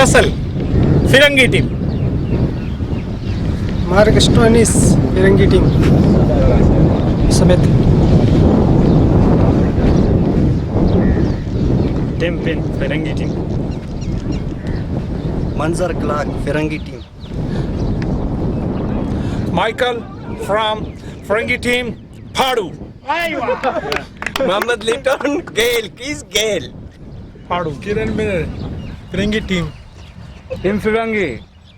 Russell, Firangi team. Mark Stoinis, Firangi team. Smith. Tim Pin, Firangi team. Manzar Clark, Firangi team. Michael from Firangi team, Padu. Mohammad Litton, Gale, Chris Gale. Padu. Kiran Miller, Firangi team. Team Firangi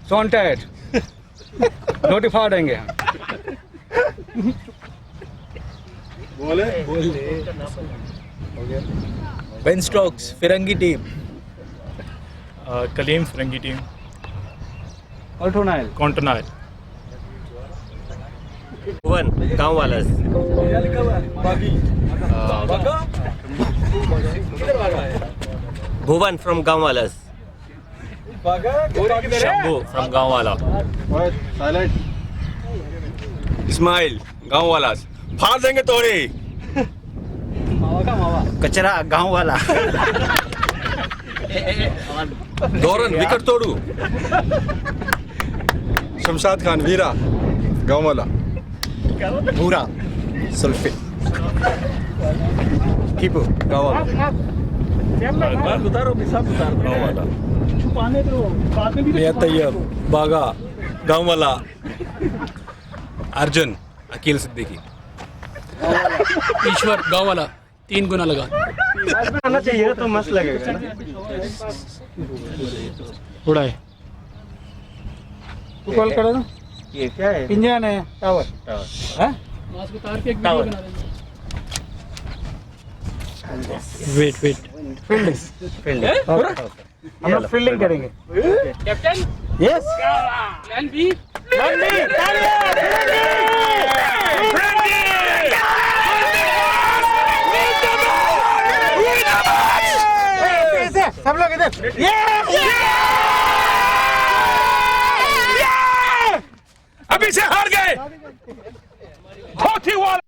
सॉन्टेड notify देंगे हम Ben Stokes, Firangi team. Kaleem, Firangi team. अल्टोनाइल Continental. Bhuvan, Gaowalas. Bhuvan from Gaowalas. Shambhu from Gaowala. Ismail, Gaowalas. फाड़ देंगे तोड़े कचरा गांव वाला Durand wicket तोड़ू Shamshad Khan वीरा गाँव वाला भूरा सल्फेट कीपू गांव वाला मियां तैयब बागा गांव वाला अर्जुन अकील सिद्दीकी ईश्वर गाँव वाला 3 गुना लगा आना चाहिए तो मस्त लगेगा उड़ाए तू कॉल करो ना ये क्या है पिंजन है टावर हैं टावर वेट फील्डिंग हम लोग फील्डिंग करेंगे कैप्टन यस प्लान बी सब लोग इधर अभी से हार गए धोती वाला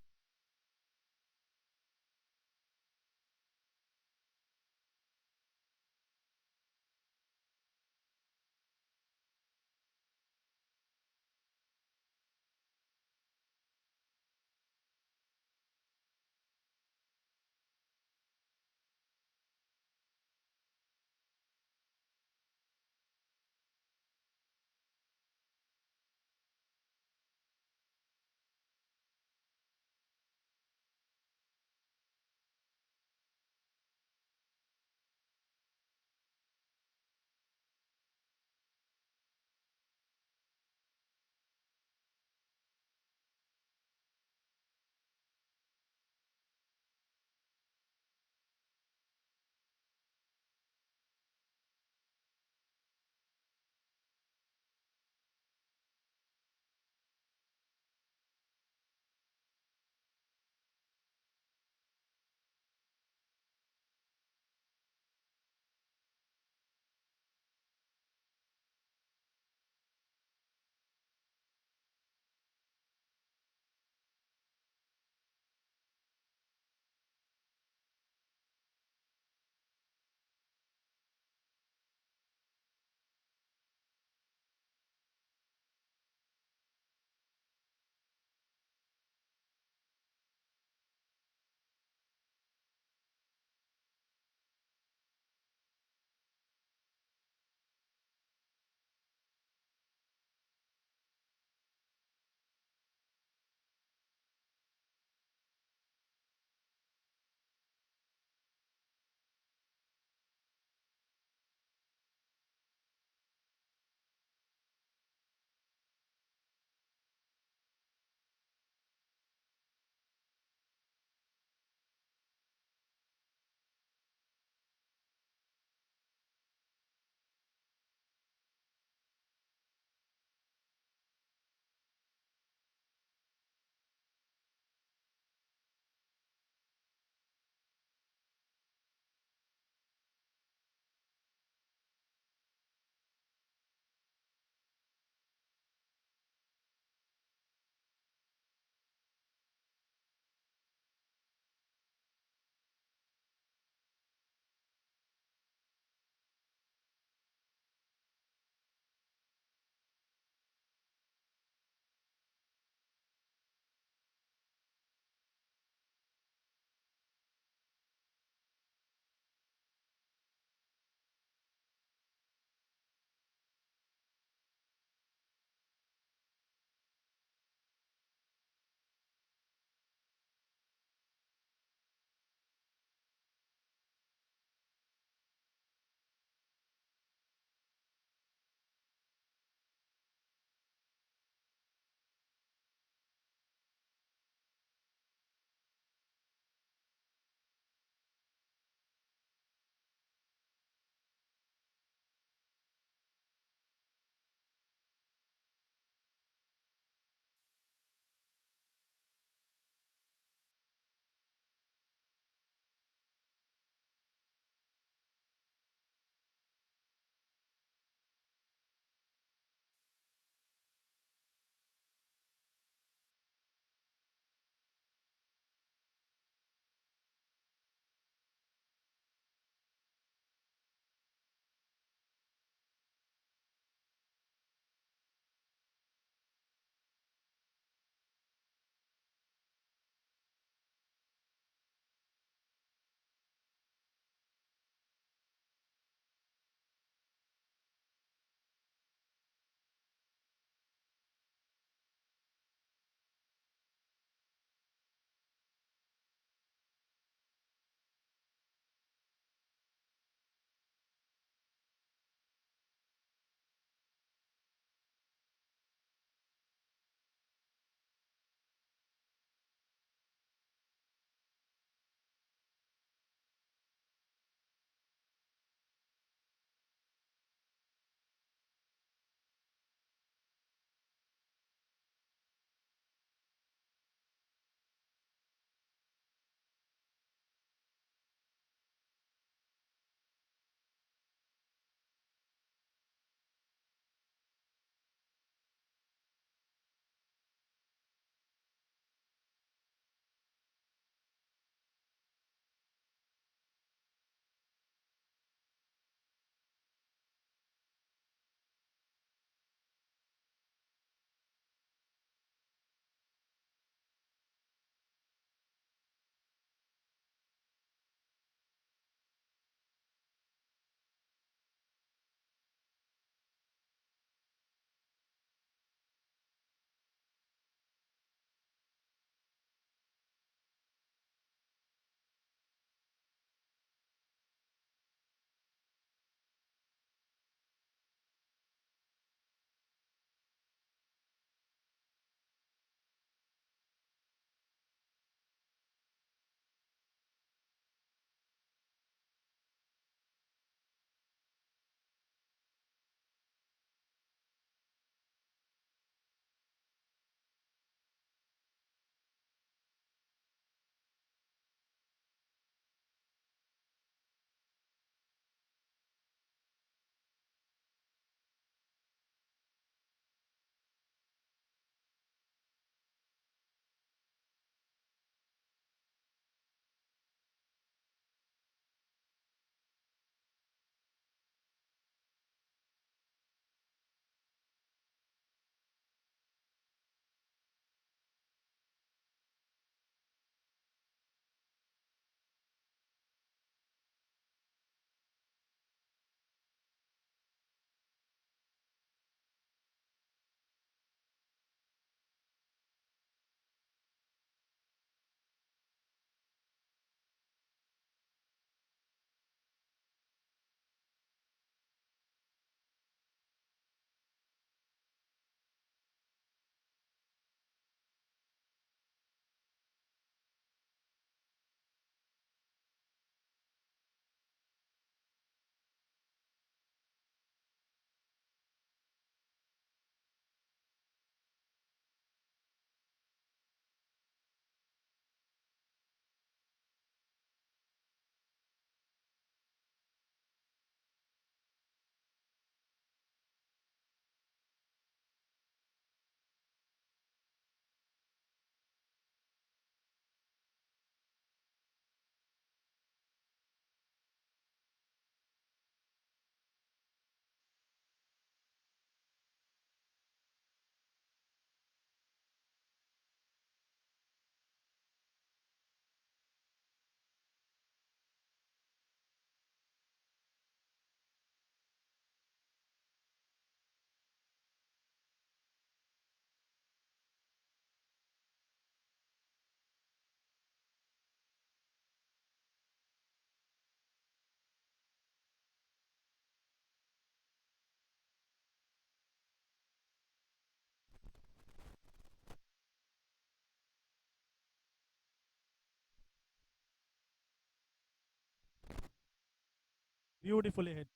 Beautifully hit.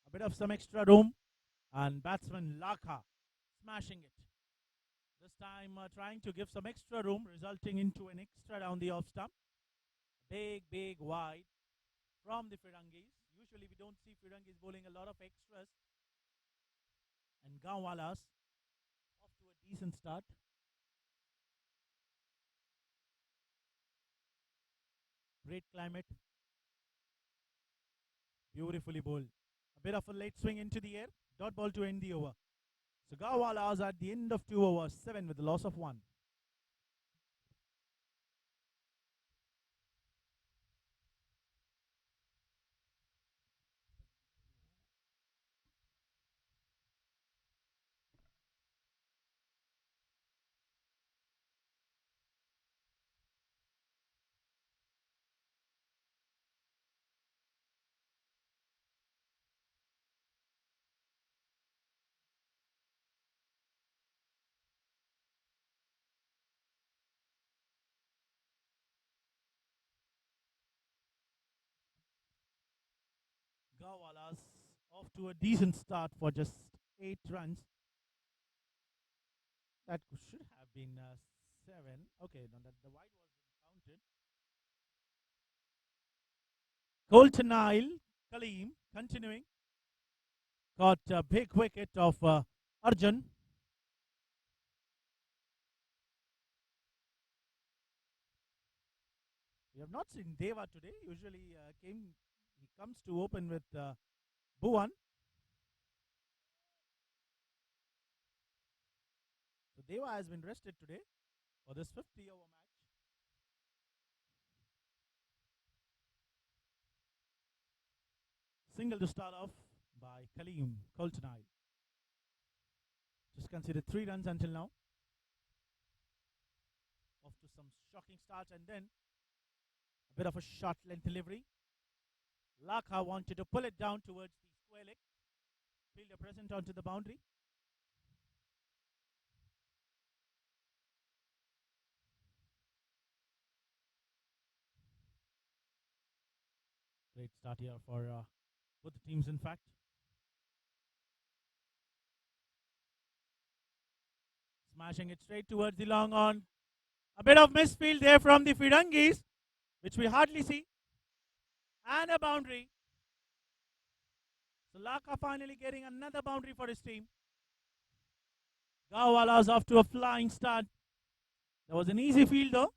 A bit of some extra room, and batsman Laka smashing it. This time trying to give some extra room, resulting into an extra down the off stump. Big wide from the Firangees. Usually we don't see Firangees bowling a lot of extras. And Gaowalas off to a decent start. Great climate. Beautifully bowled. A bit of a late swing into the air. Dot ball to end the over. So Gaowalas at the end of 2 overs, 7 with the loss of 1. Gaowalas off to a decent start for just 8 runs. That should have been 7. Okay, no, that the wide wasn't counted. Colton Nile, Kaleem, continuing. Got a big wicket of Arjun. We have not seen Deva today. Usually he comes to open with Bhuvan. So Deva has been rested today for this 50-over match. Single to start off by Kaleem Coltonai. Just considered 3 runs until now. Off to some shocking starts, and then a bit of a short length delivery. Laka wanted to pull it down towards the square leg. Fielder present onto the boundary. Great start here for both the teams, in fact. Smashing it straight towards the long on. A bit of misfield there from the Firangees, which we hardly see. And a boundary. So Laka finally getting another boundary for his team. Gaowalas off to a flying start. There was an easy field though.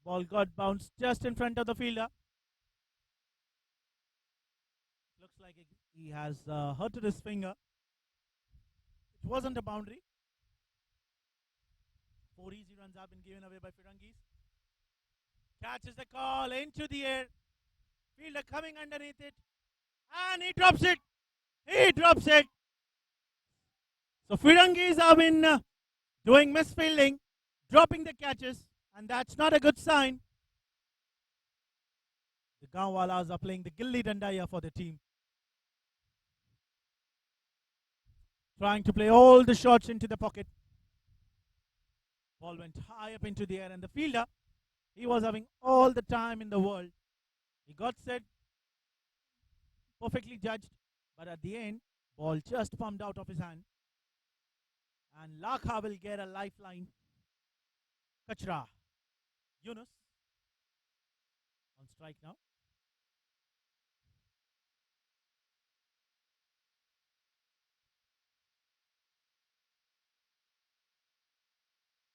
Ball got bounced just in front of the fielder. Looks like he has hurted his finger. It wasn't a boundary. 4 easy runs have been given away by Firangees. Catches the call into the air. Fielder coming underneath it. And he drops it. He drops it. So Firangees have been doing misfielding, dropping the catches, and that's not a good sign. The Gaowalas are playing the Gilli Danda here for the team. Trying to play all the shots into the pocket. Ball went high up into the air, and the fielder, he was having all the time in the world. He got set, perfectly judged, but at the end, ball just pumped out of his hand. And Laka will get a lifeline. Kachra. Yunus on strike now.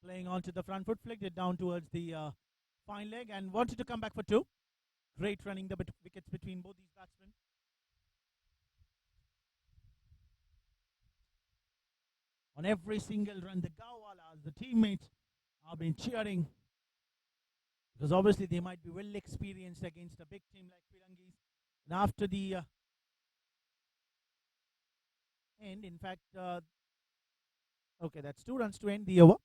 Playing onto the front foot, flicked it down towards the fine leg and wanted to come back for 2. Great running the wickets between both these batsmen. On every single run, the Gaowalas, the teammates, have been cheering, because obviously they might be well experienced against a big team like Firangees. And after the end, in fact, okay, that's 2 runs to end the over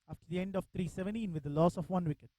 after the end of 3:17 with the loss of 1 wicket.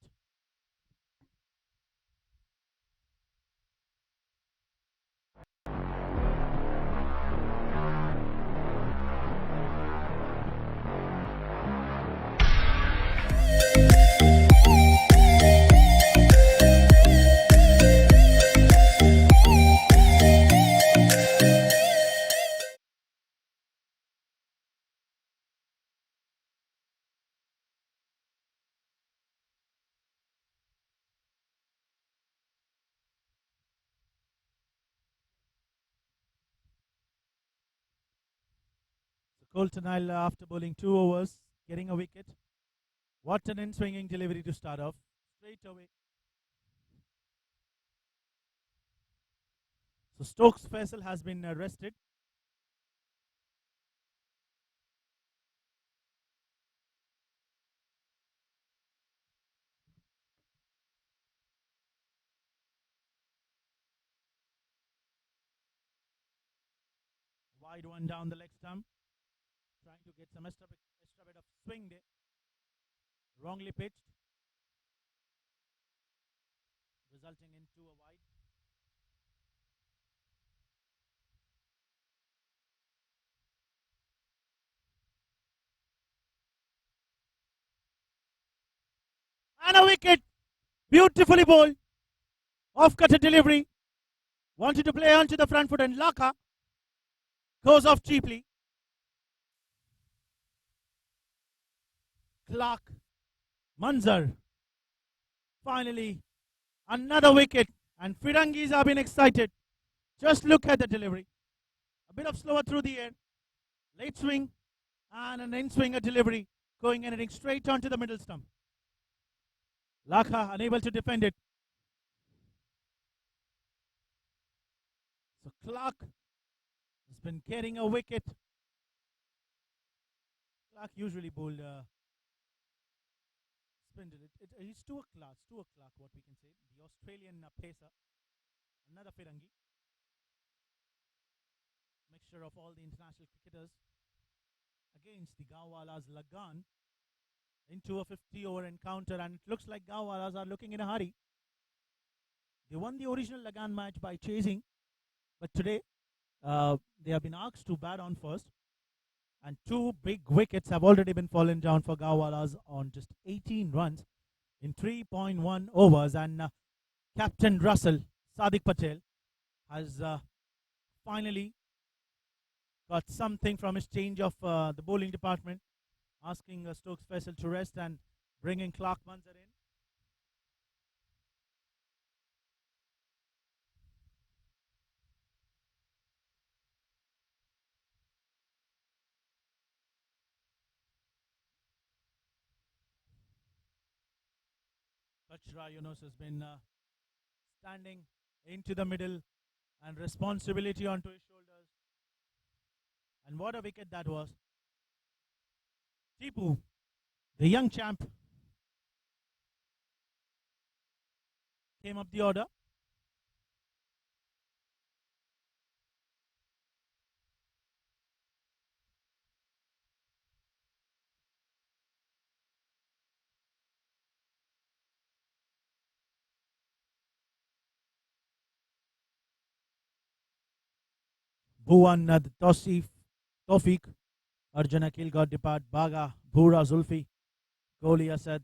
Colton Isle, after bowling 2 overs, getting a wicket. What an in-swinging delivery to start off. Straight away. So Stokes Faisal has been arrested. Wide one down the leg stump. Trying to get some extra bit of swing there. Wrongly pitched. Resulting into a wide. And a wicket. Beautifully bowled. Off-cutter delivery. Wanted to play onto the front foot and Laka goes off cheaply. Clark. Manzar. Finally, another wicket. And Firangees have been excited. Just look at the delivery. A bit of slower through the air. Late swing. And an in-swinger delivery. Going and hitting straight onto the middle stump. Laka unable to defend it. So Clark has been getting a wicket. Clark usually bowled spindle. He's Stuart Clark, what we can say. The Australian pacer. Another Firangi. Mixture of all the international cricketers against the Gaowalas LAGAAN into a 50-over encounter, and it looks like Gaowalas are looking in a hurry. They won the original LAGAAN match by chasing, but today they have been asked to bat on first, and 2 big wickets have already been fallen down for Gaowalas on just 18 runs in 3.1 overs, and Captain Russell, Sadiq Patel, has finally got something from his change of the bowling department, asking Stokes Faisal to rest and bringing Clark Manzar in. Kachra Yunus has been standing into the middle and responsibility onto his shoulders. And what a wicket that was. Tipu, the young champ, came up the order. Bhuwan Tawfiq, Arjun Akil got depart, Baga, Bhura Zulfi, Kohli Asad,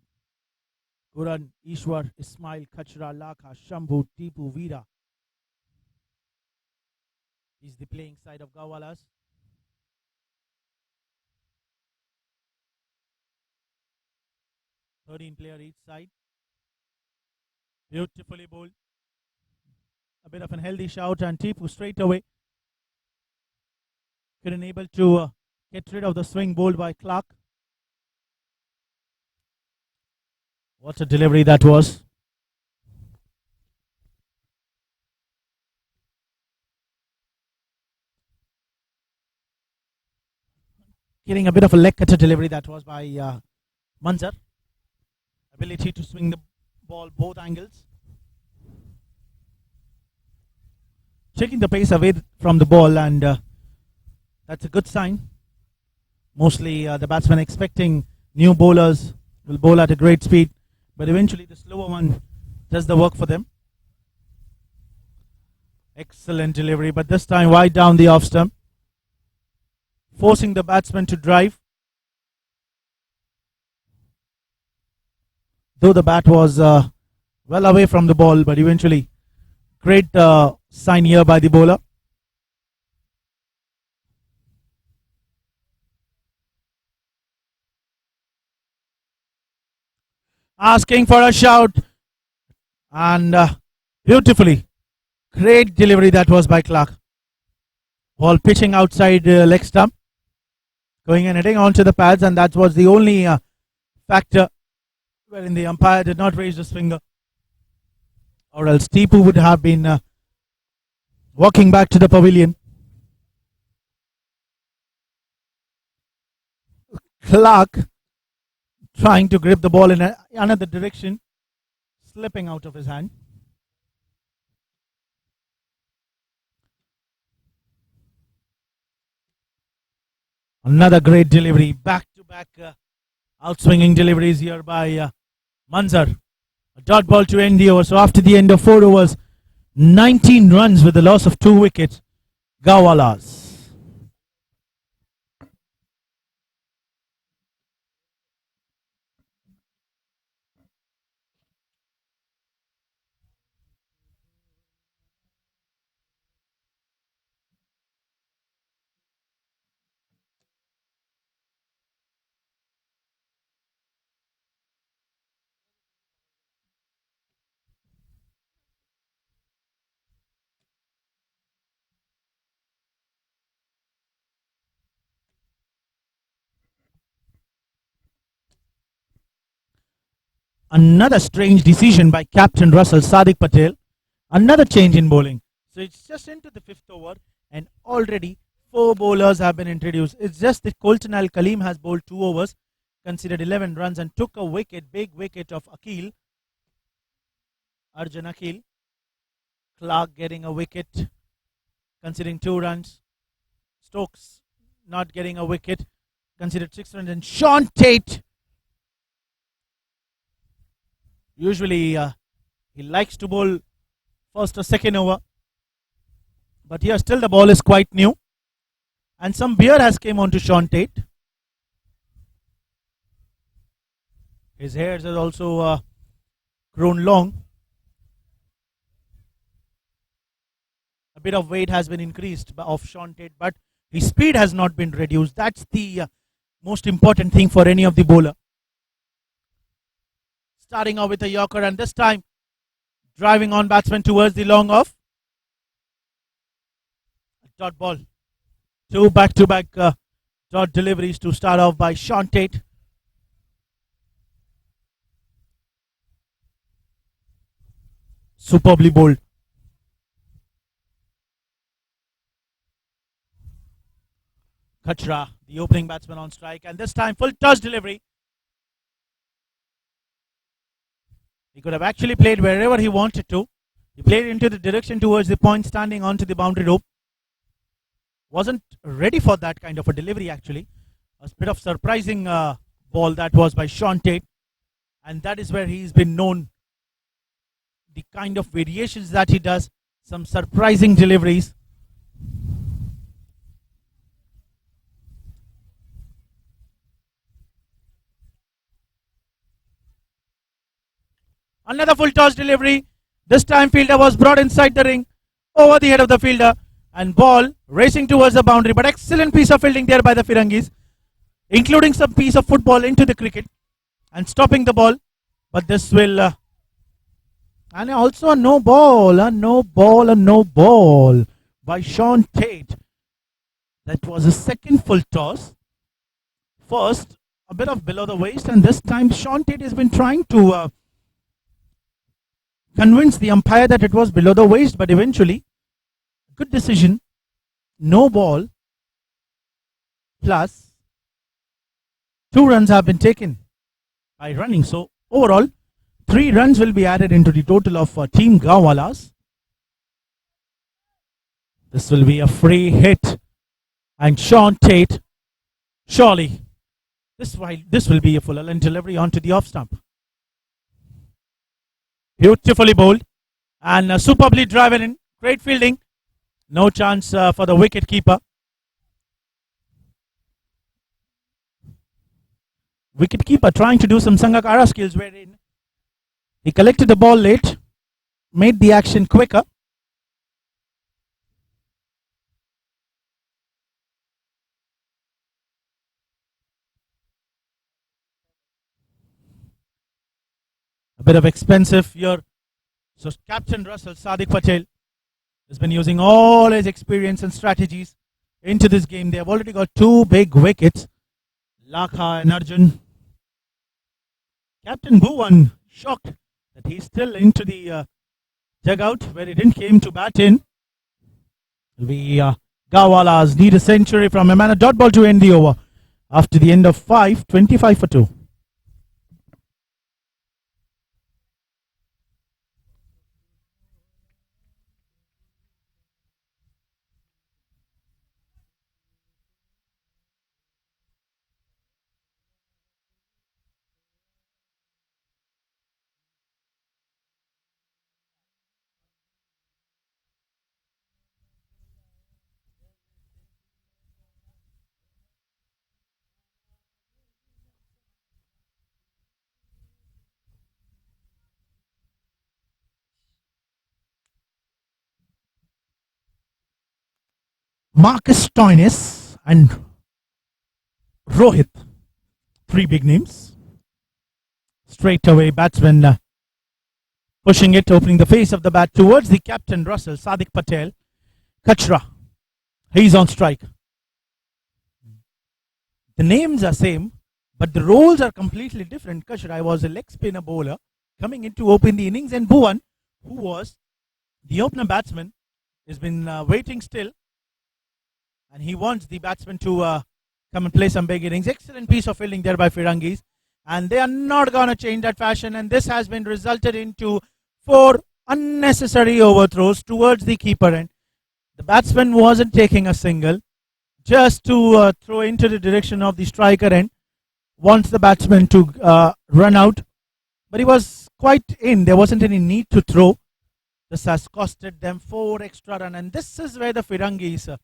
Kuran, Ishwar, Ismail, Kachra, Laka, Shambhu, Tipu, Veera. Is the playing side of Gaowalas. (13 player each side. Beautifully bowled. A bit of an healthy shout, and Tipu straight away couldn't able to get rid of the swing bowled by Clark. What a delivery that was. Getting a bit of a leg cutter delivery that was by Manzar. Ability to swing the ball both angles. Taking the pace away from the ball, and that's a good sign. Mostly the batsmen expecting new bowlers will bowl at a great speed, but eventually the slower one does the work for them. Excellent delivery, but this time wide down the off stump, forcing the batsman to drive. Though the bat was well away from the ball, but eventually great sign here by the bowler. Asking for a shout, and beautifully, great delivery that was by Clark. Ball pitching outside leg stump. going and hitting onto the pads, and that was the only factor wherein the umpire did not raise his finger, or else Tipu would have been walking back to the pavilion. Clark trying to grip the ball in another direction, slipping out of his hand. Another great delivery, back-to-back outswinging deliveries here by Manzar. A dot ball to end the over. So after the end of 4 overs, 19 runs with the loss of 2 wickets. Gaowalas. Another strange decision by Captain Russell, Sadiq Patel. Another change in bowling. So it's just into the 5th over and already 4 bowlers have been introduced. It's just that Colton Al Kaleem has bowled 2 overs, considered 11 runs and took a wicket, big wicket of Akil. Arjun Akil. Clark getting a wicket, considering 2 runs. Stokes not getting a wicket, considered 6 runs. And Sean Tate. Usually he likes to bowl first or second over, but here still the ball is quite new, and some beard has came on to Sean Tate. His hairs has also grown long. A bit of weight has been increased of Sean Tate, but his speed has not been reduced. That's the most important thing for any of the bowler. Starting off with a Yorker, and this time driving on batsman towards the long off. Dot ball. 2 back-to-back dot deliveries to start off by Sean Tate. Superbly bowled. Kachra, the opening batsman on strike, and this time full toss delivery. He could have actually played wherever he wanted to. He played into the direction towards the point, standing onto the boundary rope. Wasn't ready for that kind of a delivery actually. A bit of surprising ball that was by Sean Tate. And that is where he's been known. The kind of variations that he does. Some surprising deliveries. Another full toss delivery. This time fielder was brought inside the ring, over the head of the fielder, and ball racing towards the boundary. But excellent piece of fielding there by the Firangees, including some piece of football into the cricket and stopping the ball. But this will and also a no ball by Sean Tate. That was a second full toss. First a bit of below the waist, and this time Sean Tate has been trying to convince the umpire that it was below the waist, but eventually, good decision, no ball, plus 2 runs have been taken by running. So overall, 3 runs will be added into the total of Team Gaowalas. This will be a free hit, and Sean Tate, surely, this will be a full length delivery onto the off stump. Beautifully bowled and superbly driven in. Great fielding. No chance for the wicket keeper. Wicket keeper trying to do some Sangakkara skills wherein he collected the ball late, made the action quicker. A bit of expensive here. So Captain Russell, Sadiq Patel, has been using all his experience and strategies into this game. They have already got 2 big wickets. Lakha and Arjun. Captain Bhuvan shocked that he's still into the dugout where he didn't came to bat in. The Gawalas need a century from him and a dot ball to end the over. After the end of 5, 25 for 2. Marcus Stoinis and Rohit, 3 big names. Straight away, batsman pushing it, opening the face of the bat towards the captain Russell, Sadiq Patel. Kachra, he's on strike. The names are same, but the roles are completely different. Kachra was a leg spinner bowler coming in to open the innings, and Bhuvan, who was the opener batsman, has been waiting still, and he wants the batsman to come and play some big innings. Excellent piece of fielding there by Firangees, and they are not going to change that fashion, and this has been resulted into 4 unnecessary overthrows towards the keeper end. The batsman wasn't taking a single, just to throw into the direction of the striker end, wants the batsman to run out, but he was quite in. There wasn't any need to throw. This has costed them 4 extra runs, and this is where the Firangees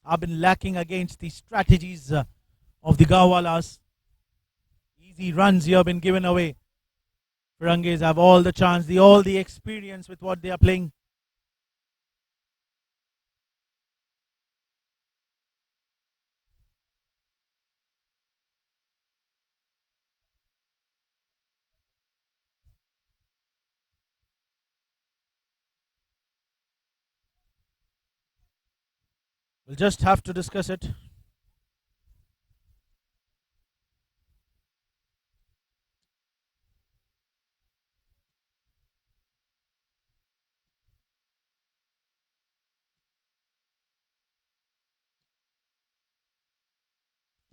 have been lacking against the strategies of the Gawalas. Easy runs here have been given away. Firangees have all the chance, all the experience with what they are playing. We'll just have to discuss it.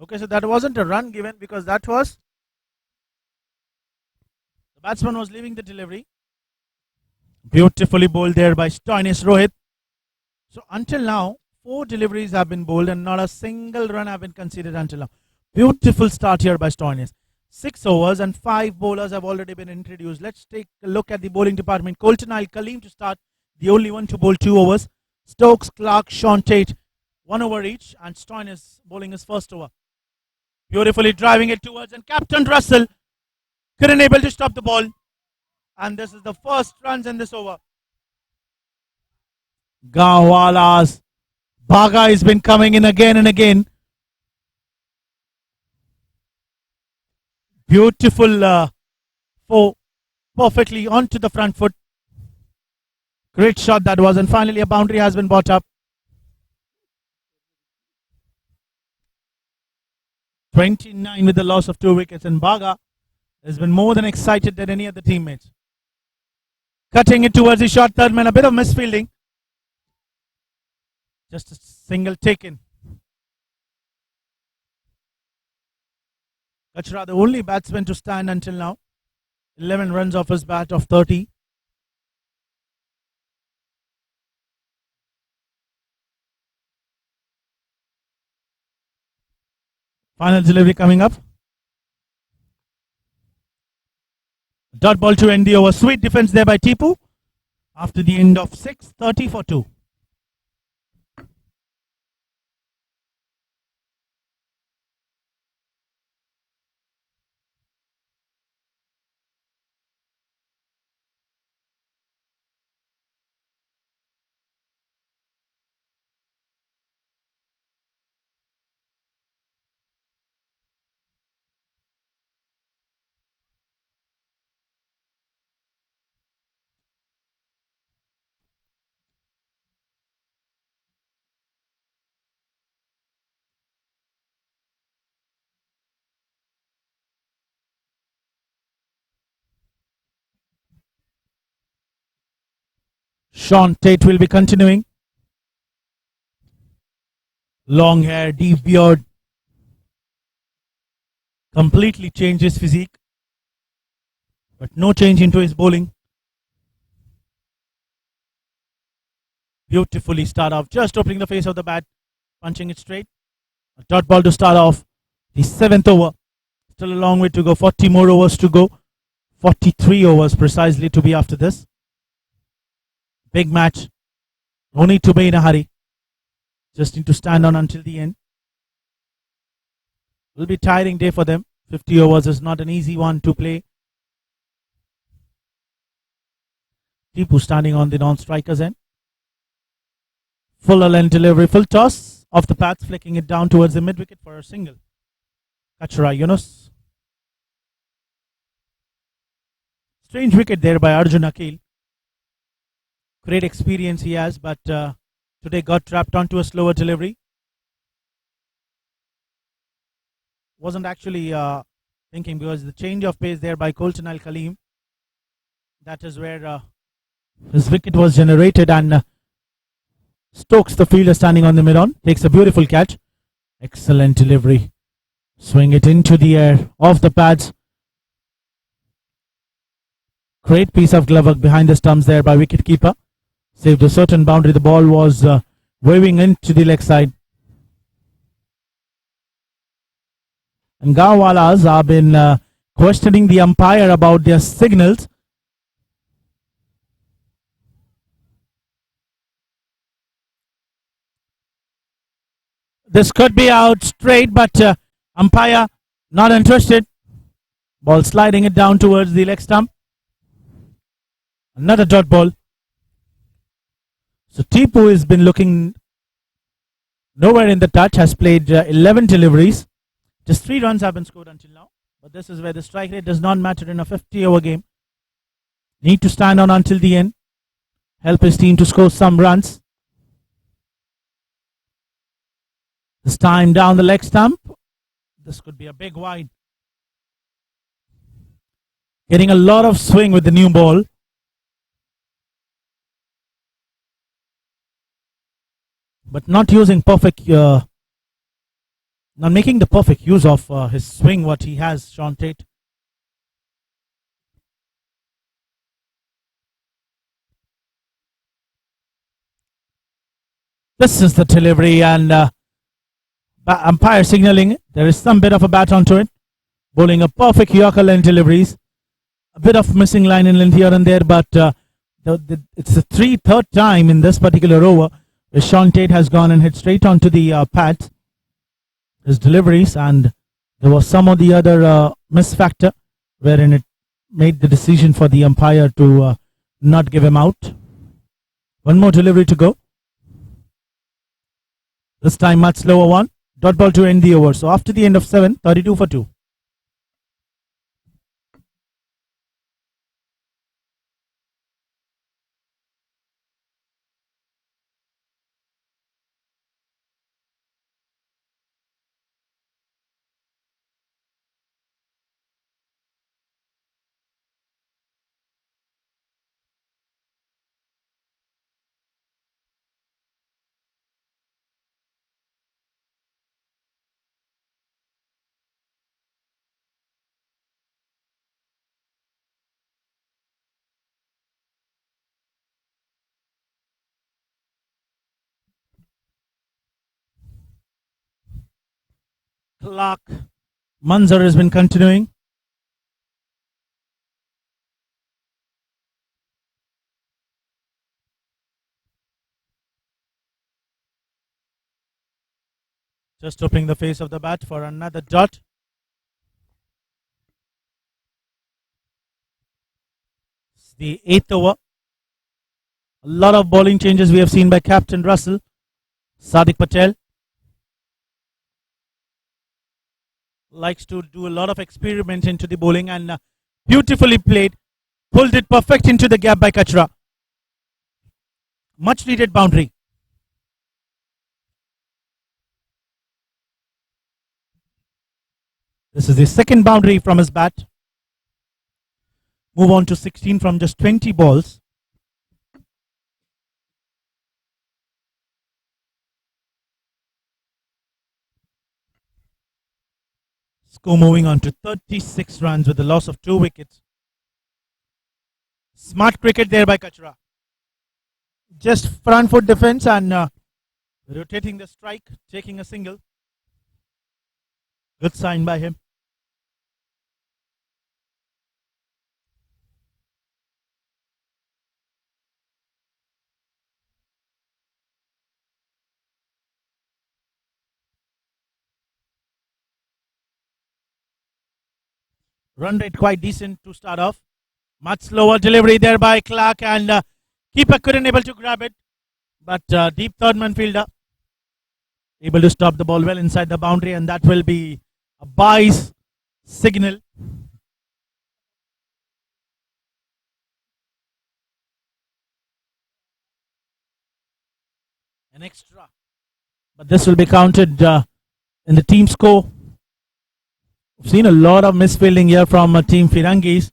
Okay, so that wasn't a run given because that was the batsman was leaving the delivery. Beautifully bowled there by Stoinis Rohit. So until now, 4 deliveries have been bowled and not a single run have been conceded until now. Beautiful start here by Stoinis. 6 overs and 5 bowlers have already been introduced. Let's take a look at the bowling department. Colton Al Kaleem to start, the only one to bowl 2 overs. Stokes, Clark, Sean Tate, 1 over each, and Stoinis bowling his first over. Beautifully driving it towards, and Captain Russell couldn't able to stop the ball. And this is the first runs in this over. Gawalas. Baga has been coming in again and again. Beautiful four, perfectly onto the front foot. Great shot that was, and finally a boundary has been brought up. 29 with the loss of 2 wickets, and Baga has been more than excited than any of the teammates. Cutting it towards the short third man, a bit of misfielding. Just a single taken. Kachra, the only batsman to stand until now. 11 runs off his bat of 30. Final delivery coming up. Dot ball to end the over. Sweet defense there by Tipu. After the end of 6, 30 for 2. Sean Tate will be continuing. Long hair, deep beard. Completely changed his physique. But no change into his bowling. Beautifully start off. Just opening the face of the bat. Punching it straight. A dot ball to start off. The 7th over. Still a long way to go. 40 more overs to go. 43 overs precisely to be after this. Big match. No need to be in a hurry. Just need to stand on until the end. Will be tiring day for them. 50 overs is not an easy one to play. Tipu standing on the non-strikers end. Full length delivery, full toss off the path, flicking it down towards the mid-wicket for a single. Kachra Yunus. Strange wicket there by Arjun Akil. Great experience he has, but today got trapped onto a slower delivery. Wasn't actually thinking, because the change of pace there by Colton Al-Khalim. That is where his wicket was generated, and Stokes, the fielder standing on the mid-on, takes a beautiful catch. Excellent delivery. Swing it into the air, off the pads. Great piece of glove work behind the stumps there by wicketkeeper. Saved a certain boundary. The ball was waving into the leg side. And Gaowalas have been questioning the umpire about their signals. This could be out straight, but umpire not interested. Ball sliding it down towards the leg stump. Another dot ball. So Tipu has been looking nowhere in the touch, has played 11 deliveries. Just 3 runs have been scored until now. But this is where the strike rate does not matter in a 50-over game. Need to stand on until the end. Help his team to score some runs. This time down the leg stump. This could be a big wide. Getting a lot of swing with the new ball. But not using perfect, not making the perfect use of his swing, what he has, Sean Tate. This is the delivery, and umpire signaling there is some bit of a bat onto it. Bowling a perfect Yorker length deliveries. A bit of missing line in length here and there, but it's the third time in this particular over where Sean Tate has gone and hit straight onto the pads. His deliveries, and there was some of the other miss factor wherein it made the decision for the umpire to not give him out. One more delivery to go. This time much slower one. Dot ball to end the over. So after the end of 7, 32 for 2. Clark Munzer has been continuing. Just opening the face of the bat for another dot. It's the 8th over. A lot of bowling changes we have seen by Captain Russell. Sadiq Patel likes to do a lot of experiments into the bowling, and beautifully played. Pulled it perfect into the gap by Kachra. Much needed boundary. This is the second boundary from his bat. Move on to 16 from just 20 balls. Score moving on to 36 runs with the loss of 2 wickets. Smart cricket there by Kachra. Just front foot defense and rotating the strike, taking a single. Good sign by him. Run rate quite decent to start off. Much slower delivery there by Clark and keeper couldn't able to grab it. But deep third man fielder able to stop the ball well inside the boundary, and that will be a bye's signal. An extra. But this will be counted in the team score. We've seen a lot of misfielding here from team Firangees.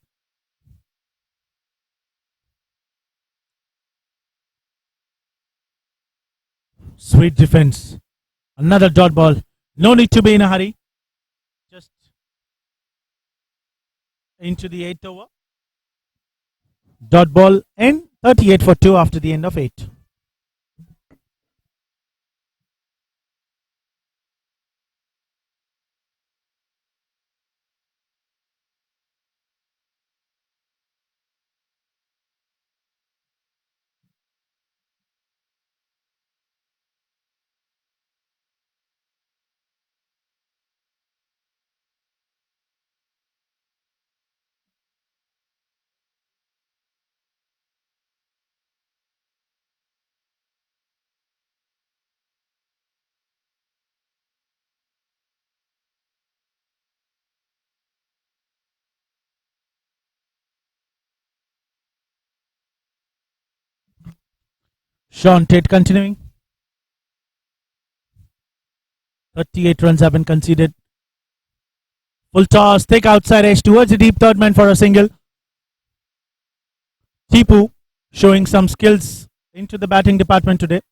Sweet defense. Another dot ball. No need to be in a hurry. Just into the 8th over. Dot ball and 38 for 2 after the end of 8. Sean Tate continuing. 38 runs have been conceded. Full toss, thick outside edge towards the deep third man for a single. Tipu showing some skills into the batting department today.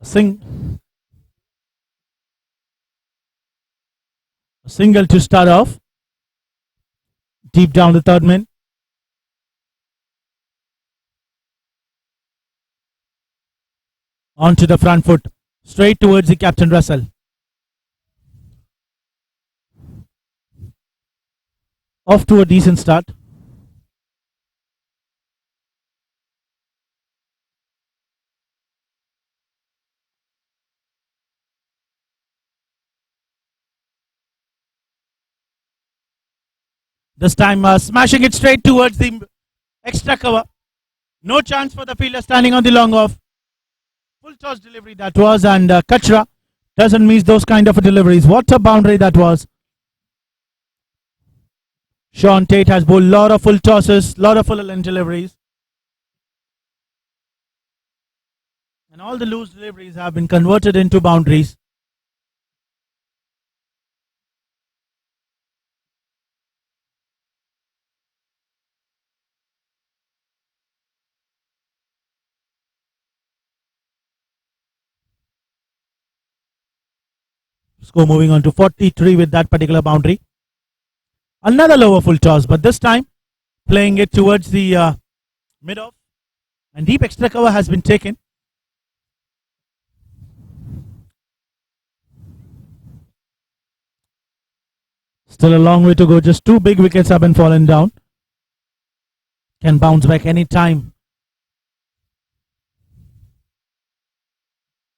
A single to start off. Deep down the third man. Onto the front foot. Straight towards the captain Russell. Off to a decent start. This time smashing it straight towards the extra cover. No chance for the fielder standing on the long off. Full toss delivery that was, and Kachra doesn't miss those kind of deliveries. What a boundary that was. Sean Tate has bowled a lot of full tosses, lot of full length deliveries. And all the loose deliveries have been converted into boundaries. Score moving on to 43 with that particular boundary. Another lower full toss, but this time playing it towards the mid-off. And deep extra cover has been taken. Still a long way to go. Just 2 big wickets have been fallen down. Can bounce back any time.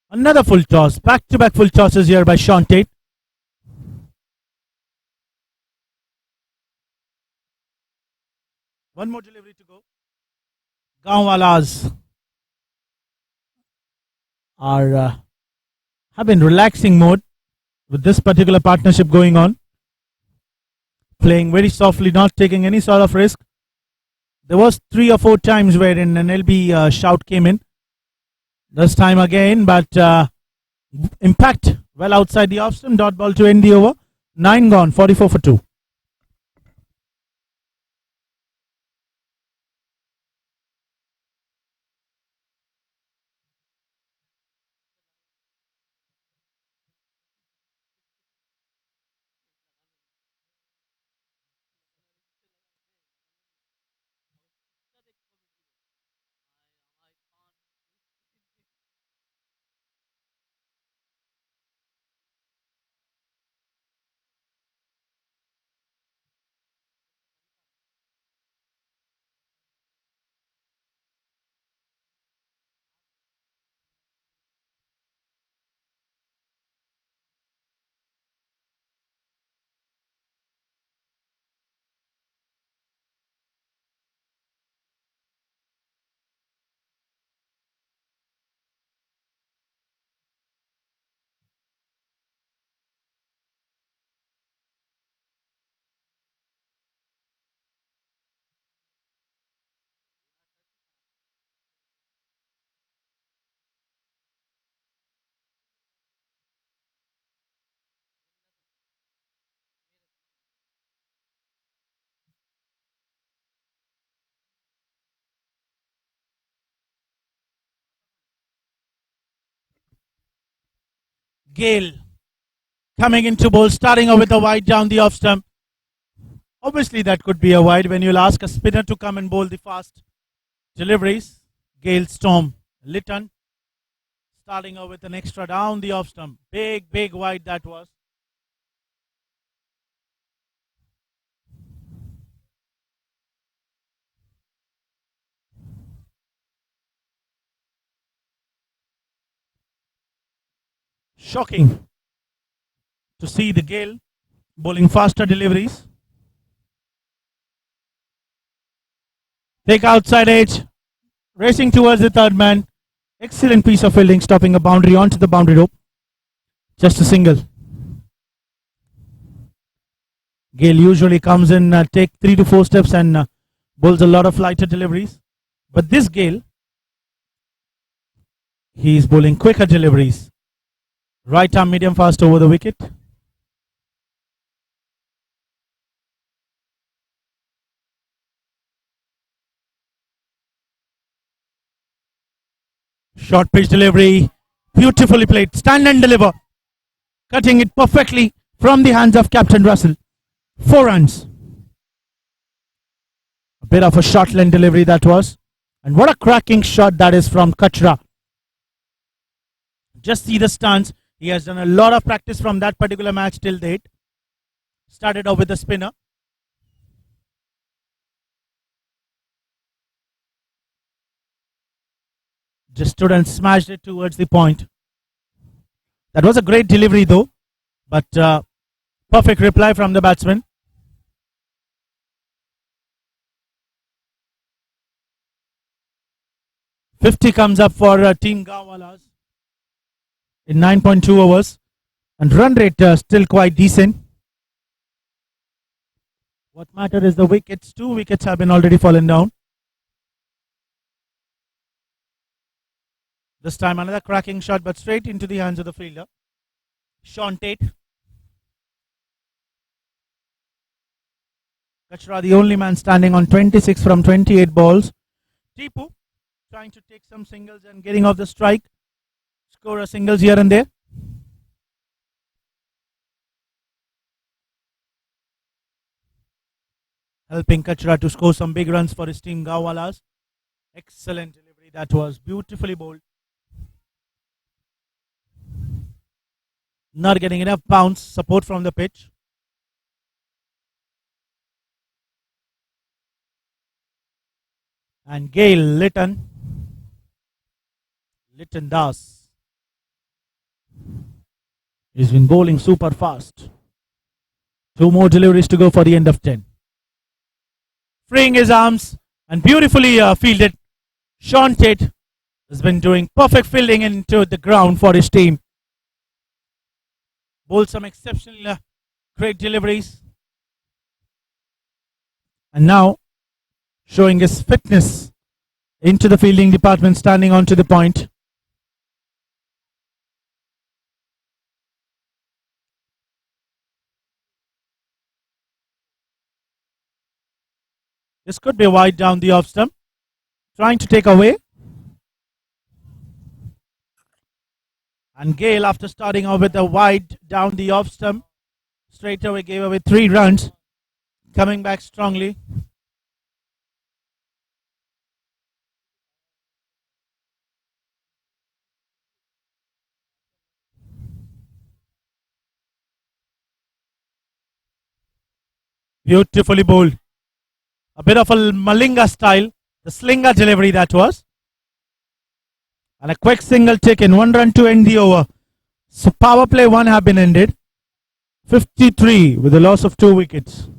Another full toss. Back-to-back full tosses here by Sean Tate. One more delivery to go. Gaowalas have been relaxing mode with this particular partnership going on. Playing very softly, not taking any sort of risk. There was 3 or 4 times wherein an LB shout came in. This time again, but impact well outside the off stump. Dot ball to end the over. 9 gone, 44 for 2. Gale coming into bowl, starting off with a wide down the off stump. Obviously, that could be a wide when you'll ask a spinner to come and bowl the fast deliveries. Gale Storm Litton starting off with an extra down the off stump. Big, big wide that was. Shocking to see the Gale bowling faster deliveries. Take outside edge, racing towards the third man. Excellent piece of fielding, stopping a boundary onto the boundary rope. Just a single. Gale usually comes in, take 3 to 4 steps and bowls a lot of lighter deliveries. But this Gale, he's bowling quicker deliveries. Right arm medium fast over the wicket. Short pitch delivery, beautifully played. Stand and deliver. Cutting it perfectly from the hands of Captain Russell. 4 runs. A bit of a short length delivery that was. And what a cracking shot that is from Kachra. Just see the stance. He has done a lot of practice from that particular match till date. Started off with the spinner. Just stood and smashed it towards the point. That was a great delivery though. But perfect reply from the batsman. "50" comes up for Team Gaowalas in 9.2 overs. And run rate still quite decent. What matters is the wickets. 2 wickets have been already fallen down. This time another cracking shot, but straight into the hands of the fielder. Sean Tate. Kachra, the only man standing on 26 from 28 balls. Tipu trying to take some singles and getting off the strike. Score a singles here and there. Helping Kachra to score some big runs for his team Gaowalas. Excellent delivery that was. Beautifully bowled. Not getting enough bounce support from the pitch. And Gale Litton Das. He's been bowling super fast. 2 more deliveries to go for the end of 10. Freeing his arms and beautifully fielded. Sean Tate has been doing perfect fielding into the ground for his team. Bowled some exceptional great deliveries. And now showing his fitness into the fielding department, standing onto the point. This could be wide down the off stump. Trying to take away. And Gale, after starting off with a wide down the off stump, straight away gave away 3 runs. Coming back strongly. Beautifully bowled. A bit of a Malinga style. The slinger delivery that was. And a quick single taken. 1 run to end the over. So power play 1 have been ended. 53 with a loss of 2 wickets.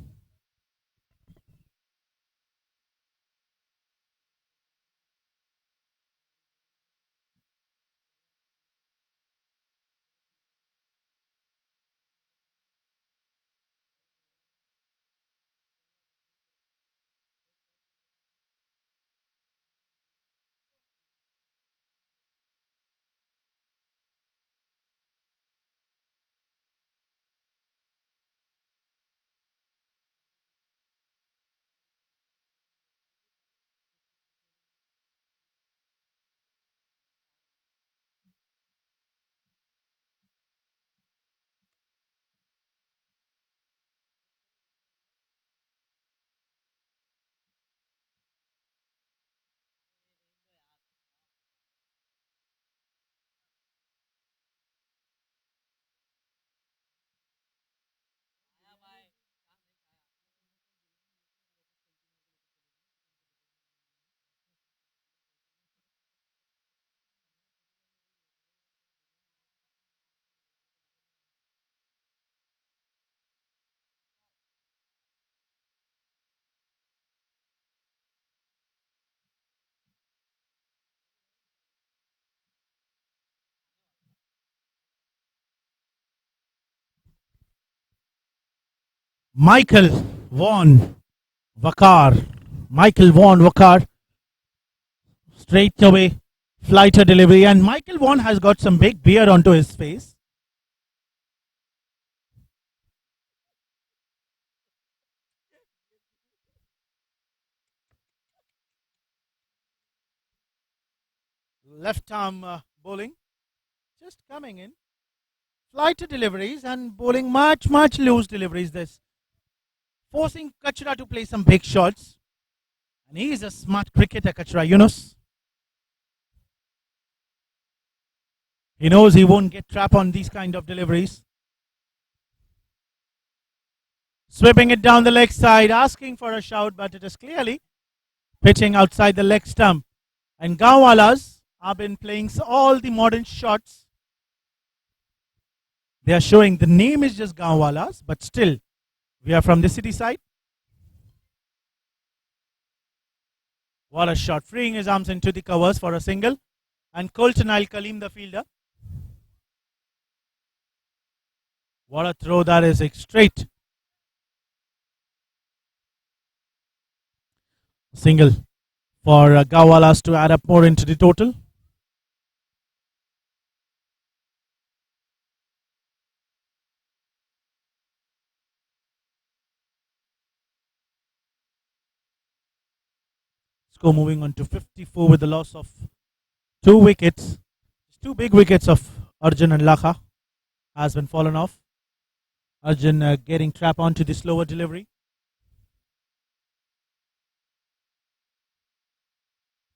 Michael Vaughan Vakar. Michael Vaughan Vakar. Straight away, flighter delivery. And Michael Vaughan has got some big beard onto his face. Left arm bowling. Just coming in. Flighter deliveries and bowling much loose deliveries. This forcing Kachra to play some big shots. And he is a smart cricketer, Kachra Yunus. He knows he won't get trapped on these kind of deliveries. Sweeping it down the leg side, asking for a shout, but it is clearly pitching outside the leg stump. And Gaowalas have been playing all the modern shots. They are showing the name is just Gaowalas, but still, we are from the city side. What a shot, freeing his arms into the covers for a single. And Colton Al Kalim, the fielder. What a throw that is, straight. Single for Gaowalas to add up more into the total. Score moving on to 54 with the loss of 2 wickets. 2 big wickets of Arjun and Lakha has been fallen off. Arjun getting trapped onto the slower delivery.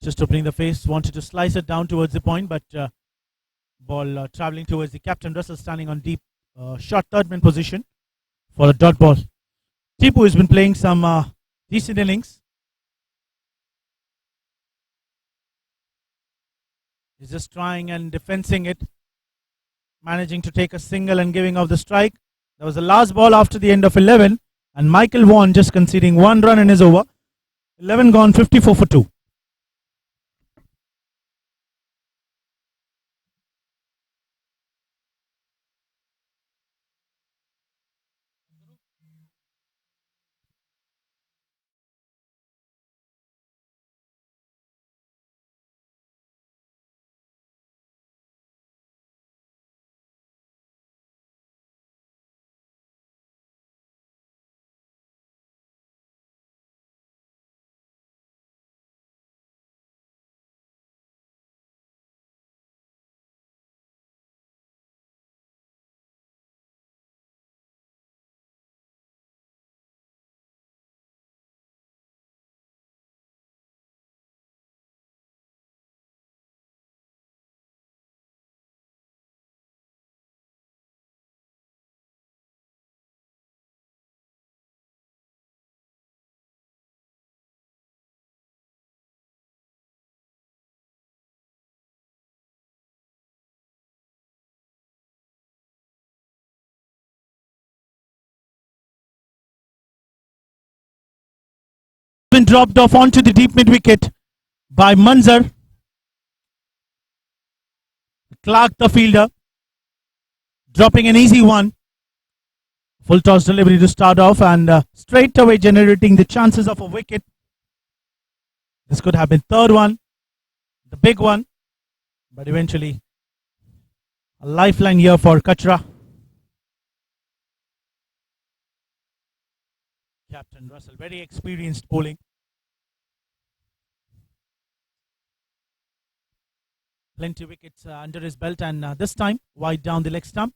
Just opening the face, wanted to slice it down towards the point, but ball travelling towards the captain. Russell standing on deep short third man position for a dot ball. Tipu has been playing some decent innings. He's just trying and defending it, managing to take a single and giving off the strike. That was the last ball after the end of 11, and Michael Vaughan just conceding 1 run in his over. 11 gone, 54 for 2. Been dropped off onto the deep mid wicket by Manzar. Clark, the fielder, dropping an easy one. Full toss delivery to start off, and straight away generating the chances of a wicket. This could have been third one, the big one, but eventually a lifeline here for Kachra. Captain Russell, very experienced bowling. Plenty of wickets under his belt, and this time wide down the leg stump.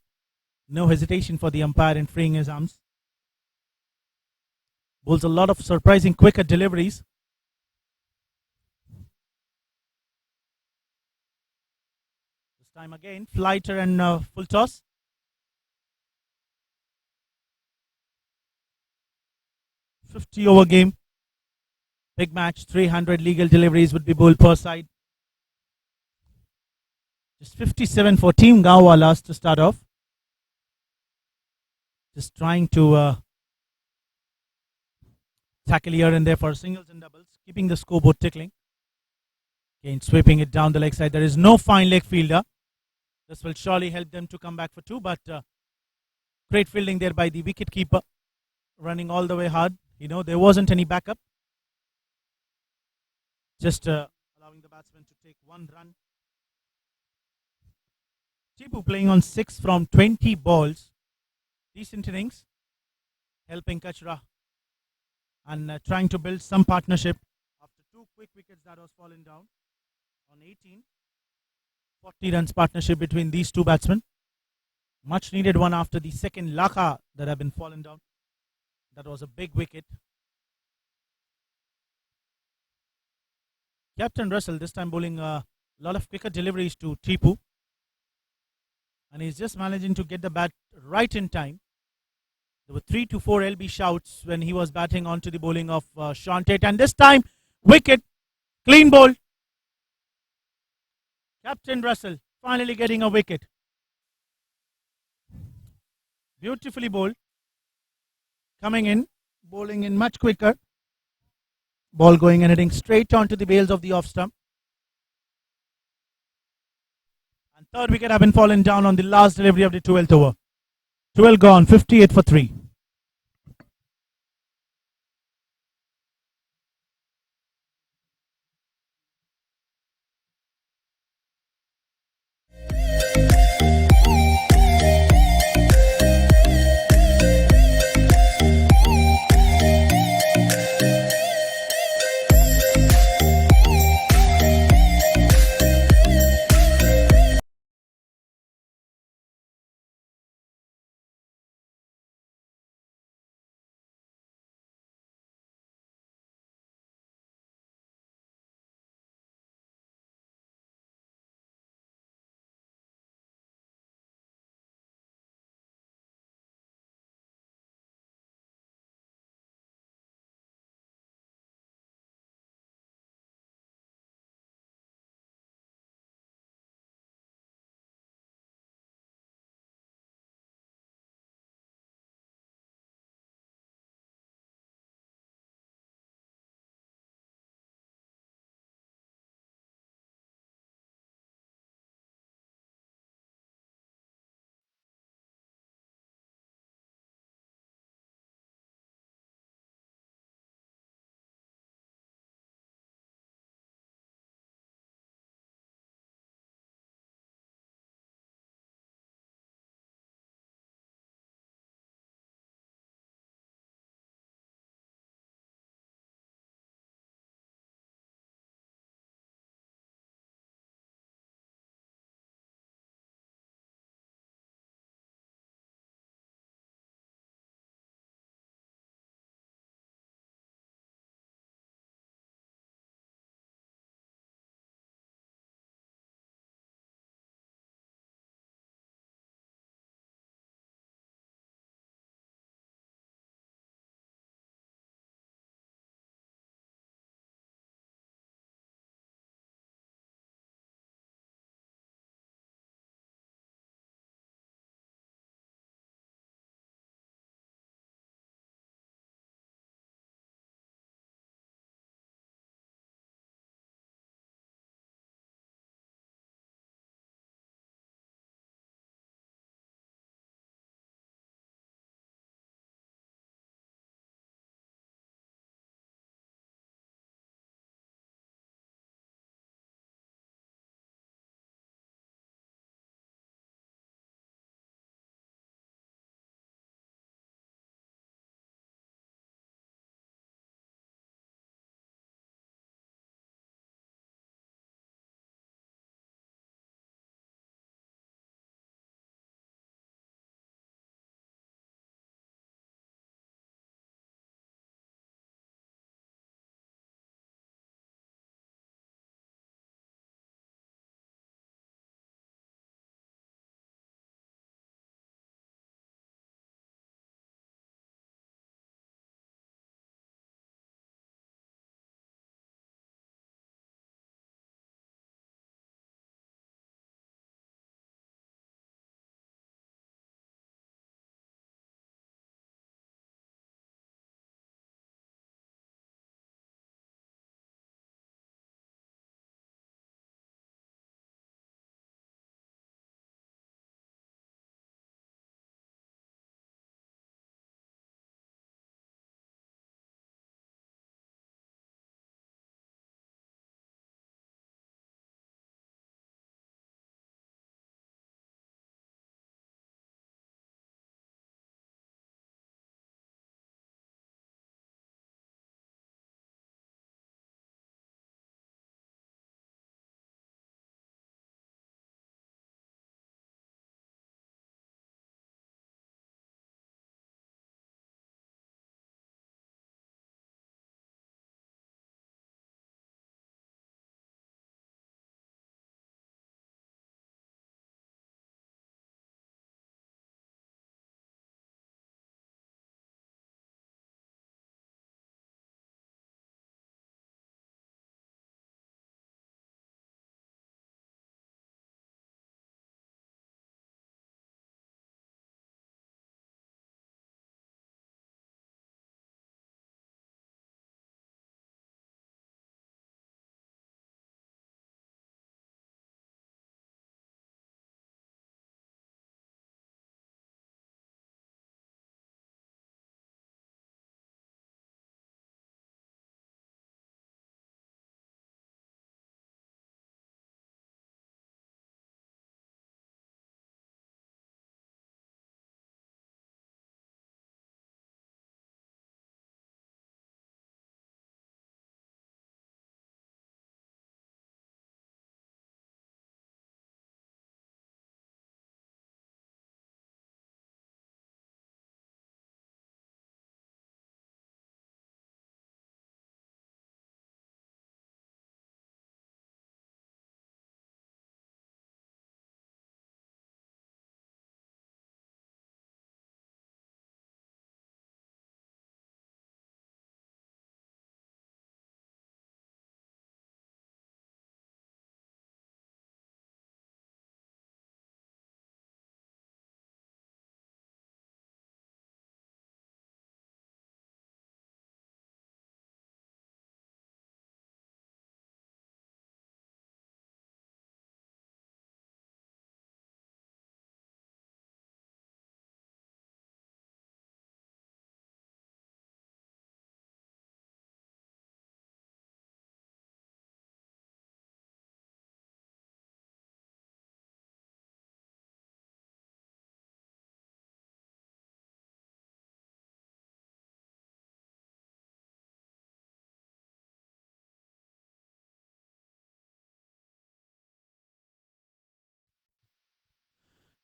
No hesitation for the umpire in freeing his arms. Bowls a lot of surprising quicker deliveries. This time again, flighter and full toss. .50 over game. Big match, 300 legal deliveries would be bowled per side. Just 57 for Team Gaowalas to start off. Just trying to tackle here and there for singles and doubles, keeping the scoreboard tickling. Again, sweeping it down the leg side. There is no fine leg fielder. This will surely help them to come back for 2, but great fielding there by the wicket keeper. running all the way hard. There wasn't any backup. Just allowing the batsman to take one run. Tipu playing on 6 from 20 balls. Decent innings. Helping Kachra. And trying to build some partnership. After 2 quick wickets that was fallen down. On 18. 40 runs partnership between these two batsmen. Much needed one after the second LAGAAN that have been fallen down. That was a big wicket. Captain Russell this time bowling a lot of quicker deliveries to Tipu. And he's just managing to get the bat right in time. There were 3 to 4 LB shouts when he was batting onto the bowling of Sean Tate. And this time, wicket, clean bowl. Captain Russell finally getting a wicket. Beautifully bowled. Coming in, bowling in much quicker. Ball going and heading straight onto the bails of the off stump. And third wicket have been fallen down on the last delivery of the 12th over. 12 gone, 58 for 3.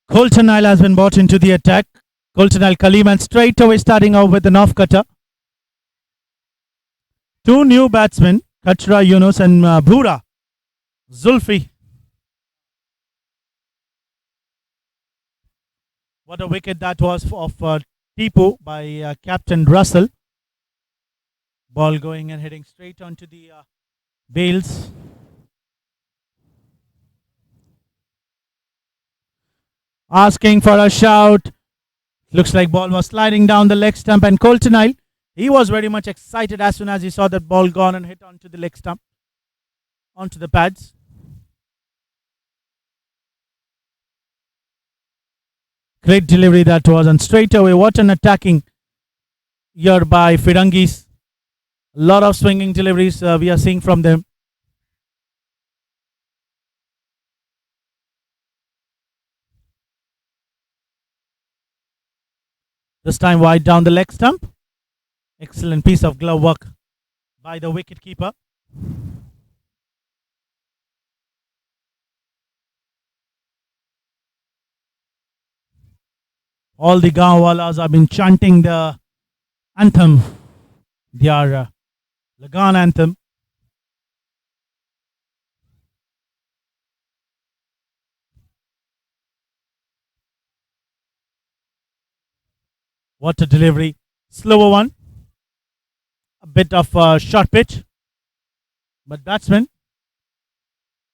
Coltonile has been brought into the attack. Coltonile Kaliman straight away starting out with an off cutter. Two new batsmen, Kachra Yunus and Bhura Zulfi. What a wicket that was of Tipu by Captain Russell. Ball going and heading straight onto the bails. Asking for a shout. Looks like ball was sliding down the leg stump, and Coltonile, he was very much excited as soon as he saw that ball gone and hit onto the leg stump, onto the pads. Great delivery that was, and straight away, what an attacking here by Firangees. A lot of swinging deliveries we are seeing from them. This time wide down the leg stump. Excellent piece of glove work by the wicket keeper. All the Gaowalas have been chanting the anthem, their LAGAAN anthem. What a delivery. Slower one. A bit of short pitch. But batsman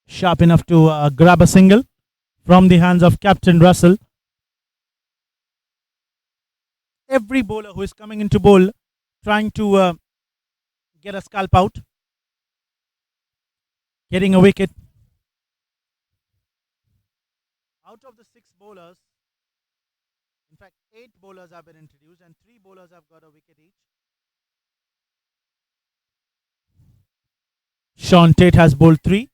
sharp enough to grab a single from the hands of Captain Russell. Every bowler who is coming into bowl trying to get a scalp out. Getting a wicket. Out of the 6 bowlers, in fact 8 bowlers have been introduced and 3 bowlers have got a wicket each. Sean Tate has bowled 3.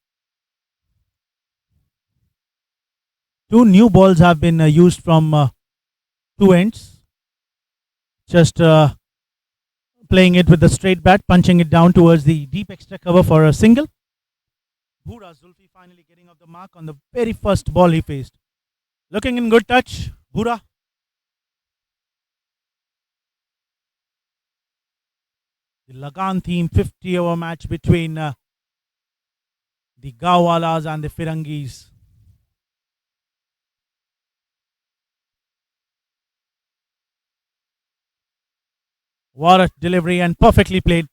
2 new balls have been used from 2 ends. Just playing it with the straight bat, punching it down towards the deep extra cover for a single. Bhura Zulfi finally getting off the mark on the very first ball he faced. Looking in good touch, Bhura. The LAGAAN theme 50-over match between the Gaowalas and the Firangees. What a delivery and perfectly played.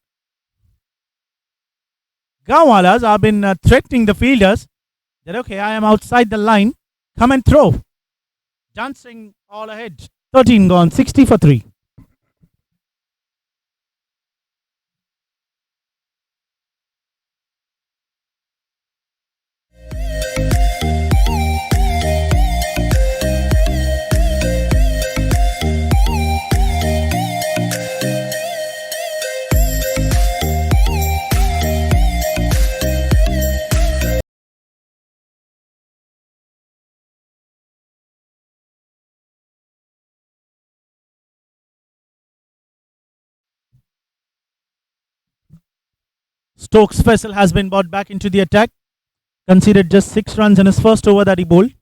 Gaowalas have been threatening the fielders that okay, I am outside the line, come and throw. Dancing all ahead. 13 gone, 60 for 3. Stokes Faisal has been brought back into the attack. Conceded just 6 runs in his first over that he bowled.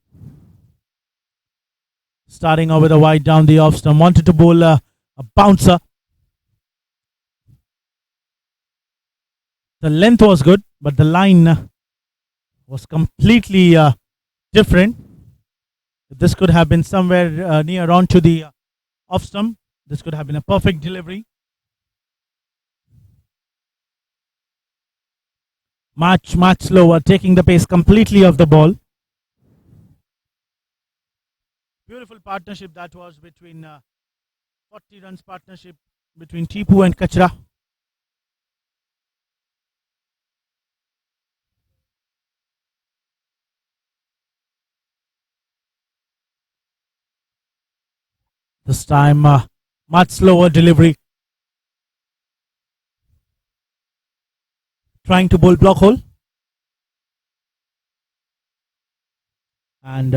Starting over the wide down the off stump. Wanted to bowl a bouncer. The length was good, but the line was completely different. This could have been somewhere near onto the off stump. This could have been a perfect delivery. Much slower, taking the pace completely off the ball. Beautiful partnership that was between 40 runs partnership between Tipu and Kachra. This time much slower delivery. Trying to bowl block hole. And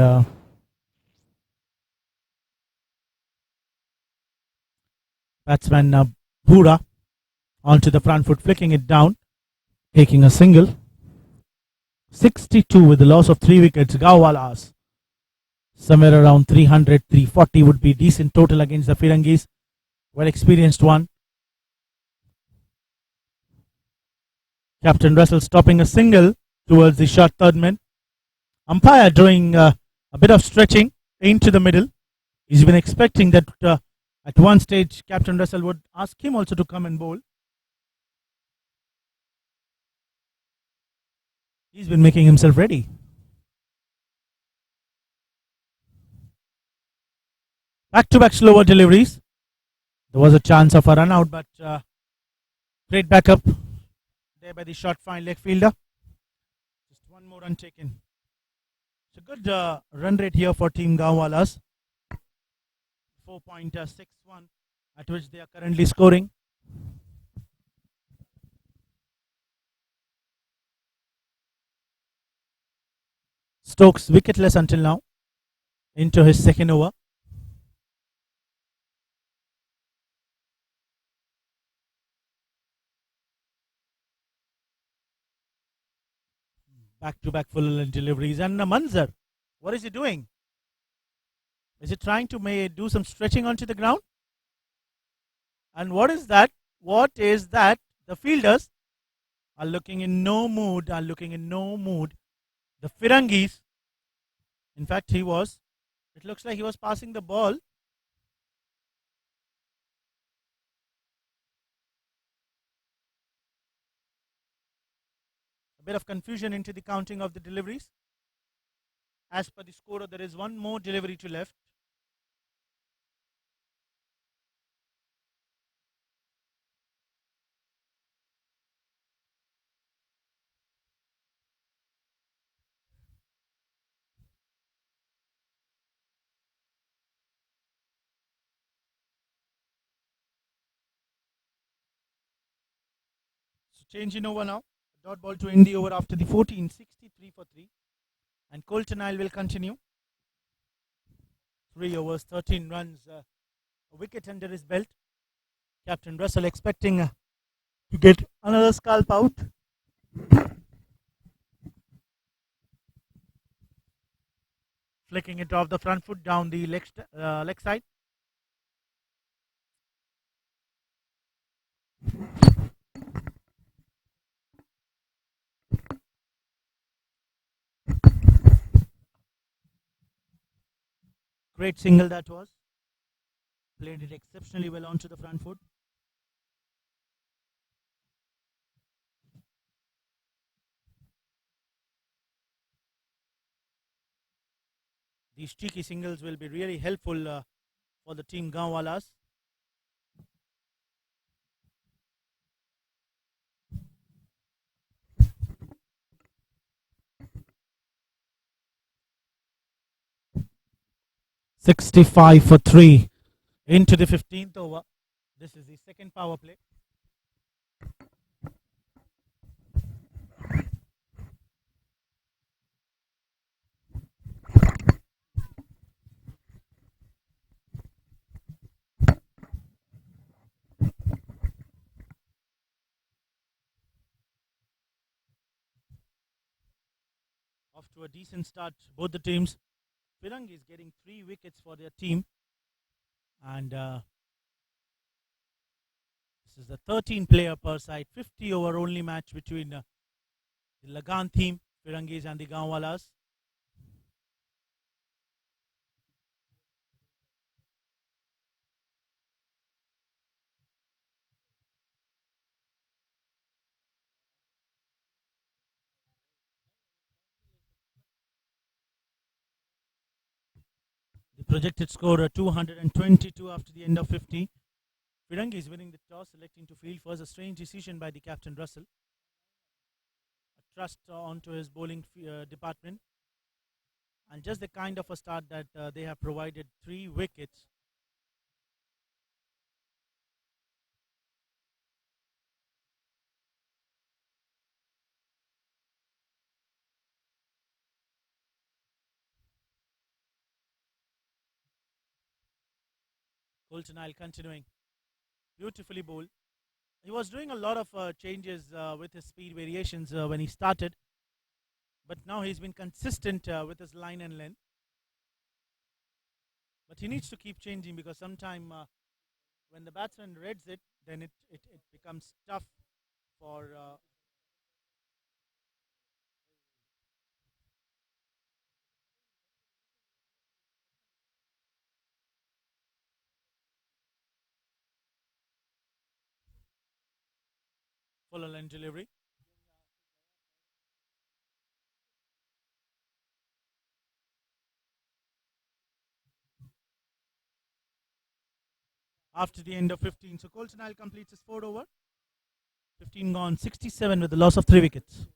batsman Bhura onto the front foot, flicking it down, taking a single. 62 with the loss of 3 wickets. Gaowalas somewhere around 300, 340 would be decent total against the Firangees. Well experienced one. Captain Russell stopping a single towards the short third man. Umpire doing a bit of stretching into the middle. He's been expecting that at one stage Captain Russell would ask him also to come and bowl. He's been making himself ready. Back-to-back slower deliveries. There was a chance of a run out, but great backup there by the short fine leg fielder. Just one more run taken. It's a good run rate here for Team Gaowalas. 4.61 at which they are currently scoring. Stokes wicketless until now into his second over. Back-to-back full deliveries. And Manzar, what is he doing? Is he trying to do some stretching onto the ground? And what is that? What is that? The fielders are looking in no mood. The Firangees, in fact, it looks like he was passing the ball. A bit of confusion into the counting of the deliveries. As per the scorer, there is one more delivery to left. So changing over now. Dot ball to end the over after the 14, 63 for 3. And Colton Isle will continue. 3 overs, 13 runs, a wicket under his belt. Captain Russell expecting to get another scalp out. Flicking it off the front foot down the leg side. Great single that was. Played it exceptionally well onto the front foot. These cheeky singles will be really helpful for the team Gaowalas. $65 for 3 into the 15th over. This is the second power play. Off to a decent start, both the teams. Firangees is getting 3 wickets for their team. And this is the 13 player per side, 50 over only match between the LAGAAN team, Firangees and the Gaowalas. The projected score 222 after the end of 50. Firangees is winning the toss, selecting to field first. A strange decision by the captain Russell. A trust onto his bowling department. And just the kind of a start that they have provided 3 wickets. Colton Isle continuing. Beautifully bowled. He was doing a lot of changes with his speed variations when he started. But now he's been consistent with his line and length. But he needs to keep changing because sometime when the batsman reads it, then it becomes tough for full line delivery. After the end of 15, so Coltonile completes his 4 over. 15 gone, 67 with the loss of 3 wickets.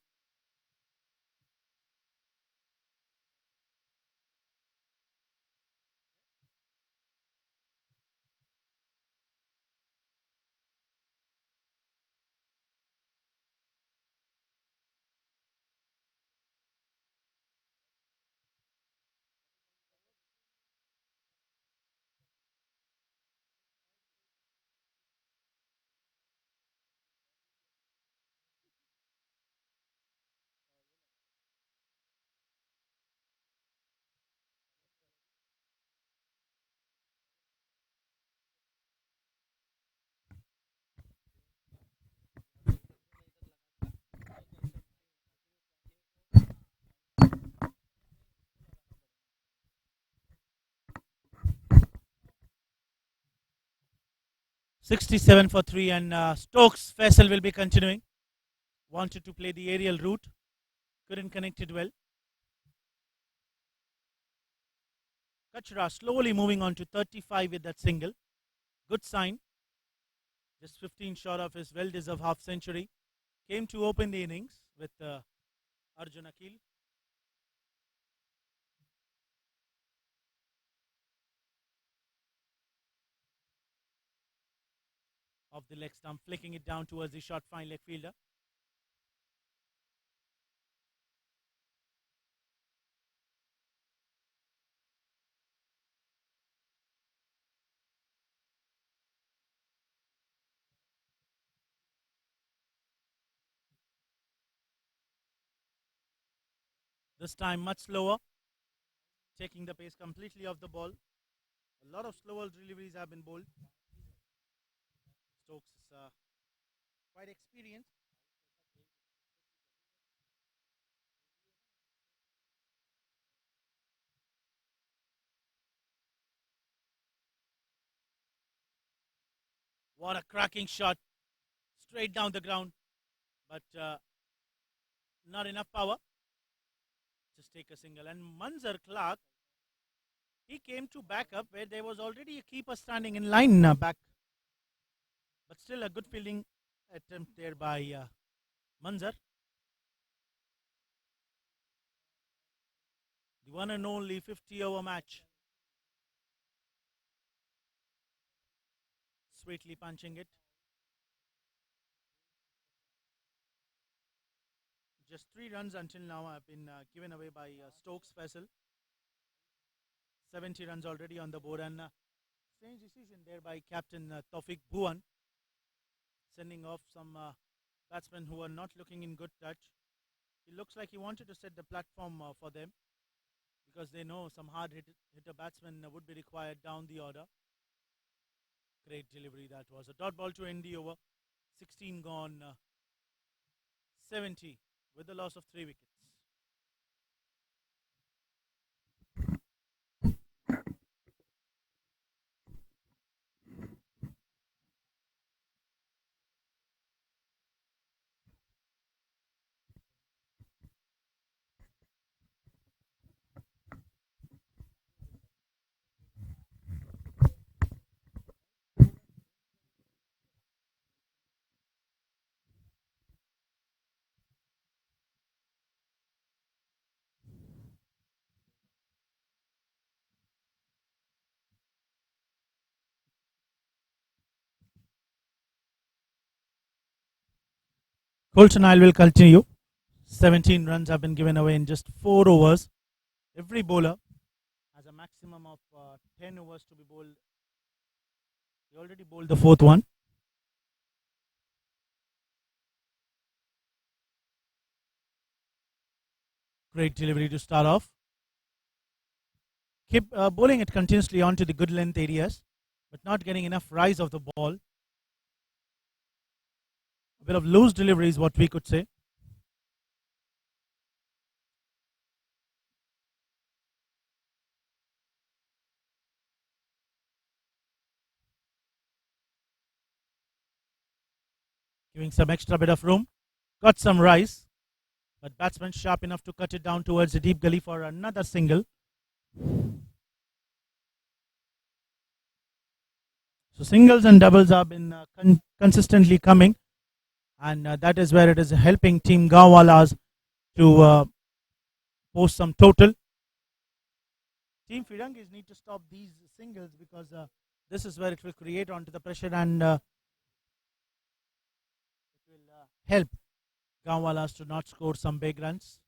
$67 for 3, and Stokes Faisal will be continuing. Wanted to play the aerial route, couldn't connect it well. Kachra slowly moving on to 35 with that single. Good sign. Just 15 short of his well-deserved half century. Came to open the innings with Arjun Akil. Off the leg stump, flicking it down towards the short fine leg fielder. This time much slower, taking the pace completely off the ball. A lot of slower deliveries have been bowled. Stokes is quite experienced. What a cracking shot. Straight down the ground. But not enough power. Just take a single. And Manzar Clark, he came to back up where there was already a keeper standing in line back. But still a good fielding attempt there by Manzar. The one and only 50-over match. Sweetly punching it. Just 3 runs until now have been given away by Stokes Faisal. 70 runs already on the board, and strange decision there by captain Taufik Bhuwan, sending off some batsmen who are not looking in good touch. It looks like he wanted to set the platform for them because they know some hard hitter batsmen would be required down the order. Great delivery that was. A dot ball to end the over. 16 gone, 70 with the loss of 3 wickets. Colton Isle will continue. 17 runs have been given away in just 4 overs. Every bowler has a maximum of 10 overs to be bowled. He already bowled the 4th one. Great delivery to start off. keep bowling it continuously onto the good length areas, but not getting enough rise of the ball. A bit of loose delivery is what we could say. Giving some extra bit of room. Got some rise, but batsman sharp enough to cut it down towards the deep gully for another single. So singles and doubles have been consistently coming, and that is where it is helping Team Gaowalas to post some total. Team Firangees need to stop these singles because this is where it will create onto the pressure and it will help Gaowalas to not score some big runs.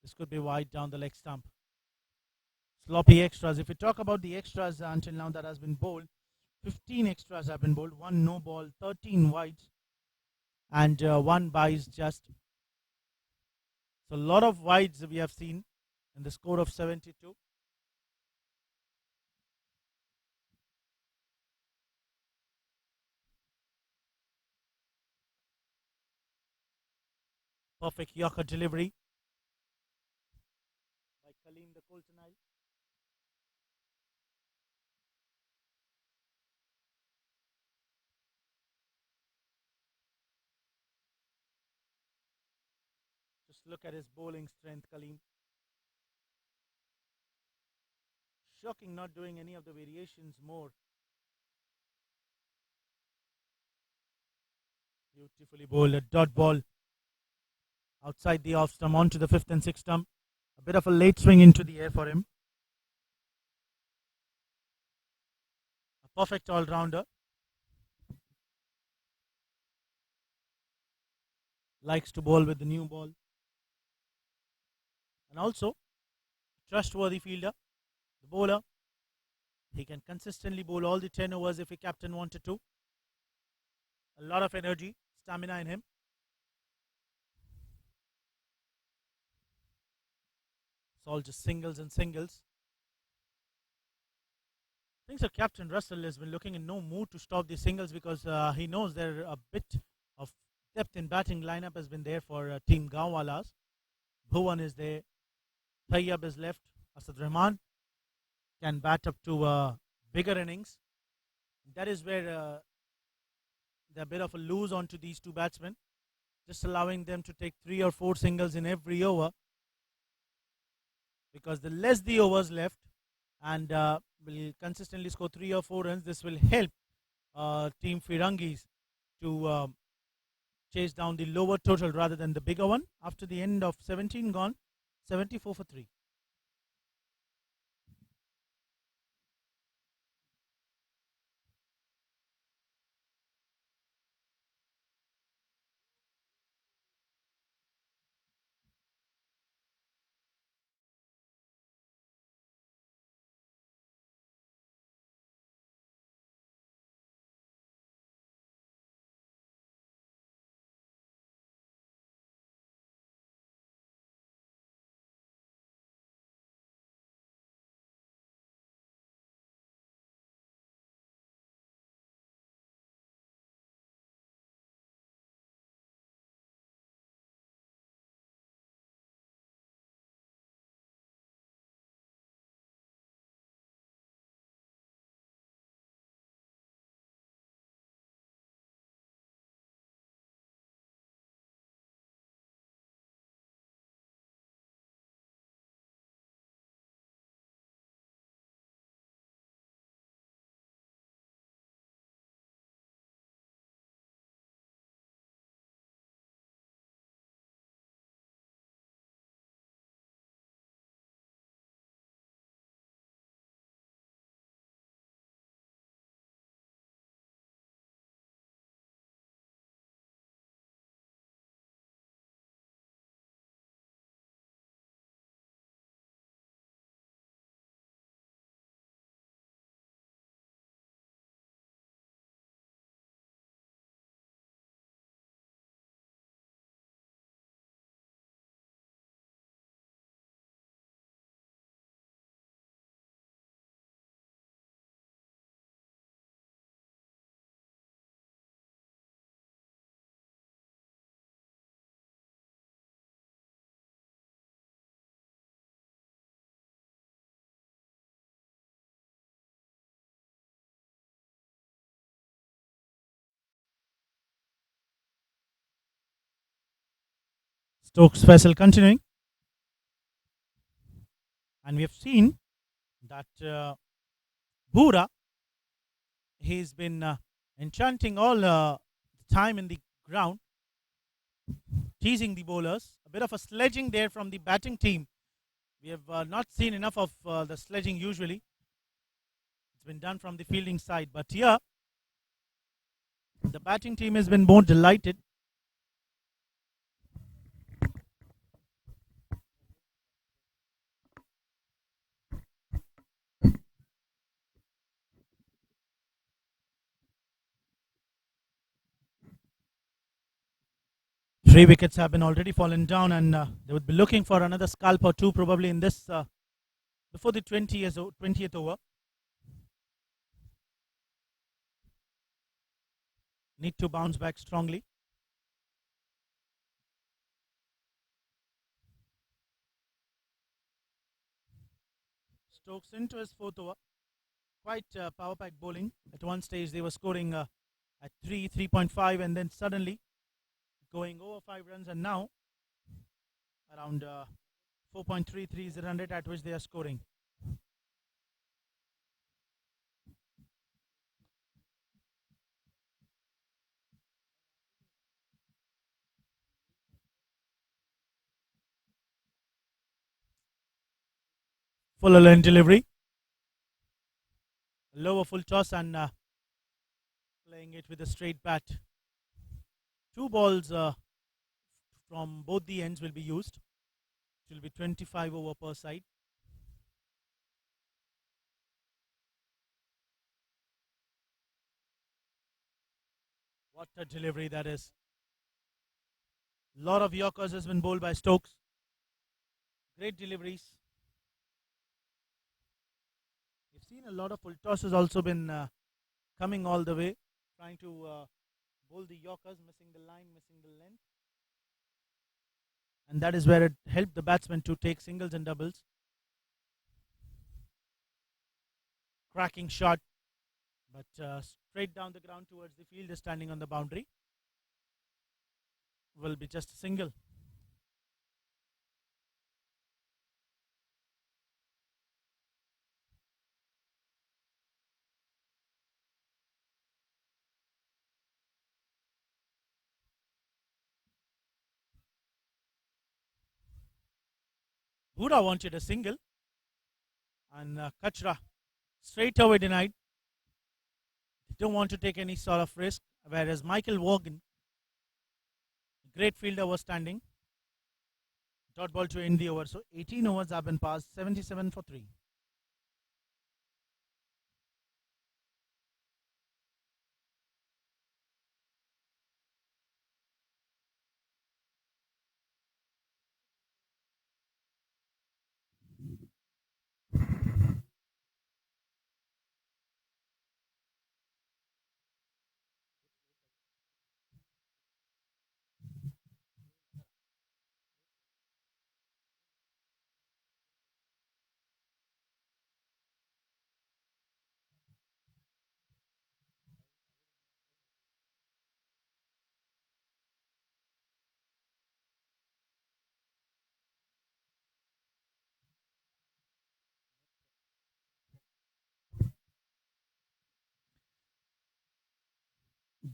This could be wide down the leg stump. Sloppy extras. If we talk about the extras until now that has been bowled, 15 extras have been bowled, 1 no ball, 13 wides, and 1 byes just. So a lot of wides we have seen in the score of 72. Perfect Yorker delivery by Kaleem the Coltonite. Just look at his bowling strength, Kaleem. Shocking not doing any of the variations more. Beautifully bowled, a dot ball outside the off stump onto the 5th and 6th stump. A bit of a late swing into the air for him. A perfect all-rounder. Likes to bowl with the new ball. And also, trustworthy fielder, the bowler. He can consistently bowl all the 10 overs if a captain wanted to. A lot of energy, stamina in him. It's all just singles and singles. I think so. Captain Russell has been looking in no mood to stop the singles because he knows there a bit of depth in batting lineup has been there for Team Gaowalas. Bhuvan is there. Tayyab is left. Asad Rahman can bat up to bigger innings. That is where they're a bit of a lose onto these two batsmen, just allowing them to take 3 or 4 singles in every over because the less the overs left and will consistently score 3 or 4 runs, this will help Team Firangees to chase down the lower total rather than the bigger one. After the end of 17 gone, 74 for 3. Stokes vessel continuing. And we have seen that Bura, he's been enchanting all the time in the ground, teasing the bowlers. A bit of a sledging there from the batting team. We have not seen enough of the sledging usually. It's been done from the fielding side. But here, the batting team has been more delighted. Three wickets have been already fallen down, and they would be looking for another scalp or two probably in this before the 20th over. Need to bounce back strongly. Stokes into his fourth over. Quite power pack bowling. At one stage they were scoring at 3.5, and then suddenly going over 5 runs, and now around 4.33 is the run rate at which they are scoring. Full line delivery. Lower full toss and playing it with a straight bat. 2 balls from both the ends will be used. It will be 25 over per side. What a delivery that is. Lot of Yorkers has been bowled by Stokes. Great deliveries. We've seen a lot of full tosses also been coming all the way, trying to bowl the Yorkers, missing the line, missing the length. And that is where it helped the batsmen to take singles and doubles. Cracking shot, but straight down the ground towards the fielder standing on the boundary. Will be just a single. Bura wanted a single, and Kachra straight away denied. They don't want to take any sort of risk, whereas Michael Vaughan, great fielder, was standing. Dot ball to end the over. So 18 overs have been passed, 77 for 3.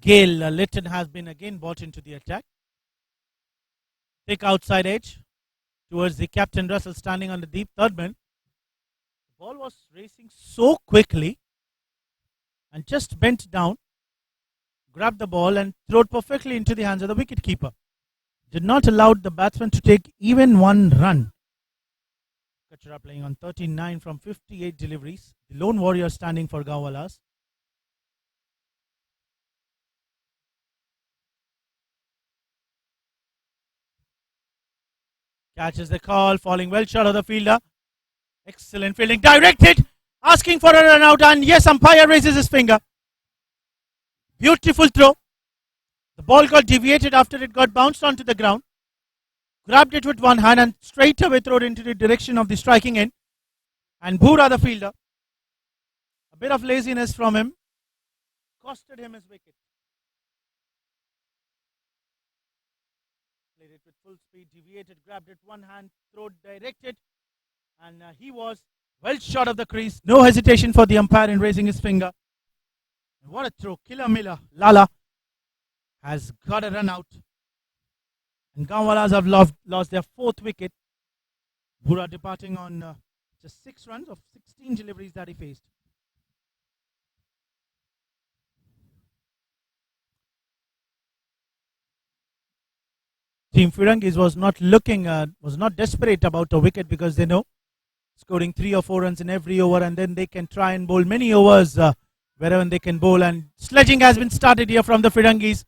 Gale Litton has been again brought into the attack. Thick outside edge towards the captain Russell standing on the deep third man. The ball was racing so quickly and just bent down, grabbed the ball and threw it perfectly into the hands of the wicketkeeper. Did not allow the batsman to take even one run. Kachra playing on 39 from 58 deliveries. The lone warrior standing for Gaowalas. Catches the call, falling well short of the fielder. Excellent fielding, directed, asking for a run out, and yes, umpire raises his finger. Beautiful throw. The ball got deviated after it got bounced onto the ground. Grabbed it with one hand and straight away threw it into the direction of the striking end. And Bura, the fielder, a bit of laziness from him, costed him his wicket. Played it with full speed, deviated, grabbed it, one hand, throw directed, and he was well short of the crease. No hesitation for the umpire in raising his finger. And what a throw. Killer Miller, Lala, has got a run out. And Gaowalas have lost their fourth wicket. Bura departing on just 6 runs of 16 deliveries that he faced. Team Firangees was not desperate about a wicket because they know scoring 3 or 4 runs in every over, and then they can try and bowl many overs wherever they can bowl. And sledging has been started here from the Firangees.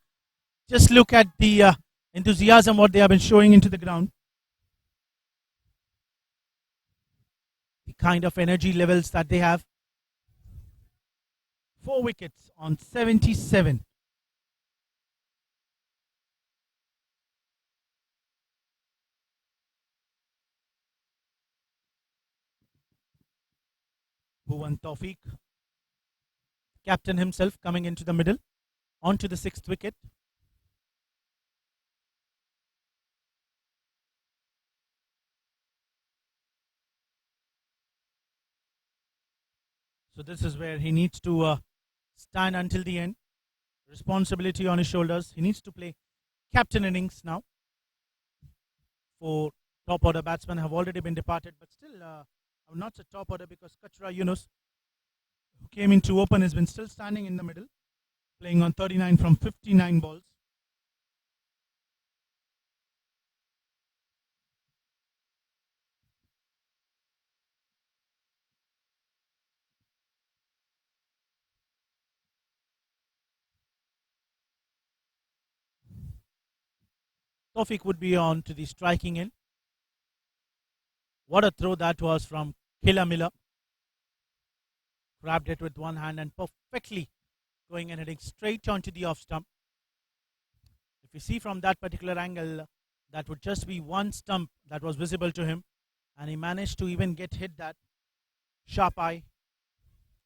Just look at the enthusiasm what they have been showing into the ground. The kind of energy levels that they have. 4 wickets on 77. Bhuvan Tawfiq, captain himself, coming into the middle, onto the 6th wicket. So this is where he needs to stand until the end. Responsibility on his shoulders. He needs to play captain innings now. 4 top order batsmen have already been departed, but still not a top order because Kachra Yunus, who came in to open, has been still standing in the middle, playing on 39 from 59 balls. Tawfiq would be on to the striking end. What a throw that was from Killer Miller. Grabbed it with one hand and perfectly going and heading straight onto the off stump. If you see from that particular angle, that would just be one stump that was visible to him, and he managed to even get hit that sharp eye,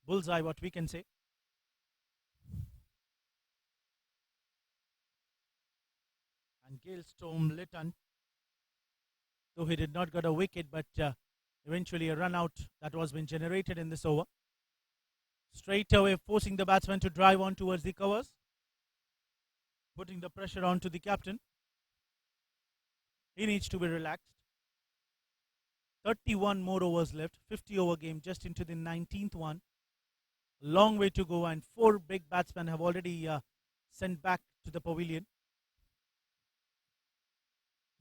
bullseye, what we can say. And Gale Storm Litton, though he did not get a wicket, but eventually a run out that was being generated in this over. Straight away forcing the batsman to drive on towards the covers, putting the pressure onto the captain. He needs to be relaxed. 31 more overs left, 50 over game just into the 19th one. Long way to go, and 4 big batsmen have already sent back to the pavilion.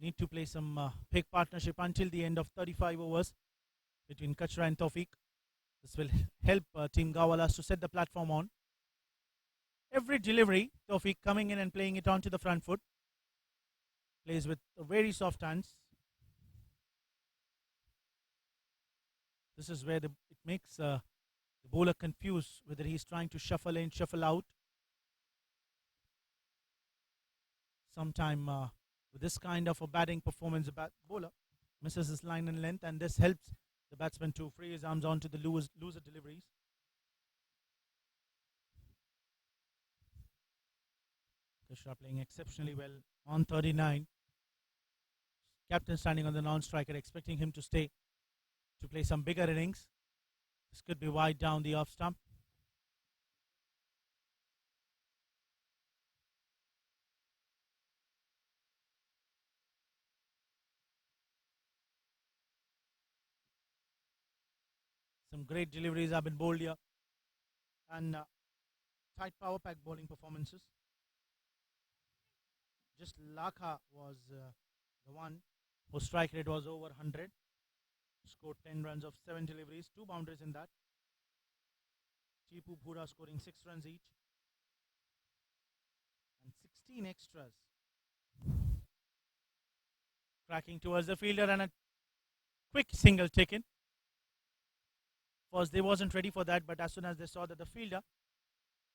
Need to play some big partnership until the end of 35 overs between Kachra and Tawfiq. This will help Team Gaowalas to set the platform on. Every delivery, Tawfiq coming in and playing it onto the front foot. Plays with very soft hands. This is where it makes the bowler confused whether he's trying to shuffle in, shuffle out. Sometime with this kind of a batting performance, the bowler misses his line and length, and this helps the batsman to free his arms onto the loser deliveries. Kishra playing exceptionally well on 39. Captain standing on the non-striker, expecting him to stay to play some bigger innings. This could be wide down the off stump. Some great deliveries have been bowled here, and tight power pack bowling performances. Just Laka was the one whose strike rate was over 100. Scored 10 runs of 7 deliveries, 2 boundaries in that. Chipu Bhura scoring 6 runs each, and 16 extras. Cracking towards the fielder, and a quick single taken. First, they wasn't ready for that, but as soon as they saw that the fielder,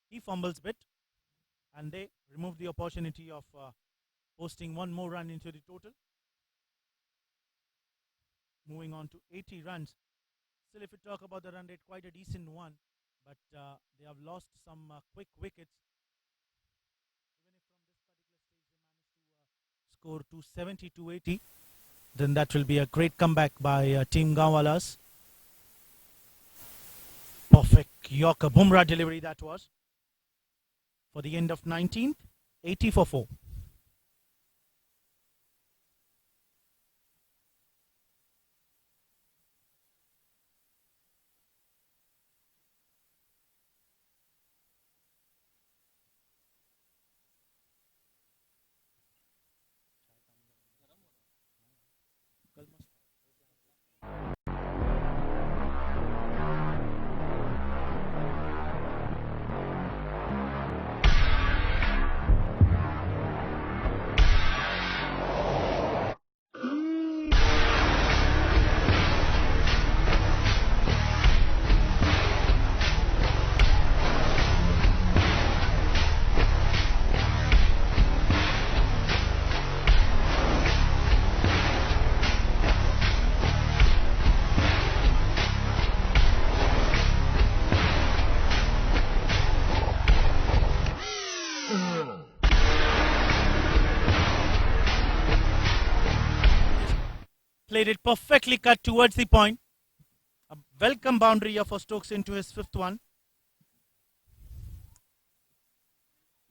he fumbles bit, and they removed the opportunity of posting one more run into the total. Moving on to 80 runs. Still, if you talk about the run rate, quite a decent one, but they have lost some quick wickets. Even if from this particular stage they managed to score to 70-80, then that will be a great comeback by Team Gaowalas. Perfect Yorker Bumrah delivery that was for the end of 19th, 80 for 4. Played it perfectly, cut towards the point. A welcome boundary for Stokes into his 5th one.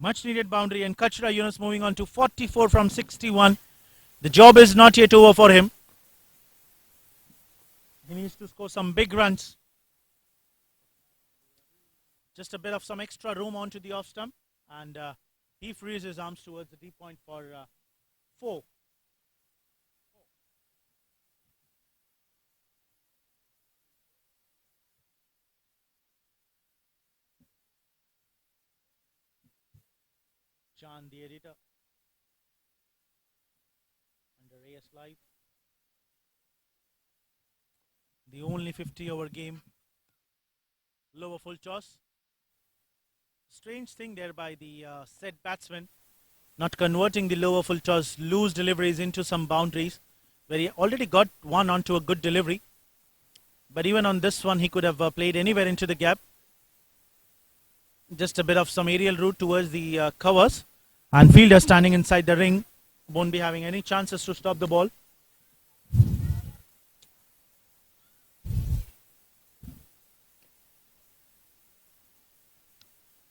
Much needed boundary, and Kachra Yunus moving on to 44 from 61. The job is not yet over for him. He needs to score some big runs. Just a bit of some extra room onto the off stump, and he frees his arms towards the deep point for 4. John, the editor, under AS Live. The only 50-over game. Lower full toss. Strange thing there by the said batsman, not converting the lower full toss, loose deliveries into some boundaries, where he already got one onto a good delivery. But even on this one, he could have played anywhere into the gap. Just a bit of some aerial route towards the covers. And fielder standing inside the ring won't be having any chances to stop the ball.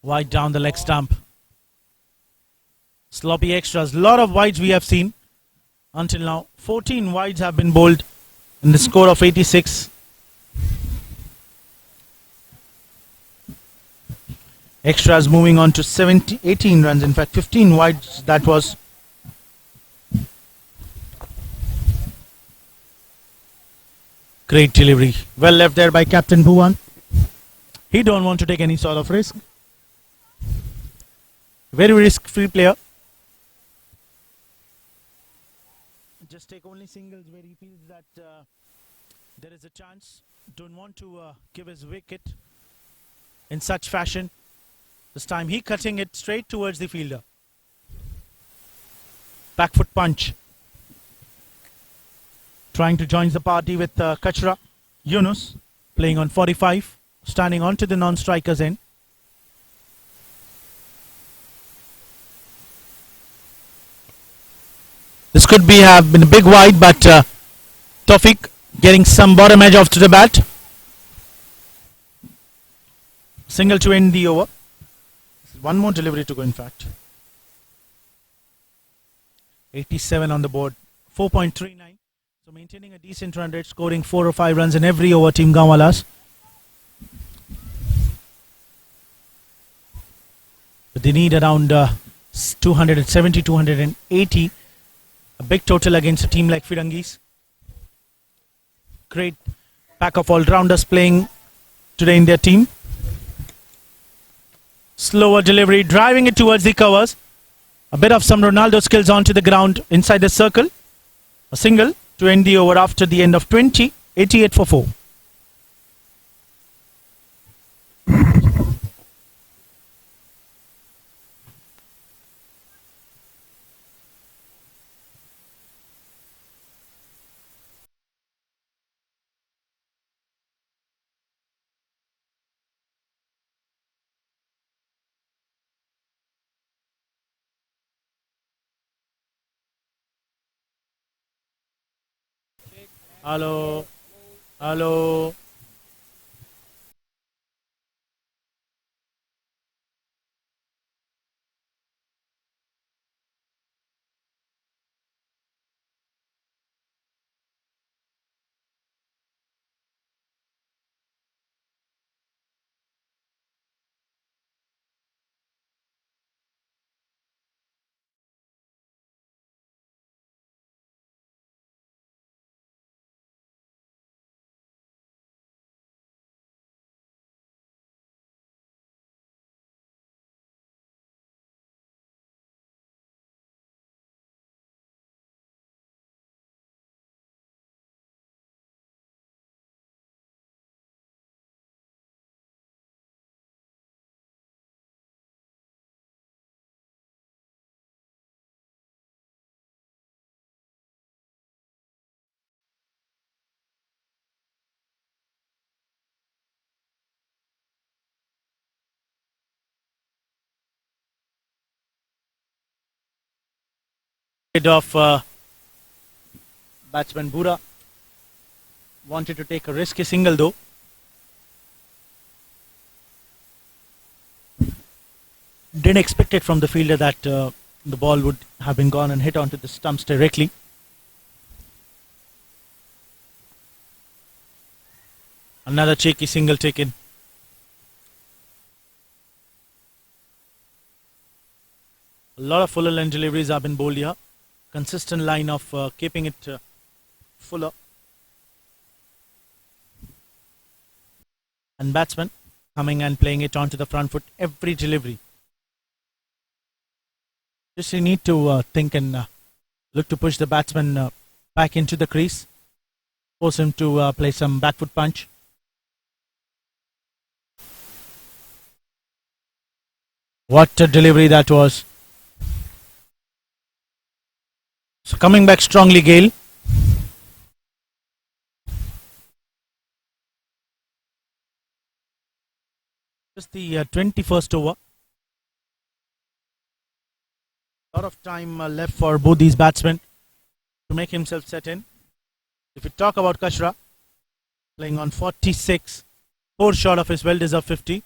Wide down the leg stump. Sloppy extras. Lot of wides we have seen until now. 14 wides have been bowled in the score of 86. Extras moving on to 18 runs. In fact, 15 wides that was. Great delivery. Well left there by Captain Bhuwan. He don't want to take any sort of risk. Very risk-free player. Just take only singles where he feels that there is a chance. Don't want to give his wicket in such fashion. This time he cutting it straight towards the fielder. Back foot punch. Trying to join the party with Kachra Yunus playing on 45, standing onto the non-striker's end. This could have been a big wide, but Tawfiq getting some bottom edge off to the bat. Single to end the over. One more delivery to go, in fact. 87 on the board. 4.39. So maintaining a decent run rate, scoring 4 or 5 runs in every over, Team Gaowalas. But they need around 270, 280. A big total against a team like Firangees. Great pack of all-rounders playing today in their team. Slower delivery, driving it towards the covers. A bit of some Ronaldo skills onto the ground inside the circle. A single to end the over after the end of 20. 88 for 4. Hello. Hello. Of batsman Bura wanted to take a risky single though. Didn't expect it from the fielder that the ball would have been gone and hit onto the stumps directly. Another cheeky single taken. A lot of fuller line deliveries have been bowled here. Consistent line of keeping it fuller. And batsman coming and playing it onto the front foot every delivery. Just you need to think and look to push the batsman back into the crease. Force him to play some back foot punch. What a delivery that was. So coming back strongly, Gale. Just the 21st over. A lot of time left for both these batsmen to make himself set in. If we talk about Kashra, playing on 46, 4 short of his well-deserved 50.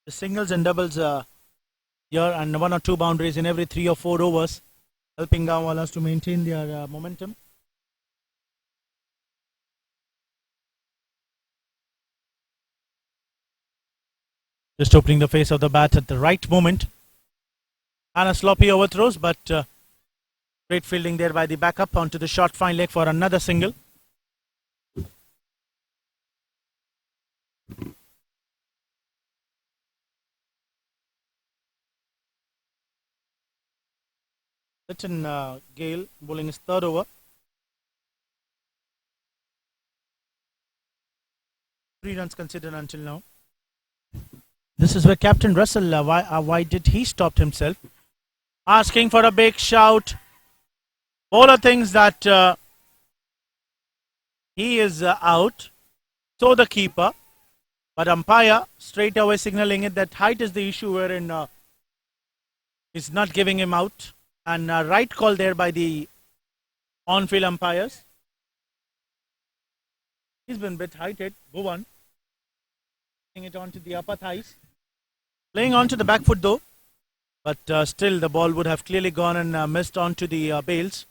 The singles and doubles here and 1 or 2 boundaries in every 3 or 4 overs, helping Gaowalas to maintain their momentum. Just opening the face of the bat at the right moment. And a sloppy overthrows, but great fielding there by the backup onto the short fine leg for another single. Sachin Gale bowling his third over. 3 runs considered until now. This is where Captain Russell, why did he stop himself? Asking for a big shout. Bowler thinks that he is out. So the keeper. But umpire straight away signaling it that height is the issue wherein he's not giving him out. And right call there by the on-field umpires. He's been a bit heighted. Bhuvan. Putting it onto the upper thighs. Playing onto the back foot though. But still the ball would have clearly gone and missed onto the bails.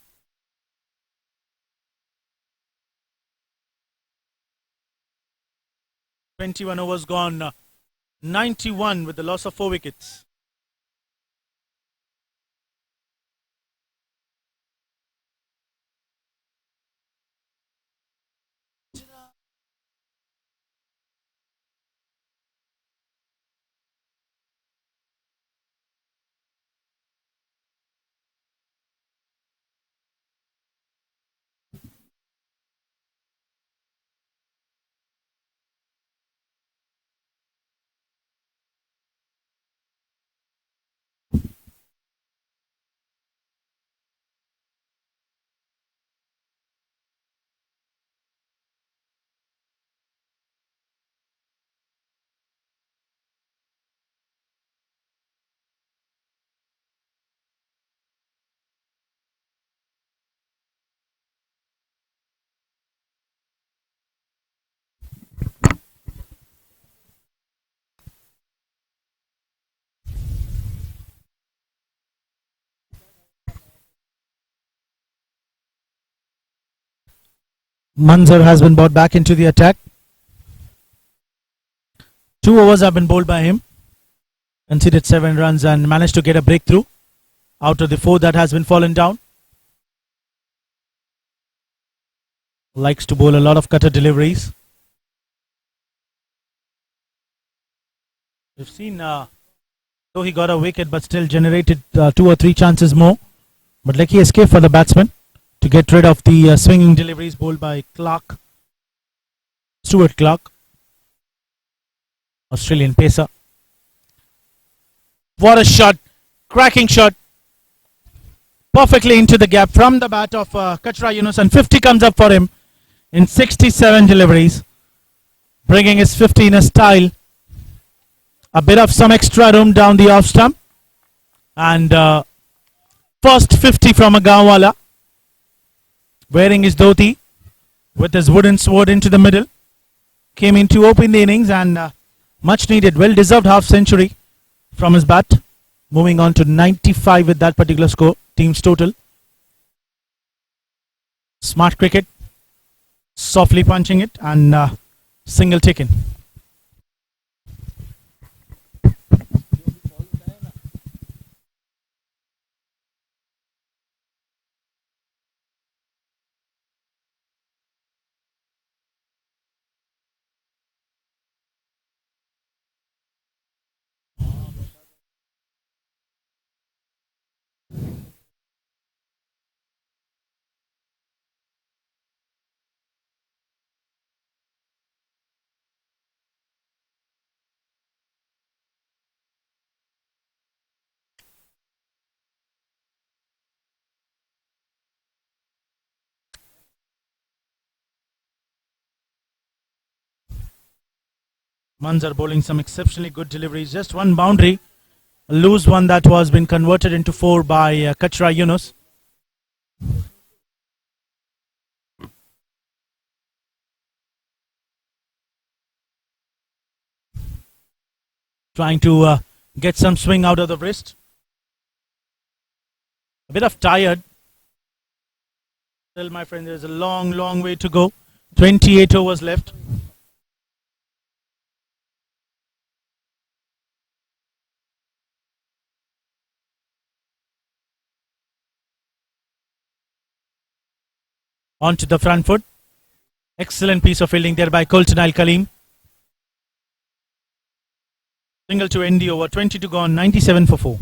"21 overs gone, 91 with the loss of 4 wickets. Manzar has been brought back into the attack. 2 overs have been bowled by him. Conceded 7 runs and managed to get a breakthrough out of the 4 that has been fallen down. Likes to bowl a lot of cutter deliveries. We've seen, though he got a wicket, but still generated 2 or 3 chances more. But lucky escape for the batsman to get rid of the swinging deliveries bowled by Clark. Stuart Clark, Australian pacer. What a shot! Cracking shot! Perfectly into the gap from the bat of Kachra Yunus, and 50 comes up for him in 67 deliveries, bringing his 50 in a style. A bit of some extra room down the off stump, and first 50 from a Gaowala, wearing his dhoti with his wooden sword into the middle. Came in to open the innings, and much needed, well deserved half century from his bat, moving on to 95 with that particular score, team's total. Smart cricket, softly punching it, and single taken. Manzar bowling some exceptionally good deliveries. Just one boundary, a loose one that was been converted into 4 by Kachra Yunus. Trying to get some swing out of the wrist. A bit of tired. Still, my friend, there's a long way to go. 28 overs left. Onto the front foot. Excellent piece of fielding there by Colton Al-Kaleem. Single to end the over. 20 to gone. 97 for 4.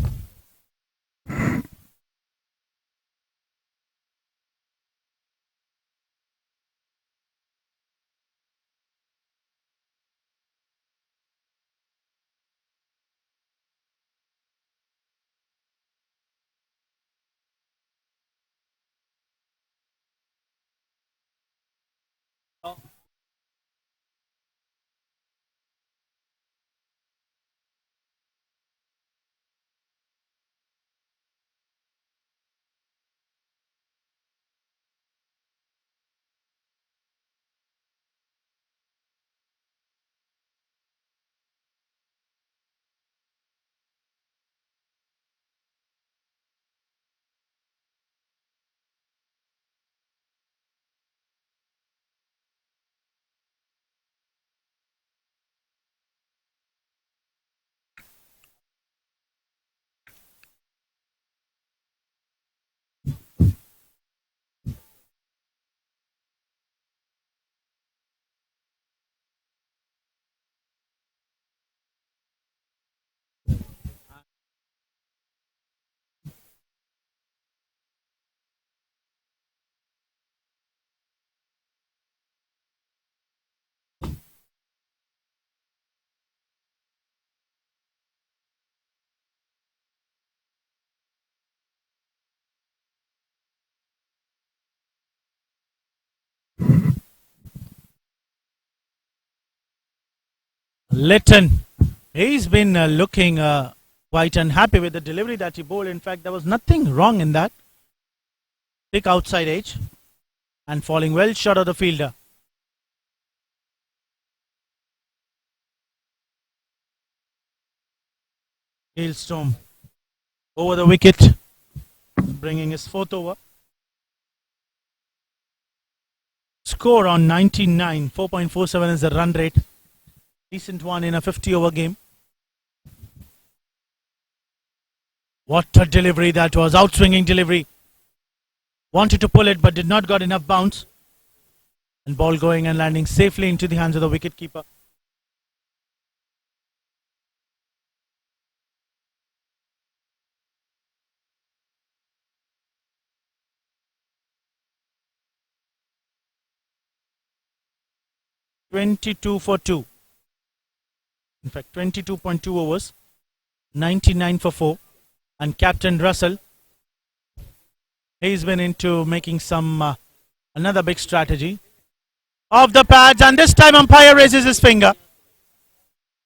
Litton, he's been looking quite unhappy with the delivery that he bowled. In fact, there was nothing wrong in that. Thick outside edge and falling well short of the fielder. Hailstorm over the wicket, bringing his 4th over. score on 99. 4.47 is the run rate. Decent one in a 50-over game. What a delivery that was. Outswinging delivery. Wanted to pull it but did not got enough bounce. And ball going and landing safely into the hands of the wicketkeeper. .22 for 2. In fact, 22.2 overs. 99 for 4. And Captain Russell, he's been into making some another big strategy. Off the pads, and this time umpire raises his finger.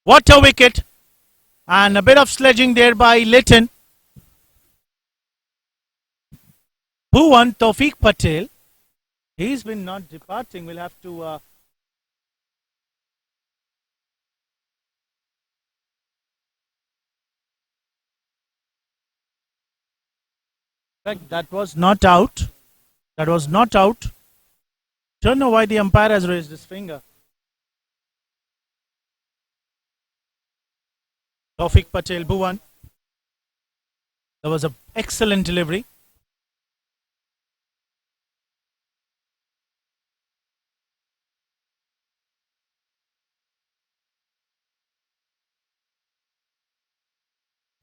What a wicket. And a bit of sledging there by Litton. Bhuvan Tawfiq Patel. He's been not departing. We'll have to... that was not out. That was not out. Don't know why the umpire has raised his finger. Tawfiq Patel, Bhuvan. That was an excellent delivery.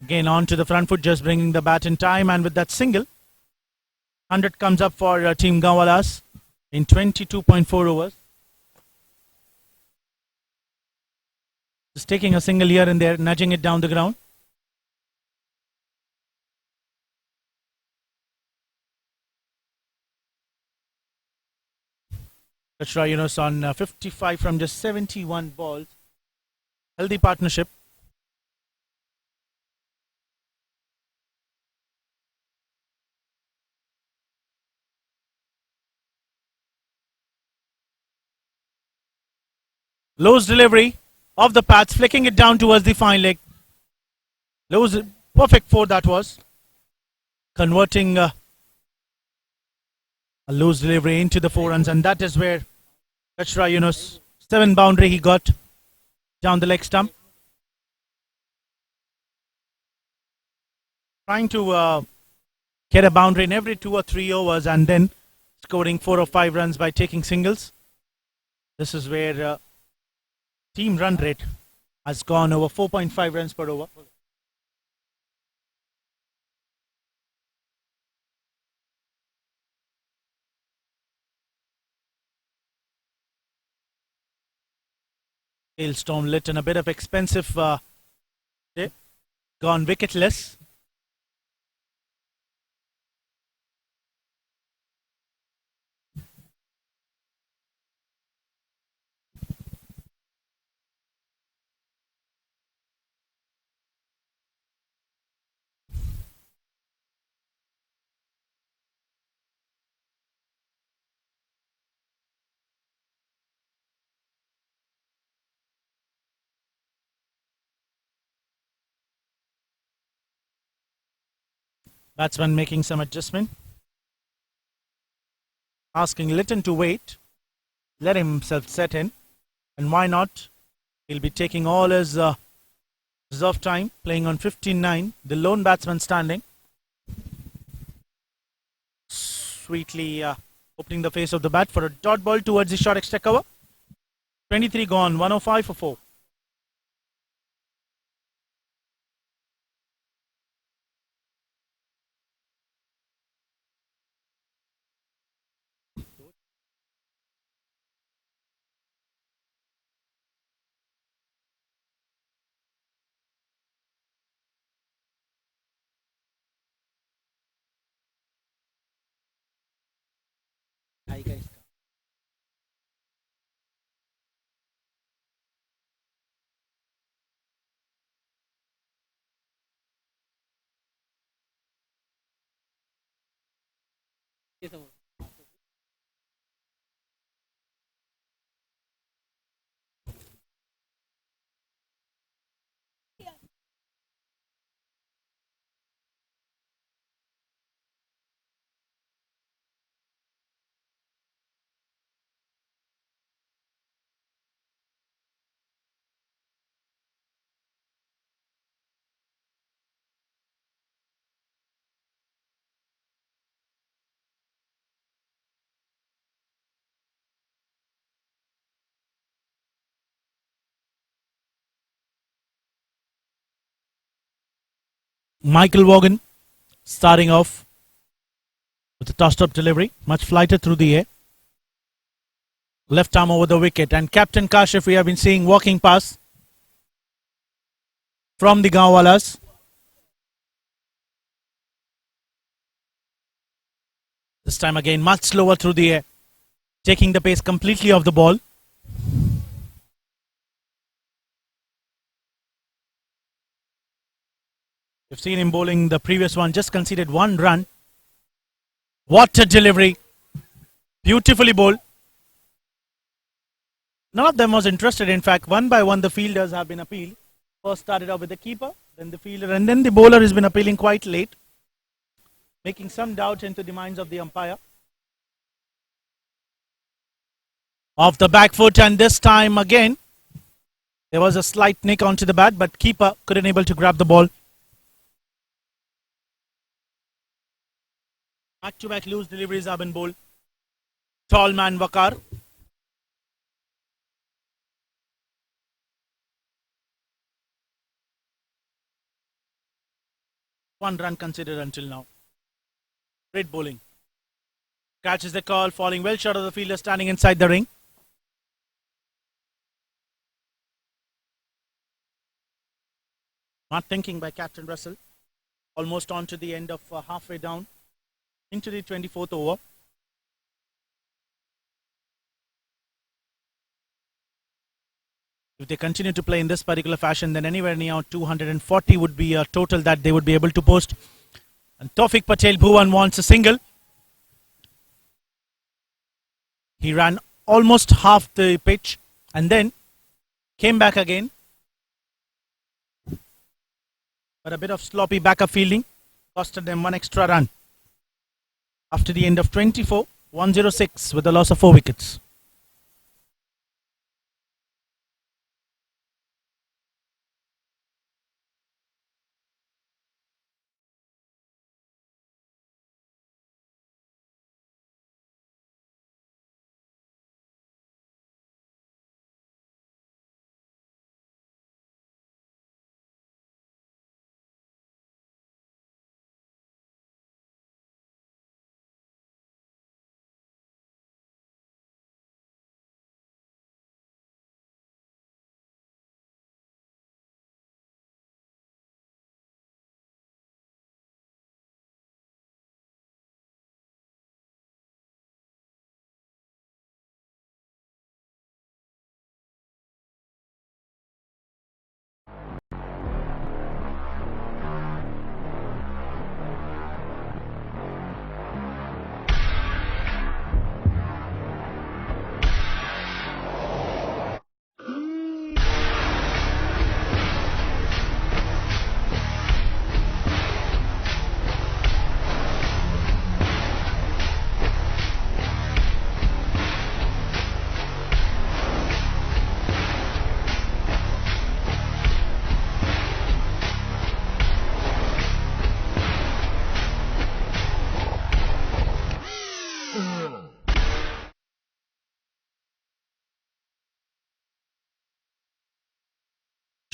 Again on to the front foot, just bringing the bat in time, and with that single, 100 comes up for Team Gaowalas in 22.4 overs. Just taking a single here and there, nudging it down the ground. Kachra Yunus on 55 from just 71 balls. Healthy partnership. Lowe's delivery of the pads, flicking it down towards the fine leg. Lowe's perfect four that was. Converting a Lowe's delivery into the 4 runs, and that is where Kachra Yunus, 7 boundary he got down the leg stump. Trying to get a boundary in every 2 or 3 overs and then scoring 4 or 5 runs by taking singles. This is where team run rate has gone over 4.5 runs per over. Hailstorm Litton, a bit of expensive day. Gone wicketless. Batsman making some adjustment. Asking Litton to wait. Let himself set in. And why not? He'll be taking all his reserve time. Playing on 15-9. The lone batsman standing. Sweetly opening the face of the bat for a dot ball towards the short extra cover. 23 gone. 105 for 4. Hi guys. Michael Vaughan starting off with a tossed up delivery, much flighted through the air. Left arm over the wicket, and Captain Kashif we have been seeing walking past from the Gaowalas. This time again much slower through the air, taking the pace completely off the ball. You've seen him bowling the previous one, just conceded 1 run. What a delivery! Beautifully bowled. None of them was interested. In fact, one by one the fielders have been appealed. First started off with the keeper, then the fielder, and then the bowler has been appealing quite late, making some doubt into the minds of the umpire. Off the back foot, and this time again there was a slight nick onto the bat, but keeper couldn't able to grab the ball. Back-to-back loose deliveries have been bowled. Tall man Wakar. One run considered until now. Great bowling. Catches the call, falling well short of the fielder standing inside the ring. Not thinking by Captain Russell. Almost on to the end of halfway down into the 24th over. If they continue to play in this particular fashion, then anywhere near 240 would be a total that they would be able to post. And Tawfiq Patel Bhuvan wants a single. He ran almost half the pitch and then came back again. But a bit of sloppy backup fielding costed them 1 extra run. After the end of 24, 106 with a loss of 4 wickets.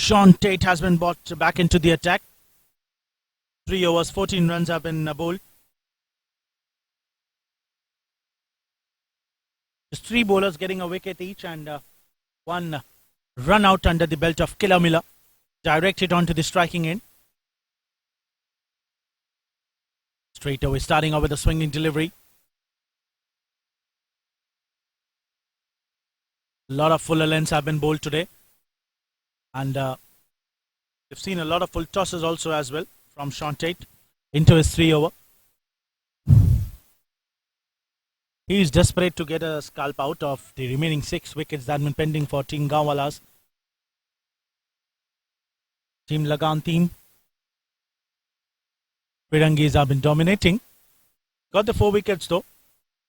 Sean Tate has been brought back into the attack. 3 overs, 14 runs have been bowled. Just 3 bowlers getting a wicket each and 1 run out under the belt of Kilamila. Directed onto the striking end. Straight away starting off with a swinging delivery. A lot of fuller lengths have been bowled today. And we've seen a lot of full tosses also as well from Sean Tate into his 3 over. He is desperate to get a scalp out of the remaining 6 wickets that have been pending for Team Gaowalas. Team LAGAAN team. Firangees have been dominating. Got the 4 wickets though,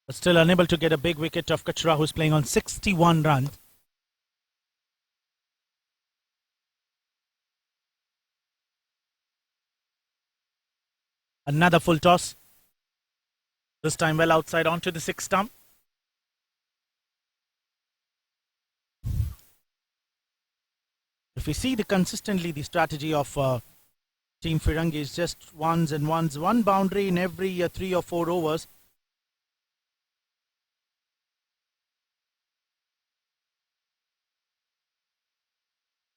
but still unable to get a big wicket of Kachra, who's playing on 61 runs. Another full toss. This time well outside onto the 6th stump. If we see consistently the strategy of Team Firangees just ones and ones, one boundary in every 3 or 4 overs.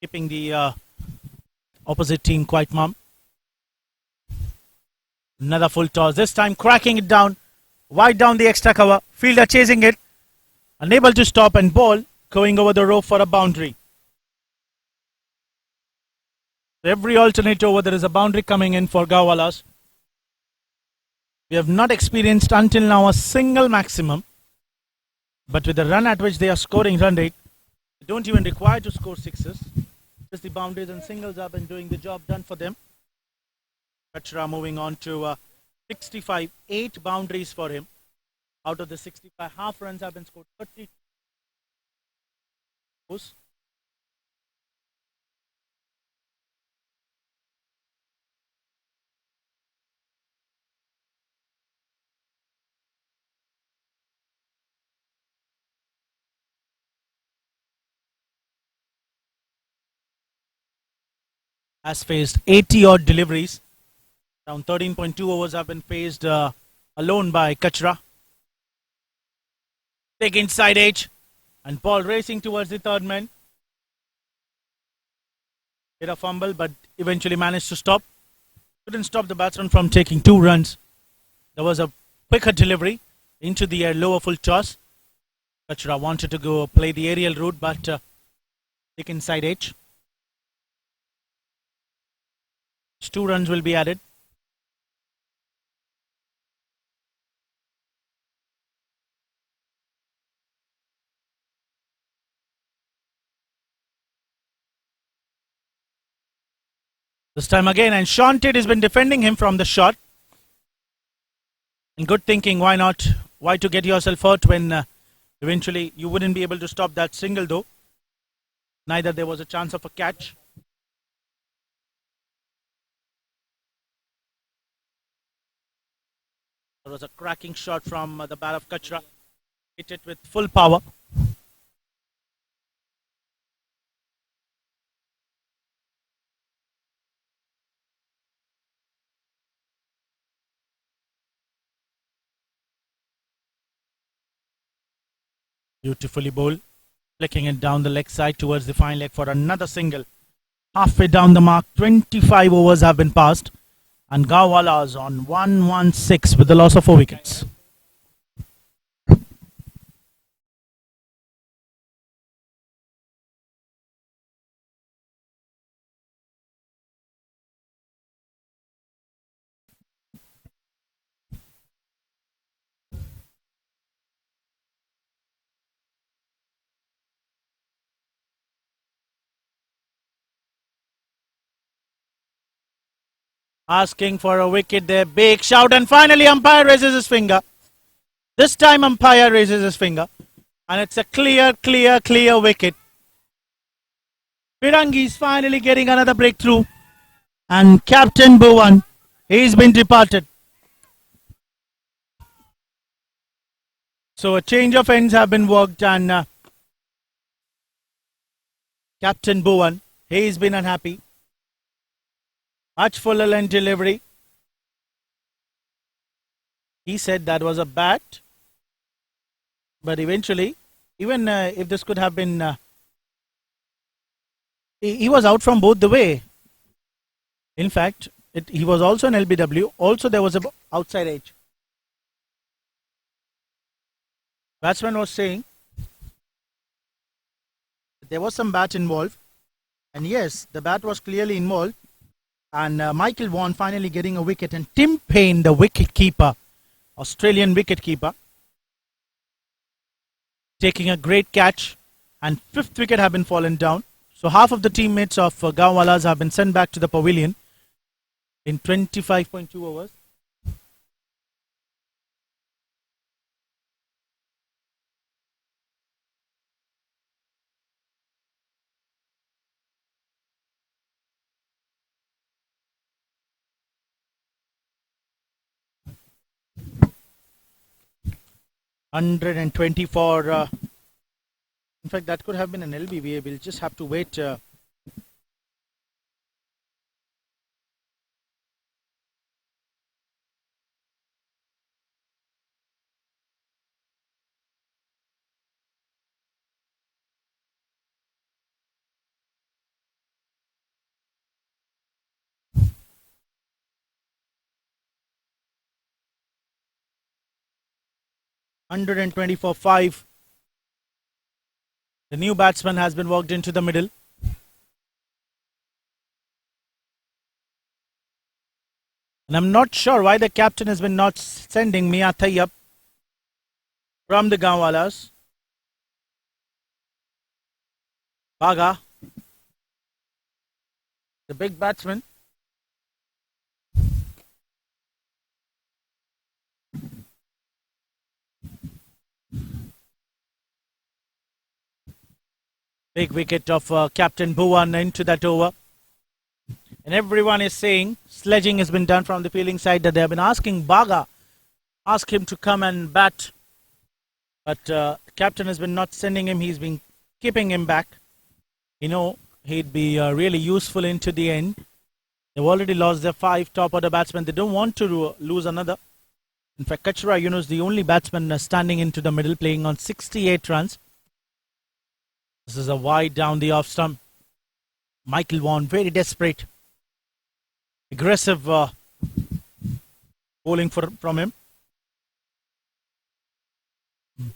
Keeping the opposite team quite mum. Another full toss, this time cracking it down, wide down the extra cover. Fielder chasing it, unable to stop, and ball going over the rope for a boundary. Every alternate over there is a boundary coming in for Gaowalas. We have not experienced until now a single maximum, but with the run at which they are scoring run rate, they don't even require to score sixes. Just the boundaries and singles have been doing the job done for them. Kachra moving on to 65, 8 boundaries for him. Out of the 65, half runs have been scored, 30. Has faced 80 odd deliveries. Around 13.2 overs have been faced alone by Kachra. Take inside edge, and ball racing towards the third man. Hit a fumble, but eventually managed to stop. Couldn't stop the batsman from taking 2 runs. There was a quicker delivery into the air, lower full toss. Kachra wanted to go play the aerial route, but take inside edge. 2 runs will be added. This time again, and Shonted has been defending him from the shot. And good thinking, why not? Why to get yourself hurt when eventually you wouldn't be able to stop that single though. Neither there was a chance of a catch. There was a cracking shot from the bat of Kachra. Hit it with full power. Beautifully bowled. Flicking it down the leg side towards the fine leg for another single. Halfway down the mark, 25 overs have been passed. And Gaowalas on 116 with the loss of 4 wickets. Asking for a wicket there. Big shout, and finally umpire raises his finger. This time umpire raises his finger. And it's a clear wicket. Firangees finally getting another breakthrough. And Captain Bhuvan, he's been departed. So a change of ends have been worked, and Captain Bhuvan, he's been unhappy. Much fuller length delivery. He said that was a bat. But eventually, even if this could have been... he was out from both the way. In fact, he was also an LBW. Also, there was a outside edge. Batsman was saying there was some bat involved. And yes, the bat was clearly involved. And Michael Vaughan finally getting a wicket. And Tim Payne, the wicket keeper, Australian wicket keeper, taking a great catch. And 5th wicket have been fallen down. So half of the teammates of Gaowalas have been sent back to the pavilion in 25.2 overs. $124. In fact, that could have been an LBV. We'll just have to wait. 120 for 5. The new batsman has been walked into the middle. And I'm not sure why the captain has been not sending Mia Tayyab from the Gaowalas. Baga, the big batsman. Big wicket of Captain Bhuwan into that over. And everyone is saying sledging has been done from the fielding side, that they have been asking Baga, ask him to come and bat. But the captain has been not sending him. He's been keeping him back. You know, he'd be really useful into the end. They've already lost their 5 top order batsmen. They don't want to lose another. In fact, Kachra Yunus, the only batsman standing into the middle, playing on 68 runs. This is a wide down the off stump. Michael Vaughan, very desperate. Aggressive bowling from him.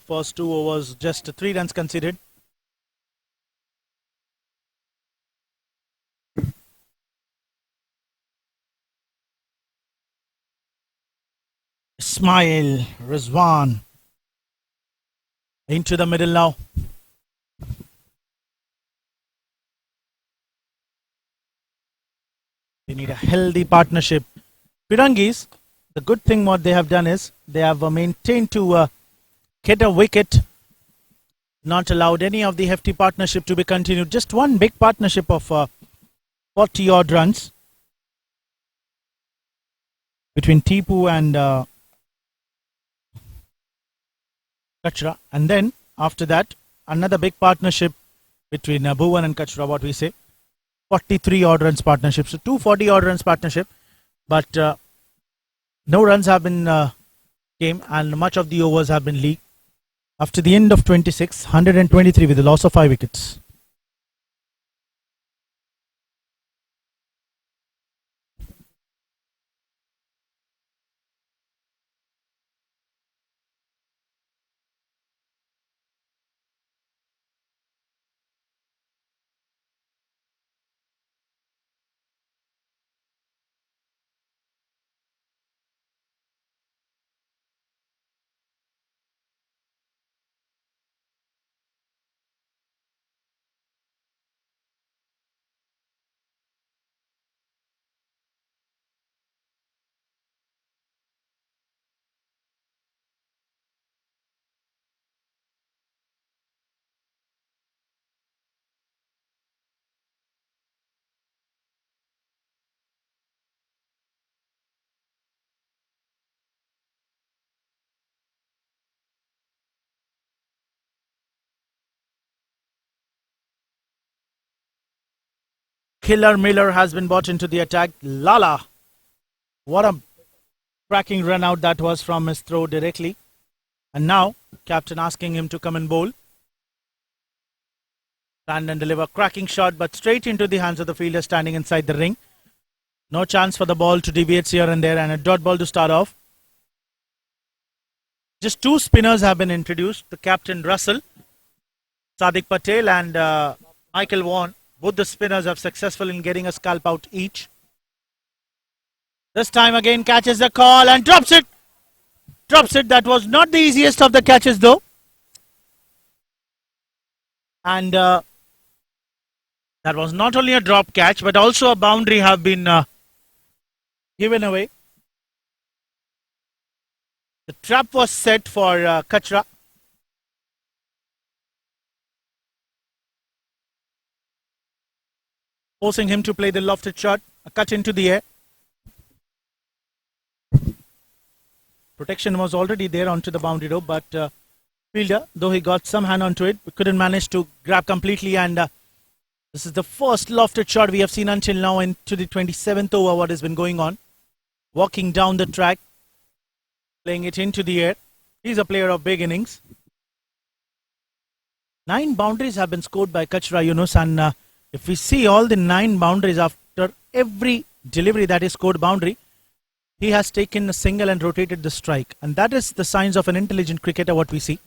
First 2 overs, just 3 runs conceded. Ismail Rizwan into the middle now. They need a healthy partnership. Firangees, the good thing what they have done is they have maintained to get a wicket, not allowed any of the hefty partnership to be continued. Just one big partnership of 40 odd runs between Tipu and Kachra, and then after that another big partnership between Bhuwan and Kachra, what we say 43 odd runs partnership, so 240 odd runs partnership, but no runs have been came and much of the overs have been leaked. After the end of 26, 123 with a loss of 5 wickets. Killer Miller has been brought into the attack. Lala, what a cracking run out that was from his throw directly. And now, captain asking him to come and bowl. Stand and deliver cracking shot, but straight into the hands of the fielder standing inside the ring. No chance for the ball to deviate here and there, and a dot ball to start off. Just 2 spinners have been introduced. The captain Russell, Sadiq Patel and Michael Vaughan. Both the spinners have successful in getting a scalp out each. This time again catches the call and drops it. Drops it. That was not the easiest of the catches though. And that was not only a drop catch but also a boundary have been given away. The trap was set for Kachra. Forcing him to play the lofted shot, a cut into the air. Protection was already there onto the boundary rope, but fielder, though he got some hand onto it, couldn't manage to grab completely, and this is the first lofted shot we have seen until now into the 27th over what has been going on. Walking down the track, playing it into the air. He's a player of big innings. 9 boundaries have been scored by Kachra Yunus, and if we see all the 9 boundaries after every delivery that is scored boundary, He has taken a single and rotated the strike, and that is the signs of an intelligent cricketer, what we see.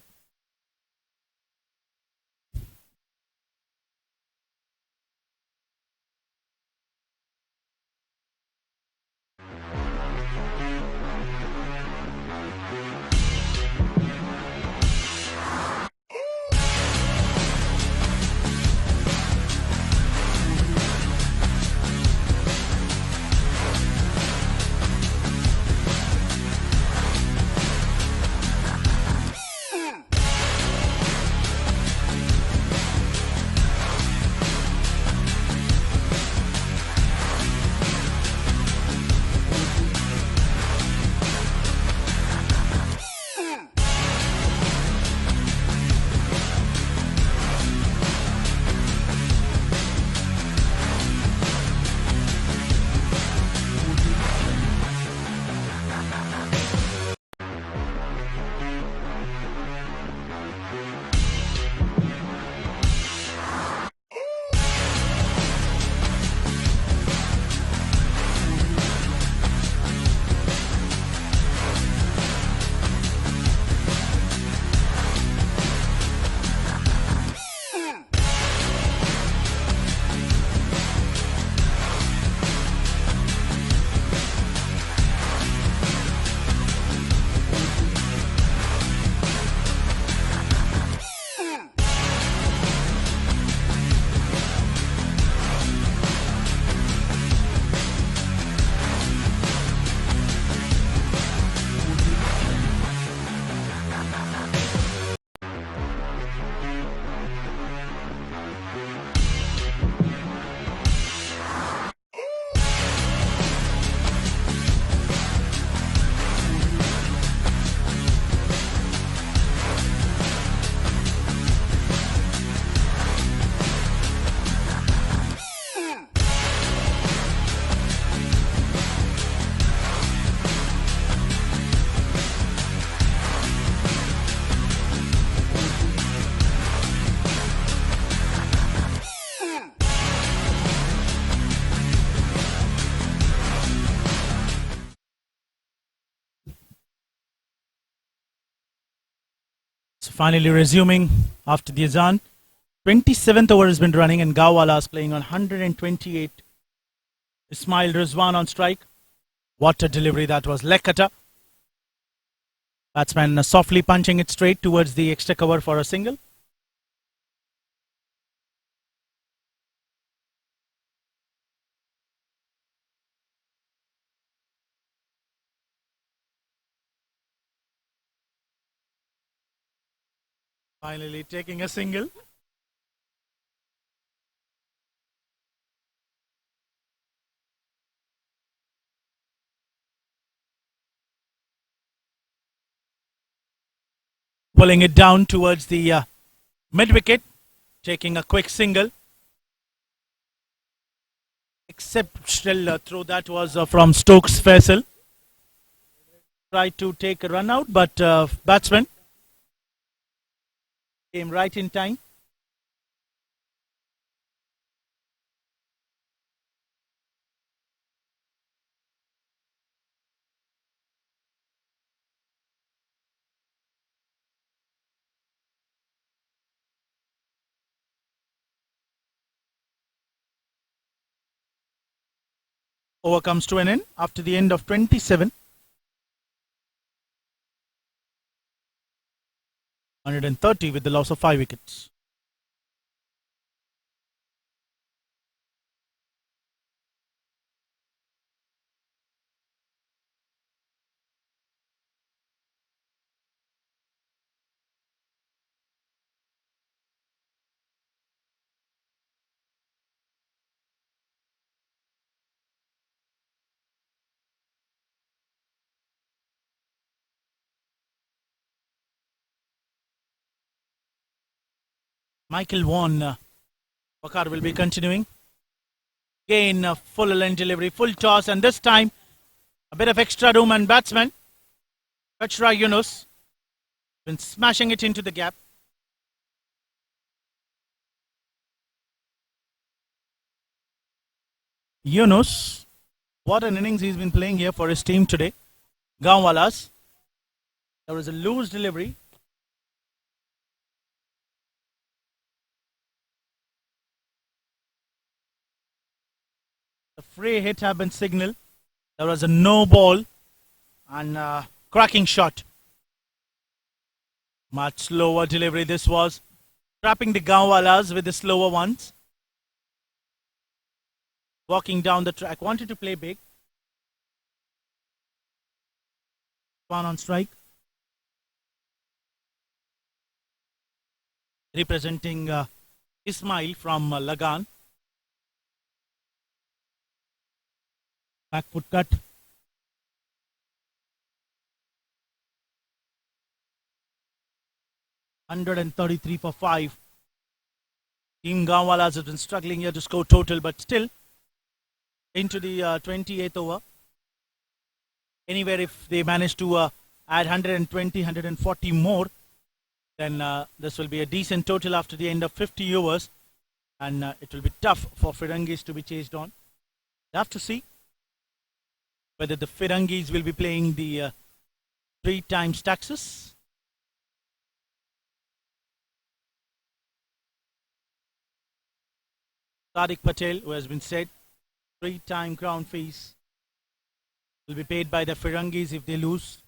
So finally resuming after the azan. 27th over has been running and Gaowalas playing on 128. Ismail Rizwan on strike. What a delivery that was. Leg cutter. Batsman softly punching it straight towards the extra cover for a single. Finally taking a single. Pulling it down towards the mid wicket. Taking a quick single. Exceptional throw that was from Stokes Faisal. Tried to take a run out, but batsman came right in time. Over comes to an end after the end of 27. 130 with the loss of 5 wickets. Michael Vaughan, Wakar will be continuing. Again, full length delivery, full toss, and this time a bit of extra room and batsman. Kachra Yunus been smashing it into the gap. Yunus What an innings he's been playing here for his team today. Gaowalas. There was a loose delivery. The free hit had been signaled. There was a no ball and cracking shot. Much slower delivery this was. Trapping the Gaowalas with the slower ones. Walking down the track. Wanted to play big. One on strike. Representing Ismail from LAGAAN. Back foot cut. $133 for 5. Team Gaowalas has been struggling here to score total, but still into the 28th over. Anywhere if they manage to add 120, 140 more, then this will be a decent total after the end of 50 overs, and it will be tough for Firangees to be chased on. We'll have to see whether the Firangees will be playing the 3 times taxes. Sadiq Patel, who has been said 3-time crown fees, will be paid by the Firangees if they lose.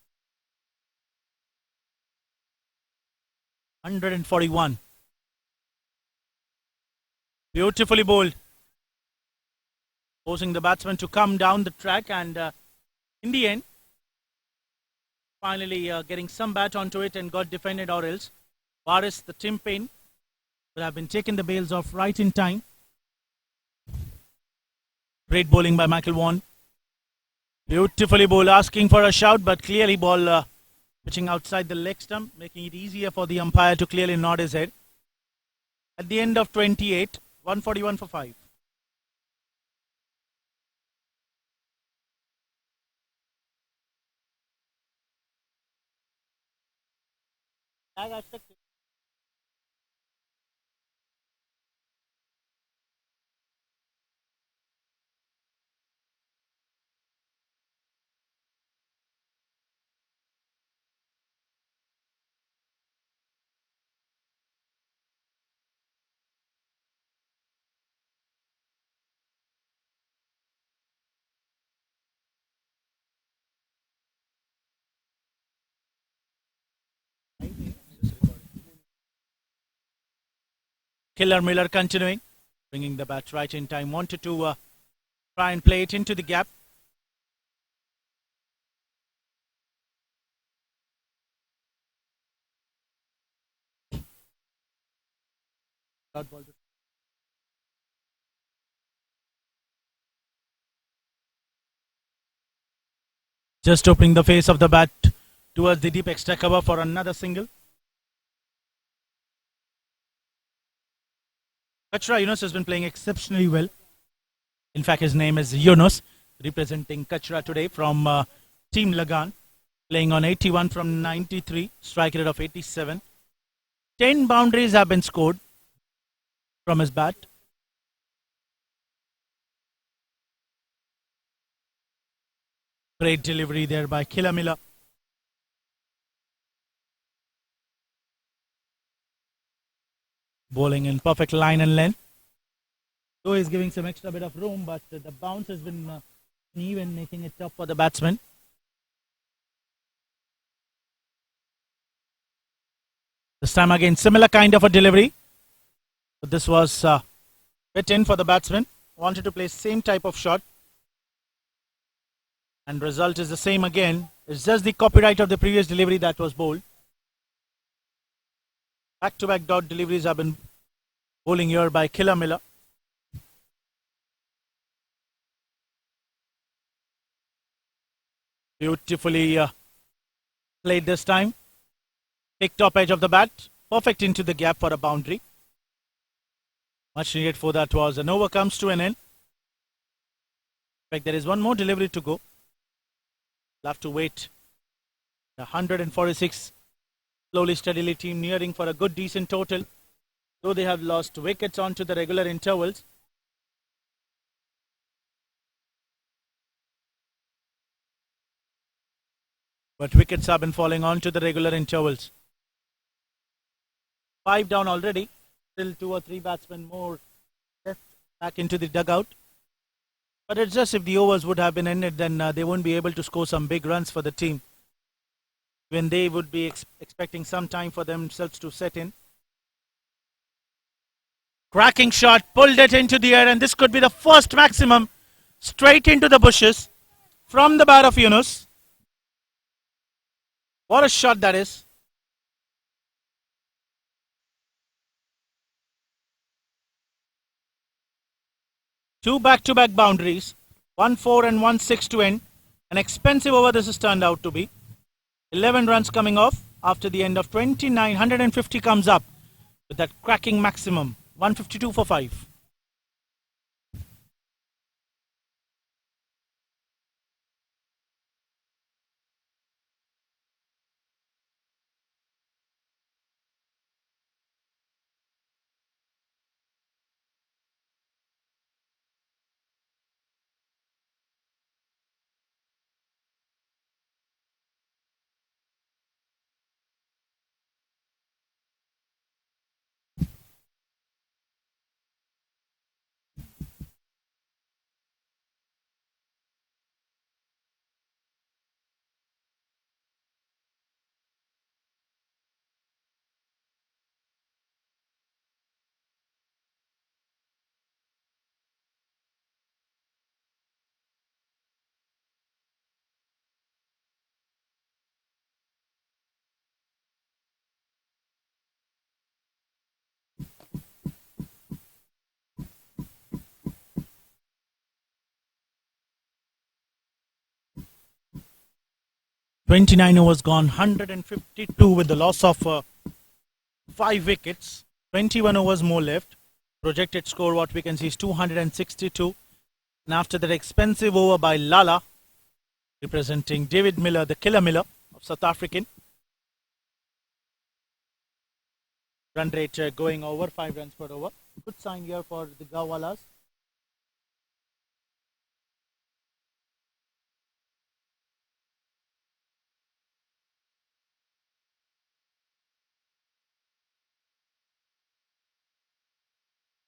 141. Beautifully bowled. Forcing the batsman to come down the track, and in the end, finally getting some bat onto it and got defended, or else Baris, the Tim Payne, would have been taking the bails off right in time. Great bowling by Michael Vaughan. Beautifully bowled, asking for a shout, but clearly ball pitching outside the leg stump, making it easier for the umpire to clearly nod his head. At the end of 28, 141 for 5. Killer Miller continuing, bringing the bat right in time. Wanted to try and play it into the gap. Just opening the face of the bat towards the deep extra cover for another single. Kachra Yunus has been playing exceptionally well. In fact, his name is Yunus, representing Kachra today from Team LAGAAN, playing on 81 from 93, strike rate of 87. 10 boundaries have been scored from his bat. Great delivery there by Killer Miller. Bowling in perfect line and length. Though he's giving some extra bit of room, but the bounce has been uneven, making it tough for the batsman. This time again, similar kind of a delivery. But this was bit in for the batsman. Wanted to play same type of shot. And result is the same again. It's just the copyright of the previous delivery that was bowled. Back-to-back dot deliveries have been bowling here by Killer Miller. Beautifully played this time. Take top edge of the bat. Perfect into the gap for a boundary. Much needed for that was. An over comes to an end. In fact, there is one more delivery to go. We'll have to wait. 146. Slowly, steadily team nearing for a good decent total. Though they have lost wickets onto the regular intervals. but wickets have been falling on to the regular intervals. 5 down already. Still 2 or 3 batsmen more left back into the dugout. But it's just if the overs would have been ended, then they won't be able to score some big runs for the team. When they would be expecting some time for themselves to set in. Cracking shot, pulled it into the air, and this could be the first maximum straight into the bushes from the bat of Yunus. What a shot that is. Two back-to-back boundaries, 1-4 and 1-6 to end. An expensive over this has turned out to be. 11 runs coming off after the end of 29. 150 comes up with that cracking maximum. 152 for 5. .29 overs gone, 152 with the loss of 5 wickets. 21 overs more left. Projected score, what we can see, is 262. And after that expensive over by Lala, representing David Miller, the killer Miller of South African. Run rate going over, 5 runs per over. Good sign here for the Gaowalas.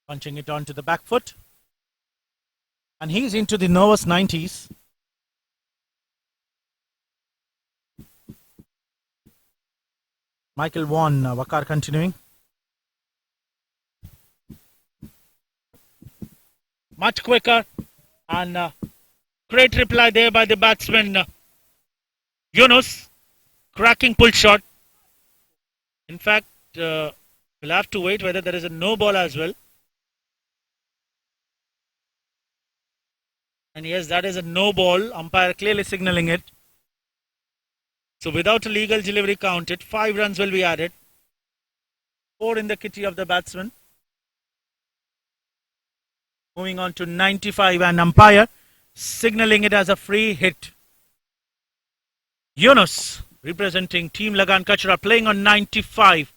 Punching it onto the back foot. And he's into the nervous 90s. Michael Vaughan, Wakar continuing. Much quicker. And great reply there by the batsman Yunus. Cracking pull shot. In fact, we'll have to wait whether there is a no ball as well. And yes, that is a no ball. Umpire clearly signaling it. So without a legal delivery counted, 5 runs will be added. 4 in the kitty of the batsman. Moving on to 95 and umpire signaling it as a free hit. Yunus representing Team LAGAAN Kachra playing on 95.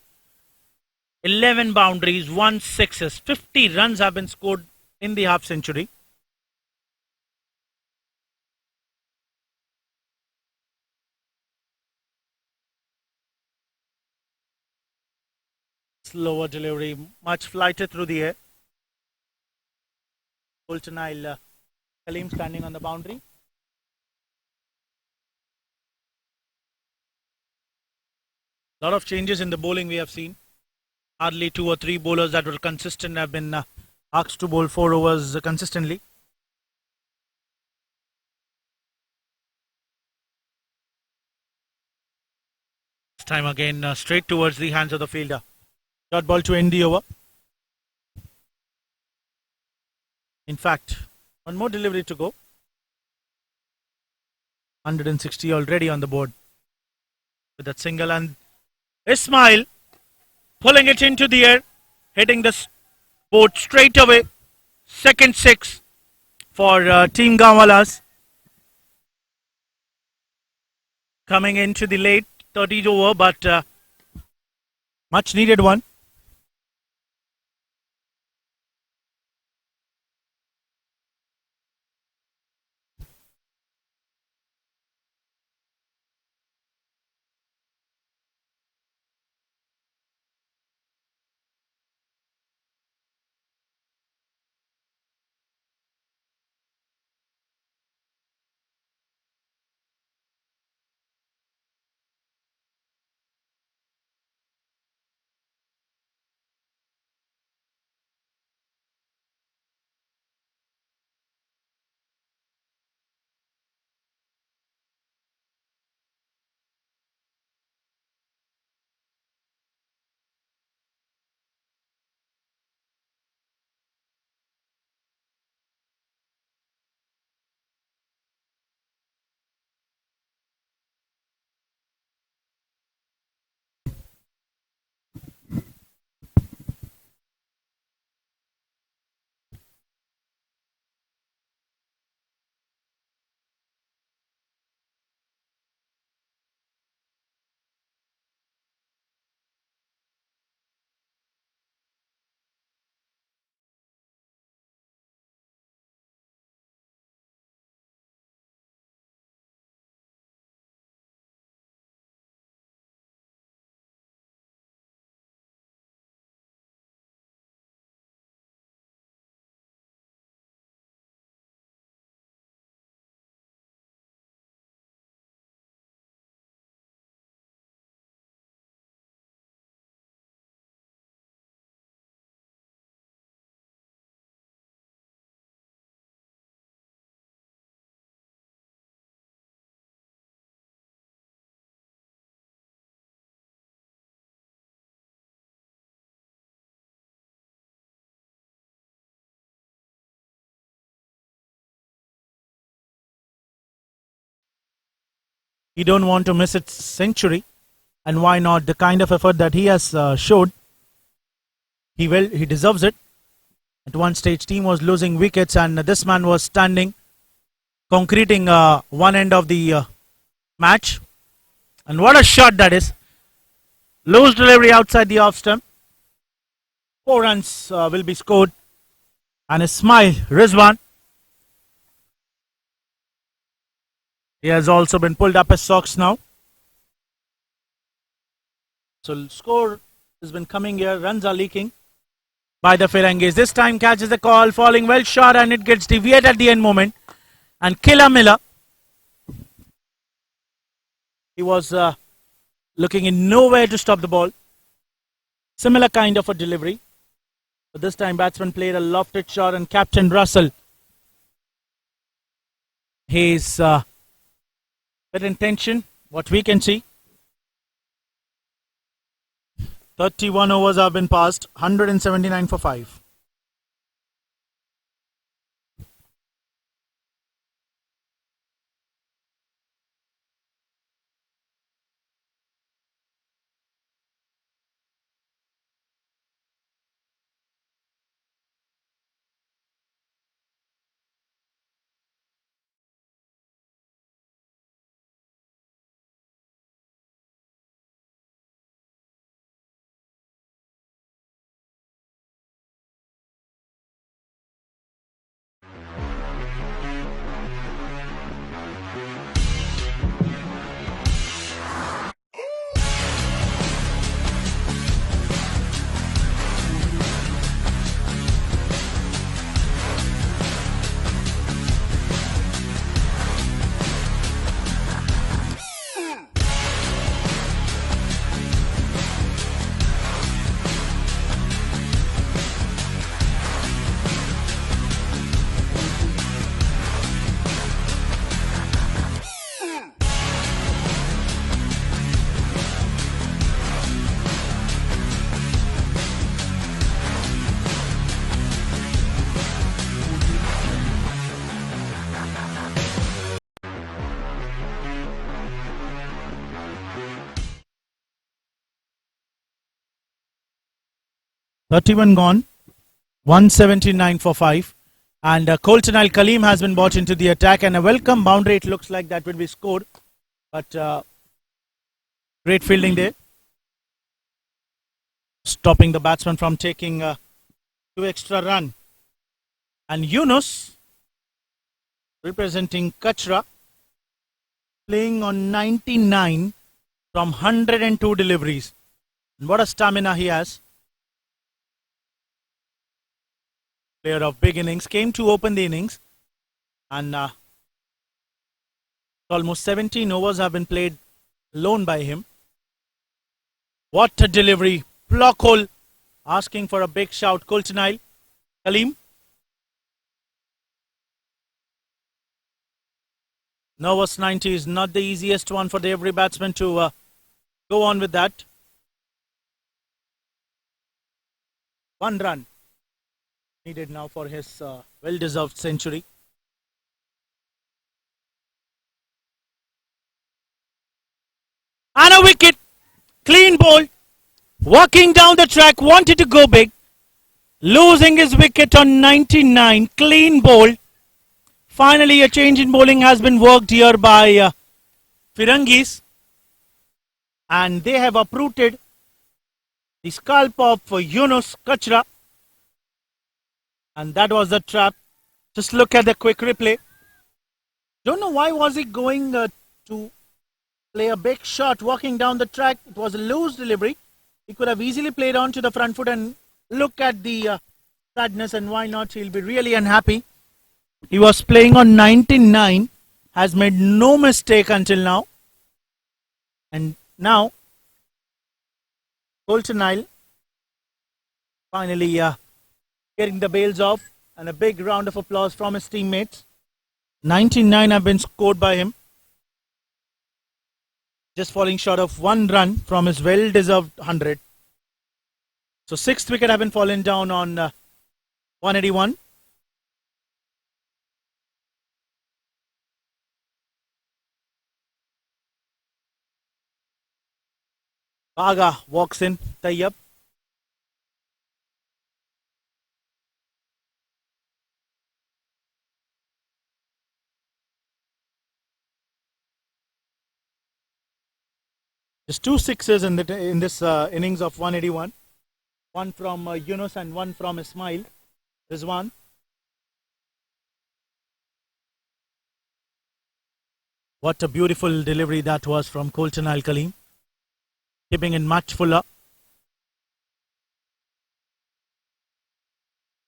11 boundaries, 1 sixes. 50 runs have been scored in the half century. Slower delivery, much flighted through the air. Bolton Isle, Kaleem standing on the boundary. Lot of changes in the bowling we have seen. Hardly 2 or 3 bowlers that were consistent have been asked to bowl 4 overs consistently. This time again straight towards the hands of the fielder. Dot ball to end the over. In fact, one more delivery to go. 160 already on the board. With that single, and Ismail pulling it into the air, hitting the board straight away. Second 6 for Team Gaowalas. Coming into the late 30s over, but much needed one. He don't want to miss its century, and why not? The kind of effort that he has showed, he deserves it. At one stage, team was losing wickets, and this man was standing, concreting one end of the match. And what a shot that is! Loose delivery outside the off stump. 4 runs will be scored, and a smile, Rizwan. He has also been pulled up his socks now. So score has been coming here. Runs are leaking by the Firangees. This time catches the call, falling well short, and it gets deviated at the end moment. And Killer Miller, he was looking in nowhere to stop the ball. Similar kind of a delivery. But this time batsman played a lofted shot, and Captain Russell, his with intention, what we can see. 31 overs have been passed, 179 for 5. Thirty-one gone, 179 for 5. And Colton Al Kaleem has been brought into the attack, and a welcome boundary it looks like that will be scored. But great fielding there, stopping the batsman from taking 2 extra run. And Yunus, representing Kachra, playing on 99 from 102 deliveries. And what a stamina he has. Player of big innings, came to open the innings, and almost 17 overs have been played alone by him. What a delivery! Block hole, asking for a big shout. Colton Al Kaleem. Nervous 90 is not the easiest one for every batsman to go on with that. 1 run needed now for his well-deserved century. And a wicket, clean ball, walking down the track, wanted to go big, losing his wicket on 99, clean ball. Finally, a change in bowling has been worked here by Firangees, and they have uprooted the scalp of Yunus Kachra. And that was the trap. Just look at the quick replay. Don't know why was he going to play a big shot walking down the track. It was a loose delivery. He could have easily played on to the front foot, and look at the sadness, and why not? He'll be really unhappy. He was playing on 99, has made no mistake until now. And now, Colton Al finally getting the bails off, and a big round of applause from his teammates. 99 have been scored by him, just falling short of 1 run from his well-deserved 100. So 6th wicket have been fallen down on 181. Baga walks in. Tayyab. There's two sixes in this innings of 181. One from Yunus and one from Ismail. Rizwan. What a beautiful delivery that was from Colton Al Kaleem. Keeping in much fuller.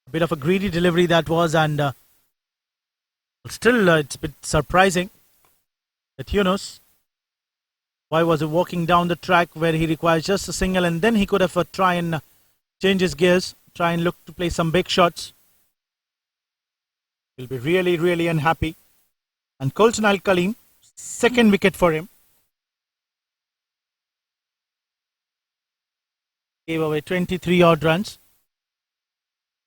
A bit of a greedy delivery that was, and still it's a bit surprising that Yunus, why was he walking down the track where he requires just a single, and then he could have try and change his gears, try and look to play some big shots. He'll be really, really unhappy. And Colton Al Kaleem, second wicket for him. Gave away 23 odd runs.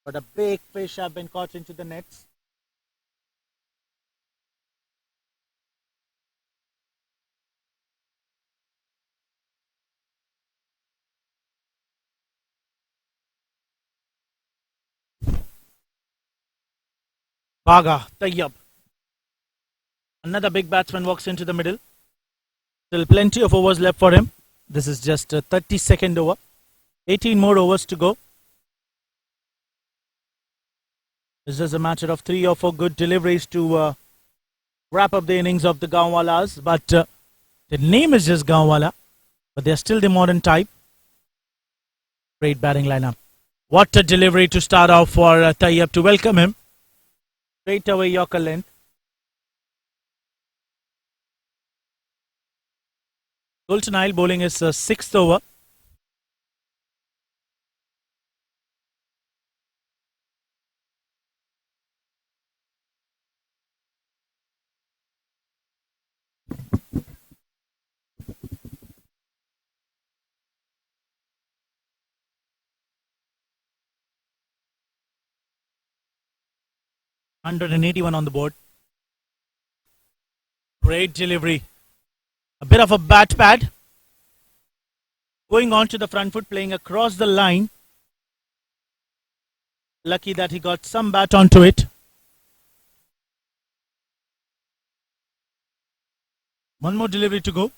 But a big fish have been caught into the nets. Baga, Tayyab. Another big batsman walks into the middle. Still plenty of overs left for him. This is just a 32nd over. 18 more overs to go. This is a matter of 3 or 4 good deliveries to wrap up the innings of the Gaowalas. But the name is just Gaowala. But they're still the modern type. Great batting lineup. What a delivery to start off for Tayyab to welcome him. Straight away Yorker length. Colton Isle bowling is 6th over. (181 on the board). Great delivery. A bit of a bat pad. Going on to the front foot, playing across the line. Lucky that he got some bat onto it. One more delivery to go.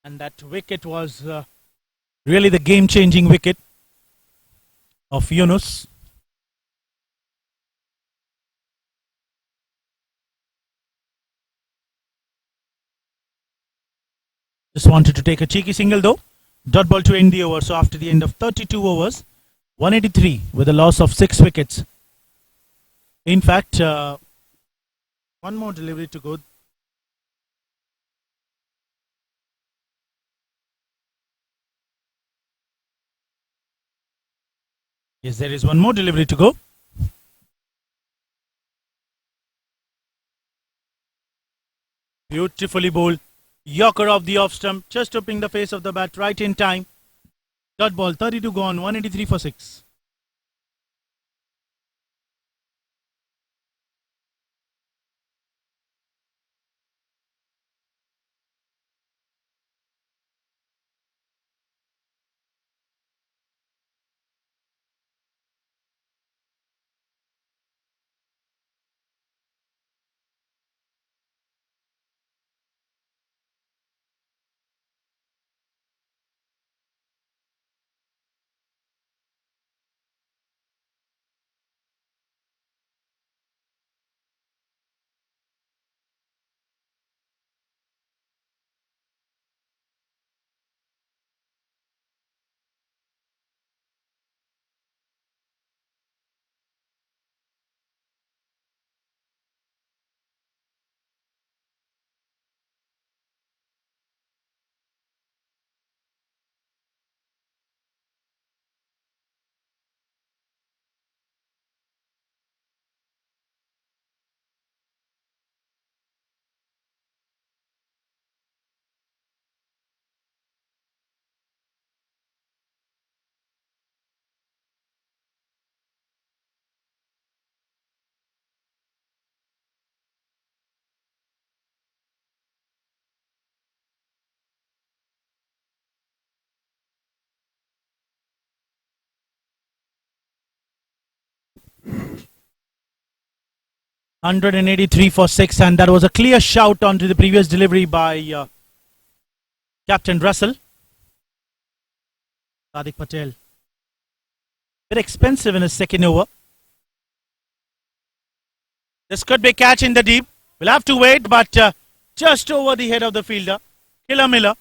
And that wicket was really the game-changing wicket of Yunus. Just wanted to take a cheeky single though. Dot ball to end the over. So after the end of 32 overs, 183 with a loss of 6 wickets. In fact, one more delivery to go. Yes, there is one more delivery to go. Beautifully bowled. Yorker off the off stump, just opening the face of the bat right in time. Dot ball, 32 gone, 183 for 6. 183 for 6, and that was a clear shout onto the previous delivery by Captain Russell. Sadiq Patel. Bit expensive in his second over. This could be a catch in the deep. We'll have to wait, but just over the head of the fielder. Killer Miller.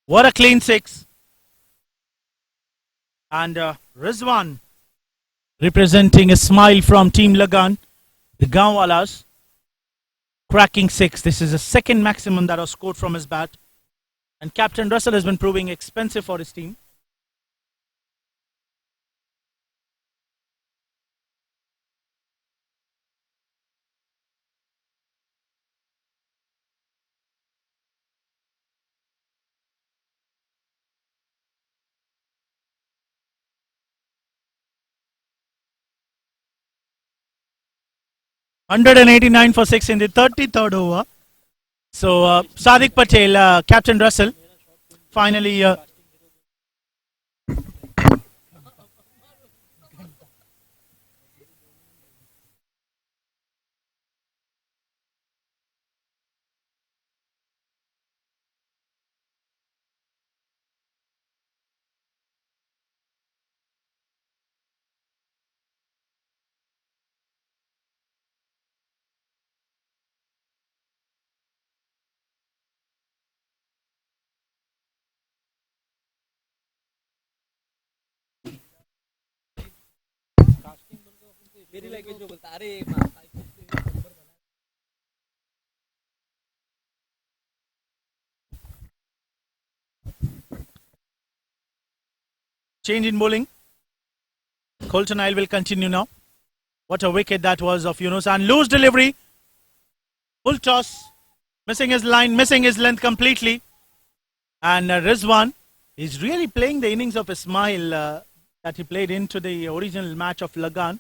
What a clean 6. And Rizwan representing a smile from Team LAGAAN. The Gaowalas cracking 6. This is the second maximum that was scored from his bat. And Captain Russell has been proving expensive for his team. $189 for 6 in the 33rd over. So Sadiq Patel, Captain Russell, finally change in bowling. Colton Isle will continue now. What a wicket that was of Yunus, and loose delivery. Full toss. Missing his line, missing his length completely. And Rizwan is really playing the innings of Ismail that he played into the original match of LAGAAN.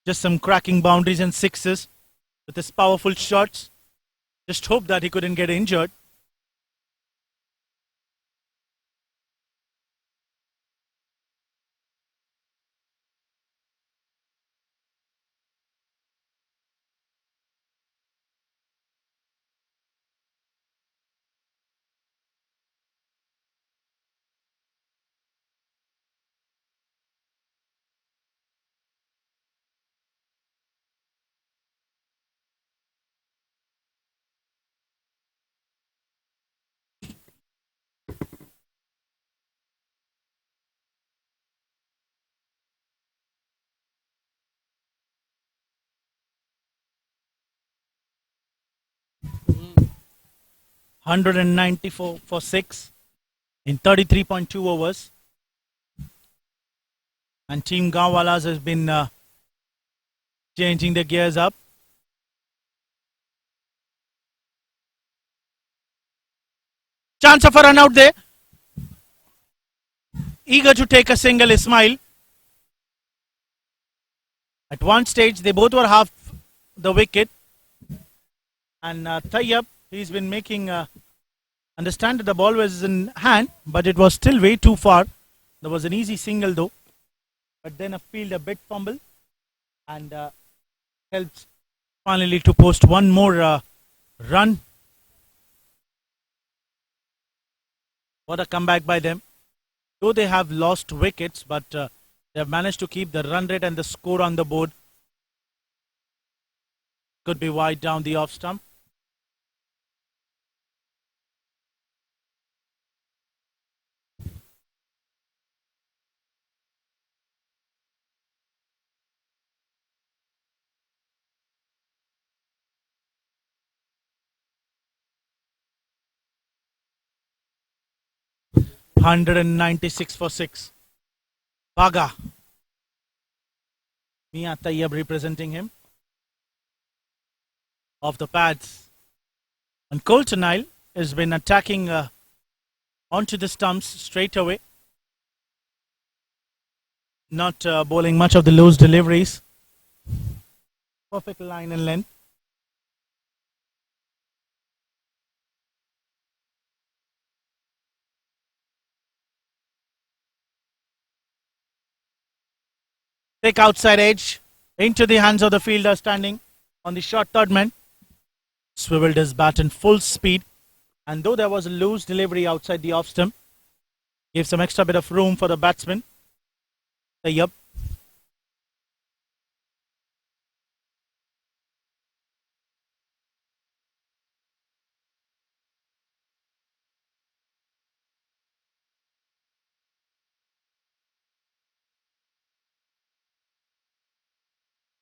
Just some cracking boundaries and sixes with his powerful shots. Just hope that he couldn't get injured. $194 for 6 in 33.2 overs. And Team Gaowalas has been changing the gears up. Chance of a run out there. Eager to take a single, Ismail. At one stage, they both were half the wicket. And Tayyab, he's been making understand that the ball was in hand, but it was still way too far. There was an easy single though. But then a field a bit fumble and helps finally to post one more run. What a comeback by them. Though they have lost wickets, but they have managed to keep the run rate and the score on the board. Could be wide down the off stump. $196 for 6. Baga. Mia Tayyab representing him. Off the pads. And Colton Isle has been attacking onto the stumps straight away. Not bowling much of the loose deliveries. Perfect line and length. Take outside edge. into the hands of the fielder standing on the short third man. Swiveled his bat in full speed, and though there was a loose delivery outside the off stump, gave some extra bit of room for the batsman. Tayyab.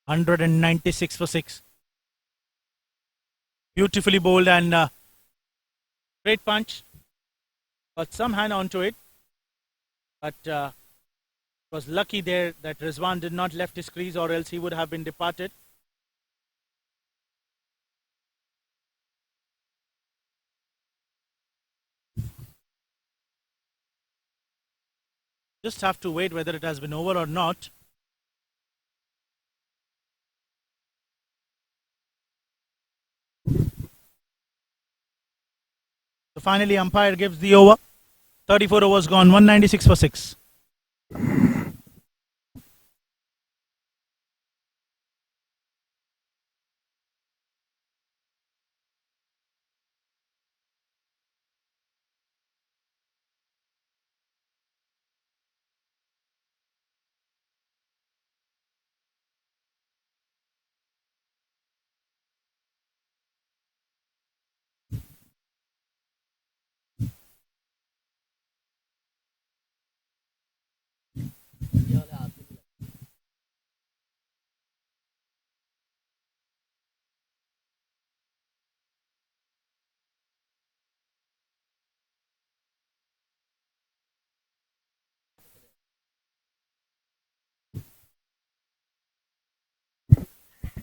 $196 for 6. Beautifully bowled and great punch. Got some hand onto it, but was lucky there that Rizwan did not left his crease, or else he would have been departed. Just have to wait whether it has been over or not. So finally umpire gives the over. 34 overs gone, 196 for 6.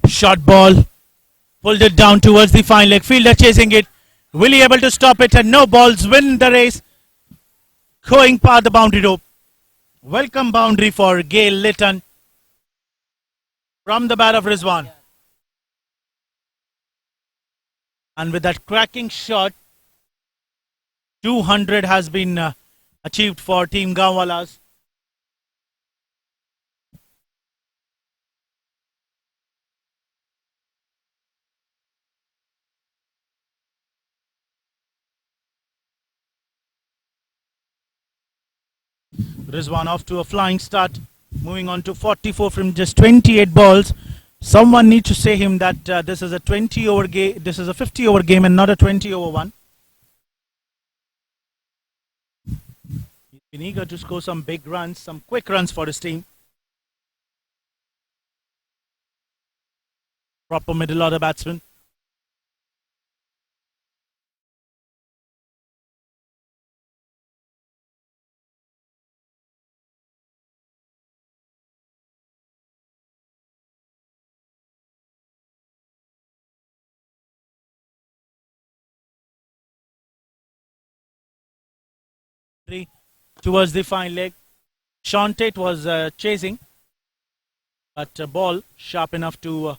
Short ball, pulled it down towards the fine leg. Fielder chasing it. Will he able to stop it? And no balls win the race. Going past the boundary rope. Welcome boundary for Gail Litton from the bat of Rizwan. And with that cracking shot, 200 has been achieved for Team Gaowalas. Rizwan off to a flying start, moving on to 44 from just 28 balls. Someone needs to say him that this is a 20 over game. This is a 50 over game and not a 20 over one. He's been eager to score some big runs, some quick runs for his team. Proper middle order batsman. Towards the fine leg. Sean Tate was chasing, but a ball sharp enough to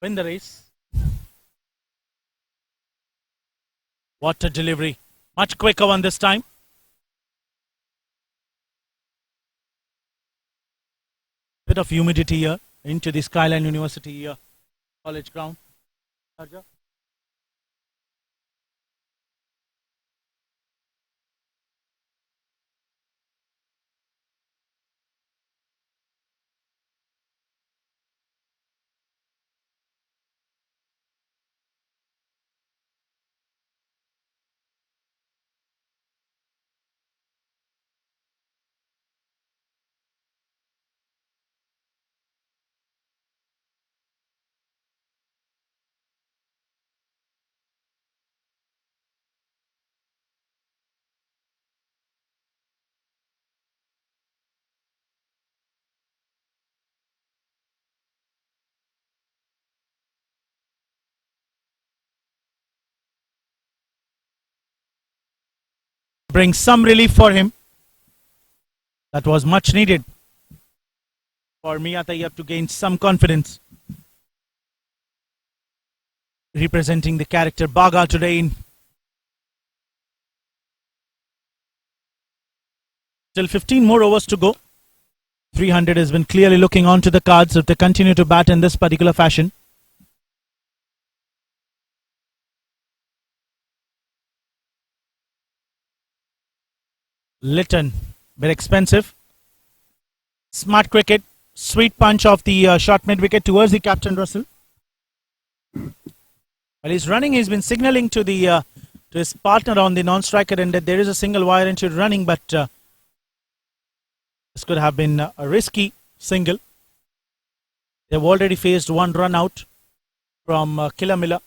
win the race. What a delivery. Much quicker one this time. Bit of humidity here into the Skyline University college ground. Brings some relief for him. That was much needed for Mia Tayyab to gain some confidence. Representing the character Baga today in still 15 more overs to go. 300 has been clearly looking onto the cards if they continue to bat in this particular fashion. Litton, bit expensive. Smart cricket, sweet punch of the short mid wicket towards the captain Russell. While he's running, he's been signalling to the to his partner on the non-striker end that there is a single wire into running, but this could have been a risky single. They've already faced one run out from Killer Miller.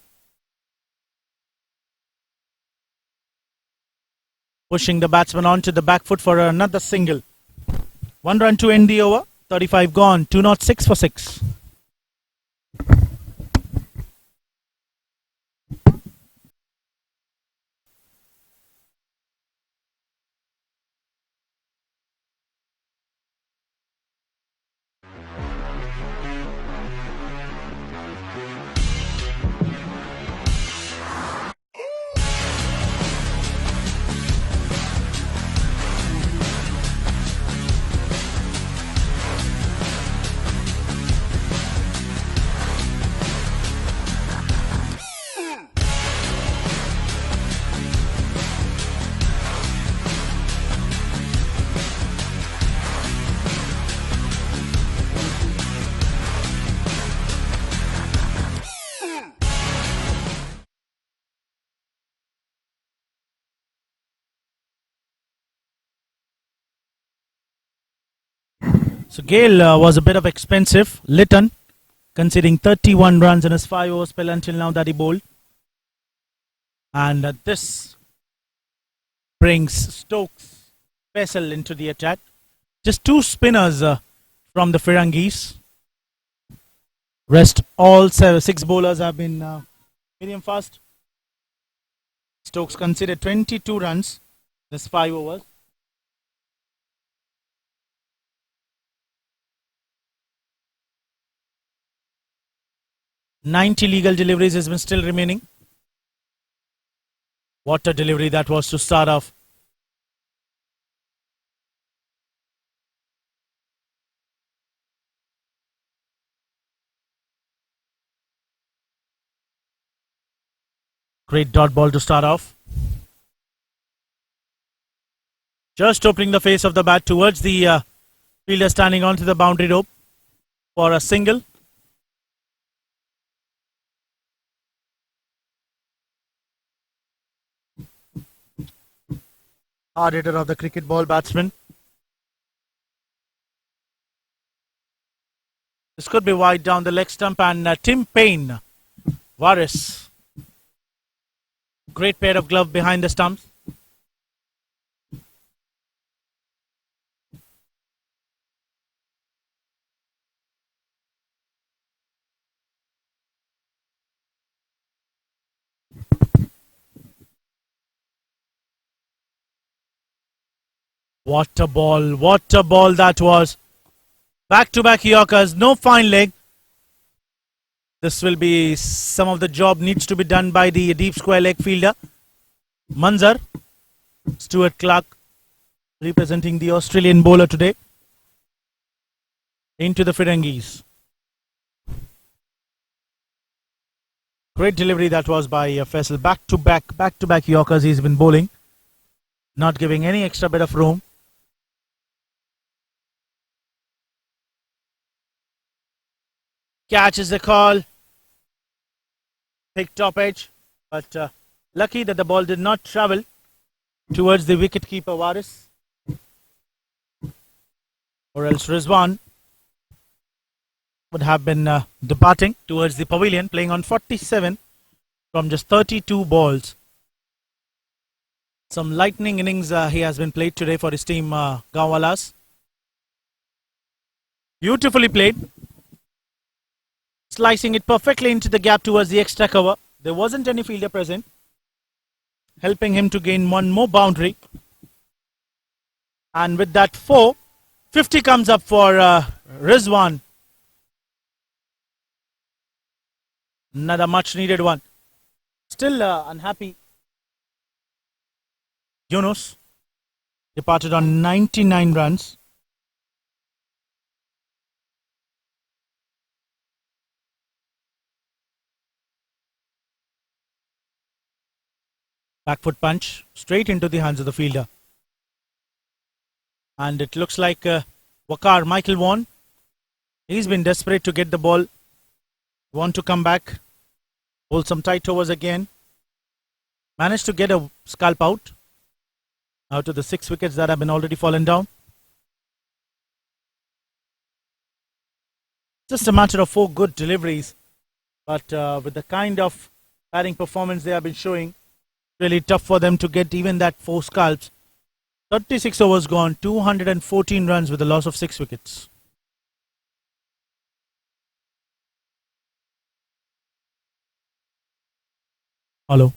Pushing the batsman onto the back foot for another single. 1 run to end the over. 35 gone. 206 for 6. So Gale was a bit of expensive. Litton conceding 31 runs in his 5 over spell until now that he bowled. And this brings Stokes Faisal into the attack. Just 2 spinners from the Firangees. Rest all 6 bowlers have been medium fast. Stokes conceded 22 runs in his 5 overs. "90 legal deliveries has been still remaining." What a delivery that was to start off. Great dot ball to start off. Just opening the face of the bat towards the fielder standing onto the boundary rope for a single. Hard hitter of the cricket ball batsman. This could be wide down the leg stump, and Tim Payne, Varis. Great pair of gloves behind the stumps. What a ball that was. Back-to-back Yorkers, no fine leg. This will be some of the job needs to be done by the deep square leg fielder. Manzar, Stuart Clark, representing the Australian bowler today. Into the Firangees. Great delivery that was by Faisal. Back-to-back Yorkers he's been bowling. Not giving any extra bit of room. Catch is the call. Pick top edge. But lucky that the ball did not travel towards the wicket-keeper Varis. Or else Rizwan would have been departing towards the pavilion, playing on 47 from just 32 balls. Some lightning innings he has been played today for his team, Gaowalas. Beautifully played. Slicing it perfectly into the gap towards the extra cover. There wasn't any fielder present, helping him to gain one more boundary. And with that 50 comes up for Rizwan. Another much needed one. Still unhappy. Yunus departed on 99 runs. Back foot punch straight into the hands of the fielder. And it looks like Wakar, Michael Vaughan, he's been desperate to get the ball. Want to come back, hold some tight overs again. Managed to get a scalp out of the 6 wickets that have been already fallen down. Just a matter of 4 good deliveries. But with the kind of batting performance they have been showing, really tough for them to get even that 4 scalps. 36 overs gone, 214 runs with a loss of 6 wickets. Hello.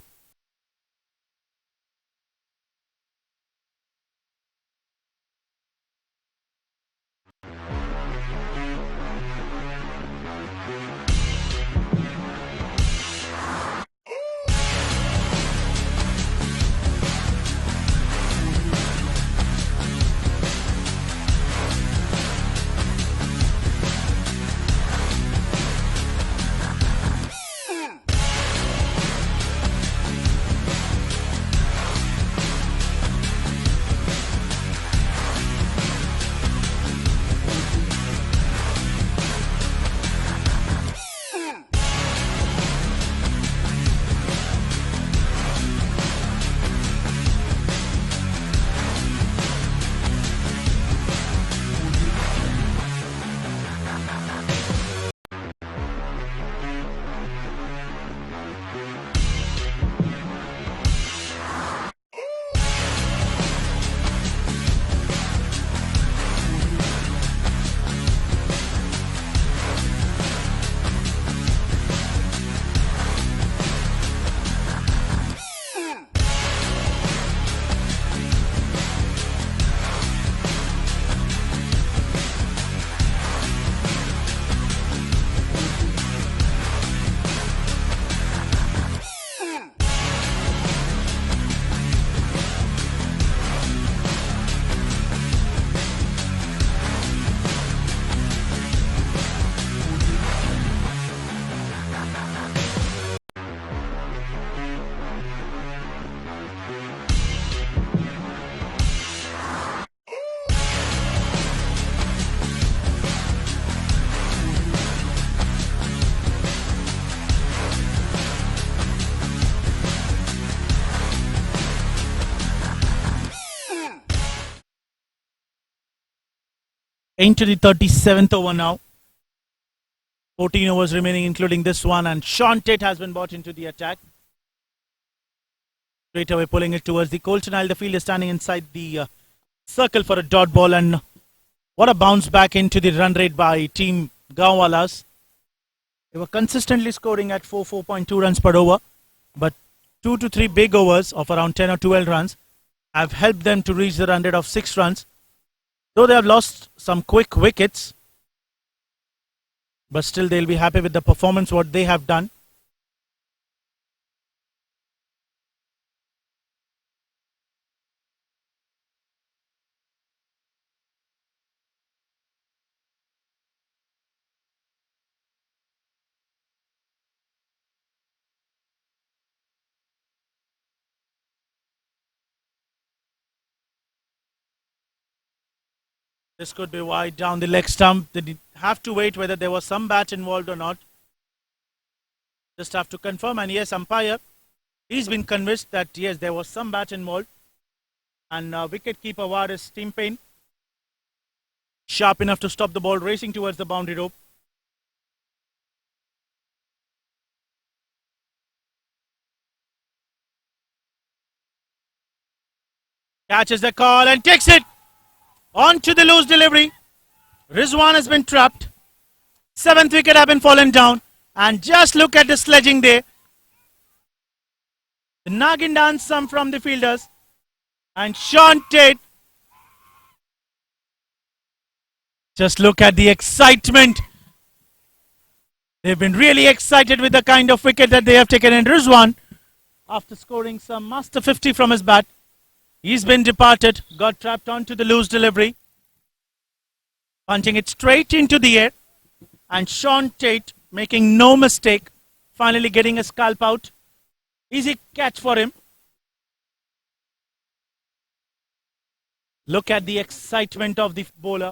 Into the 37th over now. 14 overs remaining, including this one, and Sean Tate has been brought into the attack. Straight away pulling it towards the Colton Isle. The field is standing inside the circle for a dot ball, and what a bounce back into the run rate by team Gaowalas. They were consistently scoring at 4.2 runs per over, but 2 to 3 big overs of around 10 or 12 runs have helped them to reach the run rate of 6 runs. Though they have lost some quick wickets, but still they'll be happy with the performance what they have done. This could be wide down the leg stump. They have to wait whether there was some bat involved or not. Just have to confirm. And yes, umpire, he's been convinced that yes, there was some bat involved. And wicket-keeper Waris Team Payne, sharp enough to stop the ball racing towards the boundary rope. Catches the call and takes it. On to the loose delivery. Rizwan has been trapped. 7th wicket have been fallen down. And just look at the sledging there. The Nagin dance some from the fielders. And Sean Tate. Just look at the excitement. They've been really excited with the kind of wicket that they have taken. And Rizwan, after scoring some master 50 from his bat, he's been departed, got trapped onto the loose delivery, punching it straight into the air, and Sean Tate, making no mistake, finally getting a scalp out. Easy catch for him. Look at the excitement of the bowler.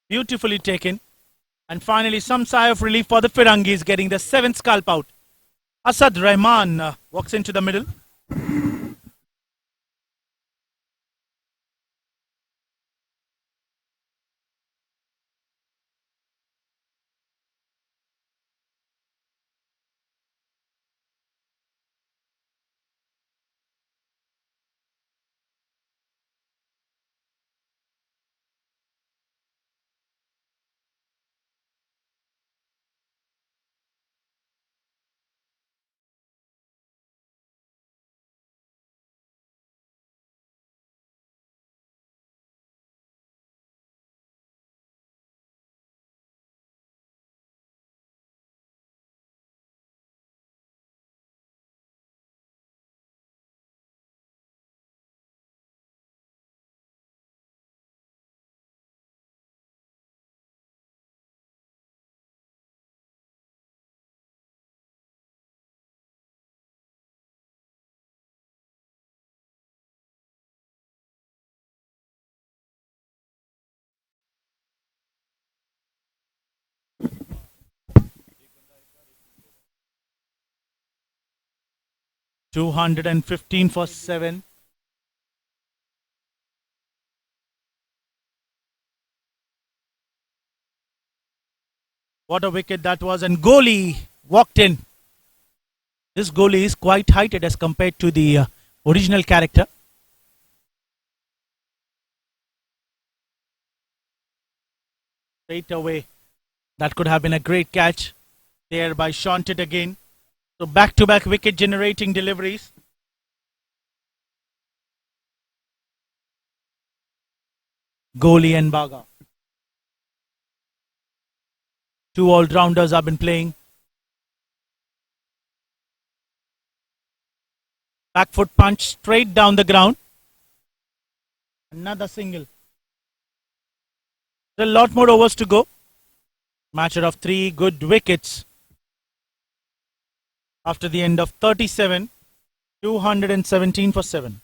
Beautifully taken. And finally, some sigh of relief for the Firangees, getting the 7th scalp out. Asad Rahman walks into the middle. $215 for 7. What a wicket that was, and goalie walked in. This goalie is quite heighted as compared to the original character. Straight away, that could have been a great catch there by Shonted again. So back-to-back wicket generating deliveries. Goalie and Baga. Two all-rounders have been playing. Back foot punch straight down the ground. Another single. There are a lot more overs to go. Matter of 3 good wickets. After the end of 37, 217 for 7.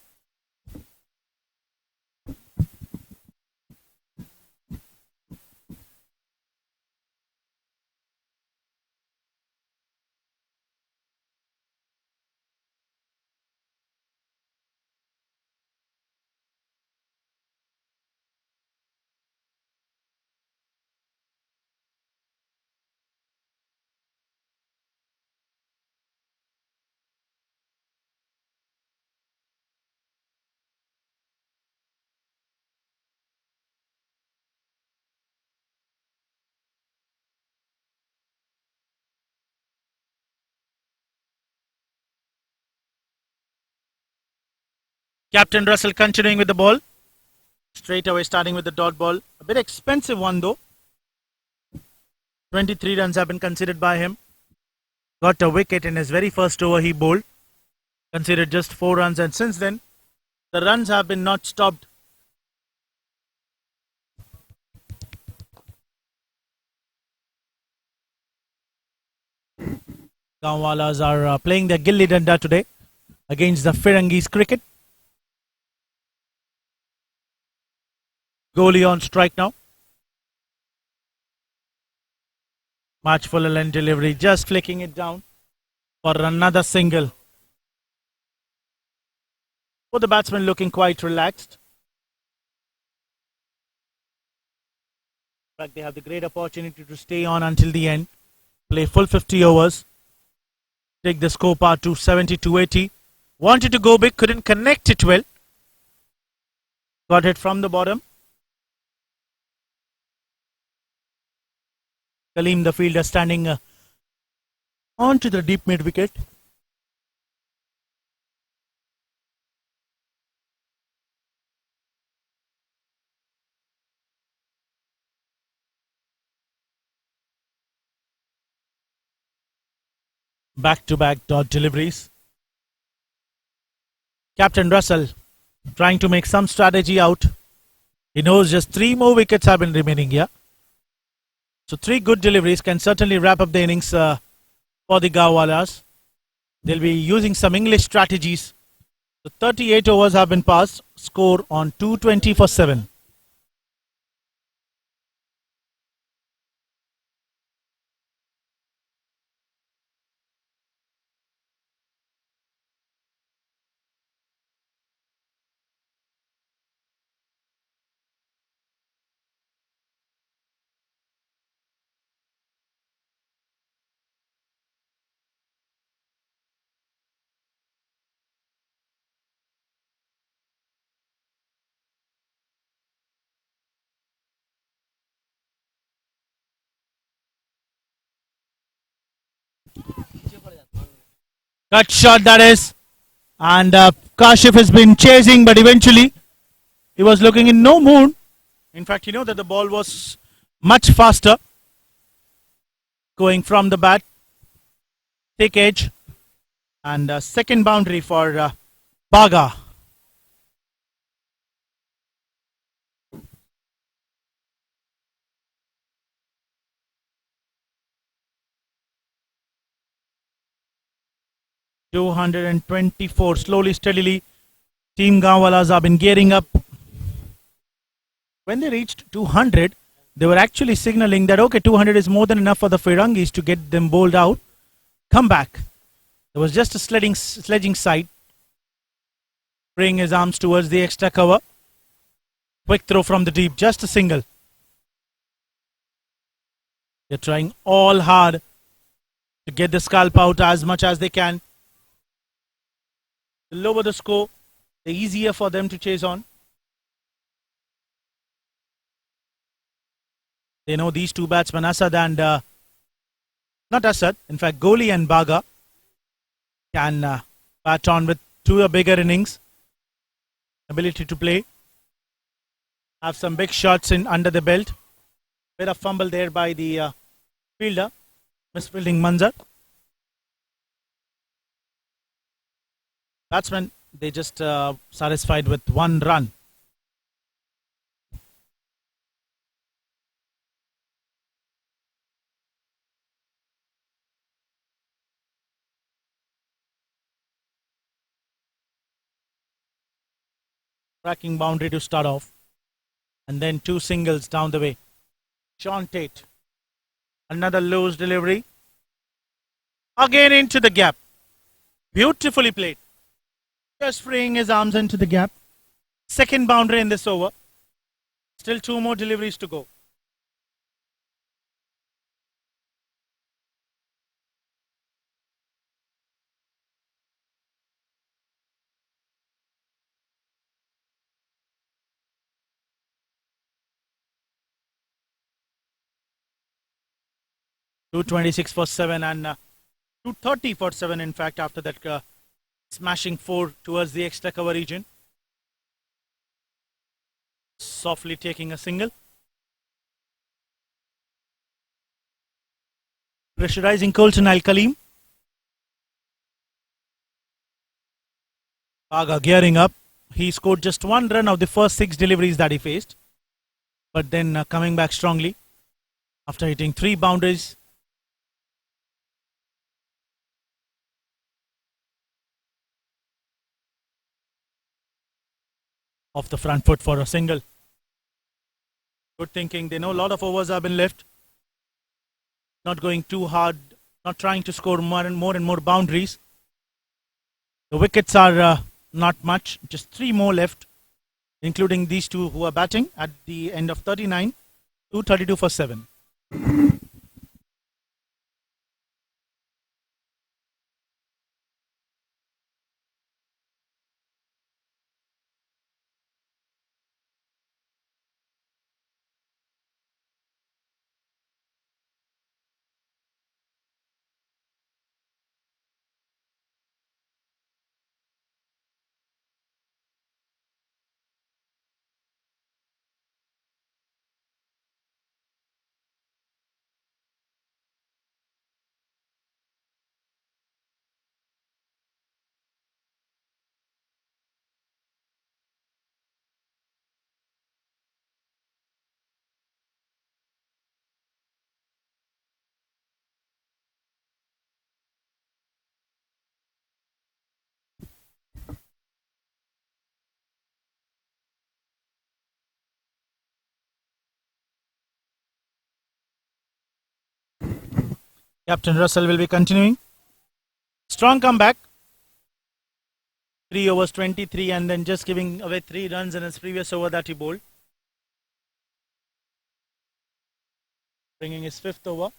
Captain Russell continuing with the ball. Straight away starting with the dot ball. A bit expensive one though. 23 runs have been considered by him. Got a wicket in his very first over he bowled. Considered just 4 runs, and since then the runs have been not stopped. Gaowalas are playing their Gilli Danda today against the Firangees cricket. Goalie on strike now. Much fuller length delivery, just flicking it down for another single. Both the batsmen looking quite relaxed. In fact, they have the great opportunity to stay on until the end. Play full 50 overs. Take the score part to 70-80. Wanted to go big, couldn't connect it well. Got it from the bottom. Kaleem, the fielder, standing onto the deep mid wicket. Back-to-back dot deliveries. Captain Russell trying to make some strategy out. He knows just 3 more wickets have been remaining here. So 3 good deliveries can certainly wrap up the innings for the Gaowalas. They'll be using some English strategies The 38 overs have been passed. Score on 220 for 7. Cut shot that is. And Kashif has been chasing, but eventually he was looking in no mood. In fact, you know that the ball was much faster going from the bat. Thick edge. And second boundary for Baga. .224 slowly, steadily. Team Gaowalas have been gearing up. When they reached 200, they were actually signaling that okay, 200 is more than enough for the Firangees to get them bowled out. Come back. There was just a sledging side. Bring his arms towards the extra cover. Quick throw from the deep, just a single. They're trying all hard to get the scalp out as much as they can. The lower the score, the easier for them to chase on. They know these two batsmen, Asad and not Asad, in fact, Goli and Baga can bat on with two bigger innings. Ability to play. Have some big shots in under the belt. Bit of fumble there by the fielder. Misfielding Manzar. Batsmen, they just satisfied with 1 run. Tracking boundary to start off. And then 2 singles down the way. Sean Tate. Another loose delivery. Again into the gap. Beautifully played. Just freeing his arms into the gap. Second boundary in this over. Still 2 more deliveries to go. .226 for 7 and 230 for 7 in fact after that smashing 4 towards the extra cover region. Softly taking a single. Pressurizing Colton Al-Kaleem. Baga gearing up. He scored just 1 run of the first 6 deliveries that he faced. But then coming back strongly after hitting 3 boundaries. Off the front foot for a single. Good thinking. They know a lot of overs have been left. Not going too hard. Not trying to score more and more boundaries. The wickets are not much. Just 3 more left. Including these 2 who are batting at the end of 39. 232 for 7. Captain Russell will be continuing. Strong comeback. 3 overs 23 and then just giving away 3 runs in his previous over that he bowled. Bringing his 5th over.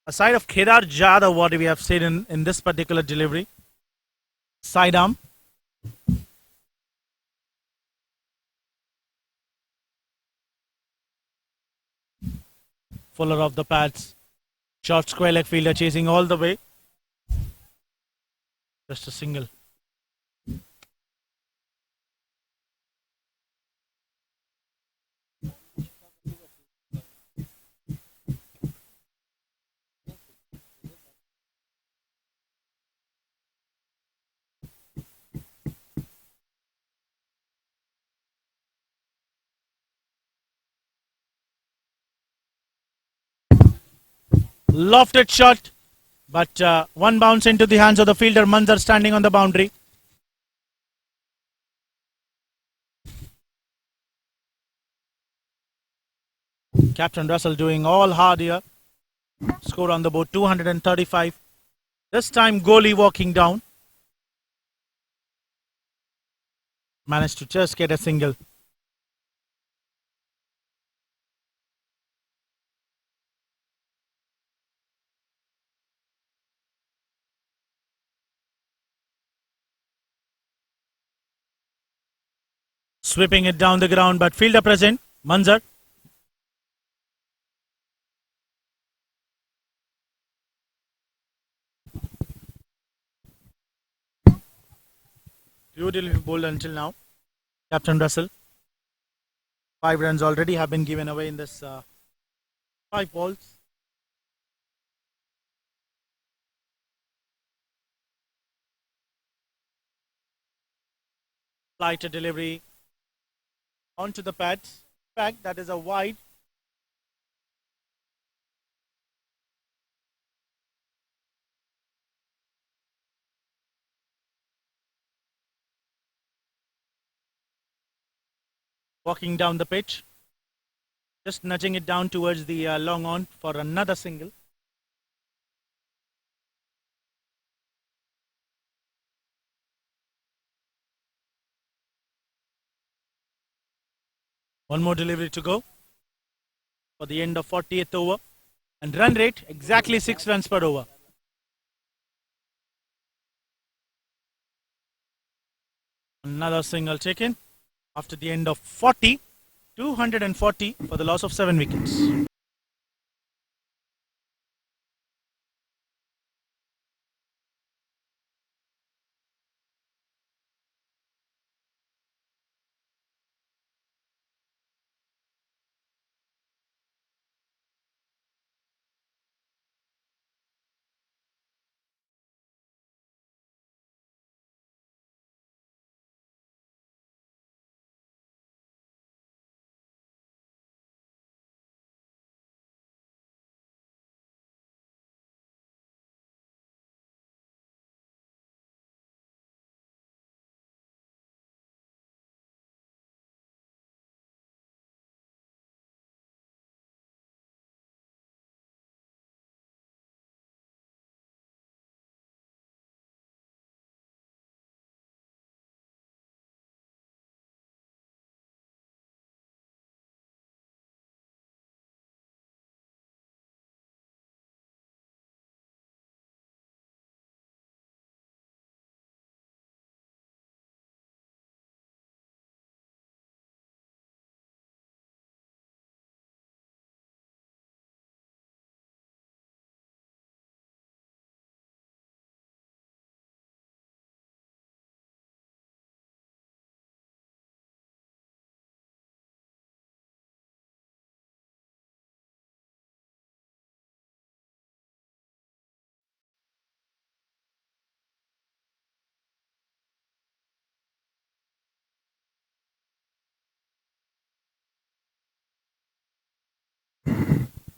A side of Kedar Jadhav, what we have said in this particular delivery. Sidearm. Fuller off the pads. Short square leg fielder chasing all the way. Just a single. Lofted shot, but one bounce into the hands of the fielder. Manzar standing on the boundary. Captain Russell doing all hard here. Score on the board 235. This time goalie walking down. Managed to just get a single. Sweeping it down the ground, but fielder present. Manzar. Beautifully bowled until now. Captain Russell. 5 runs already have been given away in this 5 balls. Lighter delivery onto the pads. In fact, that is a wide. Walking down the pitch. Just nudging it down towards the long on for another single. One more delivery to go for the end of 40th over. And run rate exactly 6 runs per over. Another single taken after the end of 40. 240 for the loss of 7 wickets.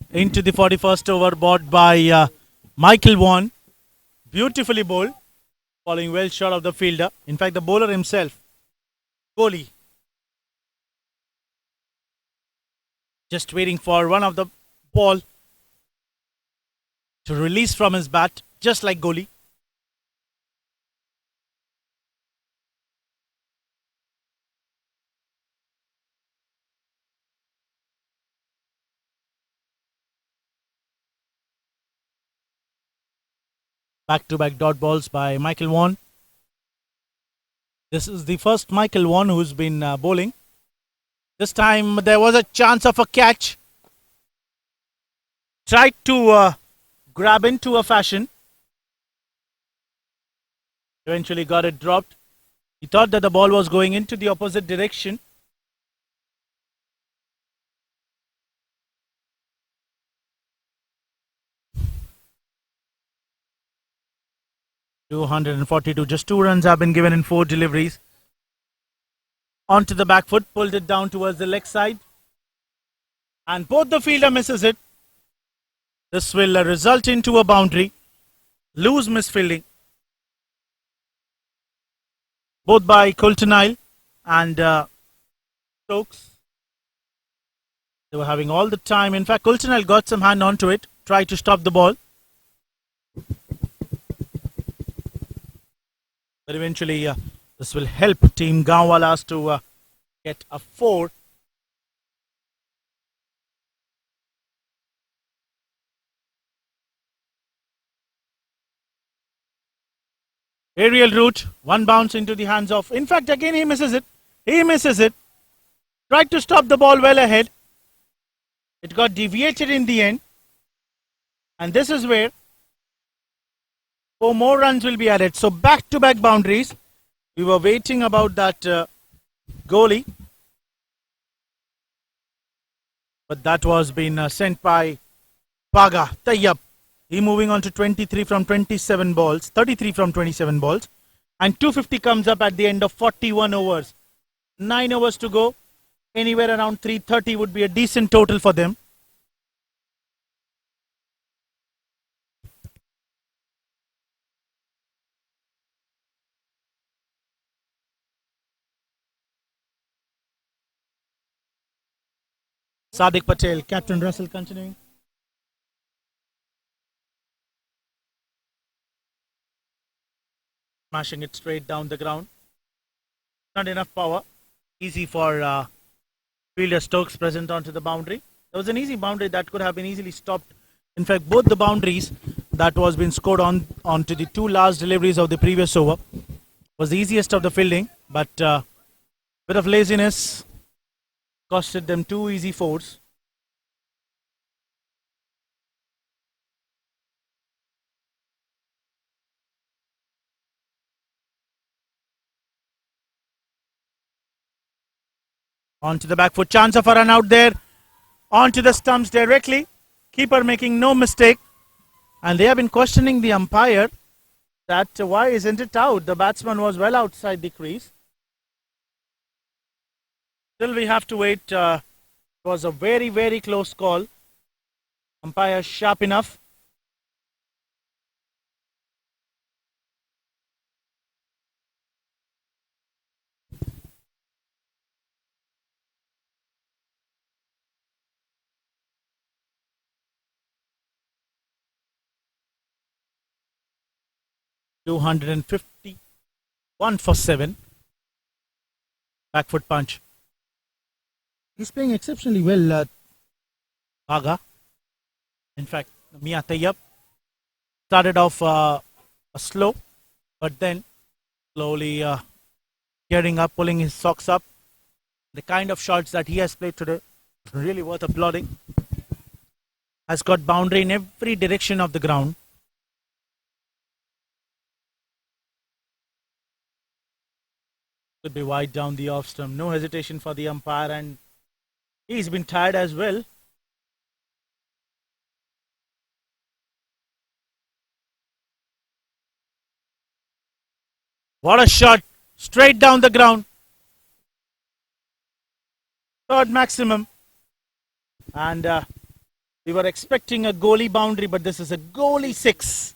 Into the 41st over, bought by Michael Vaughan. Beautifully bowled, falling well short of the fielder. In fact, the bowler himself, Kohli, just waiting for one of the ball to release from his bat, just like goalie. Back-to-back dot balls by Michael Vaughan. This is the first Michael Vaughan who's been bowling. This time there was a chance of a catch. Tried to grab into a fashion. Eventually got it dropped. He thought that the ball was going into the opposite direction. .242, just 2 runs have been given in 4 deliveries. Onto the back foot, pulled it down towards the leg side. And both the fielder misses it. This will result into a boundary. Loose misfielding. Both by Coulter and Stokes. They were having all the time. In fact, Coulter got some hand onto it, tried to stop the ball. But eventually, this will help Team Gaowalas to get a 4. Aerial route, 1 bounce into the hands of. In fact, again he misses it. He misses it. Tried to stop the ball well ahead. It got deviated in the end. And this is where 4 more runs will be added. So back-to-back boundaries. We were waiting about that goalie. But that was being sent by Paga Tayyab. He moving on to 23 from 27 balls. 33 from 27 balls. And 250 comes up at the end of 41 overs. 9 overs to go. Anywhere around 330 would be a decent total for them. Sadiq Patel, Captain Russell continuing. Smashing it straight down the ground. Not enough power. Easy for fielder Stokes present onto the boundary. There was an easy boundary that could have been easily stopped. In fact, both the boundaries that was been scored onto the 2 last deliveries of the previous over was the easiest of the fielding, but bit of laziness costed them 2 easy 4s. Onto the back foot, chance of a run out there. Onto the stumps directly. Keeper making no mistake. And they have been questioning the umpire that why isn't it out? The batsman was well outside the crease. Still we have to wait. It was a very, very close call. Umpire sharp enough. .251 for 7. Back foot punch. He's playing exceptionally well, Aga. In fact, Mia Tayyab started off slow, but then slowly gearing up, pulling his socks up. The kind of shots that he has played today, really worth applauding. Has got boundary in every direction of the ground. Could be wide down the off stump. No hesitation for the umpire, and he's been tired as well. What a shot! Straight down the ground. 3rd maximum. And we were expecting a goalie boundary, but this is a goalie 6.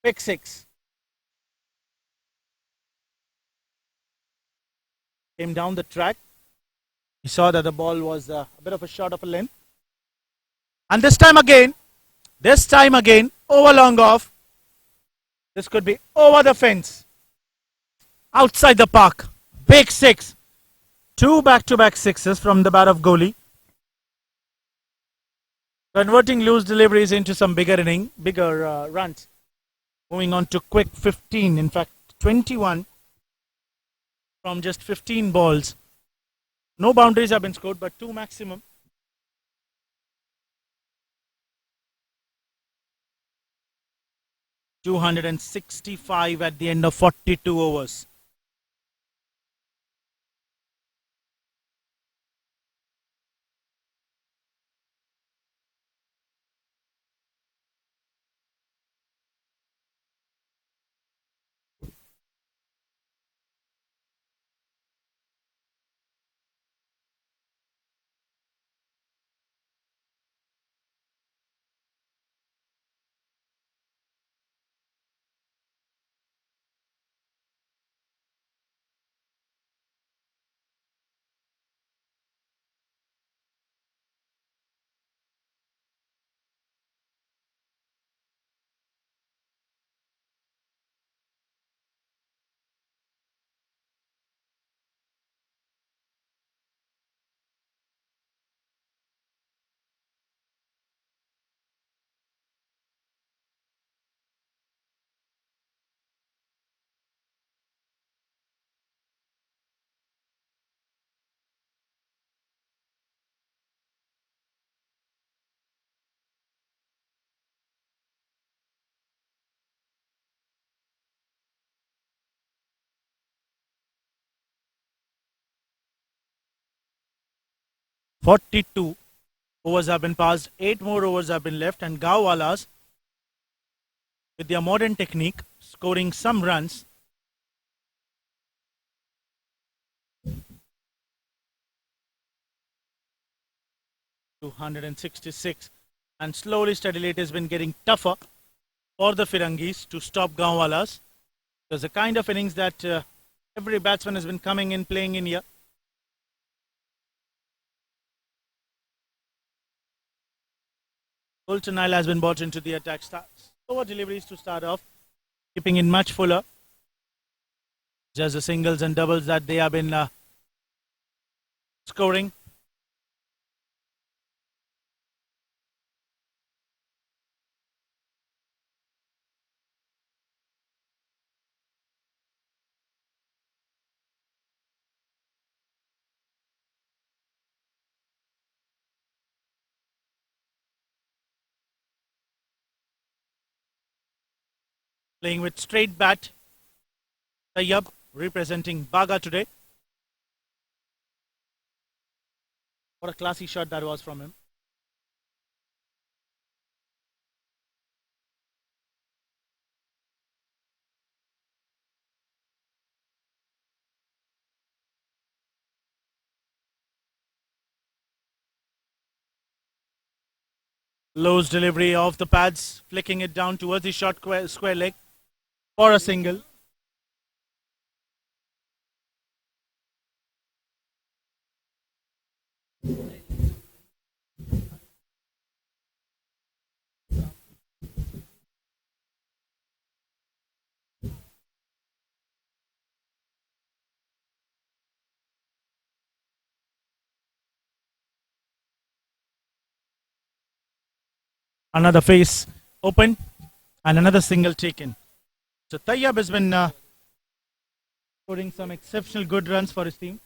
Pick 6. Came down the track. He saw that the ball was a bit of a short of a length. And this time again, over long off. This could be over the fence. Outside the park. Big six. Two back-to-back sixes from the bat of Kohli. Converting loose deliveries into some bigger runs. Moving on to quick 15, in fact 21 from just 15 balls. No boundaries have been scored, but two maximum. .265 at the end of 42 overs. .42 overs have been passed, 8 more overs have been left, and Gaowalas, with their modern technique, scoring some runs. .266, and slowly, steadily, it has been getting tougher for the Firangees to stop Gaowalas. There's a kind of innings that every batsman has been coming in, playing in here. Colton Nile has been brought into the attack. Slower deliveries to start off, keeping in much fuller. Just the singles and doubles that they have been scoring. Playing with straight bat. Tayyab representing Baga today. What a classy shot that was from him. Lowe's delivery of the pads, flicking it down towards the short square leg for a single. Another face open and another single taken. So Tayyab has been scoring some exceptional good runs for his team.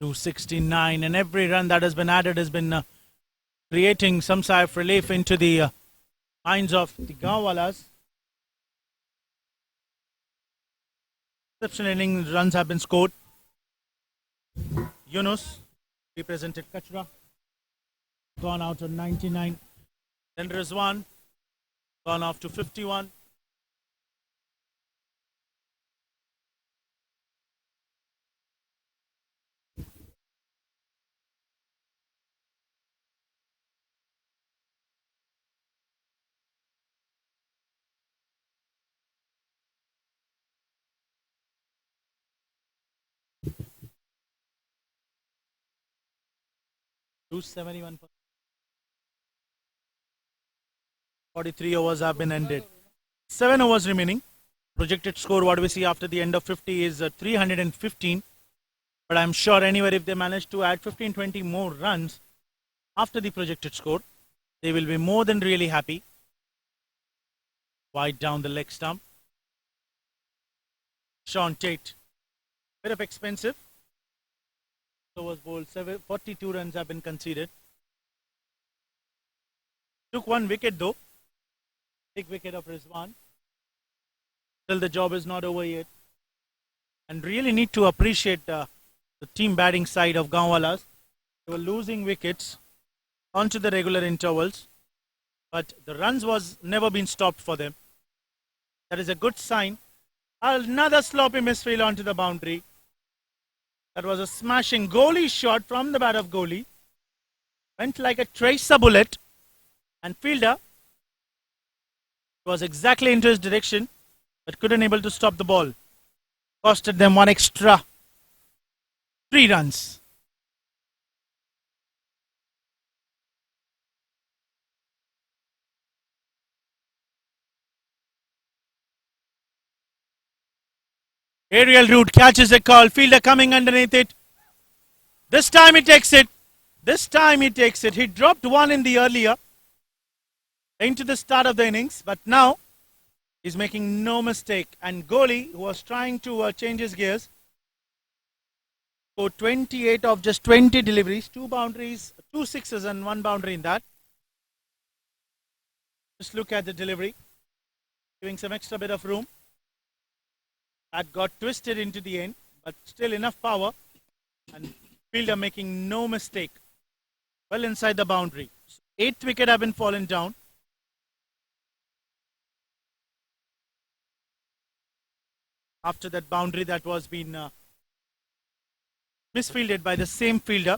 .269, and every run that has been added has been creating some sort of relief into the minds of the Gaowalas. Exceptional innings runs have been scored. Yunus represented Kachra, gone out on 99. Then Rizwan gone off to 51. 271. 43 overs have been ended. 7 overs remaining. Projected score, what we see after the end of 50 is 315. But I'm sure anywhere if they manage to add 15-20 more runs after the projected score, they will be more than really happy. Wide down the leg stump. Sean Tate. Bit of expensive. Overs bowled. 42 runs have been conceded. Took 1 wicket though. Big wicket of Rizwan. Still the job is not over yet. And really need to appreciate the team batting side of Gaowalas. They were losing wickets onto the regular intervals. But the runs was never been stopped for them. That is a good sign. Another sloppy misfield onto the boundary. That was a smashing goalie shot from the bat of goalie. Went like a tracer bullet. And fielder was exactly into his direction, but couldn't able to stop the ball. Costed them 1 extra. 3 runs. Aerial route catches a call. Fielder coming underneath it. This time he takes it. This time he takes it. He dropped 1 in the earlier into the start of the innings, but now he's making no mistake. And goalie, who was trying to change his gears, scored 28 of just 20 deliveries, 2 boundaries, 2 sixes and 1 boundary in that. Just look at the delivery, giving some extra bit of room. That got twisted into the end, but still enough power. And fielder making no mistake. Well inside the boundary. 8th wicket have been fallen down. After that boundary that was been misfielded by the same fielder,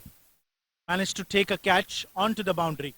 managed to take a catch onto the boundary.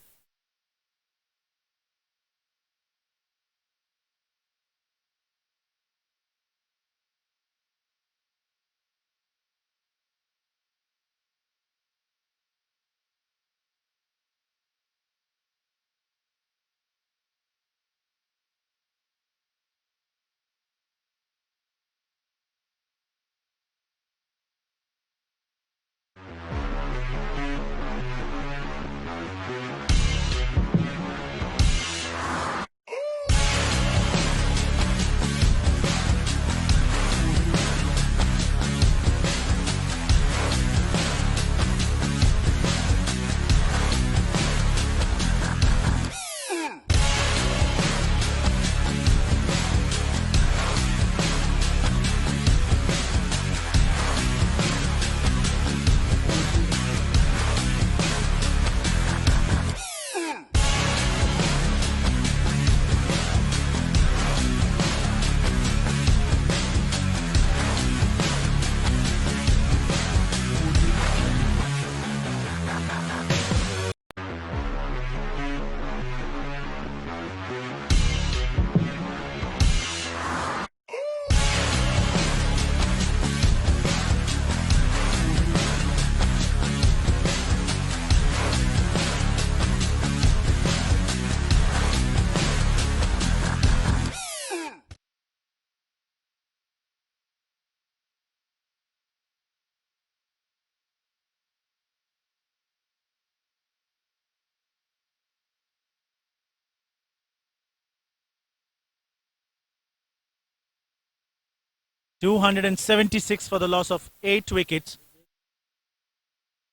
.276 for the loss of 8 wickets.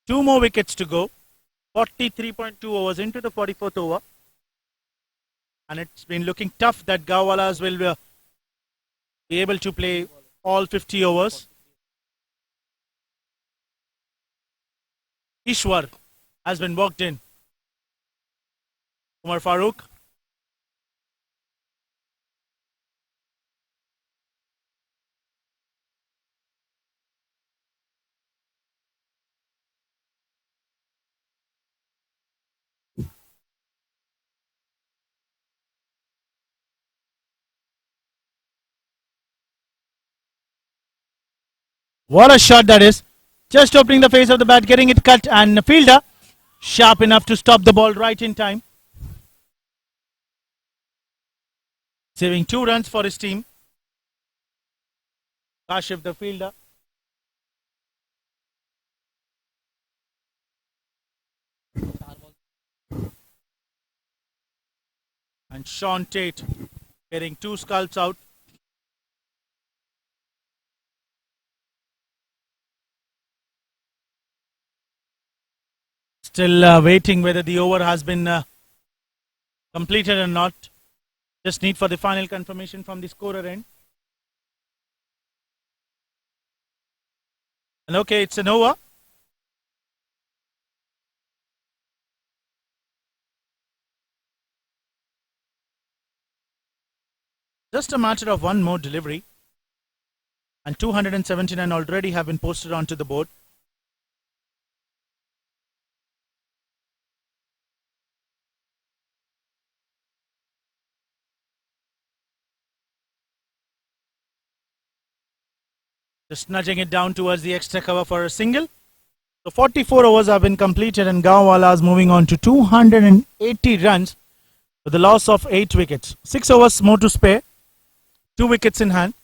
2 more wickets to go. 43.2 overs into the 44th over. And it's been looking tough that Gaowalas will be able to play all 50 overs. Ishwar has been walked in. Umar Farooq. What a shot that is. Just opening the face of the bat, getting it cut, and the fielder Sharp enough to stop the ball right in time. Saving 2 runs for his team. Kashif, the fielder. And Sean Tate getting 2 scalps out. Still waiting whether the over has been completed or not. Just need for the final confirmation from the scorer end. And okay, it's an over. Just a matter of one more delivery. And 279 already have been posted onto the board. Just nudging it down towards the extra cover for a single. So 44 overs have been completed and Gaowalas moving on to 280 runs with the loss of 8 wickets. 6 overs more to spare. 2 wickets in hand.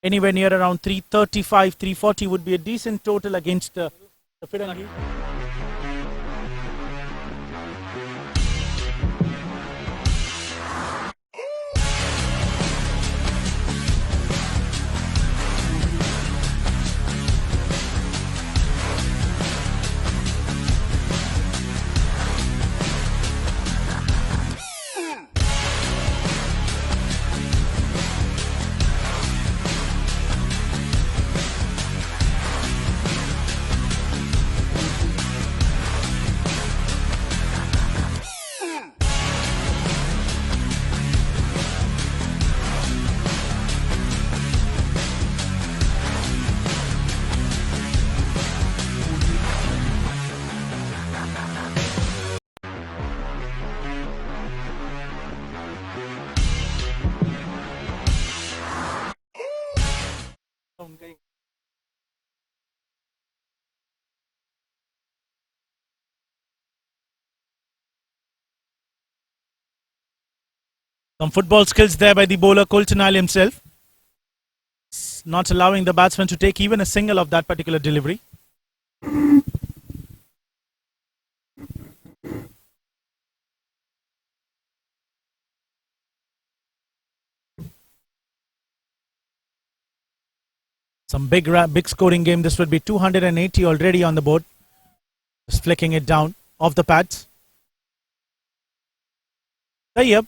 Anywhere near around 335, 340 would be a decent total against the Firangees. Some football skills there by the bowler Coulter himself. Not allowing the batsman to take even a single of that particular delivery. Some big scoring game. This would be 280 already on the board. Just flicking it down off the pads. Tayyab,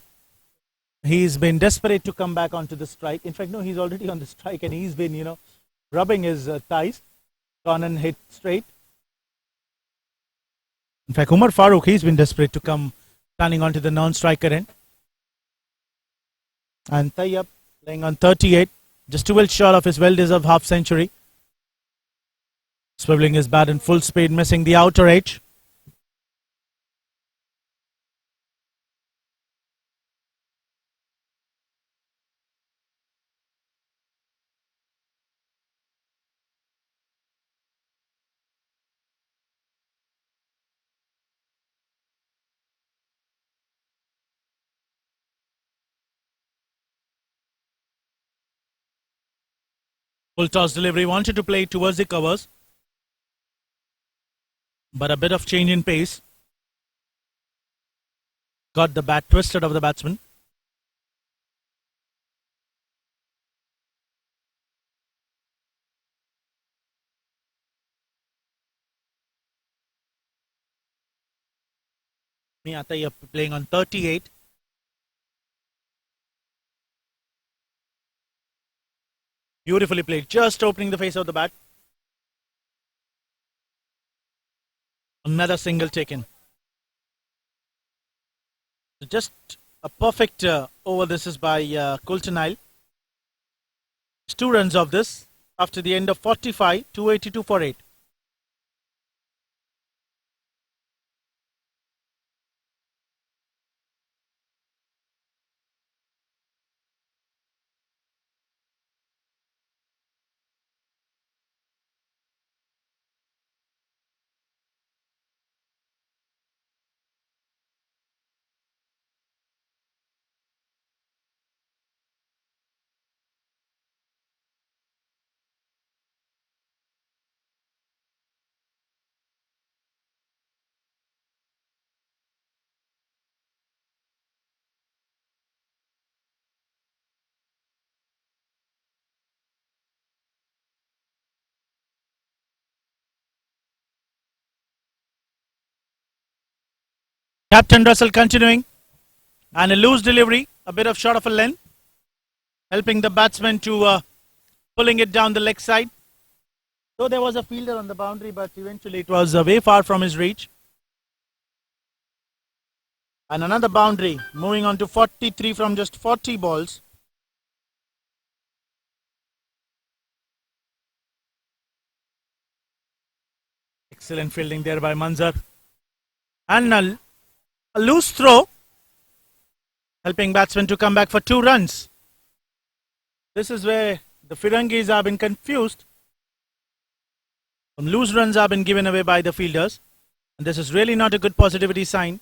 he's been desperate to come back onto the strike. In fact, no, he's already on the strike and he's been, rubbing his thighs. Gone and hit straight. In fact, Umar Farooq, he's been desperate to come planning onto the non-striker end. And Tayyab playing on 38. Just too well short of his well-deserved half century. Swiveling his bat in full speed, missing the outer edge. Full toss delivery, wanted to play towards the covers. But a bit of change in pace. Got the bat twisted of the batsman. Mia Tayyab playing on 38. Beautifully played, just opening the face of the bat. Another single taken. Just a perfect over this is by Coulter. 2 runs of this after the end of 45, 282 for 8. Captain Russell continuing. And a loose delivery, a bit of short of a length, helping the batsman to pulling it down the leg side. So there was a fielder on the boundary, but eventually it was way far from his reach. And another boundary, moving on to 43 from just 40 balls. Excellent fielding there by Manzar. And a loose throw, helping batsman to come back for 2 runs. This is where the Firangees have been confused. Some loose runs have been given away by the fielders. And this is really not a good positivity sign.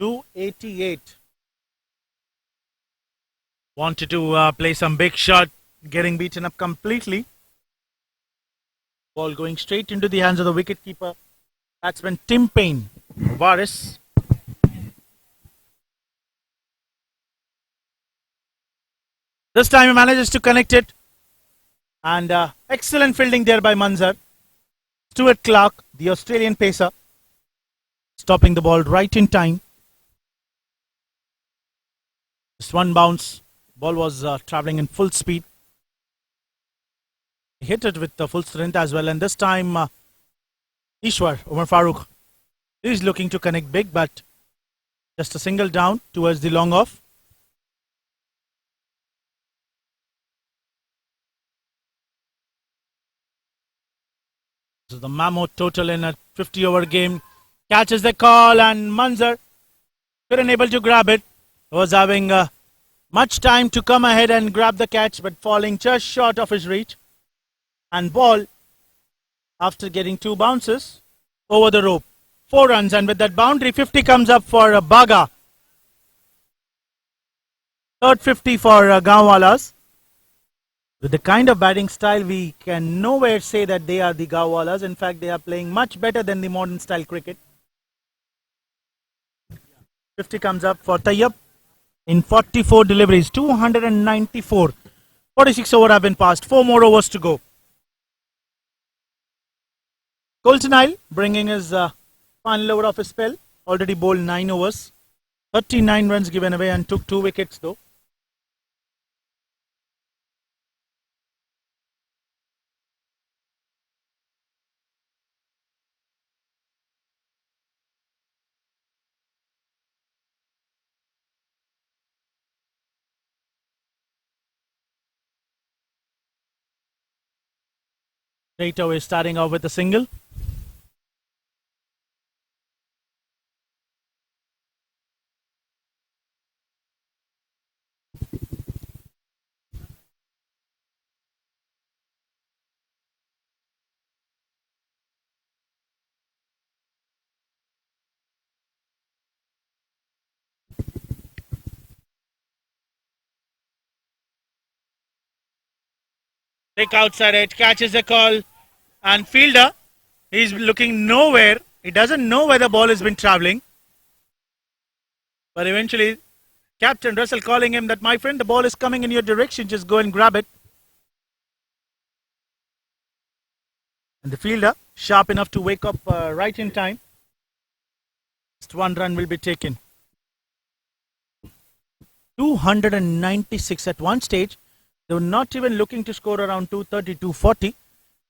288. Wanted to play some big shot, getting beaten up completely. Ball going straight into the hands of the wicketkeeper. Batsman Tim Payne. Varis. This time he manages to connect it. And excellent fielding there by Manzar. Stuart Clark, the Australian pacer, stopping the ball right in time. Just one bounce. Ball was travelling in full speed. He hit it with the full strength as well. And this time Ishwar, Umar Farooq, is looking to connect big, but just a single down towards the long off. So the mammoth total in a 50-over game catches the call, and Manzar couldn't able to grab it. Was having much time to come ahead and grab the catch, but falling just short of his reach. And ball, after getting 2 bounces, over the rope. 4 runs, and with that boundary, 50 comes up for Baga. Third 50 for Gaowalas. With the kind of batting style, we can nowhere say that they are the Gaowalas. In fact, they are playing much better than the modern style cricket. 50 comes up for Tayyab in 44 deliveries, 294. 46 over have been passed, 4 more overs to go. Colton bringing his final over of his spell, already bowled 9 overs, 39 runs given away and took 2 wickets though. Straight away starting off with a single. Take outside it, catches the call, and fielder, he's looking nowhere. He doesn't know where the ball has been travelling. But eventually, Captain Russell calling him that, my friend, the ball is coming in your direction, just go and grab it. And the fielder, sharp enough to wake up right in time. Just 1 run will be taken. 296 at one stage. They were not even looking to score around 230, 240.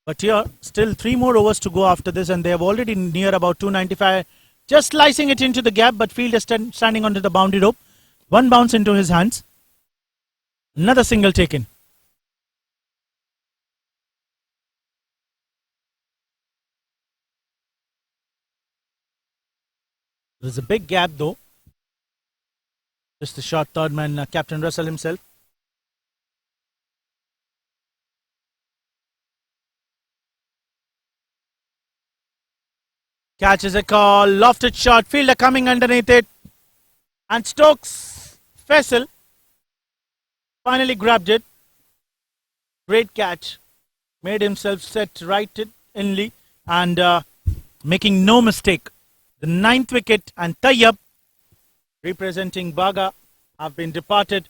But here, still 3 more overs to go after this, and they have already near about 295. Just slicing it into the gap, but fielder standing onto the boundary rope. 1 bounce into his hands. Another single taken. There's a big gap though. Just the short third man, Captain Russell himself. Catches a call, lofted shot, fielder coming underneath it. And Stokes, Faisal, finally grabbed it. Great catch. Made himself set right inly and making no mistake. The 9th wicket, and Tayyab, representing Baga, have been departed.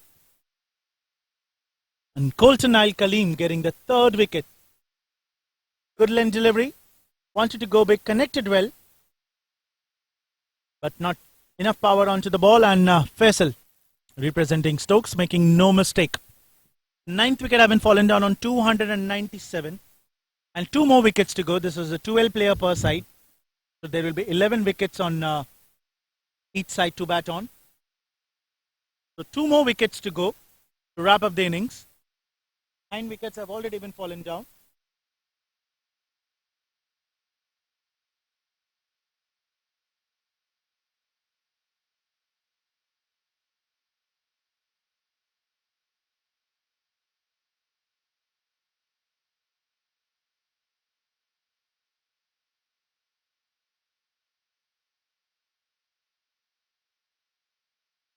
And Colton Kaleem getting the 3rd wicket. Good length delivery. wanted to go big, connected well, but not enough power onto the ball. And Faisal, representing Stokes, making no mistake. Ninth wicket having fallen down on 297, and 2 more wickets to go. This is a 12 player per side, so there will be 11 wickets on each side to bat on. So 2 more wickets to go to wrap up the innings. 9 wickets have already been fallen down.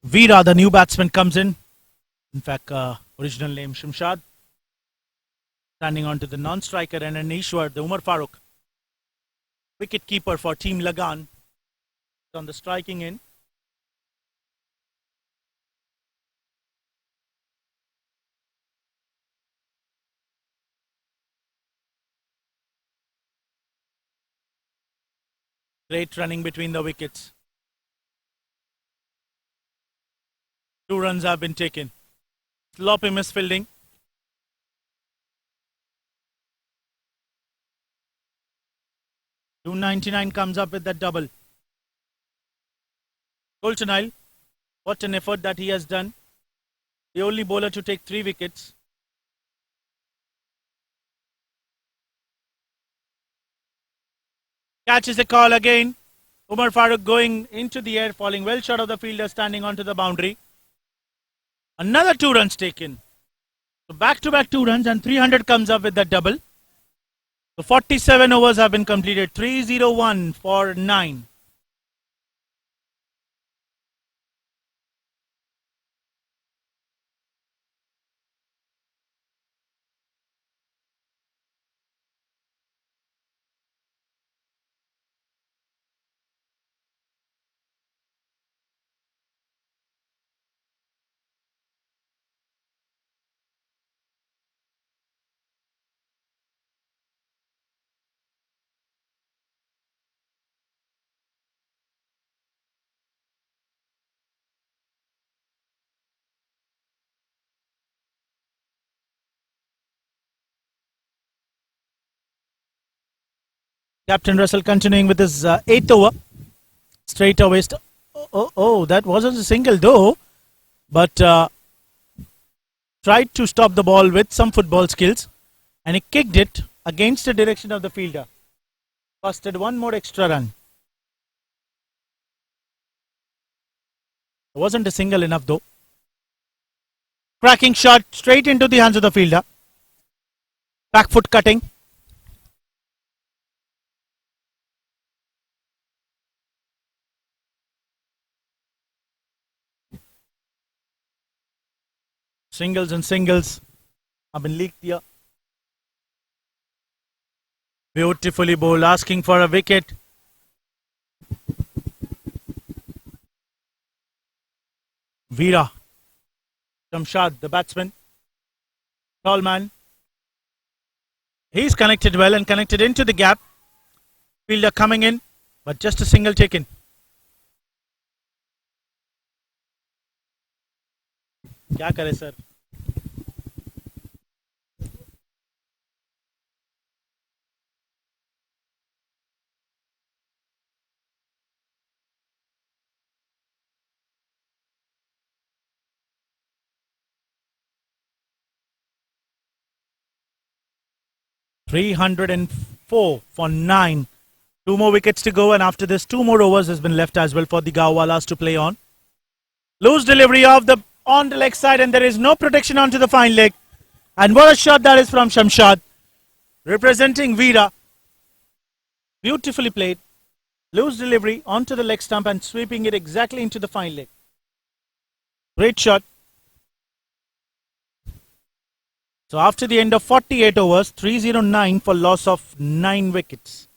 Veera, the new batsman, comes in. In fact, original name Shamshad. Standing onto the non-striker, and an Ishwar, the Umar Farooq, wicket keeper for Team LAGAAN, on the striking end. Great running between the wickets. 2 runs have been taken. Sloppy misfielding. .299 comes up with that double. Coulter, what an effort that he has done. The only bowler to take 3 wickets. Catches the call again. Umar Farooq going into the air, falling well short of the fielder, standing onto the boundary. Another 2 runs taken. So back-to-back 2 runs, and 300 comes up with that double. So 47 overs have been completed. 301 for 9. Captain Russell continuing with his 8th over. Straight away. That wasn't a single though. But tried to stop the ball with some football skills. And he kicked it against the direction of the fielder. Costed 1 more extra run. It wasn't a single enough though. Cracking shot straight into the hands of the fielder. Back foot cutting. Singles and singles have been leaked here. Beautifully bowled, asking for a wicket. Veera. Shamshad, the batsman. Tall man. He's connected well and connected into the gap. Fielder coming in, but just a single taken. क्या करे sir? .304 for 9. 2 more wickets to go, and after this 2 more overs has been left as well for the Gaowalas to play on. Loose delivery of the on the leg side, and there is no protection onto the fine leg. And what a shot that is from Shamshad, representing Veera. Beautifully played. Loose delivery onto the leg stump and sweeping it exactly into the fine leg. Great shot. So after the end of 48 overs, 309 for loss of 9 wickets.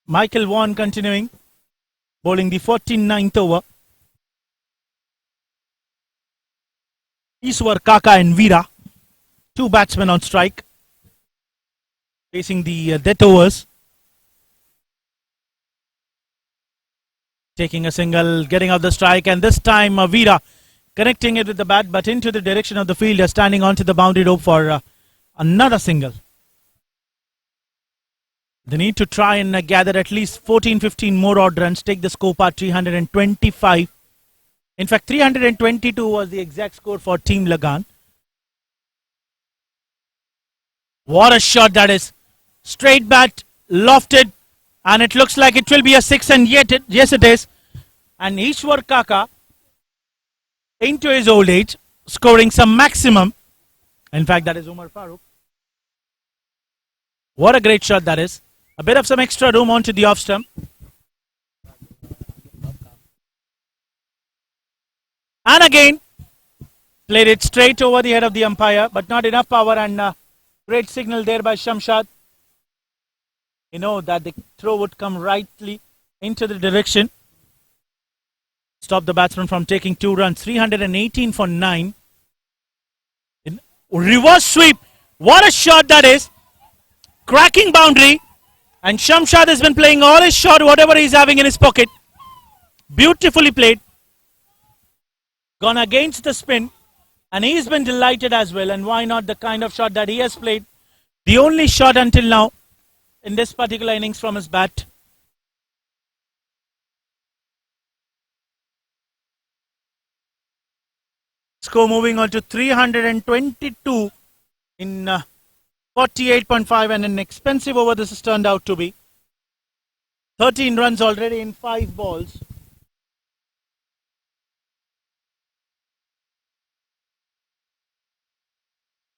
Michael Vaughan continuing, bowling the 49th over. Ishwar, Kaka and Veera, two batsmen on strike, facing the death overs. Taking a single, getting out the strike, and this time Veera connecting it with the bat, but into the direction of the fielder, standing onto the boundary rope for another single. They need to try and gather at least 14-15 more odd runs, take the score at 325. In fact, 322 was the exact score for Team LAGAAN. What a shot that is. Straight bat, lofted, and it looks like it will be a six, and yet yes it is. And Ishwar Kaka, into his old age, scoring some maximum. In fact, that is Umar Farooq. What a great shot that is. A bit of some extra room onto the off stump. And again, played it straight over the head of the umpire, but not enough power, and great signal there by Shamshad. You know that the throw would come rightly into the direction. Stop the batsman from taking 2 runs. 318 for 9. In reverse sweep. What a shot that is. Cracking boundary. And Shamshad has been playing all his shot, whatever he's having in his pocket. Beautifully played. Gone against the spin. And he's been delighted as well. And why not the kind of shot that he has played? The only shot until now in this particular innings from his bat. Score moving on to 322 in 48.5, and an expensive over this has turned out to be. 13 runs already in 5 balls.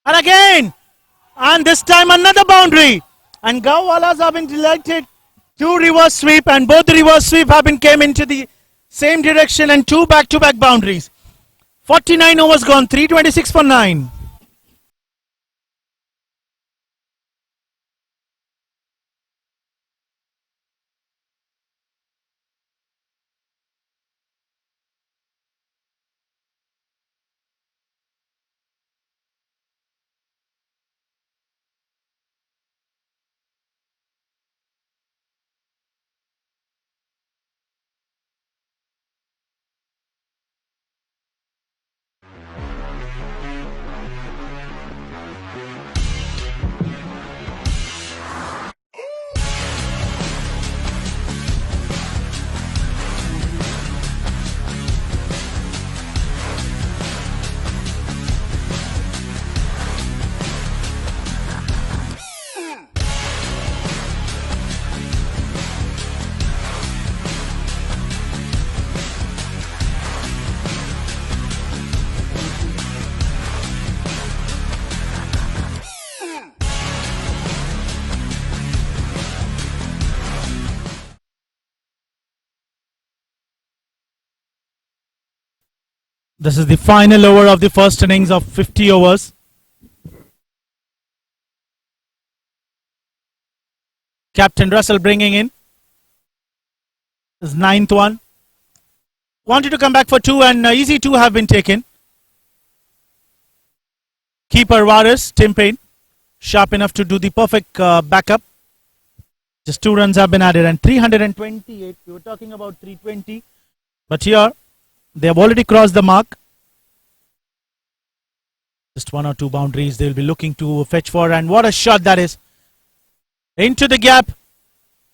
And again! And this time another boundary. And Gaowalas have been delighted. 2 reverse sweep, and both the reverse sweep have been came into the same direction, and 2 back-to-back boundaries. 49 overs gone, 326 for 9. This is the final over of the first innings of 50 overs. Captain Russell bringing in his 9th one. Wanted to come back for 2, and easy 2 have been taken. Keeper Varis, Tim Payne, sharp enough to do the perfect backup. Just 2 runs have been added, and 328. We were talking about 320, but here they have already crossed the mark. Just 1 or 2 boundaries they will be looking to fetch for, and what a shot that is. Into the gap.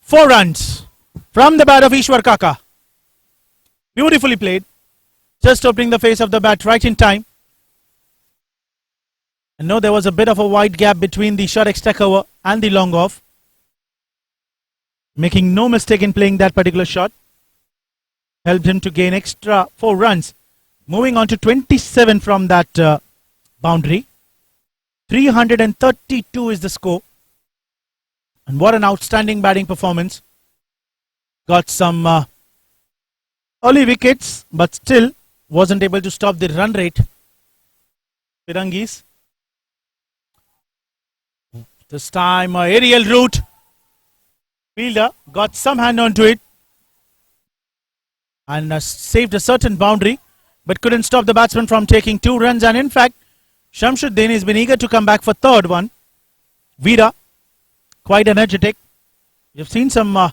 4 runs from the bat of Ishwar Kaka. Beautifully played. Just opening the face of the bat right in time. And no, there was a bit of a wide gap between the short extra cover and the long off. Making no mistake in playing that particular shot. Helped him to gain extra 4 runs. Moving on to 27 from that boundary. 332 is the score. And what an outstanding batting performance. Got some early wickets, but still wasn't able to stop the run rate. Firangees. This time aerial route. Fielder got some hand onto it and saved a certain boundary, but couldn't stop the batsman from taking 2 runs. And in fact, Shamshuddin has been eager to come back for third one. Veera, quite energetic. You've seen some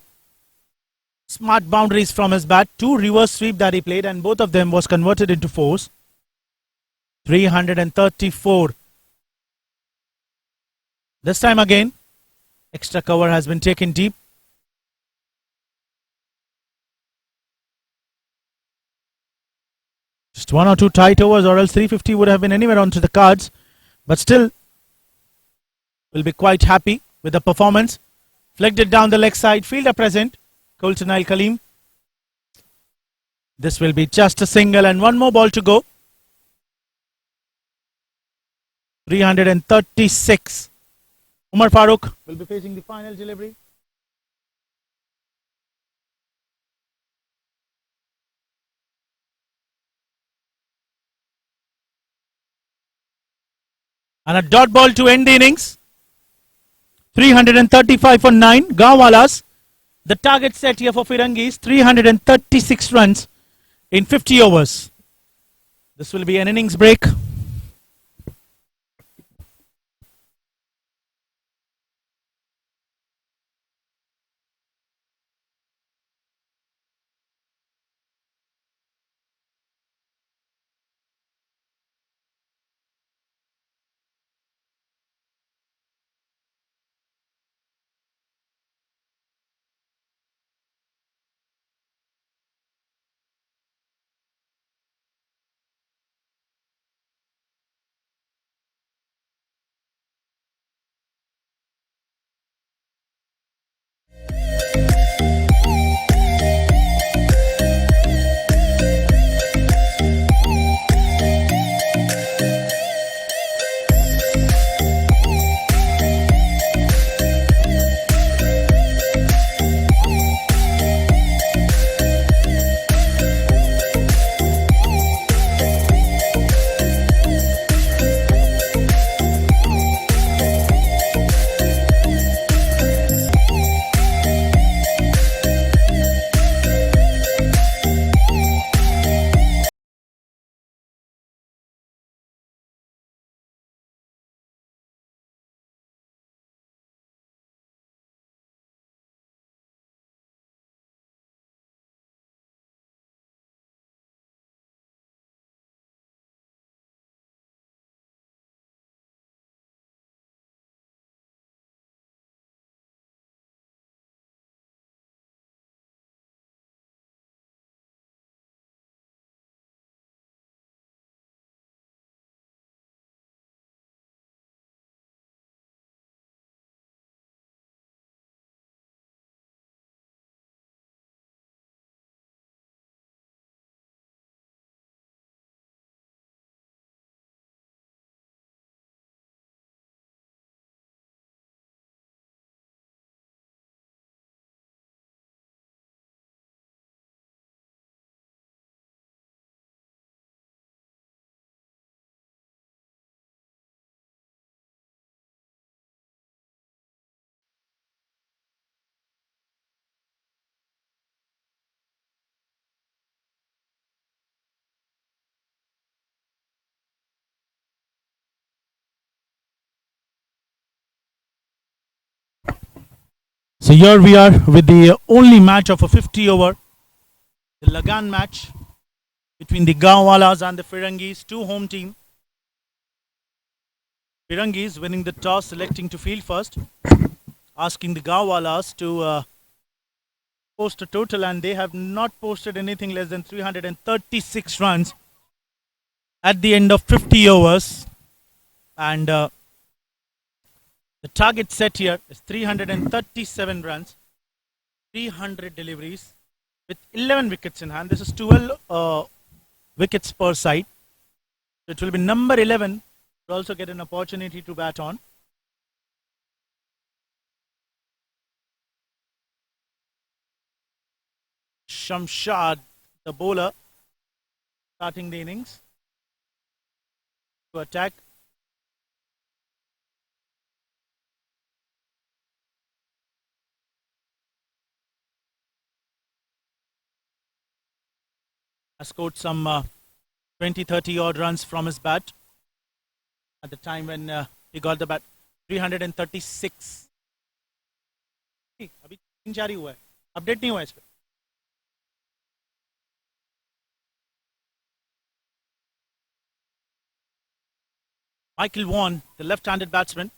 smart boundaries from his bat. 2 reverse sweep that he played, and both of them was converted into 4s. 334. This time again, extra cover has been taken deep. Just 1 or 2 tight overs, or else 350 would have been anywhere onto the cards. But still, will be quite happy with the performance. Flicked it down the leg side. Fielder present. Colton Al Kaleem. This will be just a single, and 1 more ball to go. 336. Umar Farooq will be facing the final delivery. And a dot ball to end the innings. 335 for 9. Gaowalas. The target set here for Firangees, 336 runs in 50 overs. This will be an innings break. So here we are with the only match of a 50 over, the LAGAAN match between the Gaowalas and the Firangees, 2 home team. Firangees winning the toss, selecting to field first, asking the Gaowalas to post a total, and they have not posted anything less than 336 runs at the end of 50 overs. And the target set here is 337 runs, 300 deliveries with 11 wickets in hand. This is 12 wickets per side. So it will be number 11 to also get an opportunity to bat on. Shamshad, the bowler, starting the innings to attack. has scored some 20, 30 odd runs from his bat at the time when he got the bat. 336. अभी तीन जारी हुआ है, update नहीं हुआ है इस पे. Michael Vaughan, the left-handed batsman,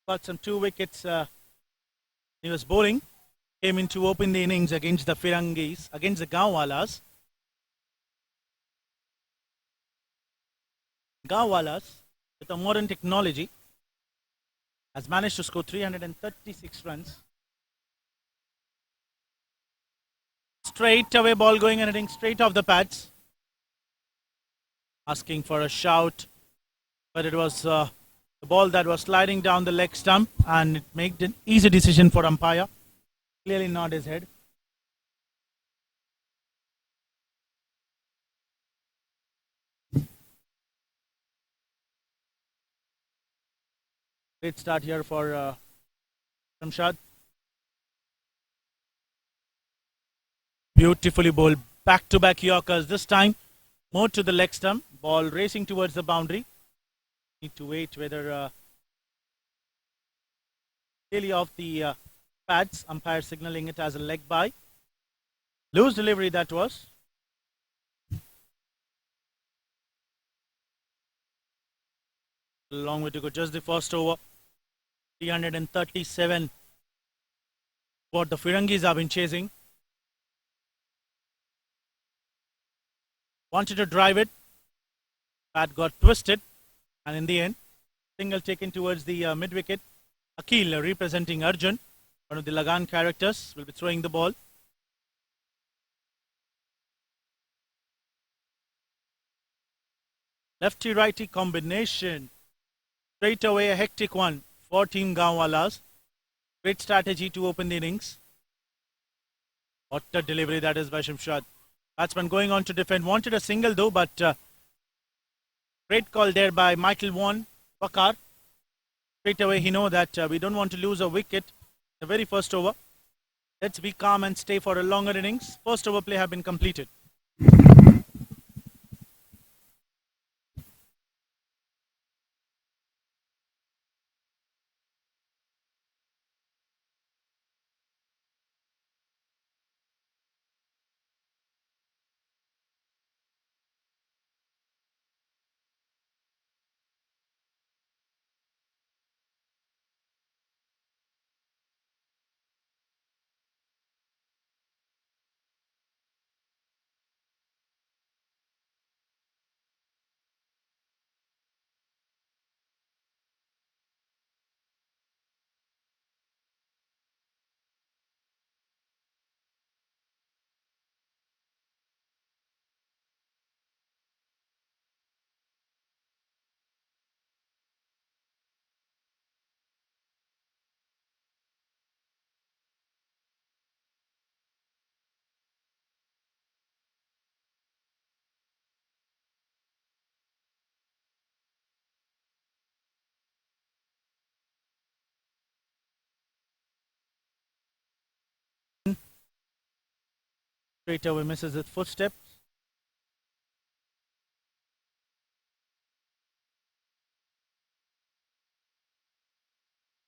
got some 2 wickets. He was bowling, came in to open the innings against the Firangees, against the Gaowalas. Gaowalas, with a modern technology, has managed to score 336 runs. Straight away ball going and hitting straight off the pads. Asking for a shout, but it was the ball that was sliding down the leg stump, and it made an easy decision for umpire. Clearly not his head. Great start here for Shamshad. Beautifully bowled, back-to-back Yorkers. This time, more to the leg stump. Ball racing towards the boundary. Need to wait whether really off the pads. Umpire signaling it as a leg bye. Loose delivery that was. Long way to go. Just the first over. 337. What the Firangees have been chasing. Wanted to drive it. Bat got twisted. And in the end, single taken towards the mid wicket. Akil, representing Arjun, one of the LAGAAN characters, will be throwing the ball. Lefty-righty combination. Straight away a hectic one for Team Gaowalas. Great strategy to open the innings. What a delivery that is by Shamshad. Batsman going on to defend. Wanted a single though, but great call there by Michael Vaughan. Wakar. Straight away he know that we don't want to lose a wicket in the very first over. Let's be calm and stay for a longer innings. First over play have been completed. Straight away misses his footstep.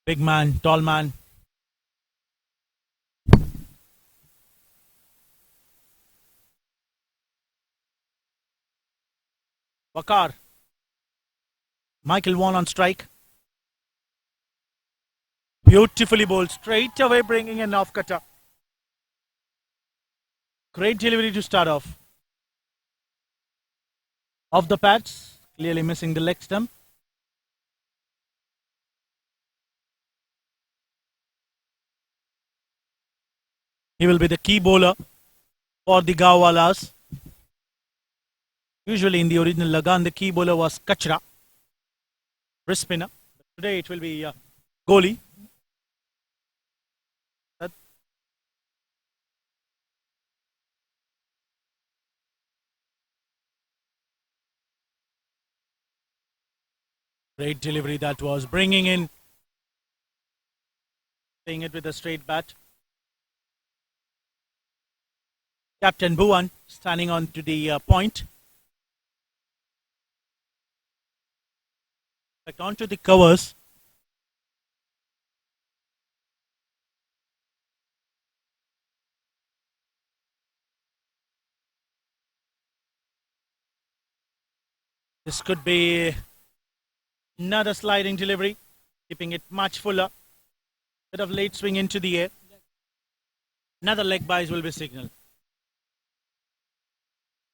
Big man, tall man. Wakar. Michael Vaughan on strike. Beautifully bowled. Straight away bringing an off cutter. Great delivery to start off. Off the pads. Clearly missing the leg stump. He will be the key bowler for the Gaowalas. Usually in the original LAGAAN, the key bowler was Kachra, wrist spinner. But today it will be Goli. Great delivery that was, bringing in, playing it with a straight bat. Captain Bhuvan standing on to the point. Back onto the covers. This could be another sliding delivery, keeping it much fuller. Bit of late swing into the air. Another leg byes will be signaled.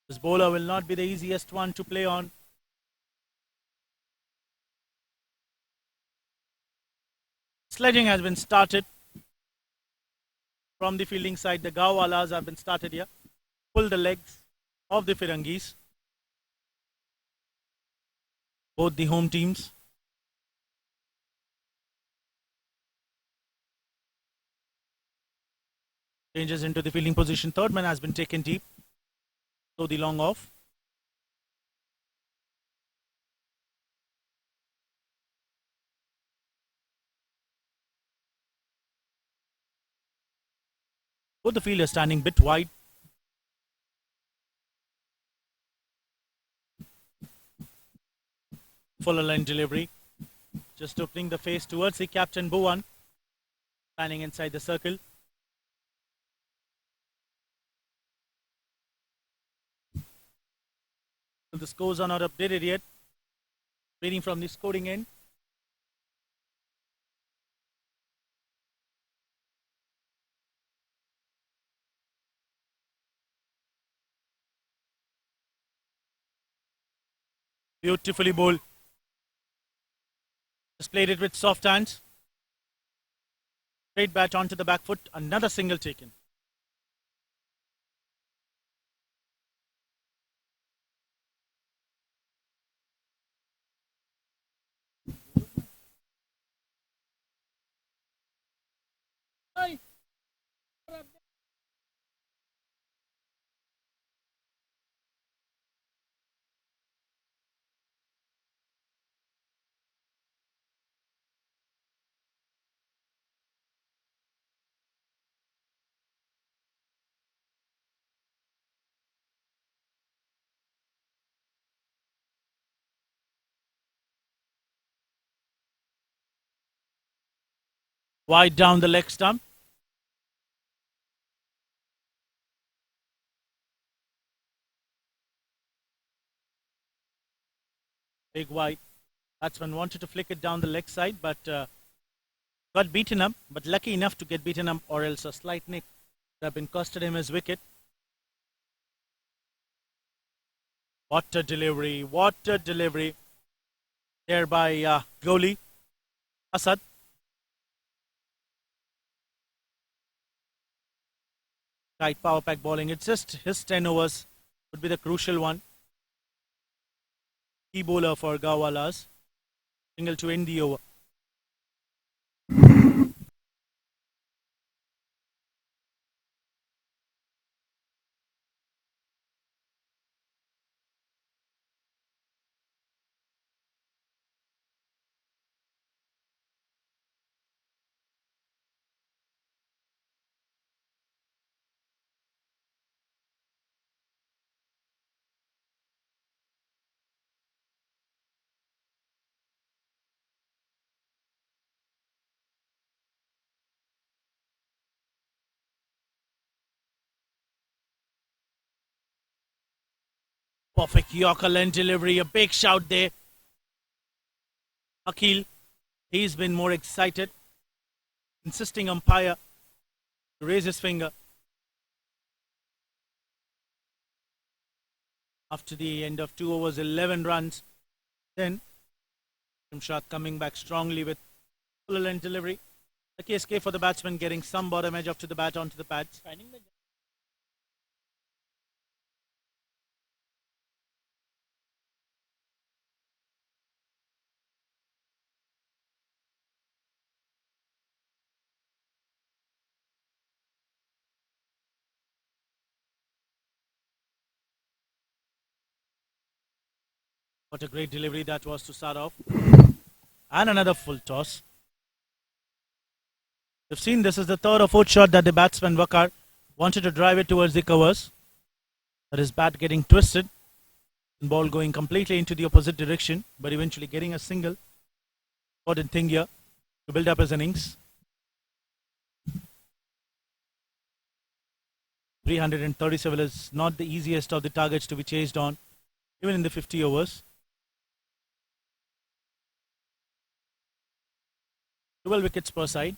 This bowler will not be the easiest one to play on. Sledging has been started from the fielding side. The Gaowalas have been started here. Pull the legs of the Firangees. Both the home teams. Changes into the fielding position. Third man has been taken deep. So the long off. Both the fielders standing bit wide. Fuller line delivery. Just opening the face towards the Captain Bhuvan. Standing inside the circle. The scores are not updated yet. Waiting from the scoring end. Beautifully bowled. Just played it with soft hands. Straight bat onto the back foot. Another single taken. Wide down the leg stump. Big wide. Batsman wanted to flick it down the leg side, but got beaten up. But lucky enough to get beaten up, or else a slight nick would have been costed him his wicket. What a delivery! What a delivery! There by goalie Asad. Tight power pack bowling. It's just his 10 overs would be the crucial one. Key bowler for Gaowalas. Single to end the over. Perfect Yorker line delivery. A big shout there. Akil, he's been more excited. Insisting umpire to raise his finger. After the end of 2 overs, 11 runs. Then, Shamshad coming back strongly with full length delivery. A KSK for the batsman, getting some bottom edge up to the bat onto the pads. What a great delivery that was to start off. And another full toss. You've seen this is the third or fourth shot that the batsman Wakar wanted to drive it towards the covers. That his bat getting twisted, and ball going completely into the opposite direction, but eventually getting a single. Important thing here to build up his innings. 337 is not the easiest of the targets to be chased on, even in the 50 overs. 12 wickets per side.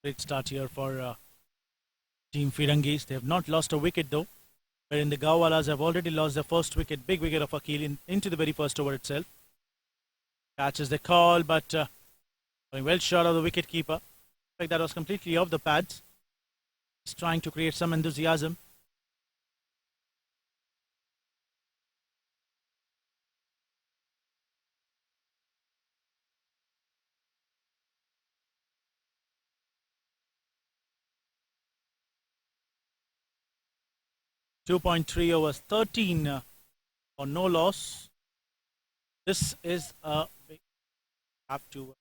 Great start here for Team Firangees. They have not lost a wicket though, wherein the Gaowalas have already lost their first wicket, big wicket of Akil into the very first over itself. Catches the call, but going well short of the wicket keeper. In fact, that was completely off the pads. He's trying to create some enthusiasm. .3 overs, 13 or no loss. This is a big. Have to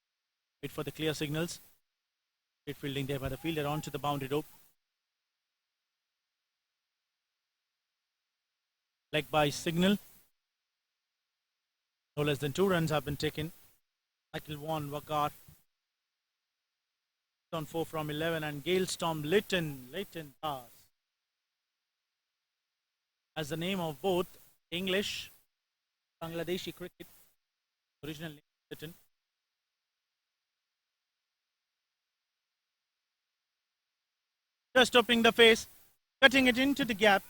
wait for the clear signals. Great fielding there by the fielder onto the boundary rope. Leg by signal. No less than 2 runs have been taken. Michael Vaughan Wakar on 4 from 11, and Gale Storm Leighton Pass. As the name of both English, Bangladeshi cricket, original name Leighton. Just opening the face, cutting it into the gap,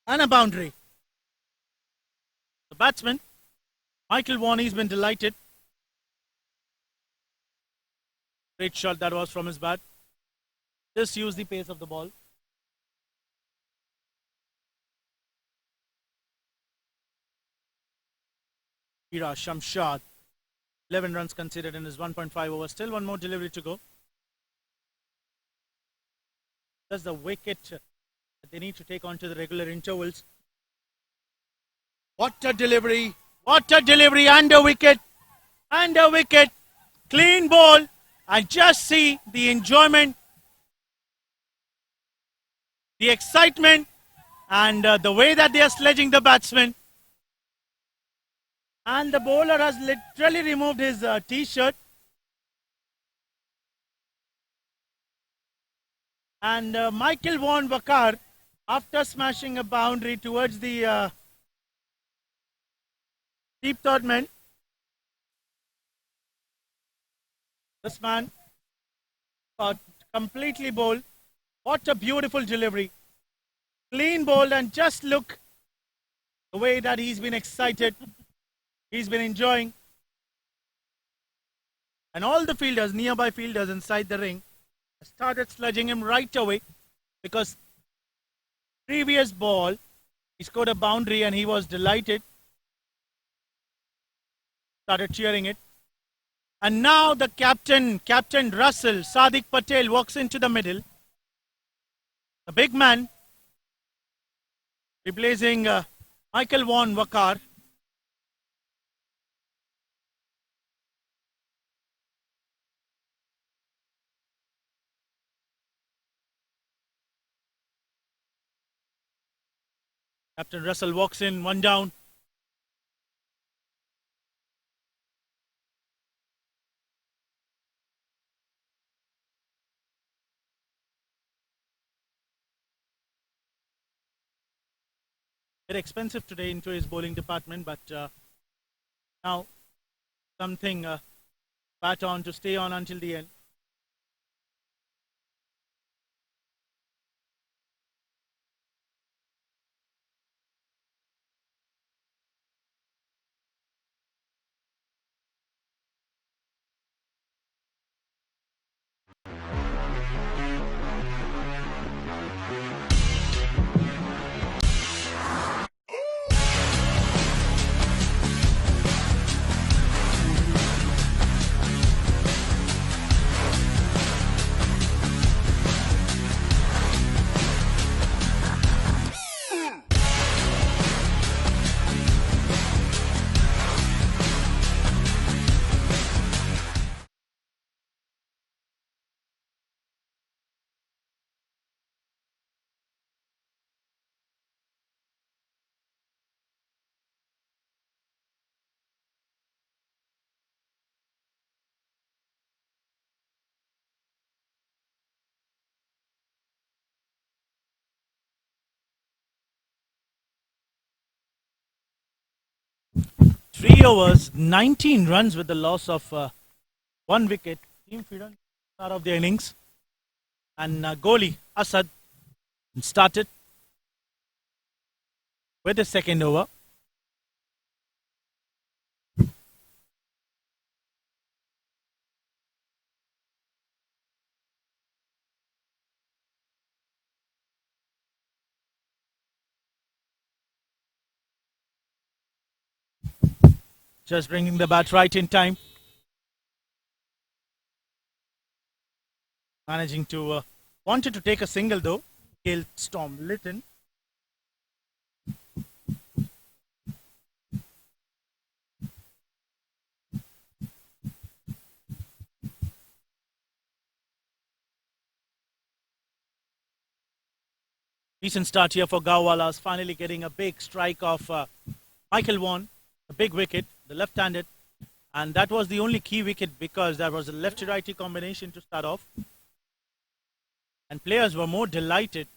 and a boundary. The batsman, Michael Vaughan, has been delighted. Great shot that was from his bat. Just use the pace of the ball. Ira Shamshad, 11 runs considered in his 1.5 overs. Still one more delivery to go. That's the wicket that they need to take on to the regular intervals. What a delivery! What a delivery! Under wicket! Under wicket! Clean ball! And just see the enjoyment, the excitement, and the way that they are sledging the batsman. And the bowler has literally removed his t-shirt. And Michael Vaughan Wakar, after smashing a boundary towards the deep third man, this man got completely bowled. What a beautiful delivery. Clean bowled, and just look the way that he's been excited. He's been enjoying. And all the fielders, nearby fielders inside the ring, started sludging him right away, because previous ball he scored a boundary and he was delighted. Started cheering it. And now the captain Russell, Sadiq Patel, walks into the middle. The big man replacing Michael Vaughan Wakar. Captain Russell walks in, 1 down. Very expensive today into his bowling department, but now something bat on to stay on until the end. 3 overs, 19 runs with the loss of 1 wicket. Team Firangees start of the innings. And goalie Asad started with the second over. Just bringing the bat right in time. Managing to wanted to take a single though. Hailstorm Litton. Decent start here for Gaowalas, finally getting a big strike of Michael Vaughan, a big wicket, the left-handed, and that was the only key wicket because there was a lefty-righty combination to start off, and players were more delighted.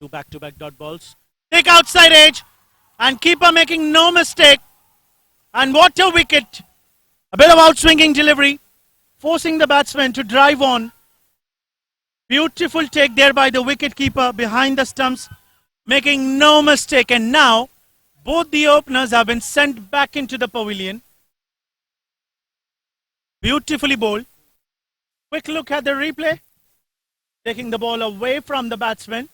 Two back-to-back dot balls. Take outside edge, and keeper making no mistake. And what a wicket! A bit of outswinging delivery, forcing the batsman to drive on. Beautiful take there by the wicketkeeper behind the stumps, making no mistake. And now, both the openers have been sent back into the pavilion. Beautifully bowled. Quick look at the replay. Taking the ball away from the batsman.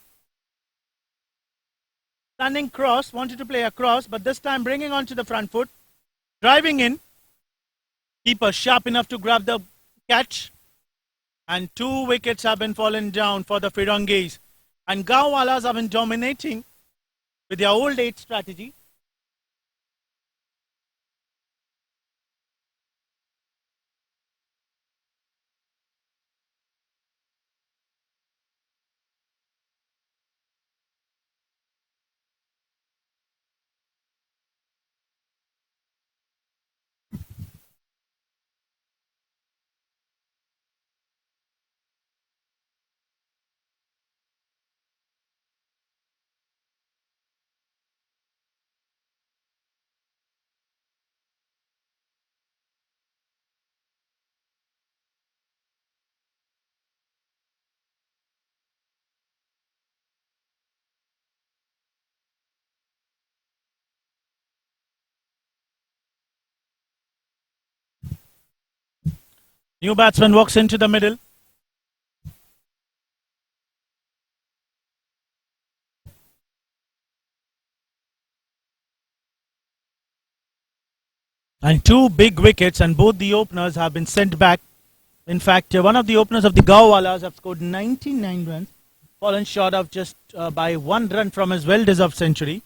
Standing cross, wanted to play across, but this time bringing onto the front foot. Driving in, keeper sharp enough to grab the catch, and 2 wickets have been fallen down for the Firangees. And Gaowalas have been dominating with their old age strategy. New batsman walks into the middle. And 2 big wickets, and both the openers have been sent back. In fact, one of the openers of the Gaowalas have scored 99 runs, fallen short of just by 1 run from his well-deserved century.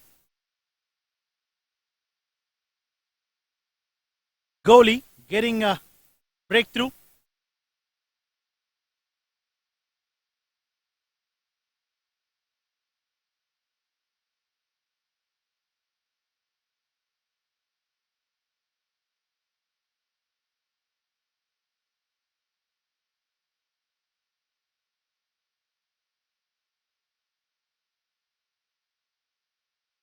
Goalie getting a breakthrough.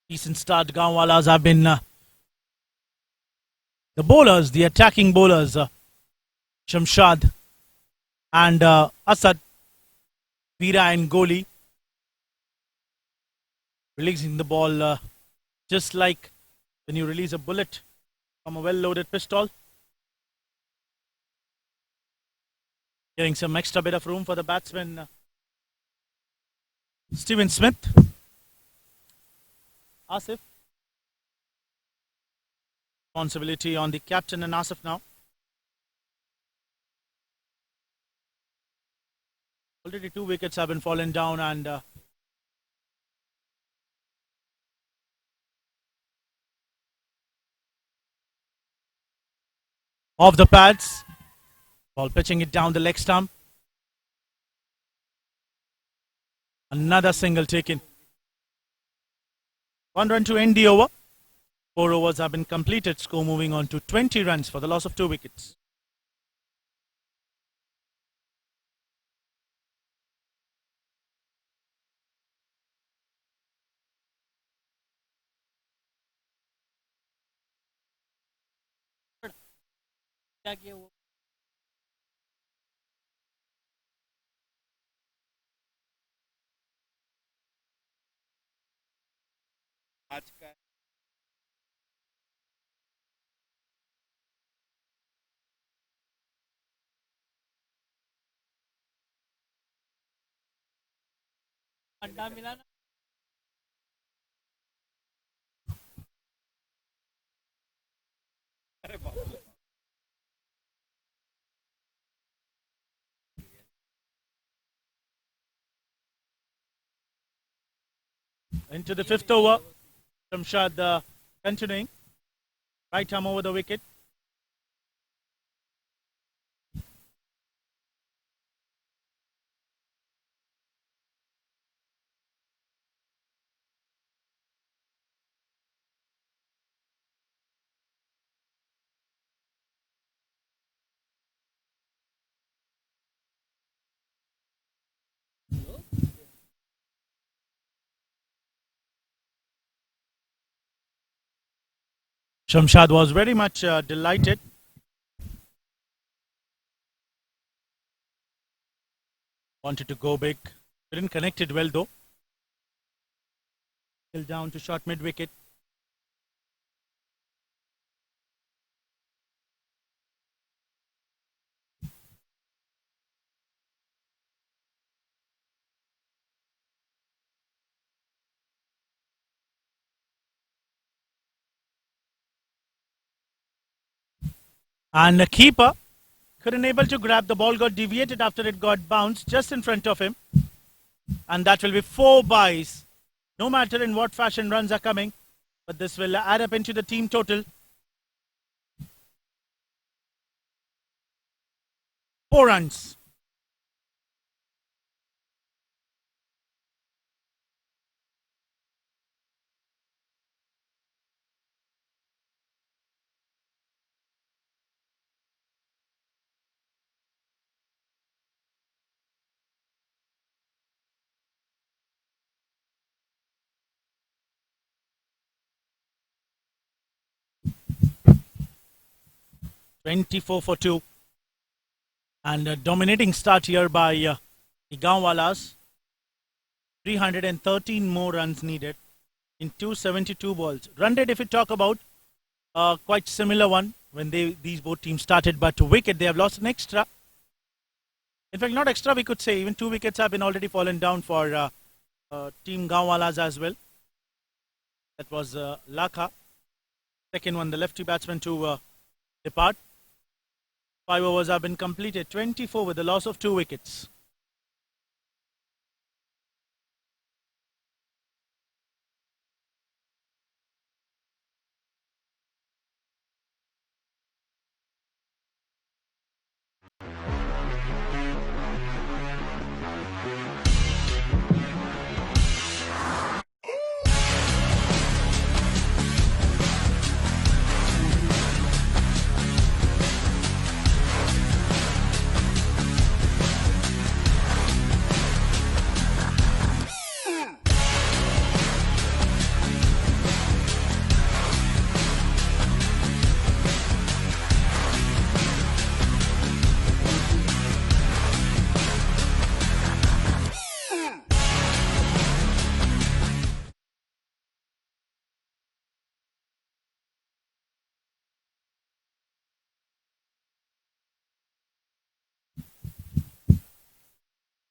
Decent start. Gaowalas have been the bowlers, the attacking bowlers, Shamshad and Asad, Veera and Goli, releasing the ball just like when you release a bullet from a well-loaded pistol. Getting some extra bit of room for the batsman, Steven Smith. Asif. Responsibility on the captain and Asif now. Already 2 wickets have been fallen down, and off the pads. Ball pitching it down the leg stump. Another single taken. 1 run to end the over. 4 overs have been completed. Score moving on to 20 runs for the loss of 2 wickets. क्या किया वो आज का अंडा मिला ना Into the fifth over. Shamshad continuing. Right arm over the wicket. Shamshad was very much delighted. Wanted to go big. Didn't connect it well though. Still down to short mid wicket. And the keeper couldn't able to grab the ball, got deviated after it got bounced just in front of him. And that will be 4 byes. No matter in what fashion runs are coming, but this will add up into the team total. 4 runs. "24 for 2. And a dominating start here by the Gaowalas. 313 more runs needed in 272 balls. Run rate, if you talk about, quite similar one when these both teams started, but to wicket they have lost an extra. In fact, not extra, we could say. Even 2 wickets have been already fallen down for team Gaowalas as well. That was Lakha. Second one, the lefty batsman to depart. 5 overs have been completed. 24 with the loss of 2 wickets.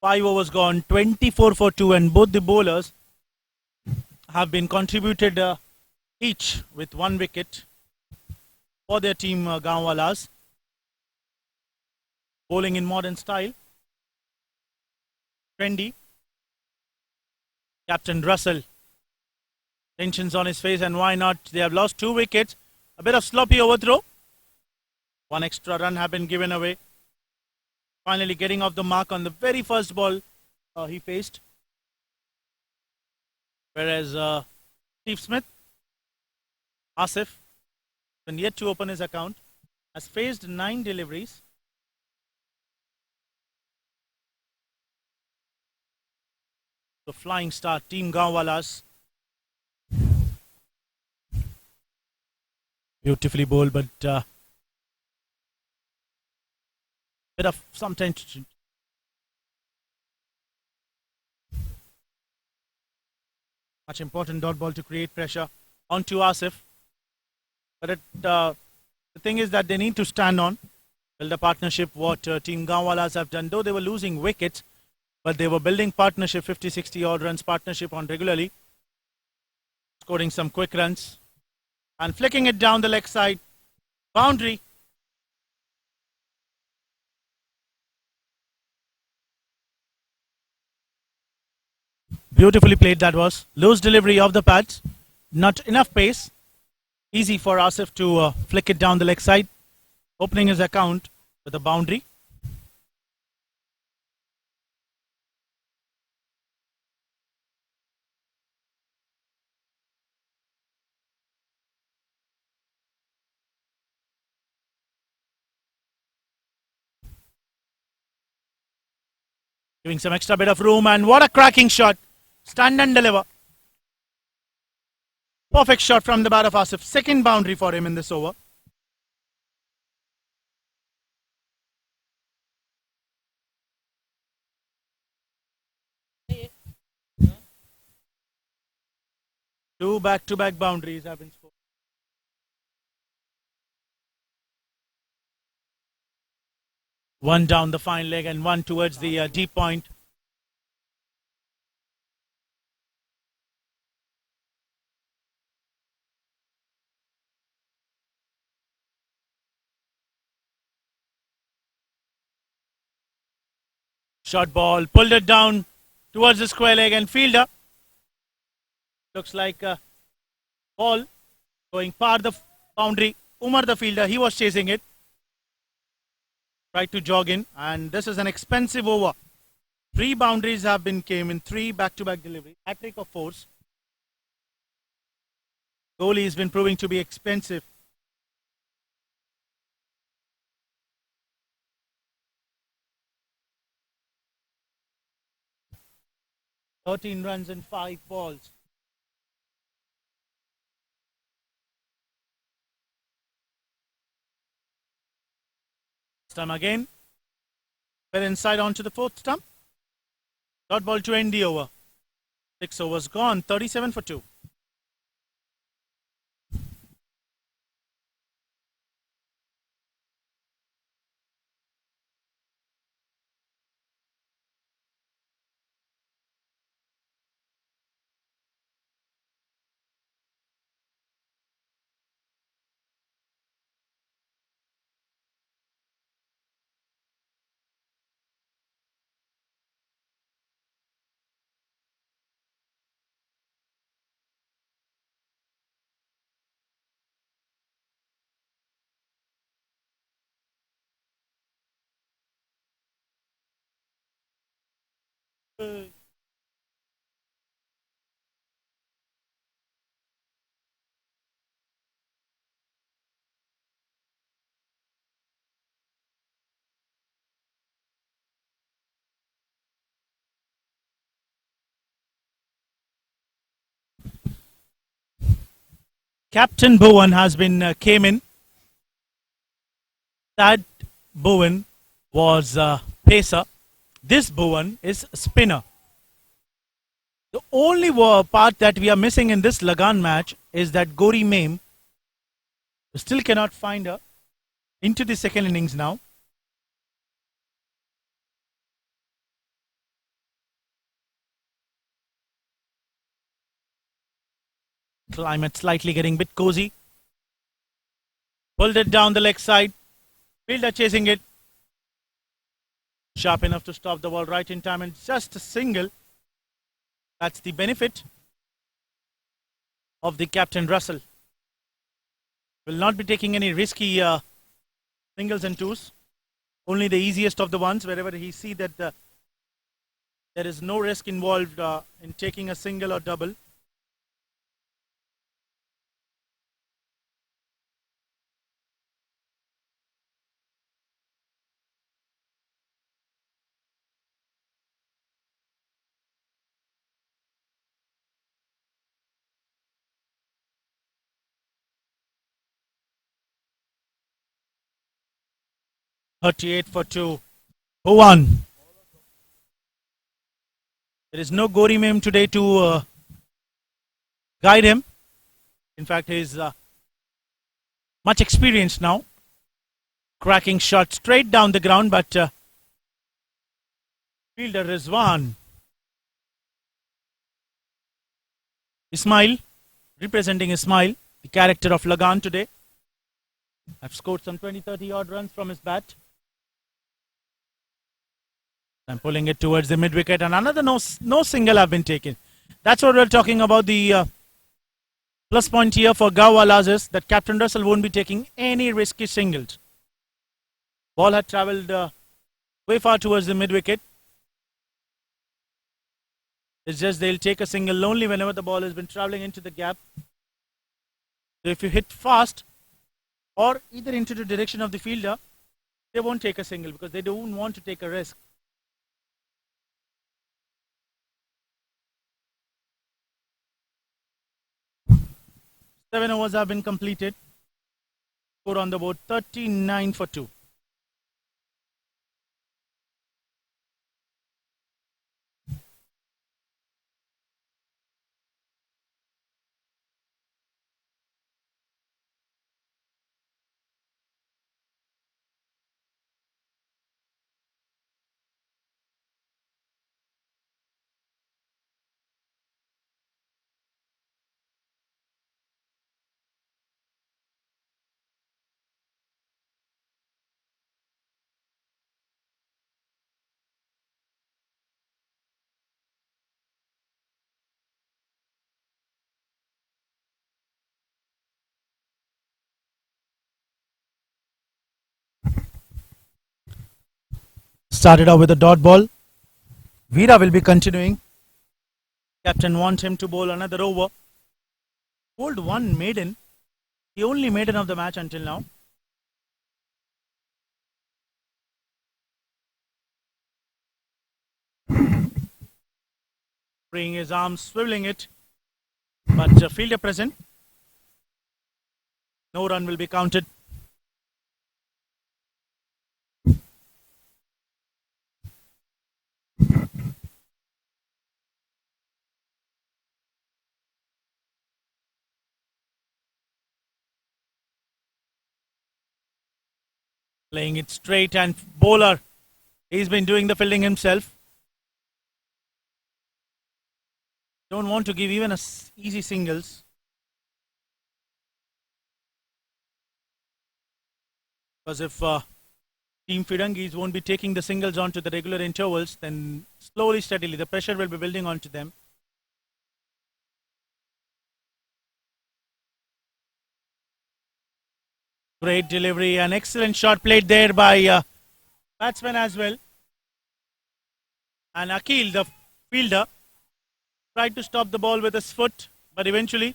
Five overs gone, 24 for 2, and both the bowlers have been contributed each with 1 wicket for their team Gaowalas. Bowling in modern style. Trendy. Captain Russell. Tensions on his face, and why not? They have lost 2 wickets. A bit of sloppy overthrow. 1 extra run have been given away. Finally getting off the mark on the very first ball he faced. Whereas Steve Smith, Asif, been yet to open his account, has faced 9 deliveries. The flying start, team Gaowalas. Beautifully bowled, but Bit of some tension. Much important dot ball to create pressure onto Asif. But the thing is that they need to stand on, build a partnership. What Team Gaowalas have done, though they were losing wickets, but they were building partnership, 50-60 odd runs partnership on regularly, scoring some quick runs and flicking it down the leg side. Boundary. Beautifully played that was. Loose delivery of the pads. Not enough pace. Easy for Asif to flick it down the leg side. Opening his account with a boundary. Giving some extra bit of room, and what a cracking shot. Stand and deliver. Perfect shot from the bat of Asif. Second boundary for him in this over. Two back-to-back boundaries have been scored. One down the fine leg and one towards the deep point. Short ball, pulled it down towards the square leg and fielder. Looks like a ball going par the boundary. Umar the fielder, he was chasing it. Tried to jog in, and this is an expensive over. 3 boundaries have been came in 3 back-to-back deliveries. Hat-trick of force. Goalie has been proving to be expensive. "13 runs and 5 balls. This time again. Well inside onto the 4th stump. Dot ball to end the over. 6 overs gone. 37 for 2. Captain Bowen has been came in. That Bowen was pacer. This Bowen is spinner. The only part that we are missing in this LAGAAN match is that Gori Mame still cannot find her into the second innings now. Climate slightly getting a bit cozy. Pulled it down the leg side. Fielder chasing it. Sharp enough to stop the ball right in time, and just a single. That's the benefit of the captain Russell. Will not be taking any risky singles and twos. Only the easiest of the ones, wherever he see that there is no risk involved in taking a single or double. "38 for 2. Who won? There is no Gori Mem today to guide him. In fact, he is much experienced now. Cracking shot straight down the ground, but fielder Rizwan Ismail, representing Ismail, the character of LAGAAN today. I've scored some 20-30 odd runs from his bat. I'm pulling it towards the mid wicket, and another no single have been taken. That's what we're talking about. The plus point here for Gaowalas is that Captain Russell won't be taking any risky singles. Ball had travelled way far towards the mid wicket. It's just they'll take a single only whenever the ball has been travelling into the gap. So if you hit fast or either into the direction of the fielder, they won't take a single because they don't want to take a risk. Seven overs have been completed. Score on the board 39 for 2. Started off with a dot ball. Veera will be continuing. Captain wants him to bowl another over. Bowled one maiden. The only maiden of the match until now. Freeing his arms, swiveling it. But fielder present. No run will be counted. Playing it straight, and bowler, he's been doing the fielding himself. Don't want to give even a easy singles. Because if Team Firangees won't be taking the singles onto the regular intervals, then slowly, steadily, the pressure will be building onto them. Great delivery, an excellent shot played there by batsman as well. And Akil, the fielder, tried to stop the ball with his foot, but eventually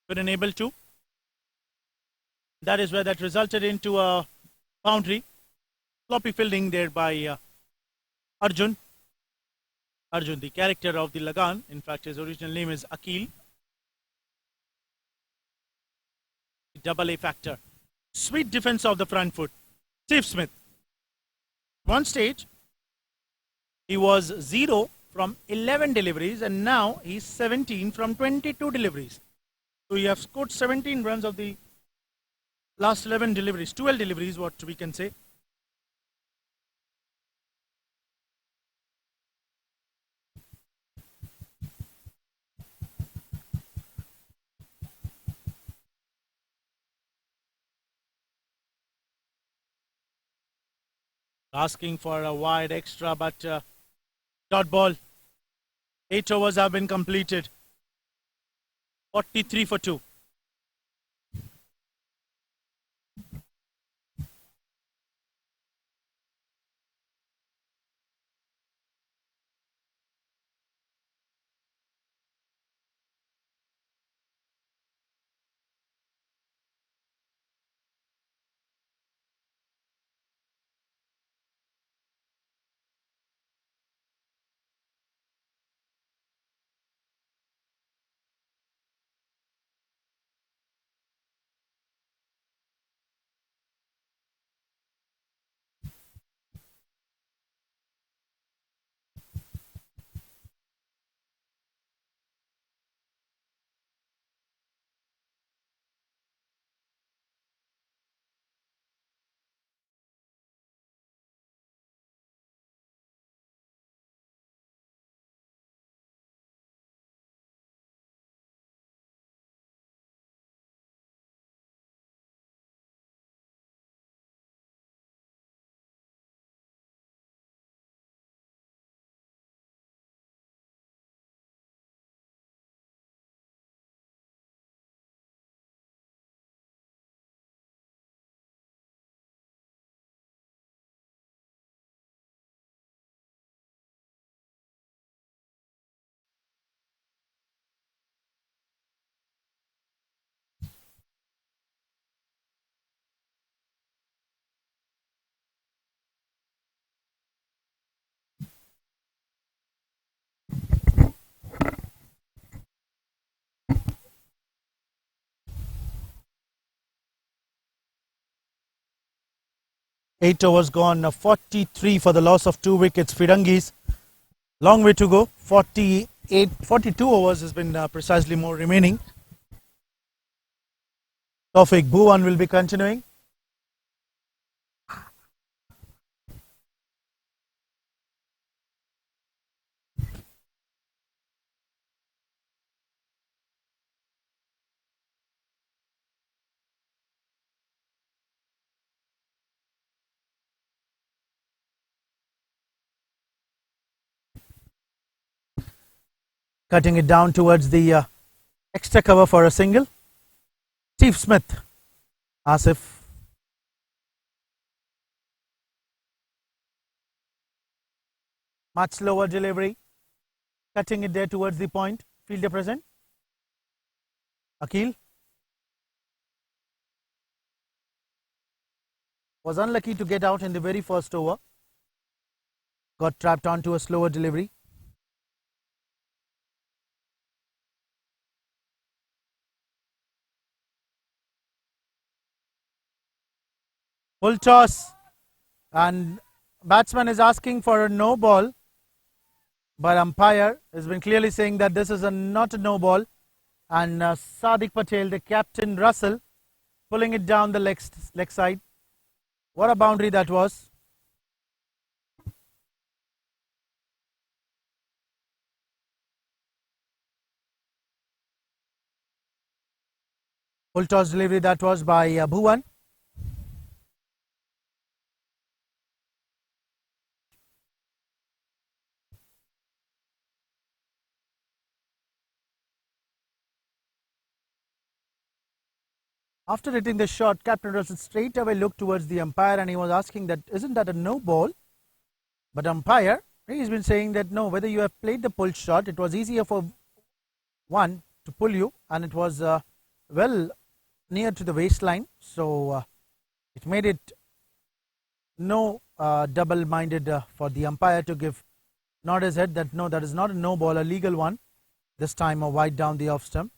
couldn't able to. That is where that resulted into a boundary. Sloppy fielding there by Arjun. Arjun, the character of the LAGAAN. In fact, his original name is Akil. Double A factor. Sweet defense of the front foot. Steve Smith. One stage, he was 0 from 11 deliveries, and now he's 17 from 22 deliveries. So he has scored 17 runs of the last 11 deliveries, 12 deliveries, what we can say. Asking for a wide extra, but dot ball. 8 overs have been completed. 43 for 2. 8 overs gone, 43 for the loss of 2 wickets. Firangees, long way to go. 42 overs has been precisely more remaining. Tawfiq Bhuwan will be continuing. Cutting it down towards the extra cover for a single. Steve Smith, Asif. Much slower delivery. Cutting it there towards the point. Fielder present. Akil was unlucky to get out in the very first over. Got trapped onto a slower delivery. Full toss, and batsman is asking for a no ball, but umpire has been clearly saying that this is not a no ball, and Sadiq Patel, the captain Russell, pulling it down the leg side. What a boundary that was. Full toss delivery that was by Bhuwan. After hitting the shot, Captain Russell straight away looked towards the umpire and he was asking that, isn't that a no ball? But umpire, he's been saying that no, whether you have played the pull shot, it was easier for one to pull you and it was well near to the waistline. So it made it no double-minded for the umpire to give nod his head that no, that is not a no ball, a legal one. This time a wide down the off stump.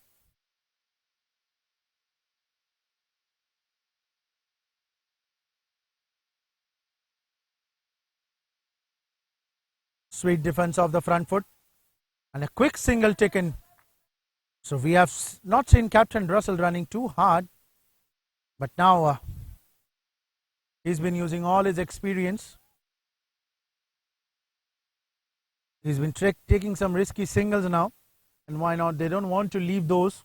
Sweet defense of the front foot and a quick single taken. So we have not seen Captain Russell running too hard, but now he's been using all his experience. He's been taking some risky singles now, and why not? They don't want to leave those.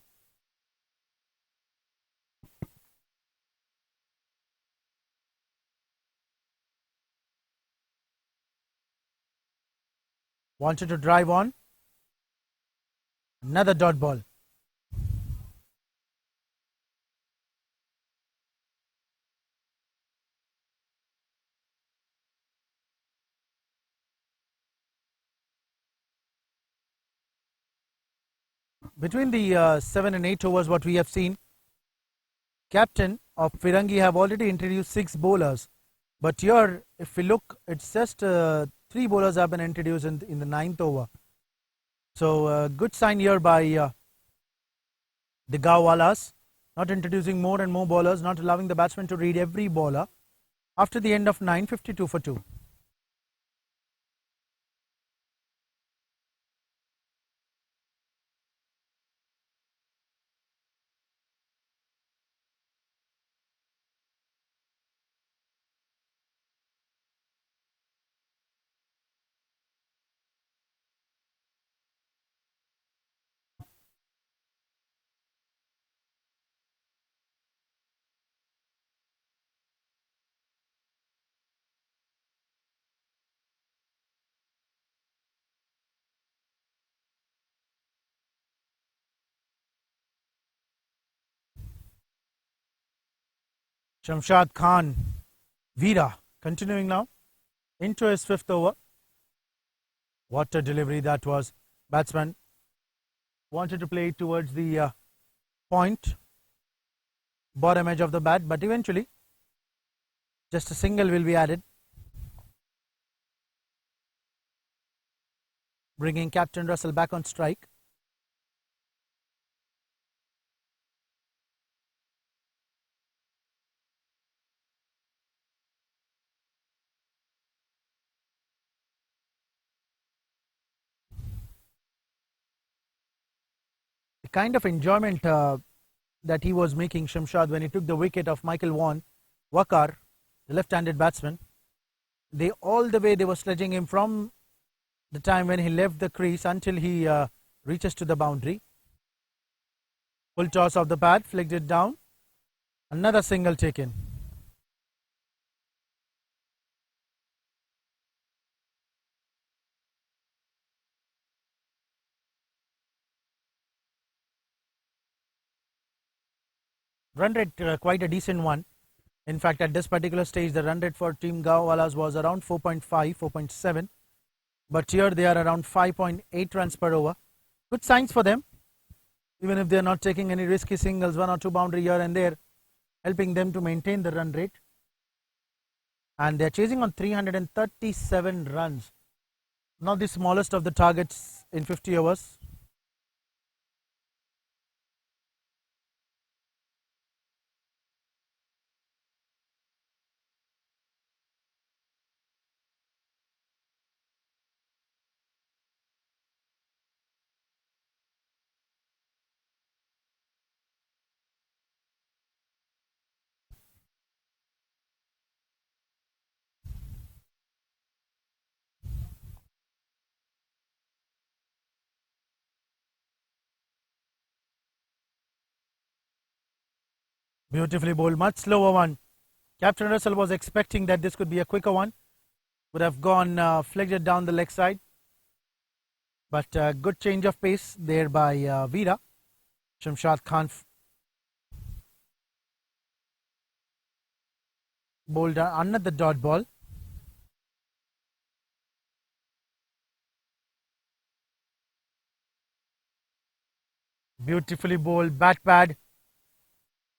Wanted to drive on. Another dot ball. Between the 7 and 8 overs, what we have seen, captain of Firangi have already introduced 6 bowlers. But here, if we look, it's just 3 bowlers have been introduced in the 9th over. So good sign here by the Gaowalas, not introducing more and more bowlers, not allowing the batsman to read every bowler. After the end of 9, 52 for 2. Shamshad Khan, Veera, continuing now into his 5th over. What a delivery that was. Batsman wanted to play towards the point, bottom edge of the bat, but eventually just a single will be added, bringing Captain Russell back on strike. kind of enjoyment that he was making, Shamshad, when he took the wicket of Michael Vaughan, Wakar, the left-handed batsman. They were sledging him from the time when he left the crease until he reaches to the boundary. Full toss of the bat, flicked it down. Another single taken. Run rate quite a decent one. In fact, at this particular stage, the run rate for Team Gaowalas was around 4.5, 4.7. But here they are around 5.8 runs per over. Good signs for them. Even if they are not taking any risky singles, 1 or 2 boundary here and there, helping them to maintain the run rate. And they are chasing on 337 runs. Not the smallest of the targets in 50 overs. Beautifully bowled, much slower one. Captain Russell was expecting that this could be a quicker one. Would have gone, flicked it down the leg side. But good change of pace there by Veera. Shamshad Khan bowled another dot ball. Beautifully bowled, bat pad.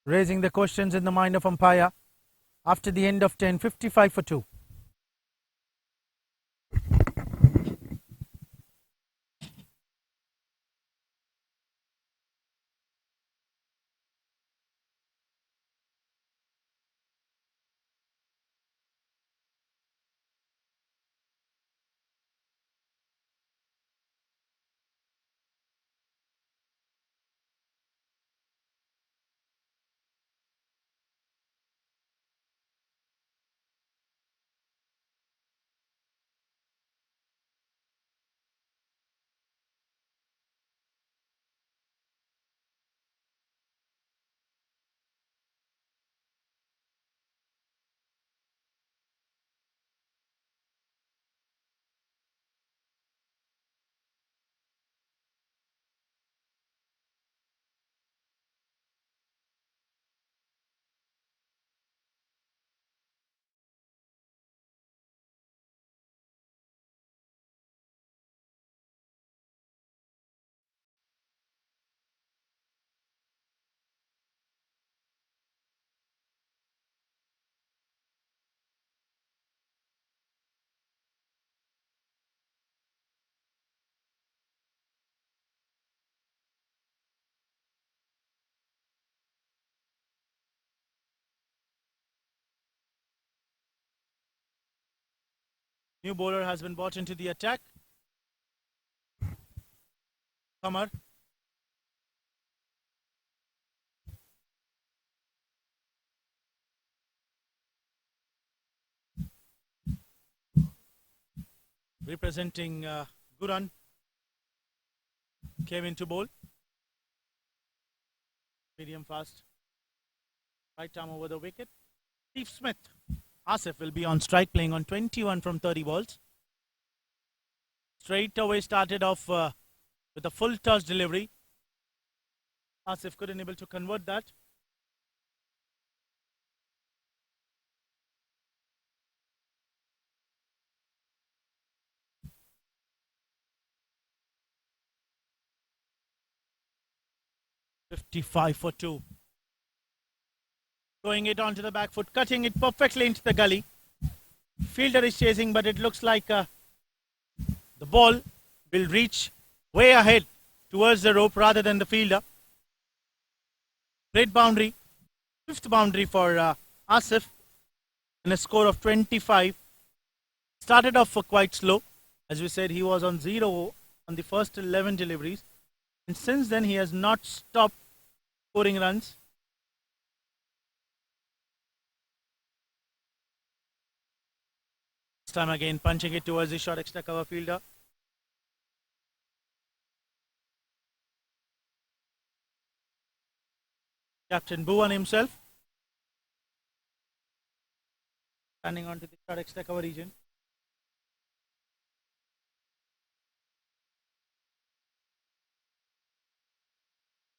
Raising the questions in the mind of umpire. After the end of 10, 55 for 2. New bowler has been brought into the attack. Kamar. Representing Guran. Came into bowl. Medium fast. Right arm over the wicket. Steve Smith. Asif will be on strike, playing on 21 from 30 balls. Straight away started off with a full toss delivery. Asif couldn't able to convert that. "55 for 2. Throwing it onto the back foot, cutting it perfectly into the gully. Fielder is chasing, but it looks like the ball will reach way ahead towards the rope rather than the fielder. Great boundary. 5th boundary for Asif, and a score of 25. Started off for quite slow. As we said, he was on 0 on the first 11 deliveries. And since then, he has not stopped scoring runs. This time again, punching it towards the short extra cover fielder. Captain Bhuvan himself standing onto the short extra cover region.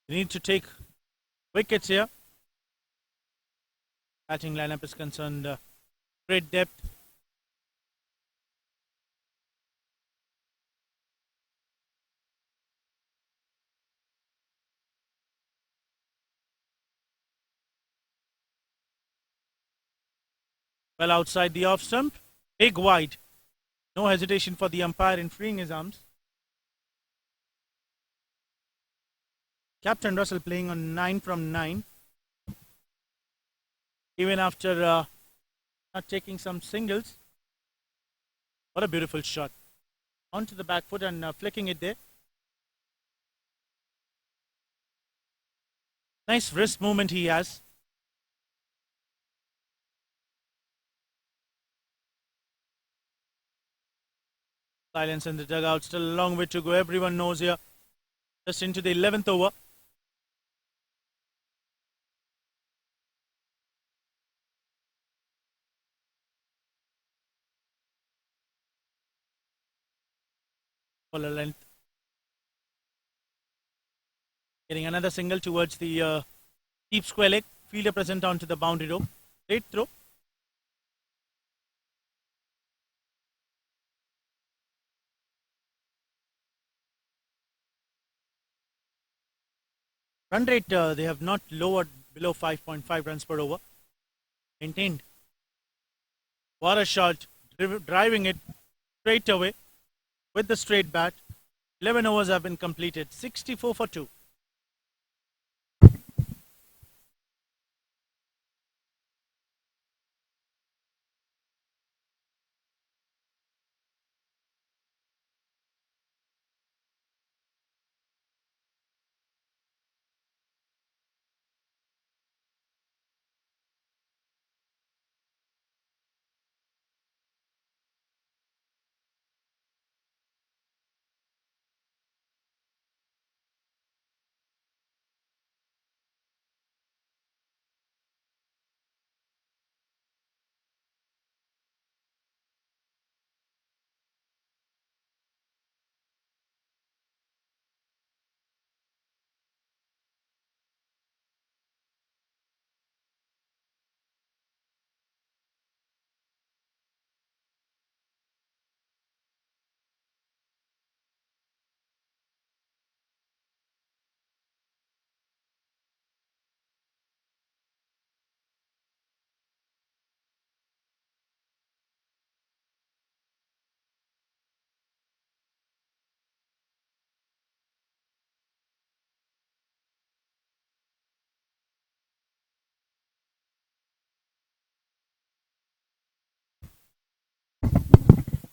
We need to take wickets here. Batting lineup is concerned. Great depth. Well outside the off stump. Big wide. No hesitation for the umpire in freeing his arms. Captain Russell playing on 9 from 9. Even after not taking some singles. What a beautiful shot. Onto the back foot and flicking it there. Nice wrist movement he has. Silence in the dugout. Still a long way to go. Everyone knows here. Just into the 11th over. Fuller length. Getting another single towards the deep square leg. Fielder present onto the boundary rope. Great throw. Run rate they have not lowered below 5.5 runs per over. Maintained. What a shot. Driving it straight away with the straight bat. 11 overs have been completed. 64 for 2.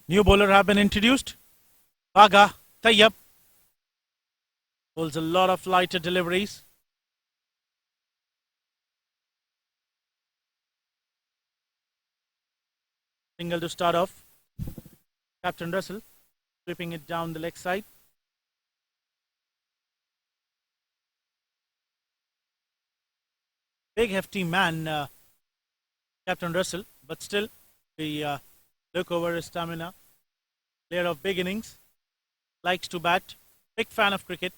New bowler have been introduced. Baga Tayyab holds a lot of lighter deliveries. Single to start off. Captain Russell sweeping it down the leg side. Big hefty man, Captain Russell, but still the look over his stamina. Player of big innings, likes to bat, big fan of cricket.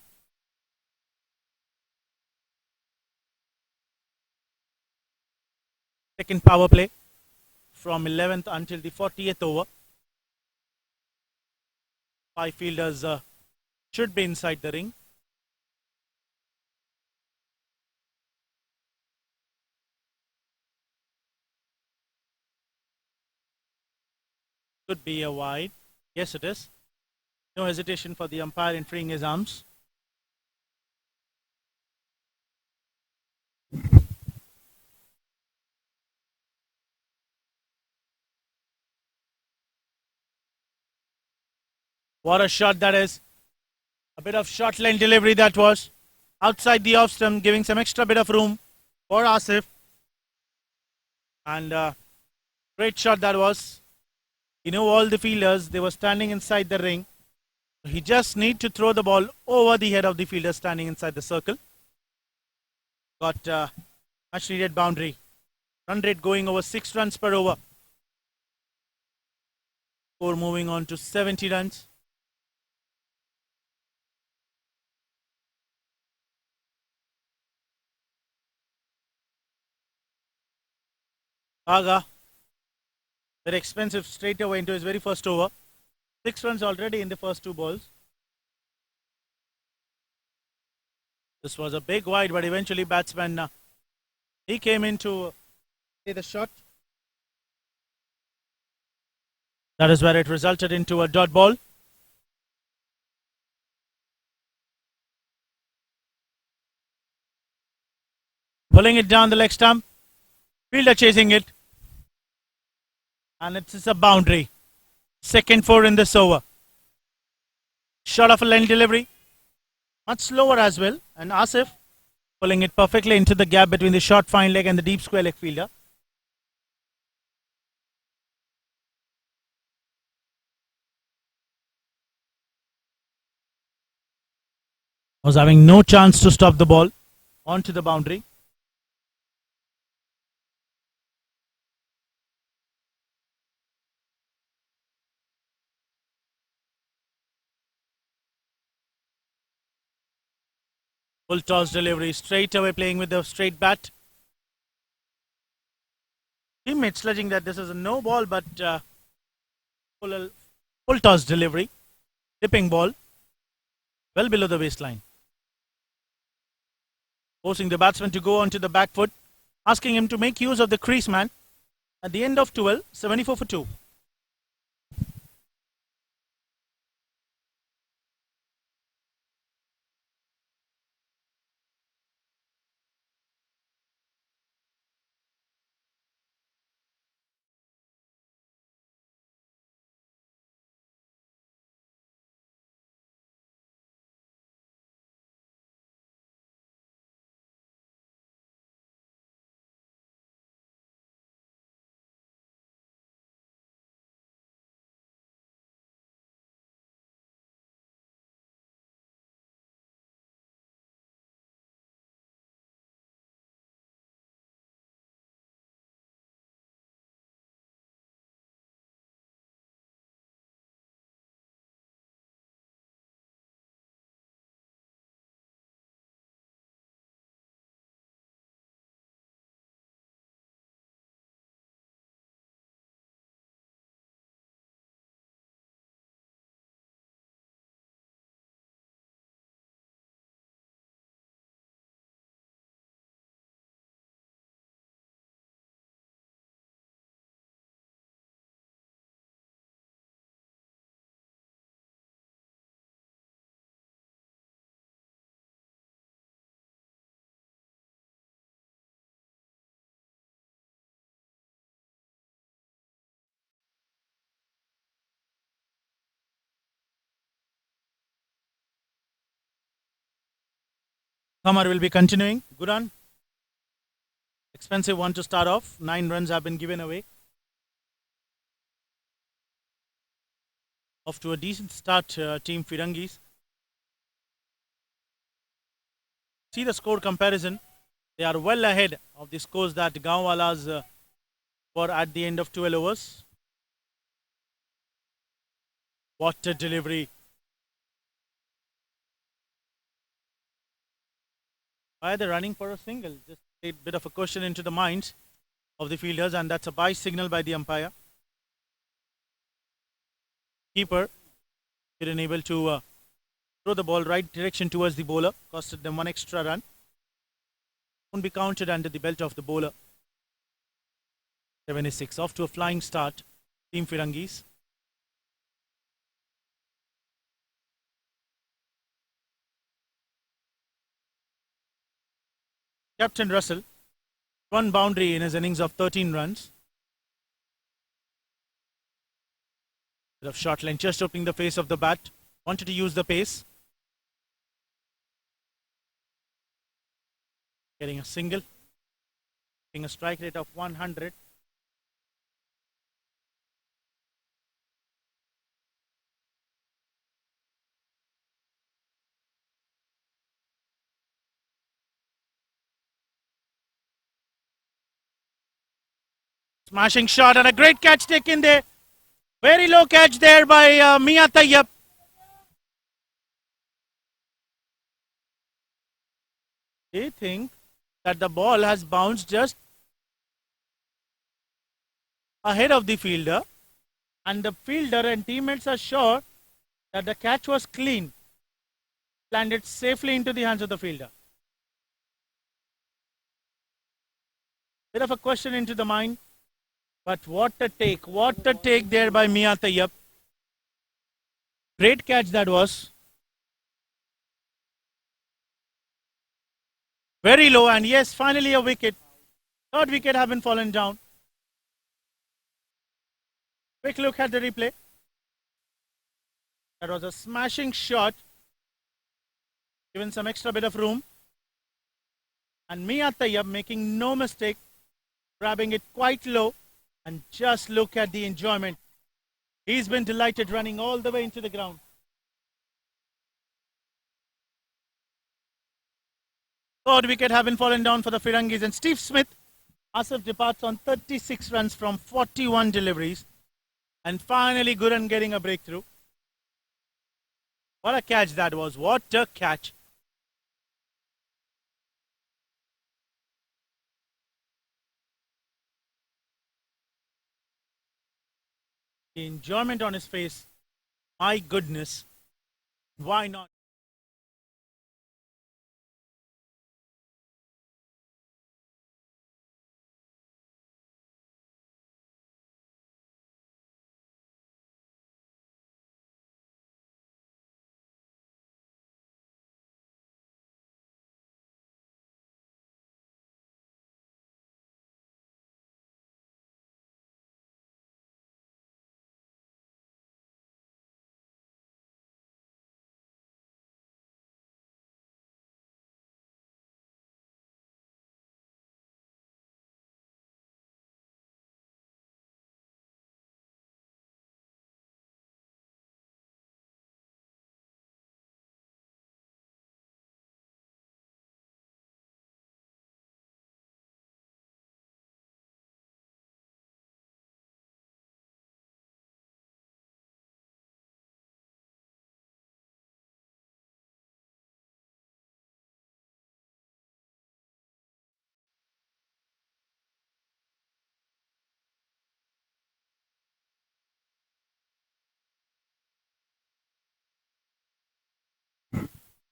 Second power play from 11th until the 40th over. 5 fielders should be inside the ring. Could be a wide. Yes, it is. No hesitation for the umpire in freeing his arms. What a shot that is. A bit of short line delivery that was outside the off stump, giving some extra bit of room for Asif. And great shot that was. You know, all the fielders, they were standing inside the ring. He just need to throw the ball over the head of the fielder standing inside the circle. Got much needed boundary. Run rate going over 6 runs per over. Score moving on to 70 runs. Aga, very expensive straight away into his very first over. 6 runs already in the first 2 balls. This was a big wide, but eventually batsman, he came in to see the shot. That is where it resulted into a dot ball. Pulling it down the leg stump. Fielder chasing it. And it's a boundary. Second 4 in this over. Shot of a line delivery. Much slower as well. And Asif pulling it perfectly into the gap between the short fine leg and the deep square leg fielder. Was having no chance to stop the ball onto the boundary. Full toss delivery, straight away playing with the straight bat. Teammate sledging that this is a no ball, but full toss delivery. Tipping ball, well below the waistline. Forcing the batsman to go onto the back foot, asking him to make use of the crease man. At the end of 12, 74 for 2. Kamar will be continuing. Guran. Expensive one to start off. 9 runs have been given away. Off to a decent start, team Firangees. See the score comparison. They are well ahead of the scores that Gaowalas were at the end of 12 overs. What a delivery. Why are they running for a single? Just a bit of a question into the minds of the fielders, and that's a bye signal by the umpire. Keeper didn't able to throw the ball right direction towards the bowler, costed them 1 extra run. Won't be counted under the belt of the bowler. 76 off to a flying start, team Firangees. Captain Russell, 1 boundary in his innings of 13 runs. Bit of short line, just opening the face of the bat. Wanted to use the pace. getting a single, getting a strike rate of 100. Smashing shot and a great catch taken there. Very low catch there by Mia Tayyab. They think that the ball has bounced just ahead of the fielder, and the fielder and teammates are sure that the catch was clean, landed safely into the hands of the fielder. Bit of a question into the mind, but what a take there by Mia Tayyab. Great catch that was. Very low, and yes, finally a wicket. Third wicket having fallen down. Quick look at the replay. That was a smashing shot, given some extra bit of room. And Mia Tayyab making no mistake, grabbing it quite low. And just look at the enjoyment. He's been delighted running all the way into the ground. Third wicket having fallen down for the Firangees, and Steve Smith. Asif departs on 36 runs from 41 deliveries. And finally Guran getting a breakthrough. What a catch that was. What a catch. The enjoyment on his face. My goodness. Why not?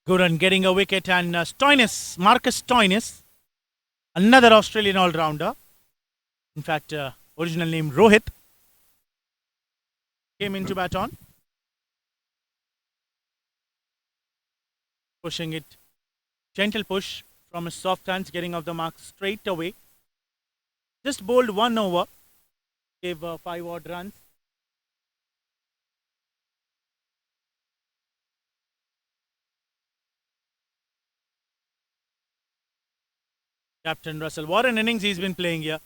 Guran getting a wicket, and Marcus Stoinis, another Australian all-rounder. In fact, original name Rohit, came into bat on. Pushing it. Gentle push from his soft hands, getting off the mark straight away. Just bowled 1 over. Gave 5 odd runs. Captain Russell, what an innings he's been playing here.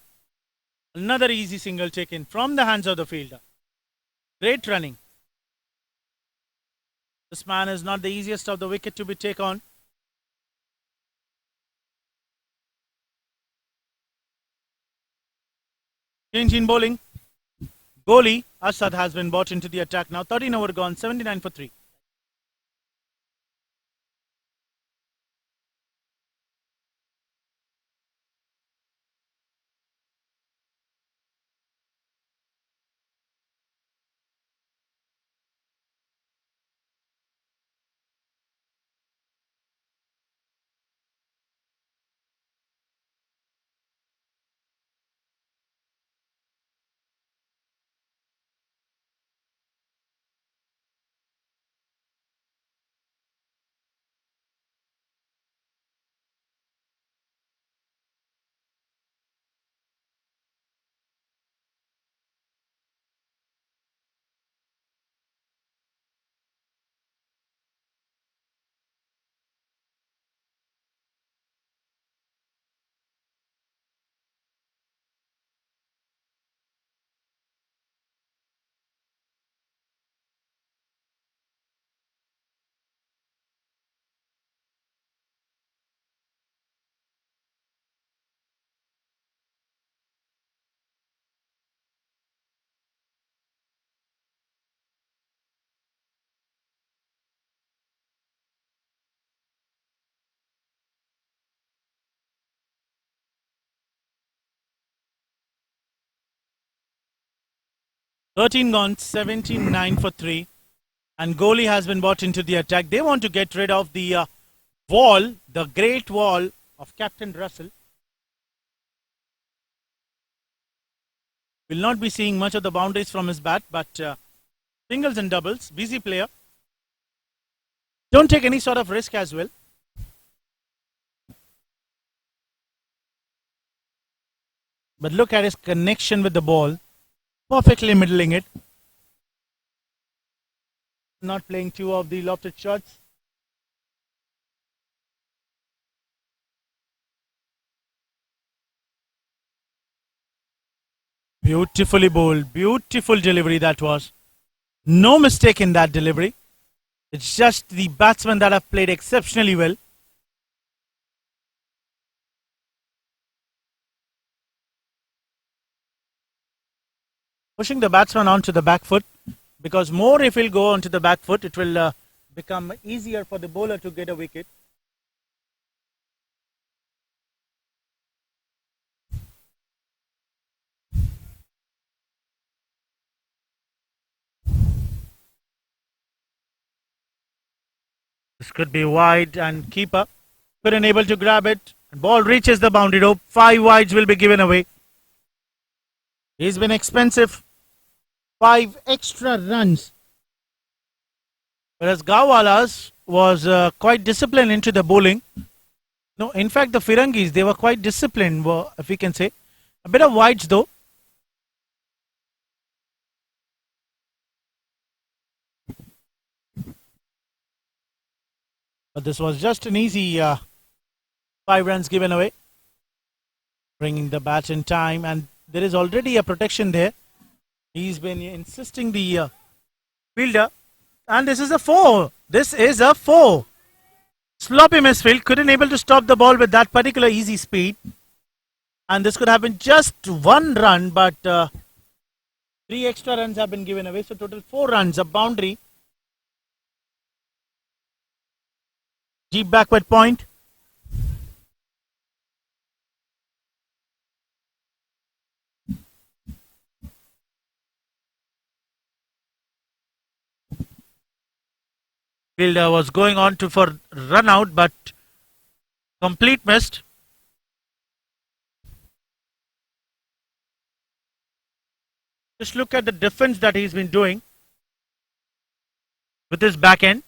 Another easy single taken from the hands of the fielder. Great running. This man is not the easiest of the wicket to be taken on. Change in bowling. Goalie Asad has been brought into the attack now. 13 over gone, 79 for 3. 13 gone, 79 for 3. And goalie has been brought into the attack. They want to get rid of the wall, the great wall of Captain Russell. Will not be seeing much of the boundaries from his bat, but singles and doubles, busy player. Don't take any sort of risk as well. But look at his connection with the ball. Perfectly middling it. Not playing two of the lofted shots. Beautifully bowled. Beautiful delivery that was. No mistake in that delivery. It's just the batsmen that have played exceptionally well. Pushing the batsman onto the back foot, because more if he'll go onto the back foot, it will become easier for the bowler to get a wicket. This could be wide, and keeper couldn't able to grab it. Ball reaches the boundary rope. 5 wides will be given away. He's been expensive. 5 extra runs. Whereas Gaowalas was quite disciplined into the bowling. No, in fact, the Firangees, they were quite disciplined, if we can say. A bit of wides though. But this was just an easy 5 runs given away. Bringing the bat in time, and there is already a protection there. He's been insisting the fielder, and this is a 4. This is a 4. Sloppy misfield, couldn't able to stop the ball with that particular easy speed. And this could have been just 1 run, but 3 extra runs have been given away. So total 4 runs, a boundary. Deep backward point. Fielder was going on to for run out, but complete missed. Just look at the defense that he's been doing with his back end.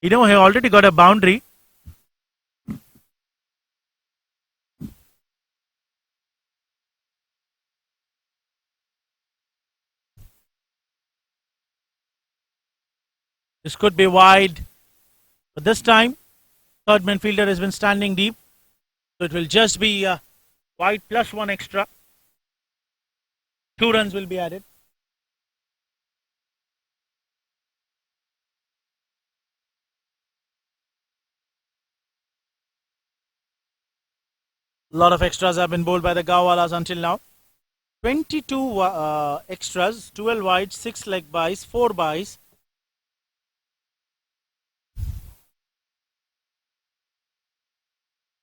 You know, he already got a boundary. This could be wide. But this time, third man fielder has been standing deep. So it will just be wide plus 1 extra. 2 runs will be added. A lot of extras have been bowled by the Gaowalas until now. 22 extras, 12 wide, 6 leg byes, 4 byes.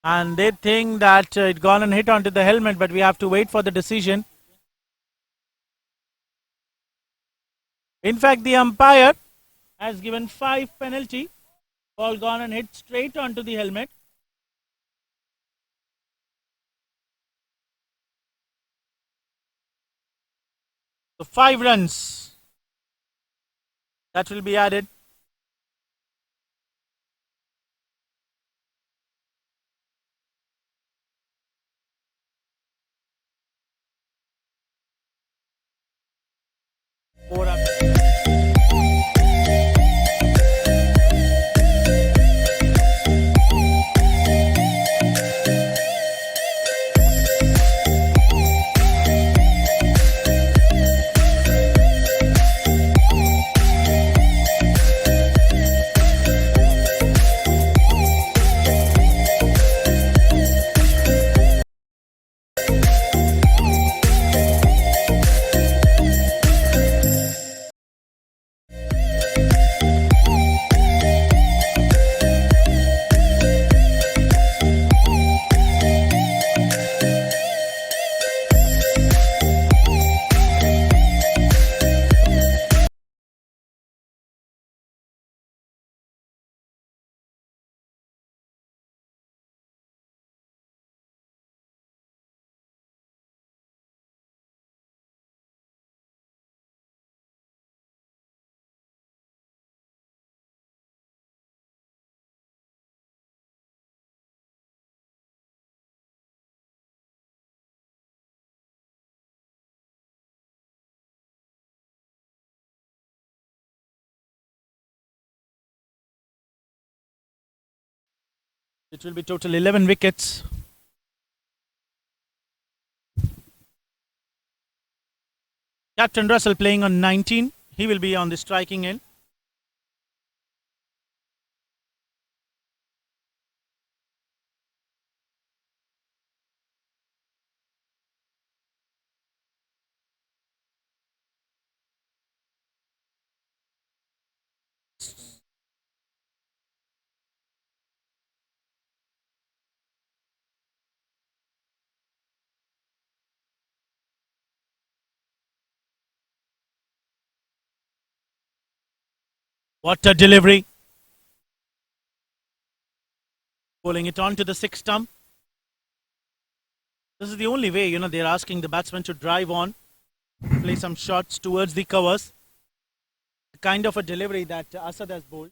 And they think that it gone and hit onto the helmet, but we have to wait for the decision. In fact, the umpire has given 5 penalty. Ball gone and hit straight onto the helmet. So 5 runs that will be added. Four up. It will be total 11 wickets. Captain Russell playing on 19. He will be on the striking end. What a delivery. Bowling it on to the sixth stump. This is the only way, they're asking the batsman to drive on, play some shots towards the covers. The kind of a delivery that Asad has bowled.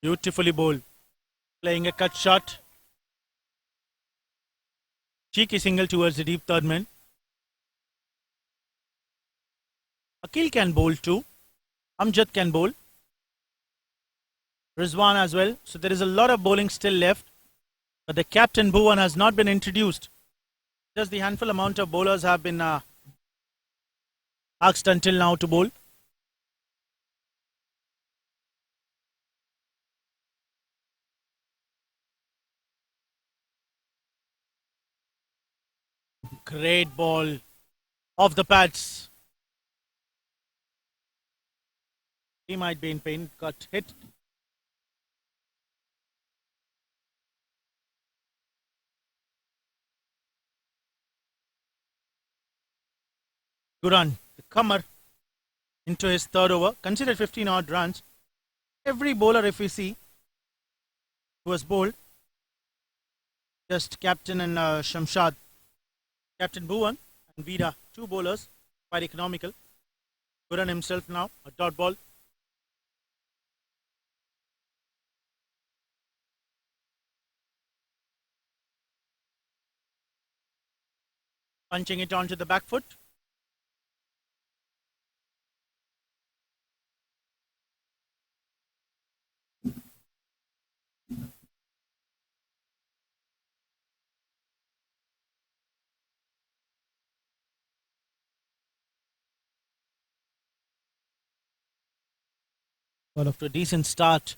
Beautifully bowled. Playing a cut shot. Cheeky single towards the deep third man. Akil can bowl too. Amjad can bowl. Rizwan as well. So there is a lot of bowling still left. But the captain Bhuvan has not been introduced. Just the handful amount of bowlers have been asked until now to bowl. Great ball off the pads. He might be in pain. Got hit. Good run. The comer into his third over. Considered 15 odd runs. Every bowler, if we see, who was bowled, just captain and Shamshad. Captain Bhuvan and Vida, two bowlers, quite economical. Guran himself now, a dot ball. Punching it onto the back foot. Well, after a decent start,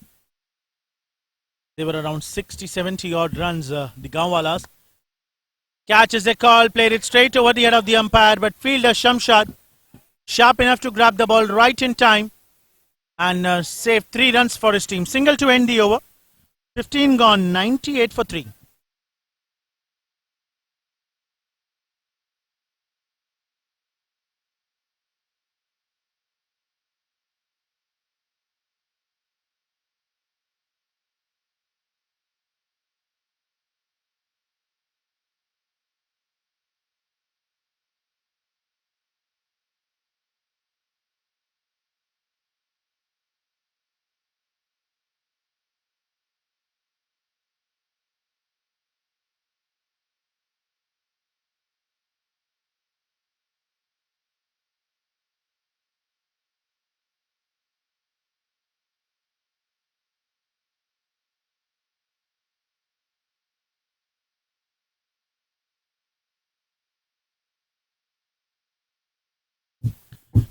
they were around 60, 70 odd runs, the Gaowalas. Catches a call, played it straight over the head of the umpire, but fielder Shamshad, sharp enough to grab the ball right in time and save 3 runs for his team. Single to end the over. 15 gone, 98 for 3.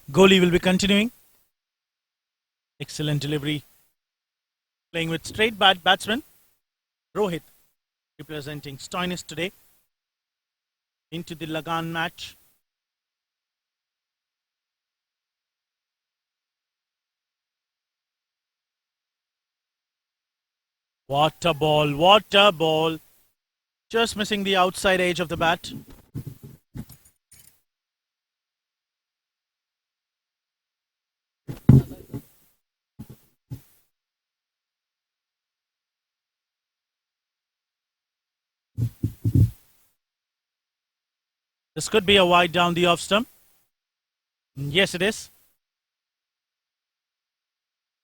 Kohli will be continuing. Excellent delivery. Playing with straight batsman. Rohit representing Stoinis today into the LAGAAN match. What a ball, what a ball. Just missing the outside edge of the bat. This could be a wide down the off stump. Yes, it is.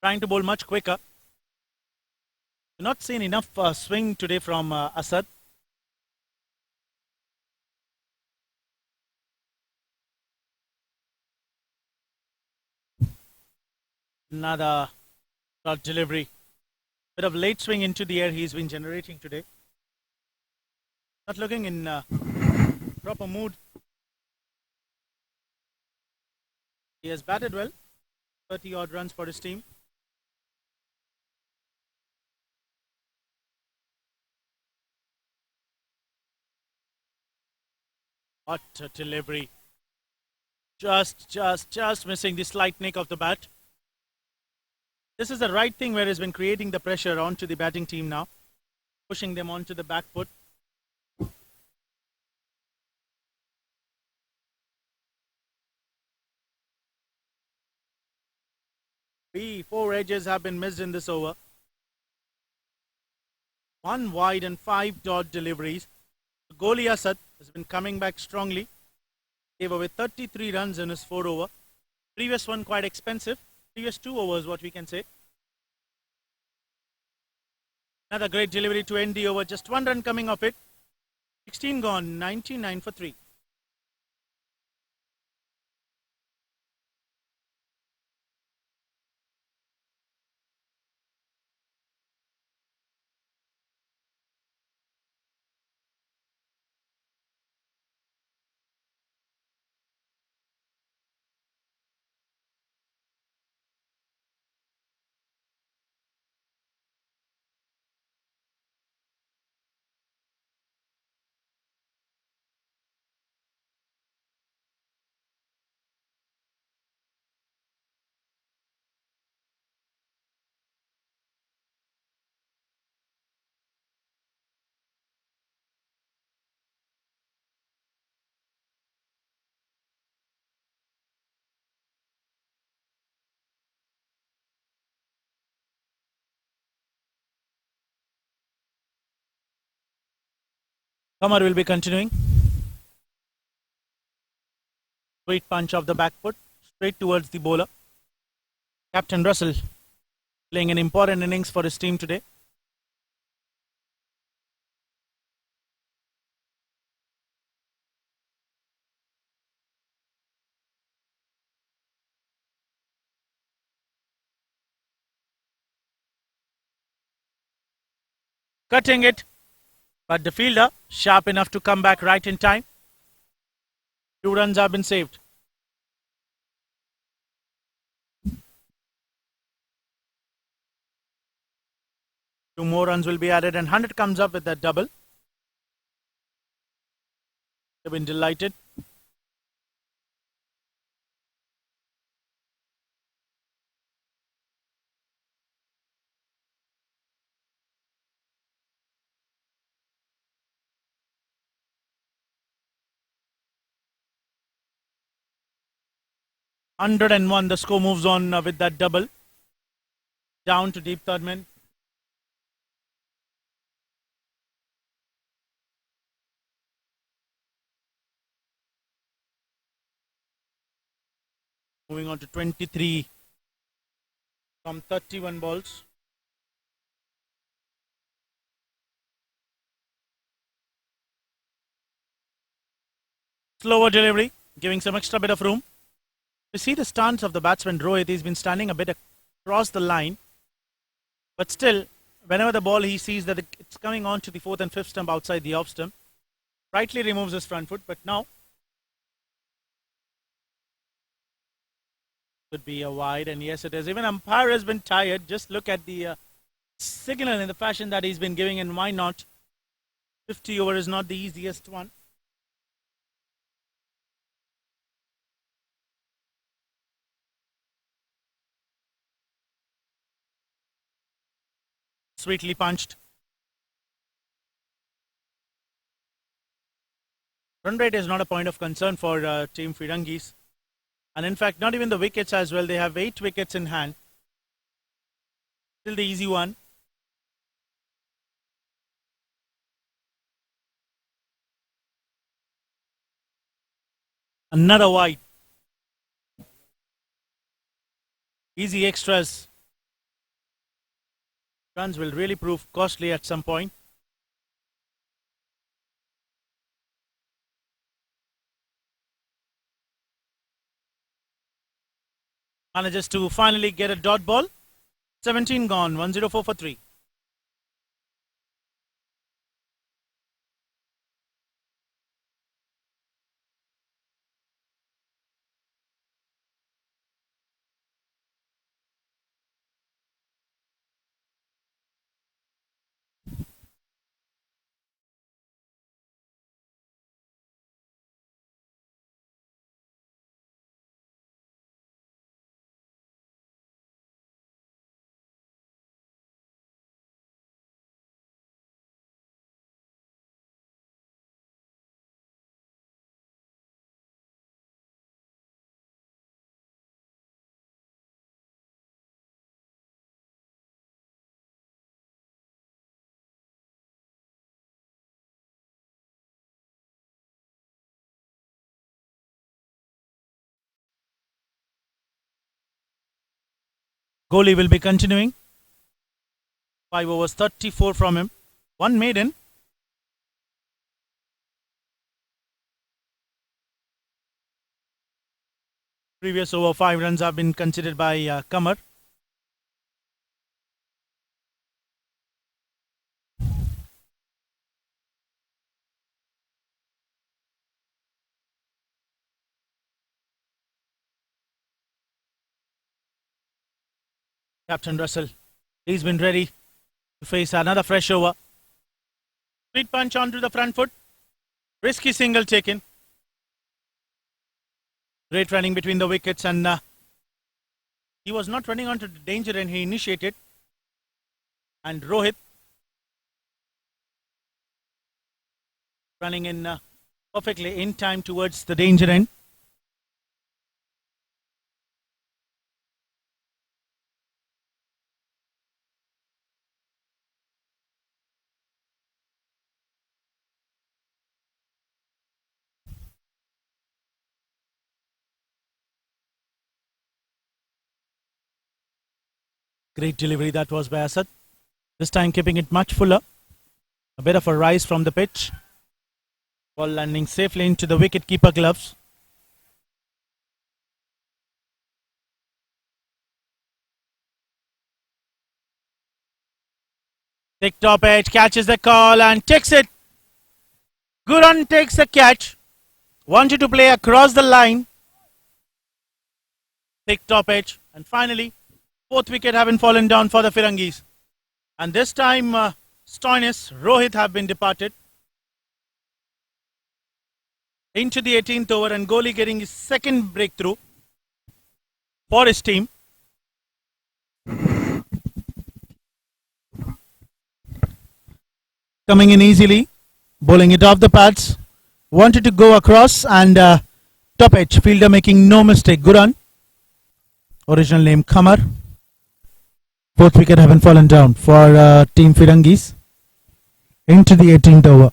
Trying to bowl much quicker. Not seen enough swing today from Asad. Another Short delivery. Bit of late swing into the air he's been generating today. Not looking in proper mood. He has batted well. 30 odd runs for his team. What a delivery. Just missing the slight nick of the bat. This is the right thing where he's been creating the pressure onto the batting team now. Pushing them onto the back foot. Four edges have been missed in this over. One wide and 5 dot deliveries. Goliath has been coming back strongly. Gave away 33 runs in his 4 over. Previous one quite expensive. Previous 2 overs, what we can say. Another great delivery to end the over. Just 1 run coming off it. 16 gone, 99 for 3. Kamar will be continuing. Sweet punch of the back foot. Straight towards the bowler. Captain Russell playing an important innings for his team today. Cutting it. But the fielder sharp enough to come back right in time. 2 runs have been saved. Two more runs will be added and 100 comes up with that double. They've been delighted. Hundred and one. The score moves on with that double. Down to deep third man. Moving on to 23 from 31 balls. Slower delivery, giving some extra bit of room. You see the stance of the batsman Rohit. He's been standing a bit across the line. But still, whenever the ball he sees that it's coming on to the 4th and 5th stump outside the off stump, rightly removes his front foot. But now, could be a wide, and yes it is. Even umpire has been tired. Just look at the signal in the fashion that he's been giving, and why not? 50 over is not the easiest one. Sweetly punched. Run rate is not a point of concern for Team Firangees. And in fact, not even the wickets as well. They have 8 wickets in hand. Still the easy one. Another wide. Easy extras. Runs will really prove costly at some point. Manages to finally get a dot ball. 17 gone, 104 for 3. Goalie will be continuing. 5 overs, 34 from him. One maiden. Previous over 5 runs have been considered by Kamar. Captain Russell, he's been ready to face another fresh over. Sweet punch onto the front foot. Risky single taken. Great running between the wickets, and he was not running onto the danger and he initiated. And Rohit running in perfectly in time towards the danger end. Great delivery that was by Asad. This time keeping it much fuller. A bit of a rise from the pitch. Ball landing safely into the wicket-keeper gloves. Thick top edge, catches the call and takes it. Guran takes the catch. Wanted to play across the line. Thick top edge. And finally, fourth wicket having fallen down for the Firangees. And this time, Stoinis, Rohit have been departed. Into the 18th over, and goalie getting his second breakthrough for his team. Coming in easily, bowling it off the pads. Wanted to go across, and top edge fielder making no mistake. Guran, original name Kamar. Fourth wicket having fallen down for Team Firangees. Into the 18th over,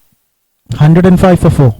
105 for 4.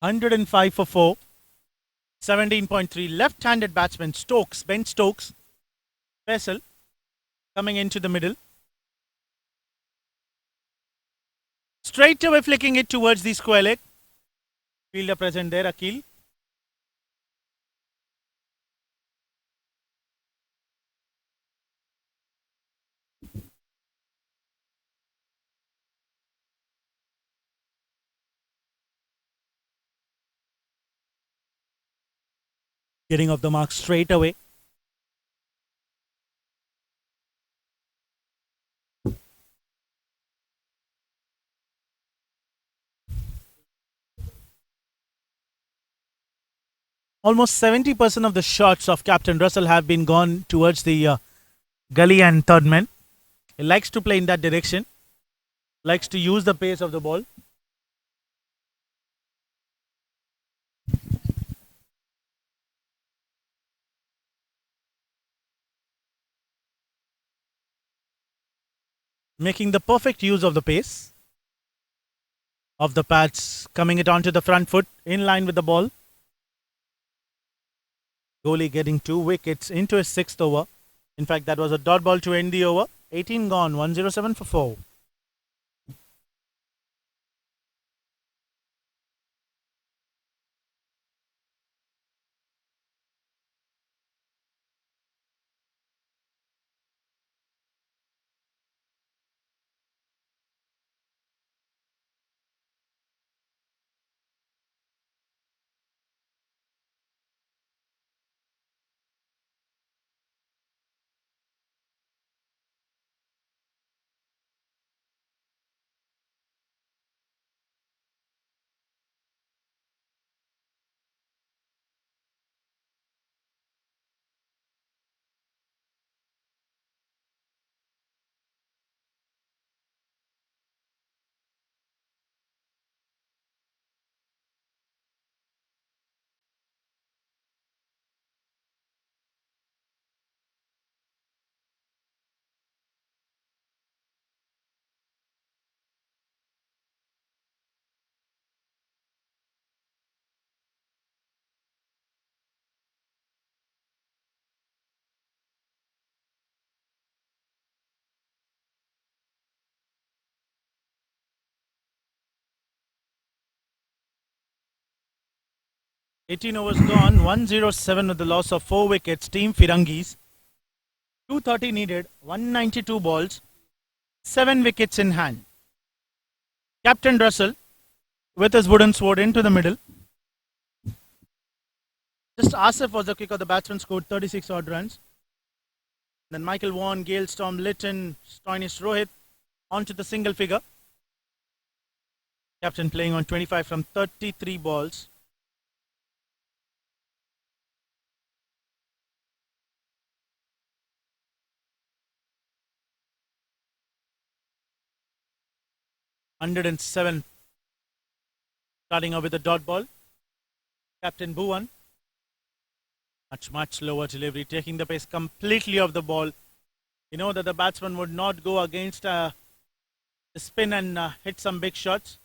105 for 4. 17.3. Left-handed batsman Stokes, Ben Stokes, Vessel, coming into the middle. Straight away flicking it towards the square leg. Fielder present there, Akil. Getting off the mark straight away. Almost 70% of the shots of Captain Russell have been gone towards the gully and third man. He likes to play in that direction. Likes to use the pace of the ball. Making the perfect use of the pace of the pads, coming it onto the front foot in line with the ball. Goalie getting 2 wickets into his 6th over. In fact, that was a dot ball to end the over. 18 gone, 107 for 4. Eighteen overs gone, 107 with the loss of 4 wickets. Team Firangees. 230 needed, 192 balls, 7 wickets in hand. Captain Russell with his wooden sword into the middle. Just Asif was the kick of the batsman, scored 36 odd runs. Then Michael Vaughan, Gale Storm, Litton, Stoinis Rohit onto the single figure. Captain playing on 25 from 33 balls. (107) starting off with a dot ball. Captain Bhuvan, much lower delivery, taking the pace completely off the ball. You know that the batsman would not go against the spin and hit some big shots.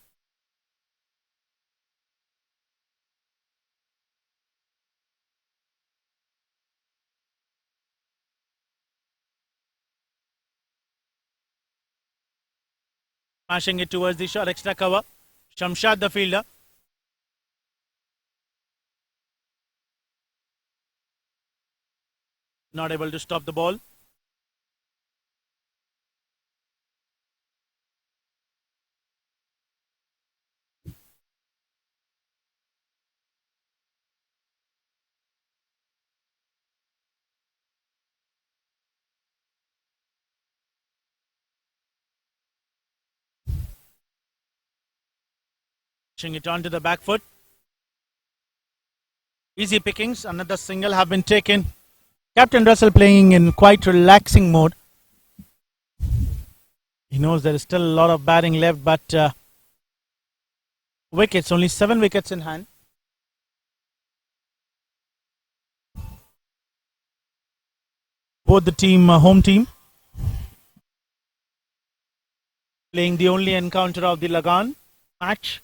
Smashing it towards the short extra cover. Shamshad the fielder. Not able to stop the ball. Pushing it onto the back foot. Easy pickings. Another single have been taken. Captain Russell playing in quite relaxing mode. He knows there is still a lot of batting left, but wickets, only 7 wickets in hand. Both the team, home team, playing the only encounter of the LAGAAN match.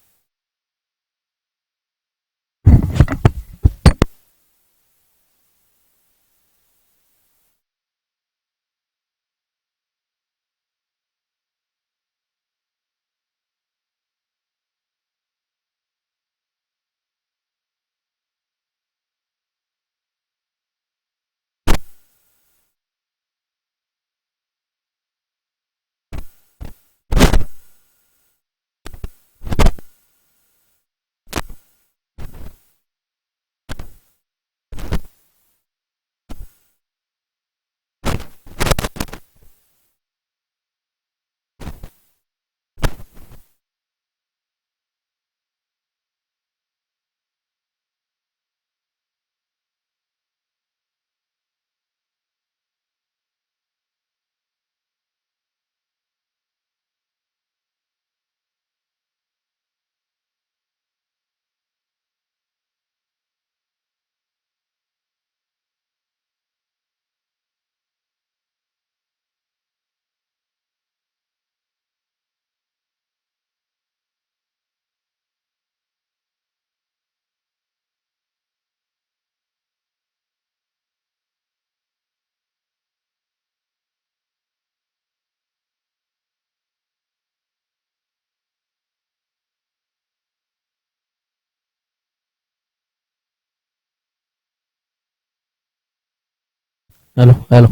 Hello hello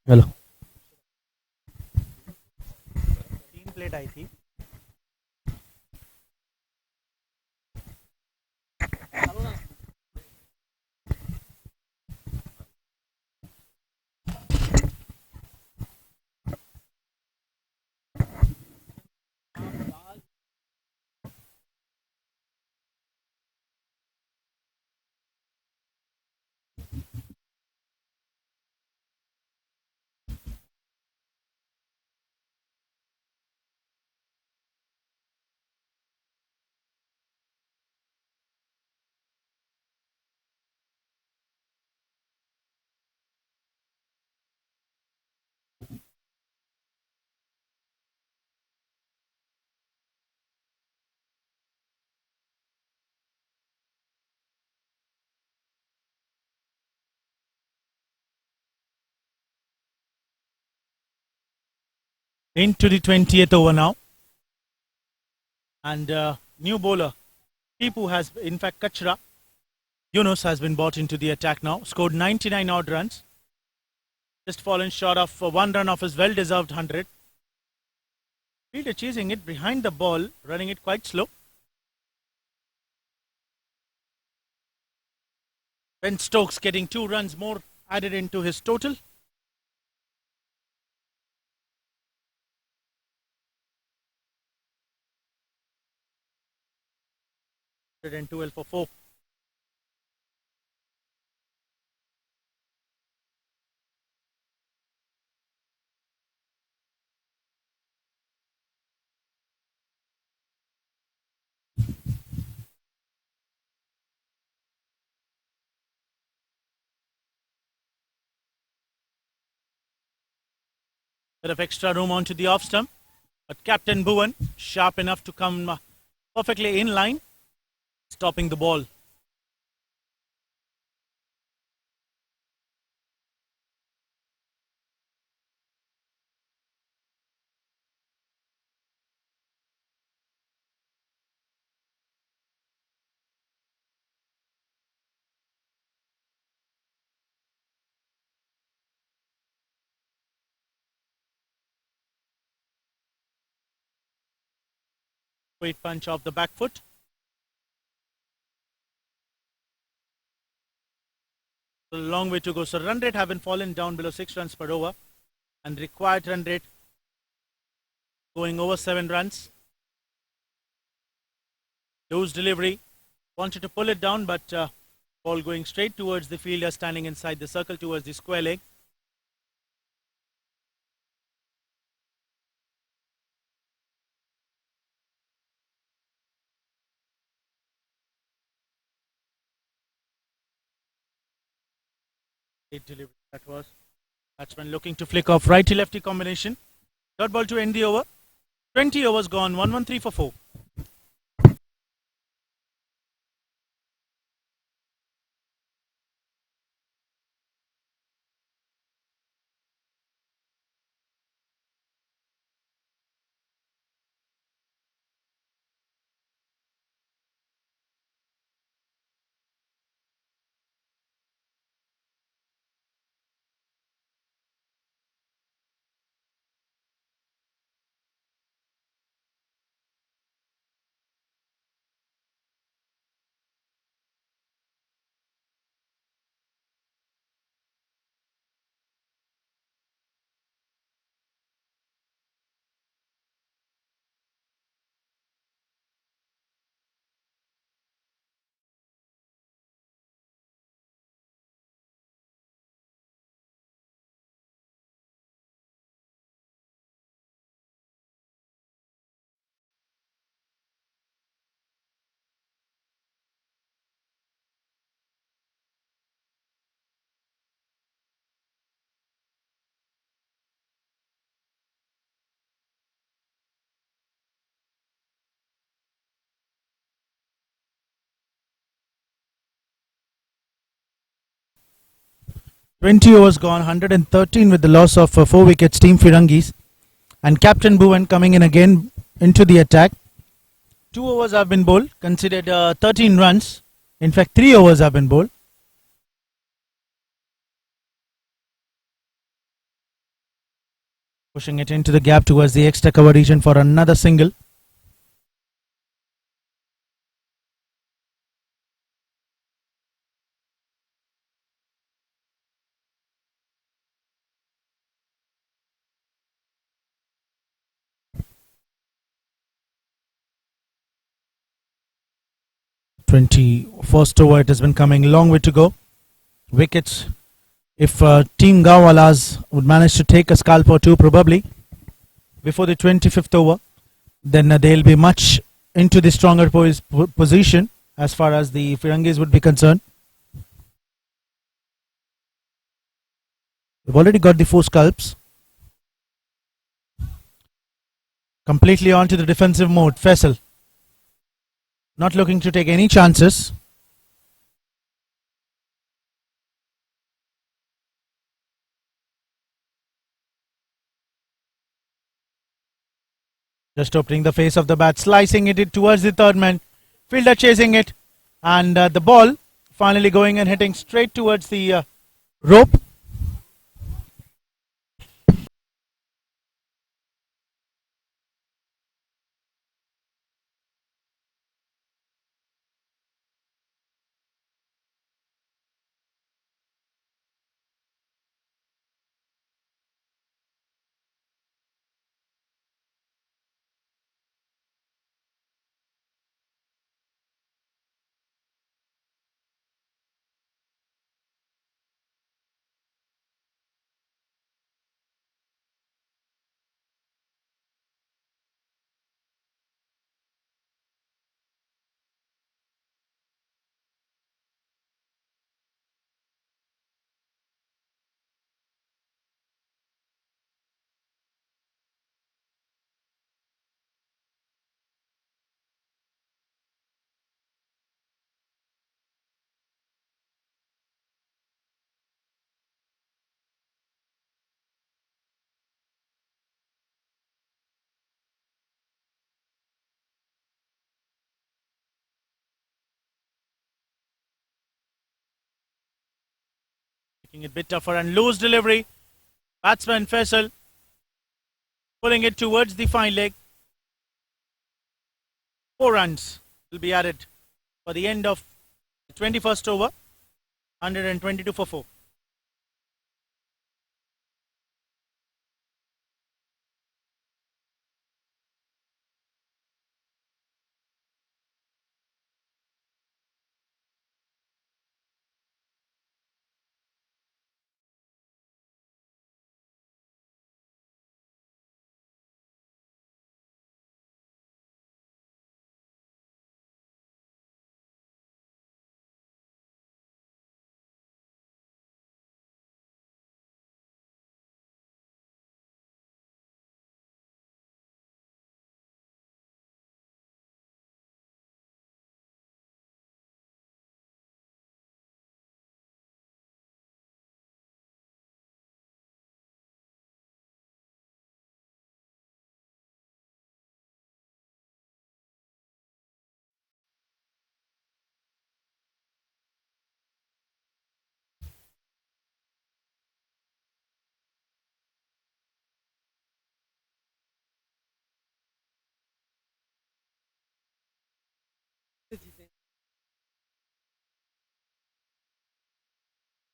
hello 3 plate आई थी. Into the 20th over now, and new bowler Tipu has, in fact, Kachra Yunus has been brought into the attack now. Scored 99 odd runs. Just fallen short of 1 run of his well-deserved 100. Fielder chasing it behind the ball, running it quite slow. Ben Stokes getting 2 runs more added into his total. And 12 for 4. Bit of extra room onto the off stump, but Captain Bhuvan sharp enough to come perfectly in line, stopping the ball. Straight punch off the back foot. A long way to go. So run rate have been fallen down below 6 runs per over, and required run rate going over 7 runs. Loose delivery. Wanted to pull it down, but ball going straight towards the fielder standing inside the circle towards the square leg. Delivery that was. Batsman looking to flick off righty-lefty combination. Third ball to end the over. 20 overs gone. 113 for 4. Twenty overs gone, 113 with the loss of 4 wickets, Team Firangees. And Captain Bhuvan coming in again into the attack. 2 overs have been bowled, considered 13 runs. In fact, 3 overs have been bowled. Pushing it into the gap towards the extra cover region for another single. First over, it has been coming a long way to go. Wickets, if Team Gaowalas would manage to take a scalp or two probably before the 25th over, then they'll be much into the stronger position as far as the Firangees would be concerned. We've already got the 4 scalps. Completely onto the defensive mode. Faisal not looking to take any chances. Just opening the face of the bat, slicing it towards the third man. Fielder chasing it, and the ball finally going and hitting straight towards the rope. Making it a bit tougher and loose delivery. Batsman Faisal pulling it towards the fine leg. 4 runs will be added for the end of the 21st over. 122 for 4.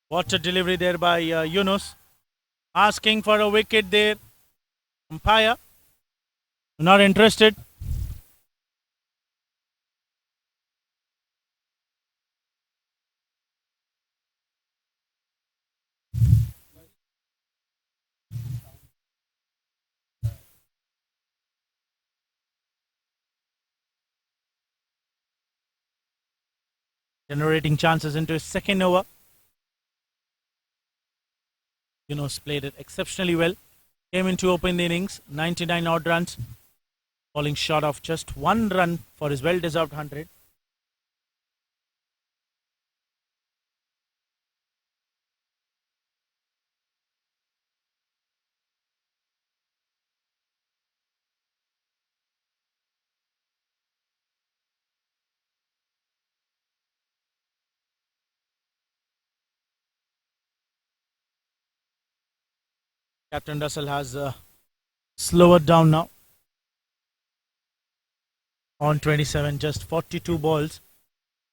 What a delivery there by Yunus. Asking for a wicket there. Umpire not interested. Generating chances into his second over. Yunus played it exceptionally well. Came in to open the innings. 99 odd runs. Falling short of just 1 run for his well-deserved 100. Captain Russell has lowered down now. On 27, just 42 balls.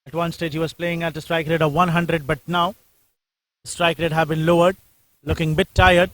At one stage he was playing at a strike rate of 100, but now the strike rate have been lowered. Looking a bit tired.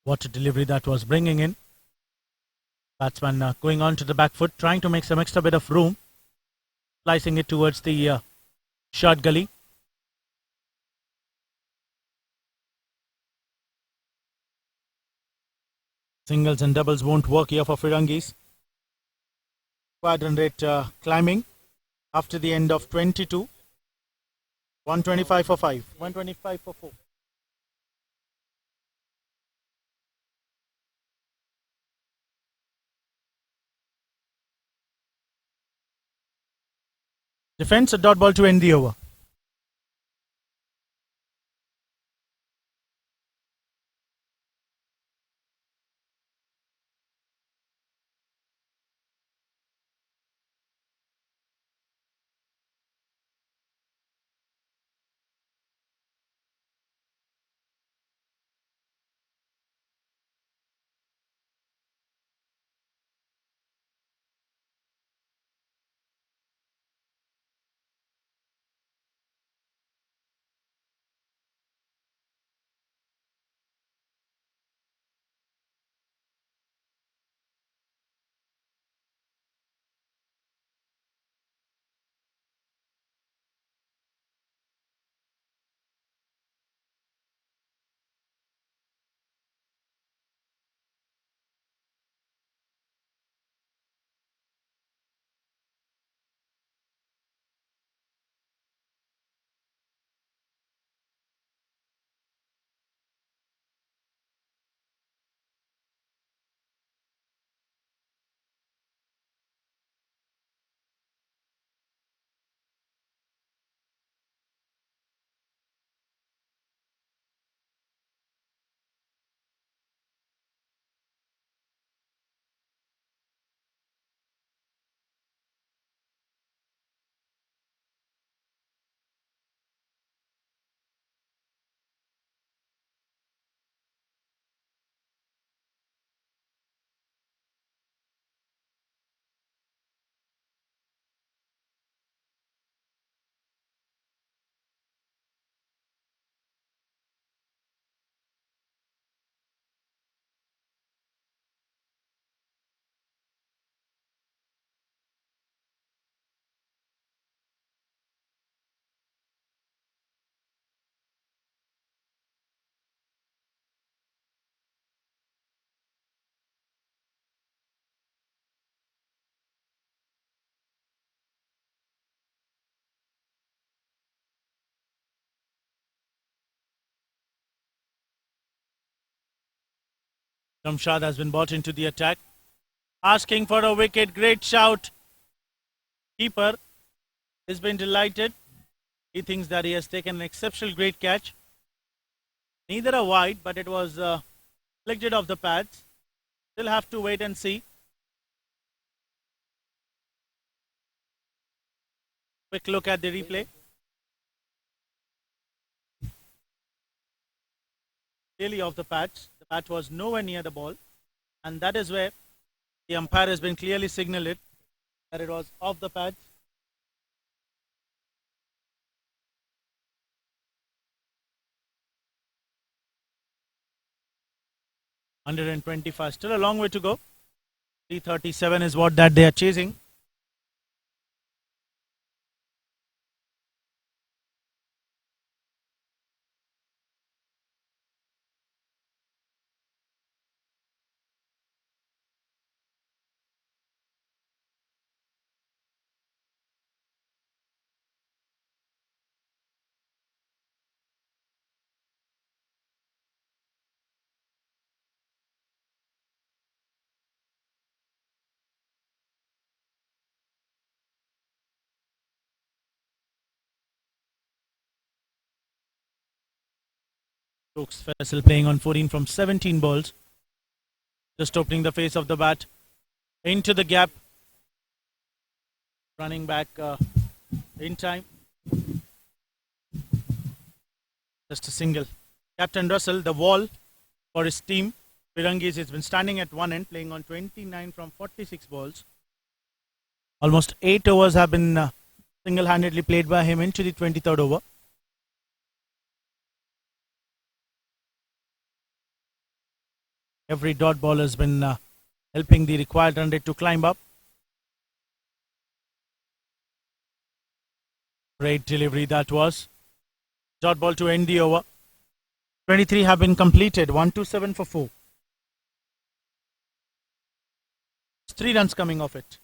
What a delivery that was bringing in. Batsman going on to the back foot, trying to make some extra bit of room. Slicing it towards the short gully. Singles and doubles won't work here for Firangees. Quadrant rate climbing after the end of 22. 125 for 5. 125 for 4. Defence a dot ball to end the over. Shamshad has been brought into the attack. Asking for a wicket. Great shout. Keeper has been delighted. He thinks that he has taken an exceptional great catch. Neither a wide, but it was flicked off the pads. Still have to wait and see. Quick look at the replay. Really off the patch. The patch was nowhere near the ball. And that is where the umpire has been clearly signaled it that it was off the patch. (125). Still a long way to go. 337 is what that they are chasing. Stokes Faisal playing on 14 from 17 balls. Just opening the face of the bat. Into the gap. Running back in time. Just a single. Captain Russell, the wall for his team. Firangees has been standing at one end, playing on 29 from 46 balls. Almost 8 overs have been single-handedly played by him into the 23rd over. Every dot ball has been helping the required run rate to climb up. Great delivery that was. Dot ball to end the over. 23 have been completed. 1-2-7 for 4. 3 runs coming off it.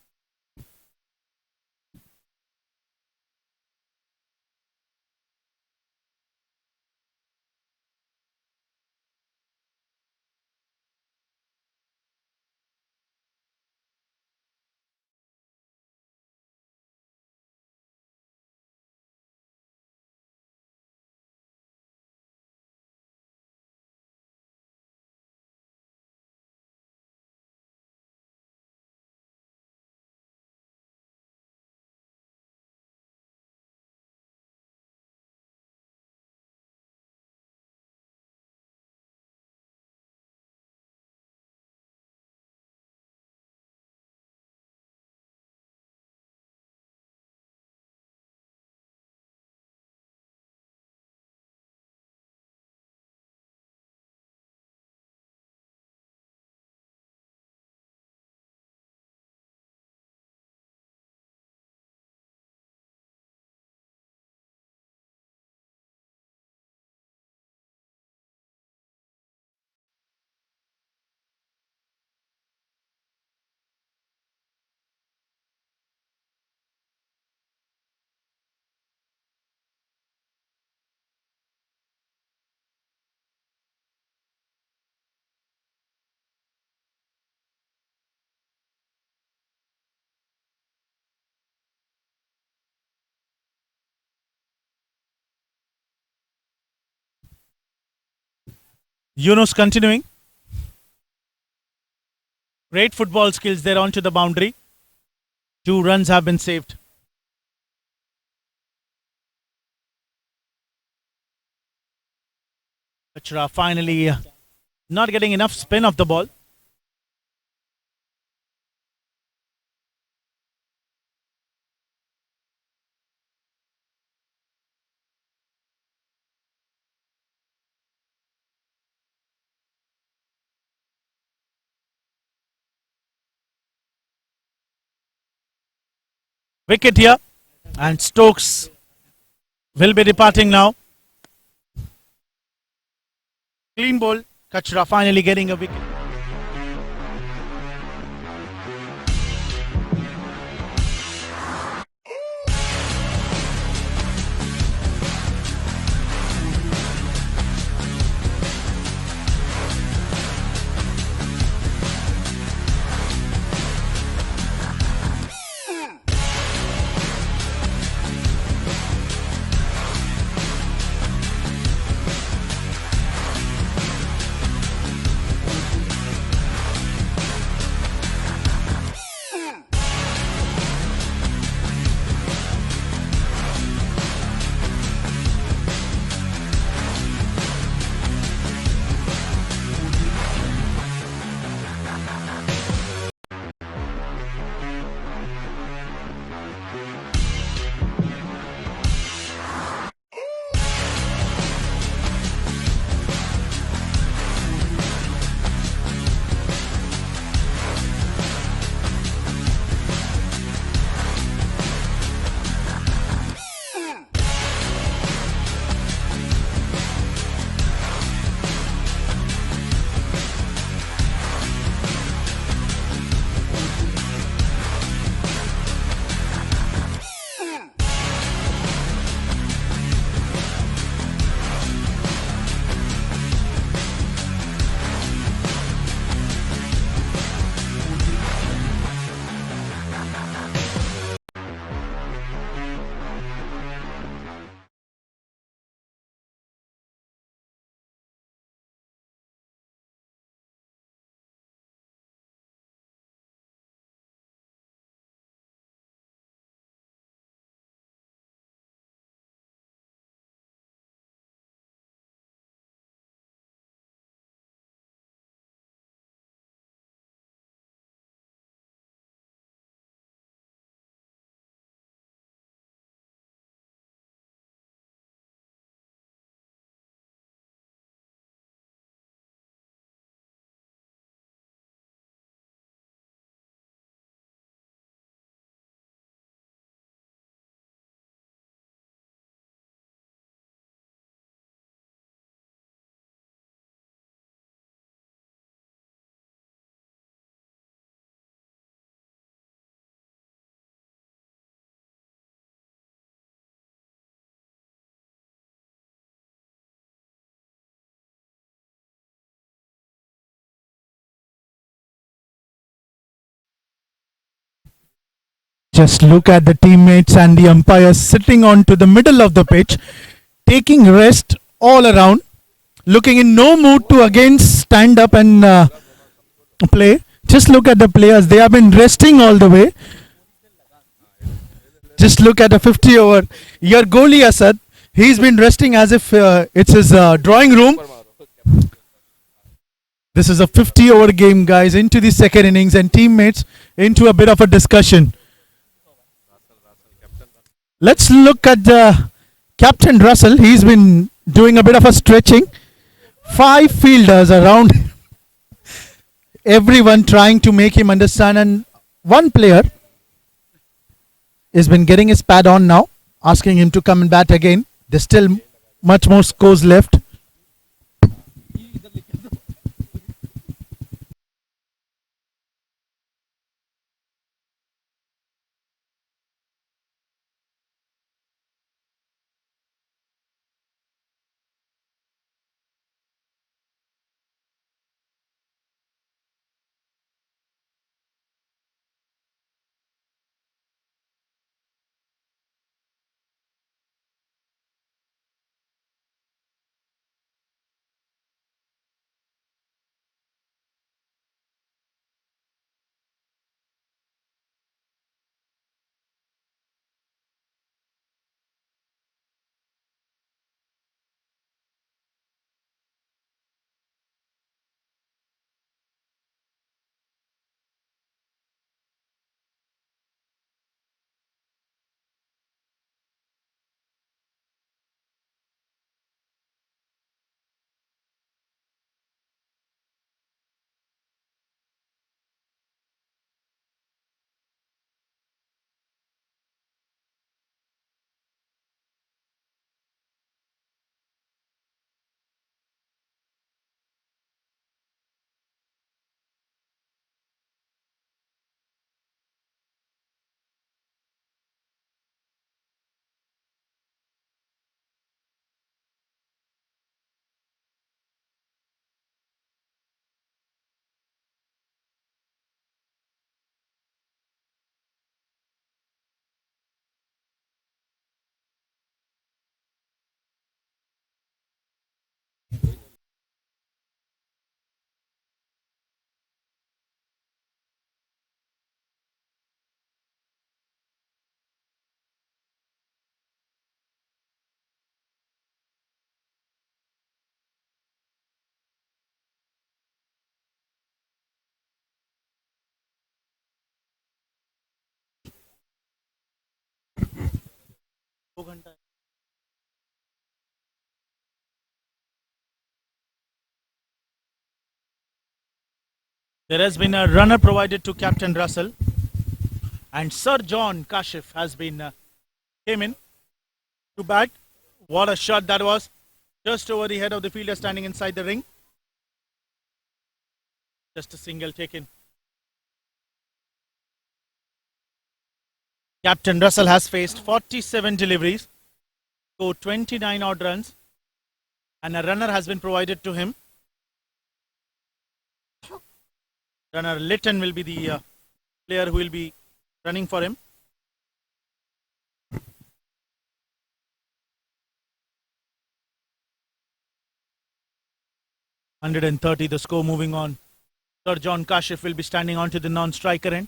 Yunus continuing. Great football skills there onto the boundary. 2 runs have been saved. Kachra finally not getting enough spin of the ball. Wicket here, and Stokes will be departing now. Clean ball. Kachra finally getting a wicket. Just look at the teammates and the umpires sitting onto the middle of the pitch, taking rest all around, looking in no mood to again stand up and play. Just look at the players; they have been resting all the way. Just look at the 50 over. Your goalie Asad, he's been resting as if it's his drawing room. This is a 50 over game, guys, into the second innings, and teammates into a bit of a discussion. Let's look at the Captain Russell. He's been doing a bit of a stretching. 5 fielders around, everyone trying to make him understand, and one player has been getting his pad on now, asking him to come and bat again. There's still much more scores left. There has been a runner provided to Captain Russell, and Sir John Kashif has been came in to bat. What a shot that was! Just over the head of the fielder standing inside the ring. Just a single taken. Captain Russell has faced 47 deliveries, scored 29 odd runs, and a runner has been provided to him. Runner Litton will be the player who will be running for him. (130) the score moving on. Sir John Kashif will be standing onto the non-striker end.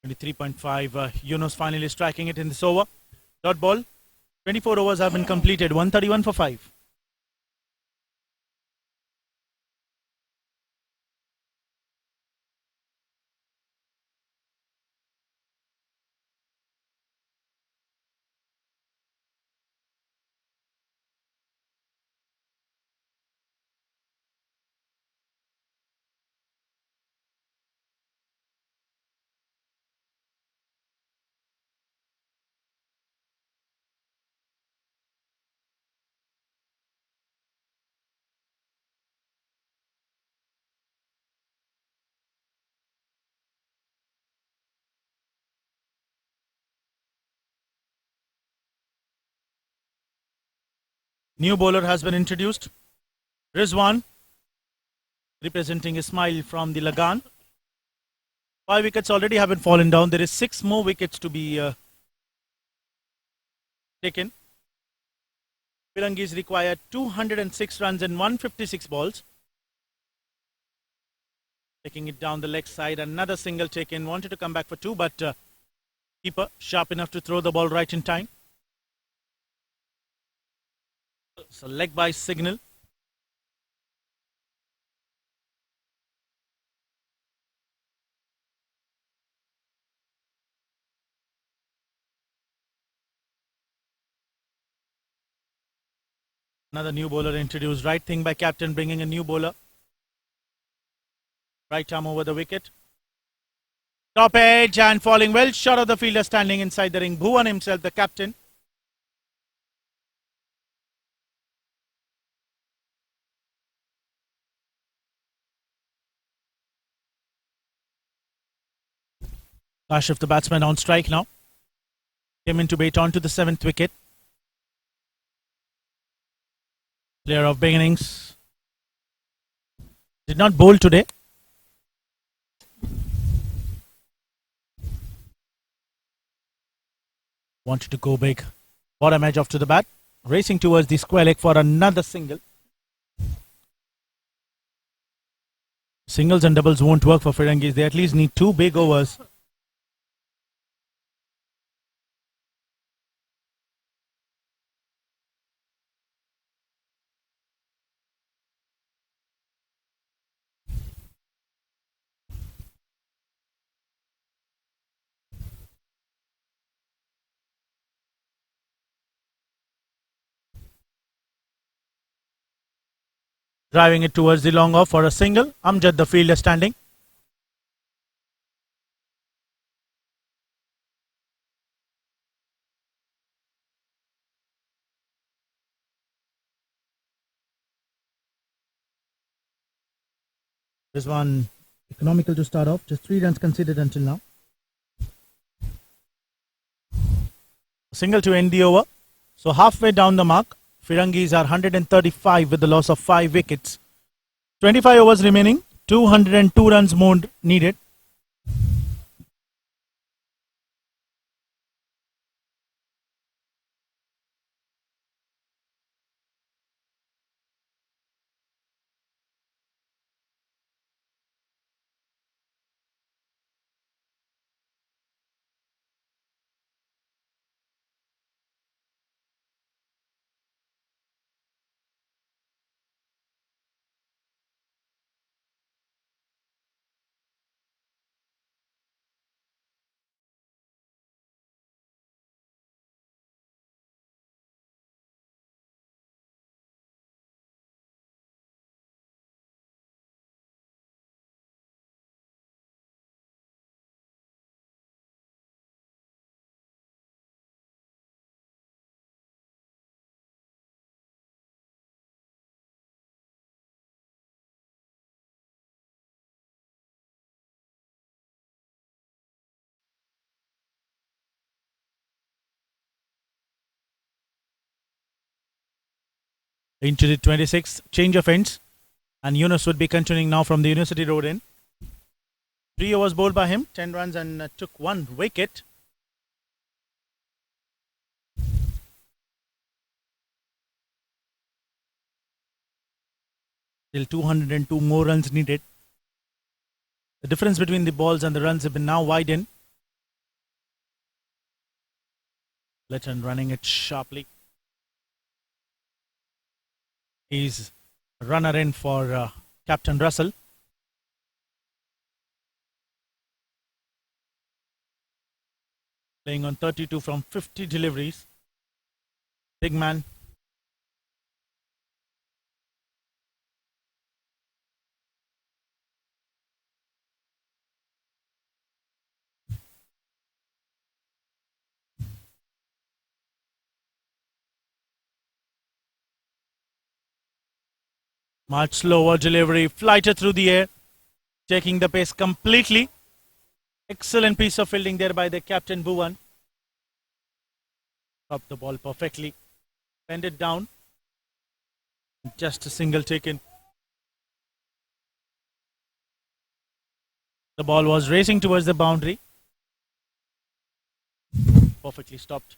(23.5) Yunus finally striking it in this over. Dot ball. 24 overs have been completed. 131 for 5. New bowler has been introduced. Rizwan, representing Ismail from the LAGAAN. 5 wickets already have been fallen down. There is 6 more wickets to be taken. Firangees required 206 runs in 156 balls. Taking it down the leg side. Another single taken. Wanted to come back for 2, but keeper sharp enough to throw the ball right in time. So leg by signal. Another new bowler introduced. Right thing by captain, bringing a new bowler. Right arm over the wicket. Top edge and falling well short of the fielder standing inside the ring. Bhuvan himself, the captain. Kashif, the batsman, on strike now. Came into bait onto the 7th wicket. Player of beginnings. Did not bowl today. Wanted to go big. Bottom edge off to the bat. Racing towards the square leg for another single. Singles and doubles won't work for Firangees. They at least need 2 big overs. Driving it towards the long off for a single. Amjad, the fielder, standing. This one economical to start off. Just 3 runs conceded until now. Single to end the over. So halfway down the mark. Firangees are 135 with the loss of 5 wickets. 25 overs remaining. 202 runs more needed. Into the 26th, change of ends. And Yunus would be continuing now from the University Road end. 3 overs bowled by him, 10 runs and took 1 wicket. Still 202 more runs needed. The difference between the balls and the runs have been now widened. Letton running it sharply. He's runner in for Captain Russell. Playing on 32 from 50 deliveries. Big man. Much slower delivery, flighted through the air, taking the pace completely. Excellent piece of fielding there by the captain Bhuvan. Dropped the ball perfectly, bend it down. Just a single taken. The ball was racing towards the boundary. Perfectly stopped.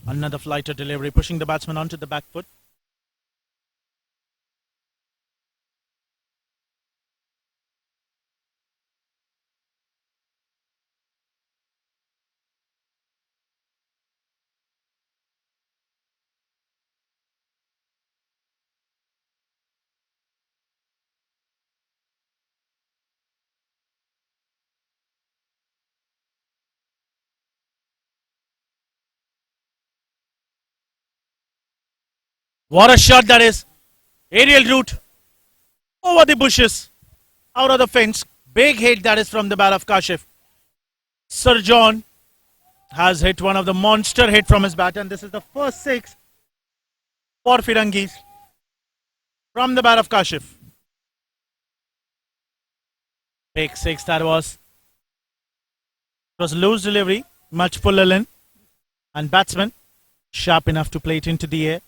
Another flighter delivery, pushing the batsman onto the back foot. What a shot that is. Aerial route over the bushes, out of the fence. Big hit that is from the bat of Kashif. Sir John has hit one of the monster hit from his bat, and this is the first six for Firangees from the bat of Kashif. Big six that was. It was loose delivery, much puller in, and batsman sharp enough to play it into the air.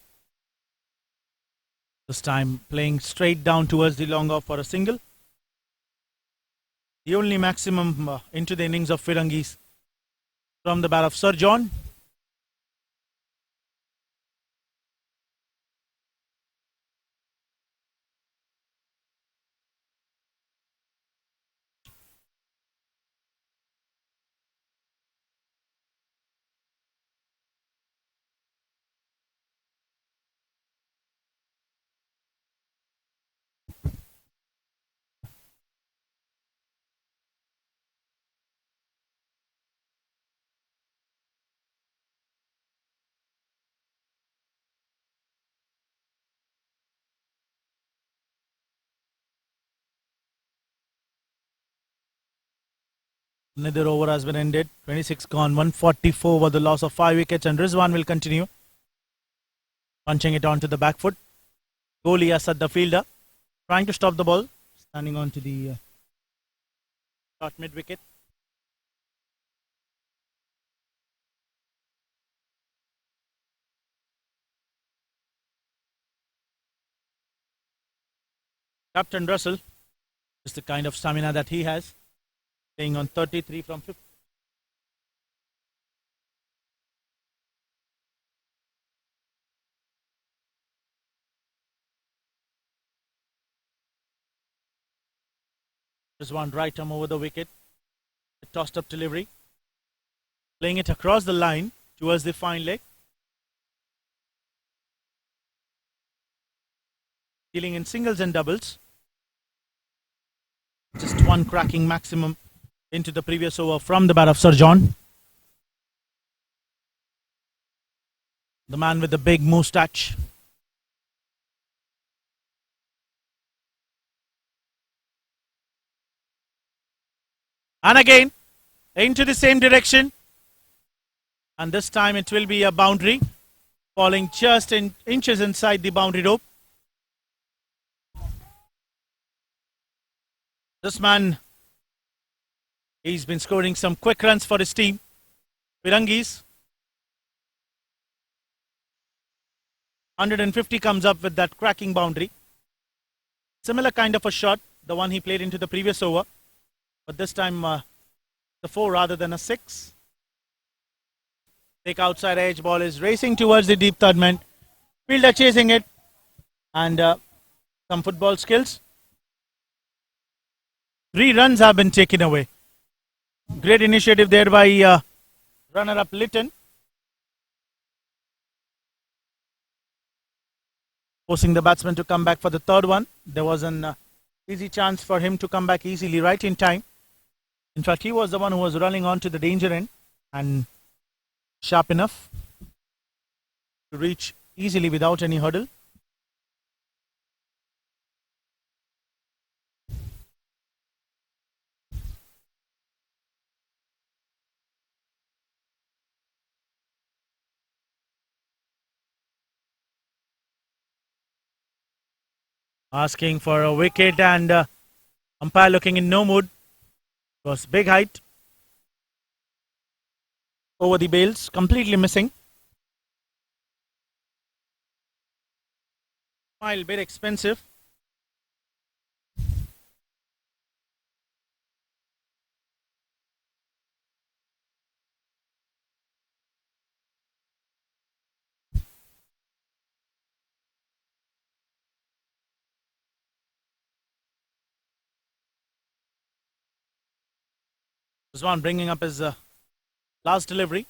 This time playing straight down towards the long off for a single. The only maximum into the innings of Firangees from the bat of Sir John. Another over has been ended. 26 gone, 144 over the loss of 5 wickets, and Rizwan will continue. Punching it onto the back foot. Goalie Asad, the fielder, trying to stop the ball, standing onto the short mid wicket. Captain Russell is the kind of stamina that he has, playing on 33 from 50. There's one right arm over the wicket. A tossed up delivery. Playing it across the line towards the fine leg. Dealing in singles and doubles. Just one cracking maximum into the previous over from the bat of Sir John. The man with the big moustache. And again, into the same direction. And this time it will be a boundary, falling just in inches inside the boundary rope. This man, he's been scoring some quick runs for his team. Firangees. 150 comes up with that cracking boundary. Similar kind of a shot, the one he played into the previous over. But this time, the 4 rather than a 6. Thick outside edge, ball is racing towards the deep third man. Fielder chasing it. And some football skills. 3 runs have been taken away. Great initiative there by runner-up Litton. Forcing the batsman to come back for the third one. There was an easy chance for him to come back easily right in time. In fact, he was the one who was running on to the danger end and sharp enough to reach easily without any hurdle. Asking for a wicket, and umpire looking in no mood. It was big height over the bails, completely missing. Mile bit expensive. Rizwan bringing up his last delivery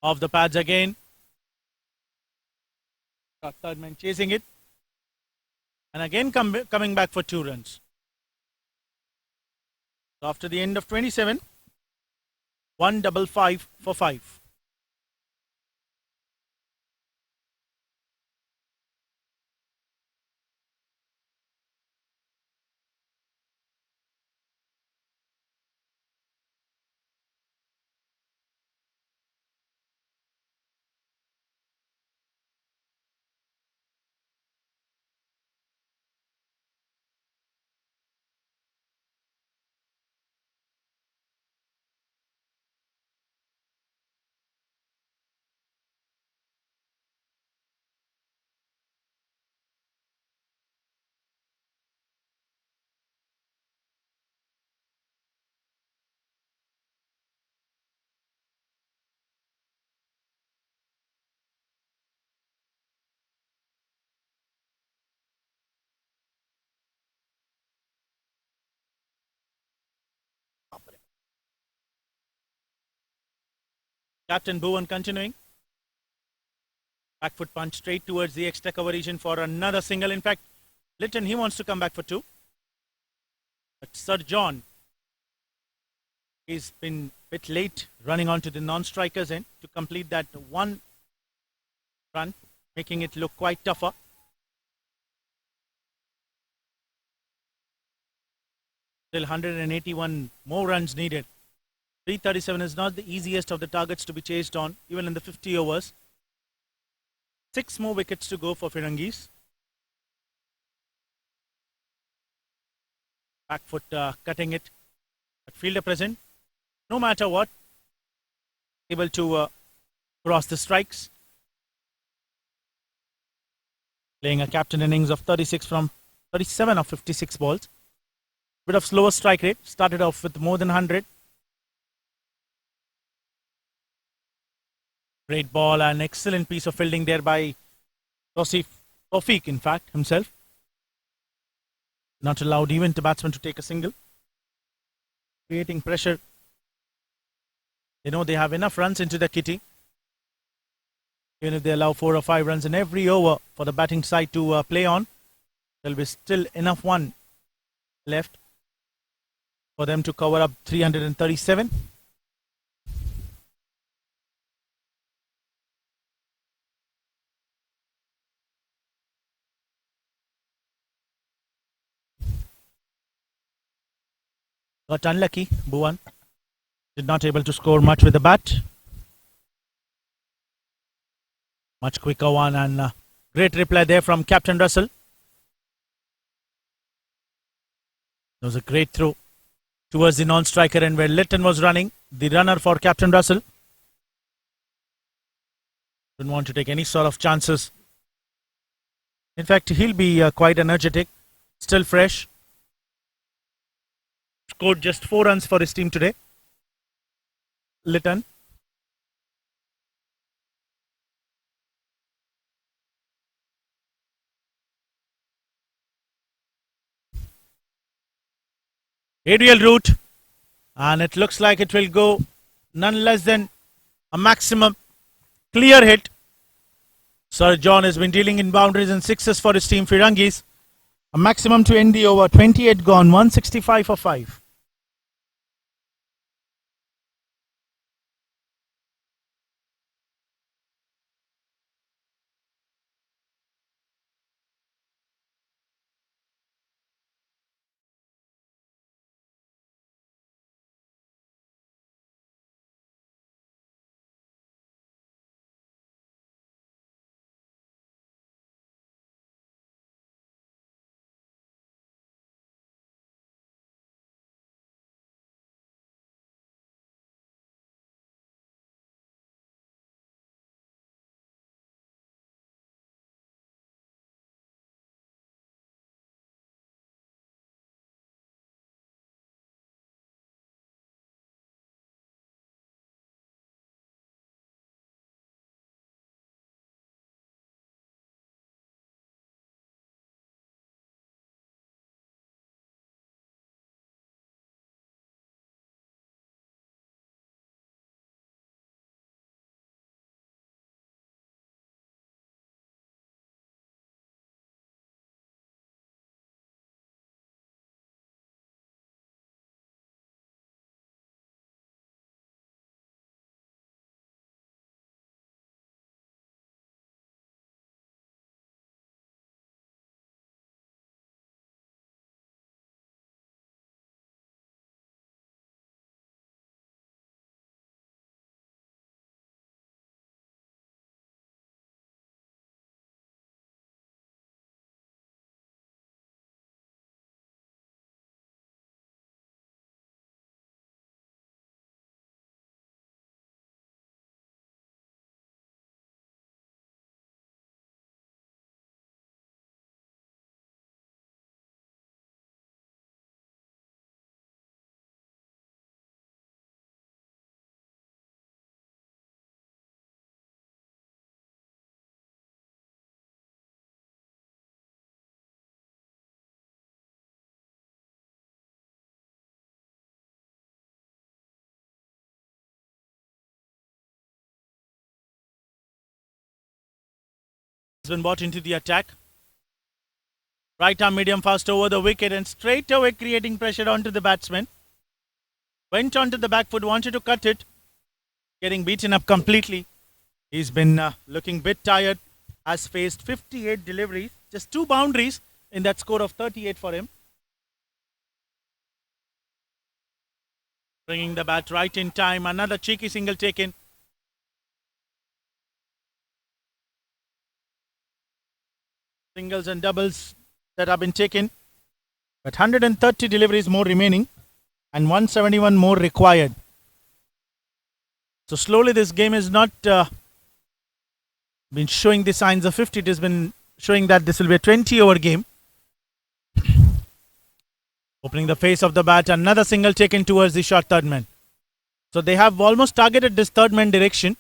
of the pads again. Got third man chasing it. And again coming back for 2 runs. So after the end of 27, 155 for 5. Captain Bhuvan continuing. Back foot punch straight towards the extra cover region for another single. In fact, Litton, he wants to come back for 2. But Sir John, he's been a bit late running onto the non-strikers end to complete that 1 run, making it look quite tougher. Still 181 more runs needed. 337 is not the easiest of the targets to be chased on, even in the 50 overs. 6 more wickets to go for Firangees. Back foot cutting it. But fielder present. No matter what, able to cross the strikes. Playing a captain innings of 36 from 37 of 56 balls. Bit of slower strike rate. Started off with more than 100. Great ball and excellent piece of fielding there by Tawfiq, in fact, himself. Not allowed even to batsman to take a single. Creating pressure. They know they have enough runs into the kitty. Even if they allow 4 or 5 runs in every over for the batting side to play on, there will be still enough one left for them to cover up 337. Got unlucky, Bhuvan. Did not able to score much with the bat. Much quicker one and great reply there from Captain Russell. There was a great throw towards the non-striker and where Litton was running. The runner for Captain Russell. Didn't want to take any sort of chances. In fact, he'll be quite energetic. Still fresh. Scored just 4 runs for his team today. Litton. Aerial route. And it looks like it will go none less than a maximum clear hit. Sir John has been dealing in boundaries and sixes for his team Firangees. A maximum to end the over. 28 gone. 165 for 5. has been brought into the attack. Right arm medium fast over the wicket and straight away creating pressure onto the batsman. Went onto the back foot, wanted to cut it. Getting beaten up completely. He's been looking a bit tired. Has faced 58 deliveries. Just 2 boundaries in that score of 38 for him. Bringing the bat right in time. Another cheeky single taken. Singles and doubles that have been taken. But 130 deliveries more remaining. And 171 more required. So slowly this game is not been showing the signs of 50. It has been showing that this will be a 20-over game. Opening the face of the bat, another single taken towards the short third man. So they have almost targeted this third man direction.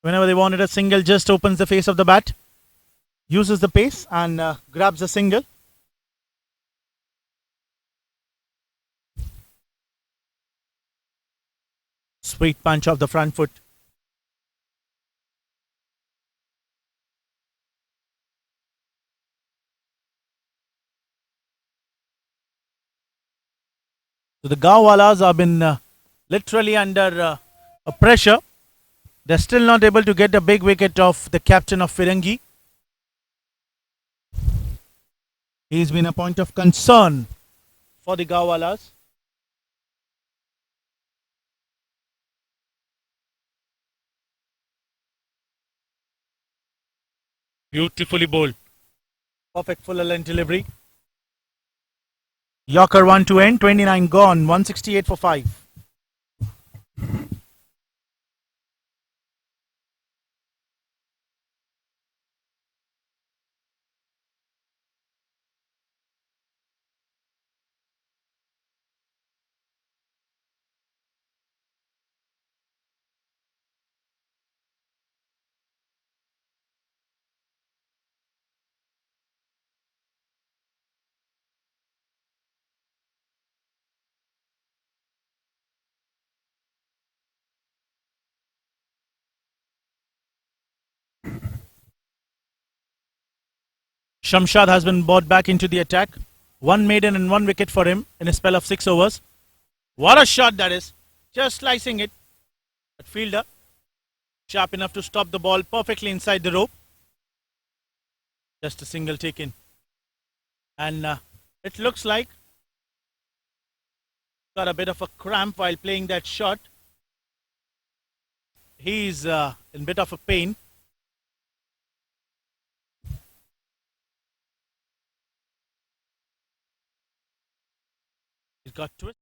Whenever they wanted a single, just opens the face of the bat, uses the pace and grabs a single. Sweet punch of the front foot. So the Gaowalas have been literally under a pressure. They're still not able to get a big wicket of the captain of Firangees. He's been a point of concern for the Gaowalas. Beautifully bowled. Perfect full length delivery. Yorker 1 to end, 29 gone, 168 for 5. Shamshad has been brought back into the attack. 1 maiden and 1 wicket for him in a spell of 6 overs. What a shot that is. Just slicing it. But fielder sharp enough to stop the ball perfectly inside the rope. Just a single taken. And it looks like got a bit of a cramp while playing that shot. He's in a bit of a pain. He's got twist.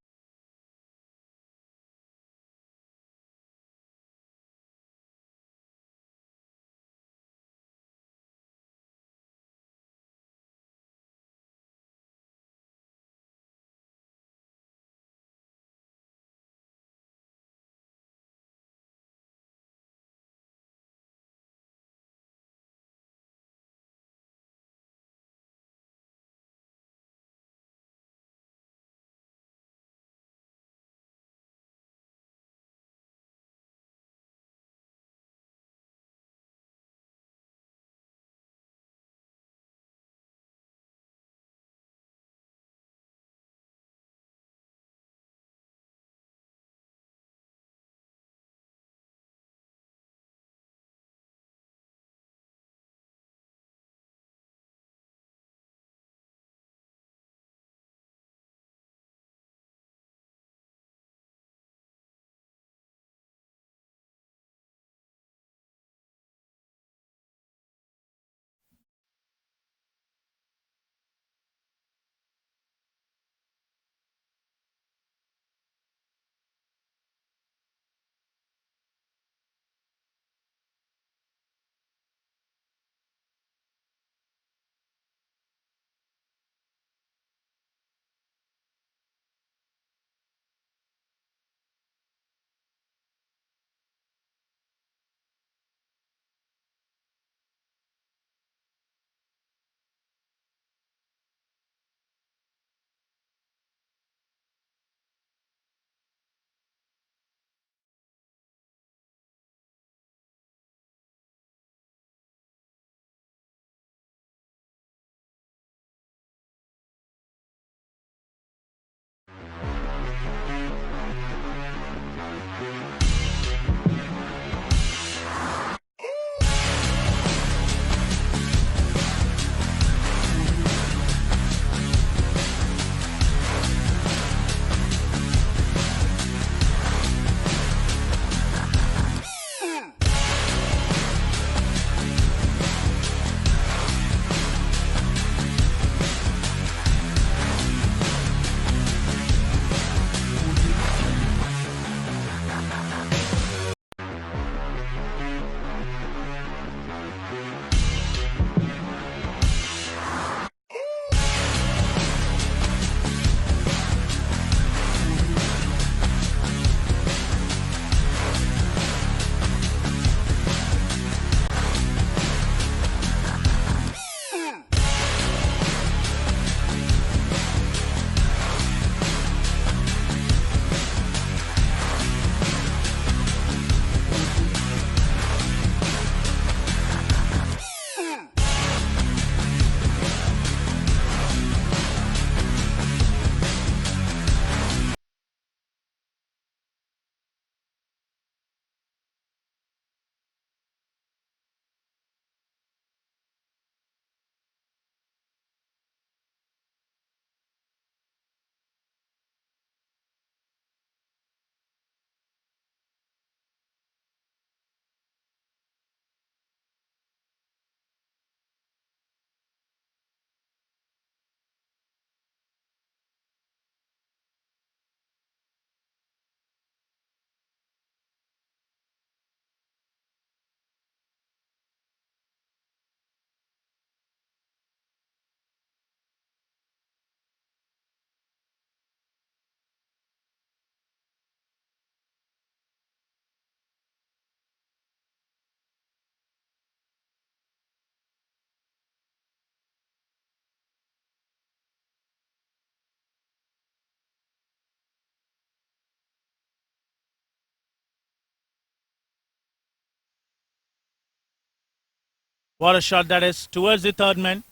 What a shot that is towards the third man.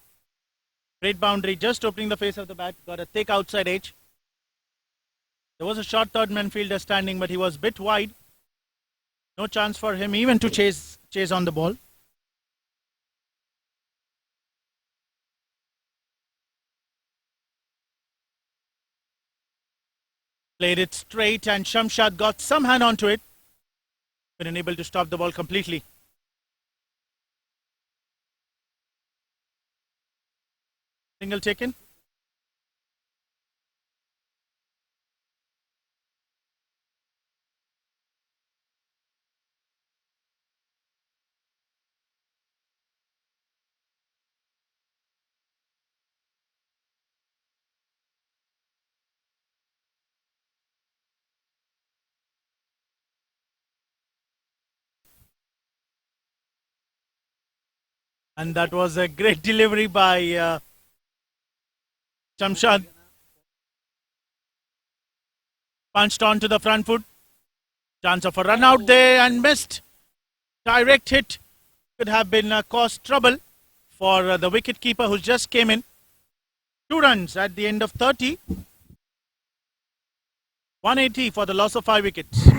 Great boundary, just opening the face of the bat. Got a thick outside edge. There was a short third man fielder standing, but he was a bit wide. No chance for him even to chase on the ball. Played it straight and Shamshad got some hand onto it. Been unable to stop the ball completely. Single taken. And that was a great delivery by Shamshad. Punched on to the front foot. Chance of a run out there and missed. Direct hit. Could have been caused trouble for the wicket keeper who just came in. 2 runs at the end of 30. 180 for the loss of 5 wickets.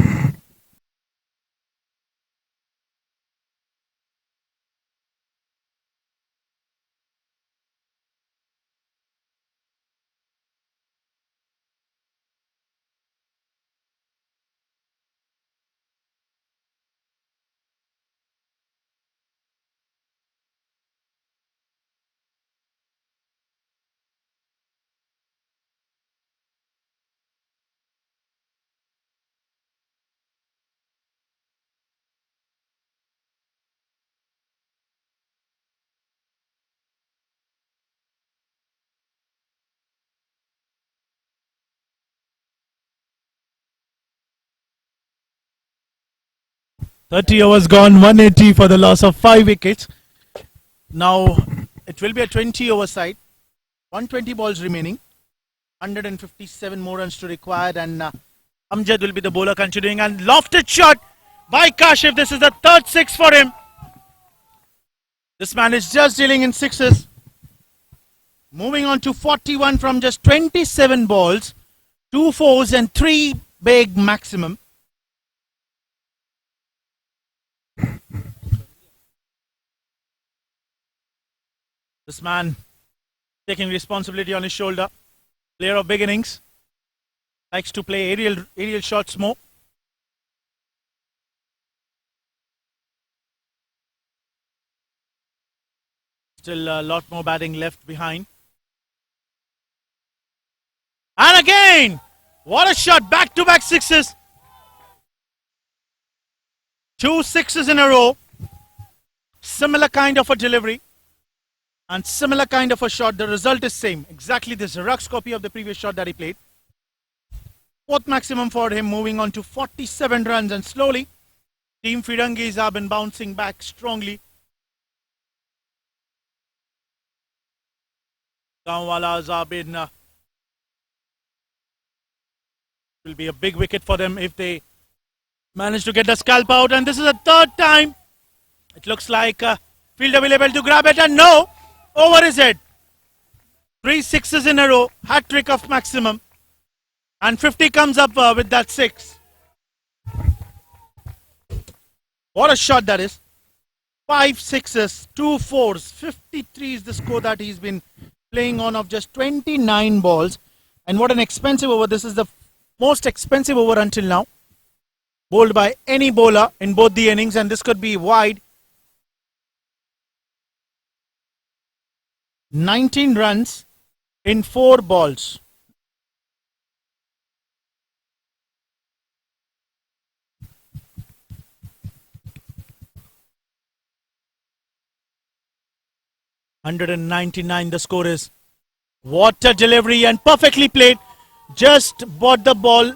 "30 overs gone, 180 for the loss of 5 wickets. Now it will be a 20 over side. 120 balls remaining. 157 more runs to required, and Amjad will be the bowler continuing, and lofted shot by Kashif. This is the 3rd 6 for him. This man is just dealing in sixes. Moving on to 41 from just 27 balls. 2 fours and 3 big maximum. This man taking responsibility on his shoulder. Player of beginnings. Likes to play aerial shots more. Still a lot more batting left behind. And again! What a shot! Back-to-back sixes. 2 sixes in a row. Similar kind of a delivery. And similar kind of a shot. The result is same. Exactly this Rux copy of the previous shot that he played. 4th maximum for him, moving on to 47 runs, and slowly Team Firangees have been bouncing back strongly. Gaowalas have been will be a big wicket for them if they manage to get the scalp out, and this is the 3rd time. It looks like fielder will be able to grab it, and no! Over his head. 3 sixes in a row. Hat trick of maximum. And 50 comes up with that 6. What a shot that is. 5 sixes, 2 fours. 53 is the score that he's been playing on of just 29 balls. And what an expensive over. This is the most expensive over until now. Bowled by any bowler in both the innings, and this could be wide. 19 runs in 4 balls. $199 the score is. What a delivery, and perfectly played. Just bought the ball,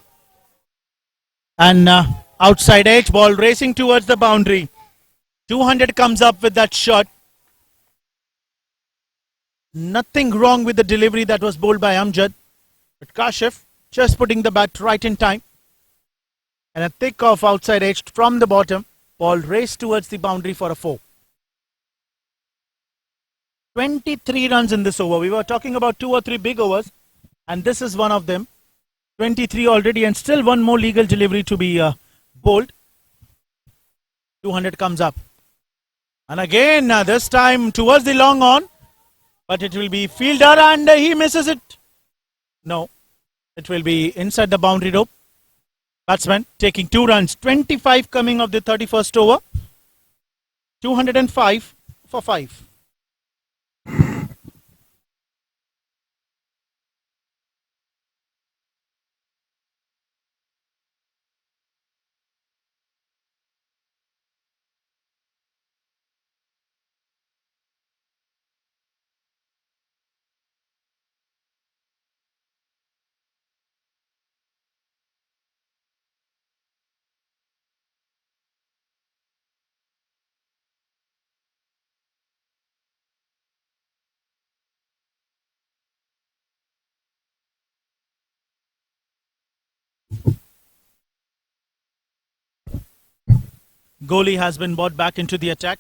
and outside edge, ball racing towards the boundary. 200 comes up with that shot. Nothing wrong with the delivery that was bowled by Amjad. But Kashif just putting the bat right in time. And a thick off outside edge from the bottom. Ball raced towards the boundary for a 4. 23 runs in this over. We were talking about 2 or 3 big overs, and this is one of them. 23 already, and still one more legal delivery to be bowled. 200 comes up. And again, this time towards the long on, but it will be fielder, and he misses it. No, it will be inside the boundary rope. Batsman taking 2 runs. 25 coming of the 31st over. 205 for 5. Goalie has been brought back into the attack.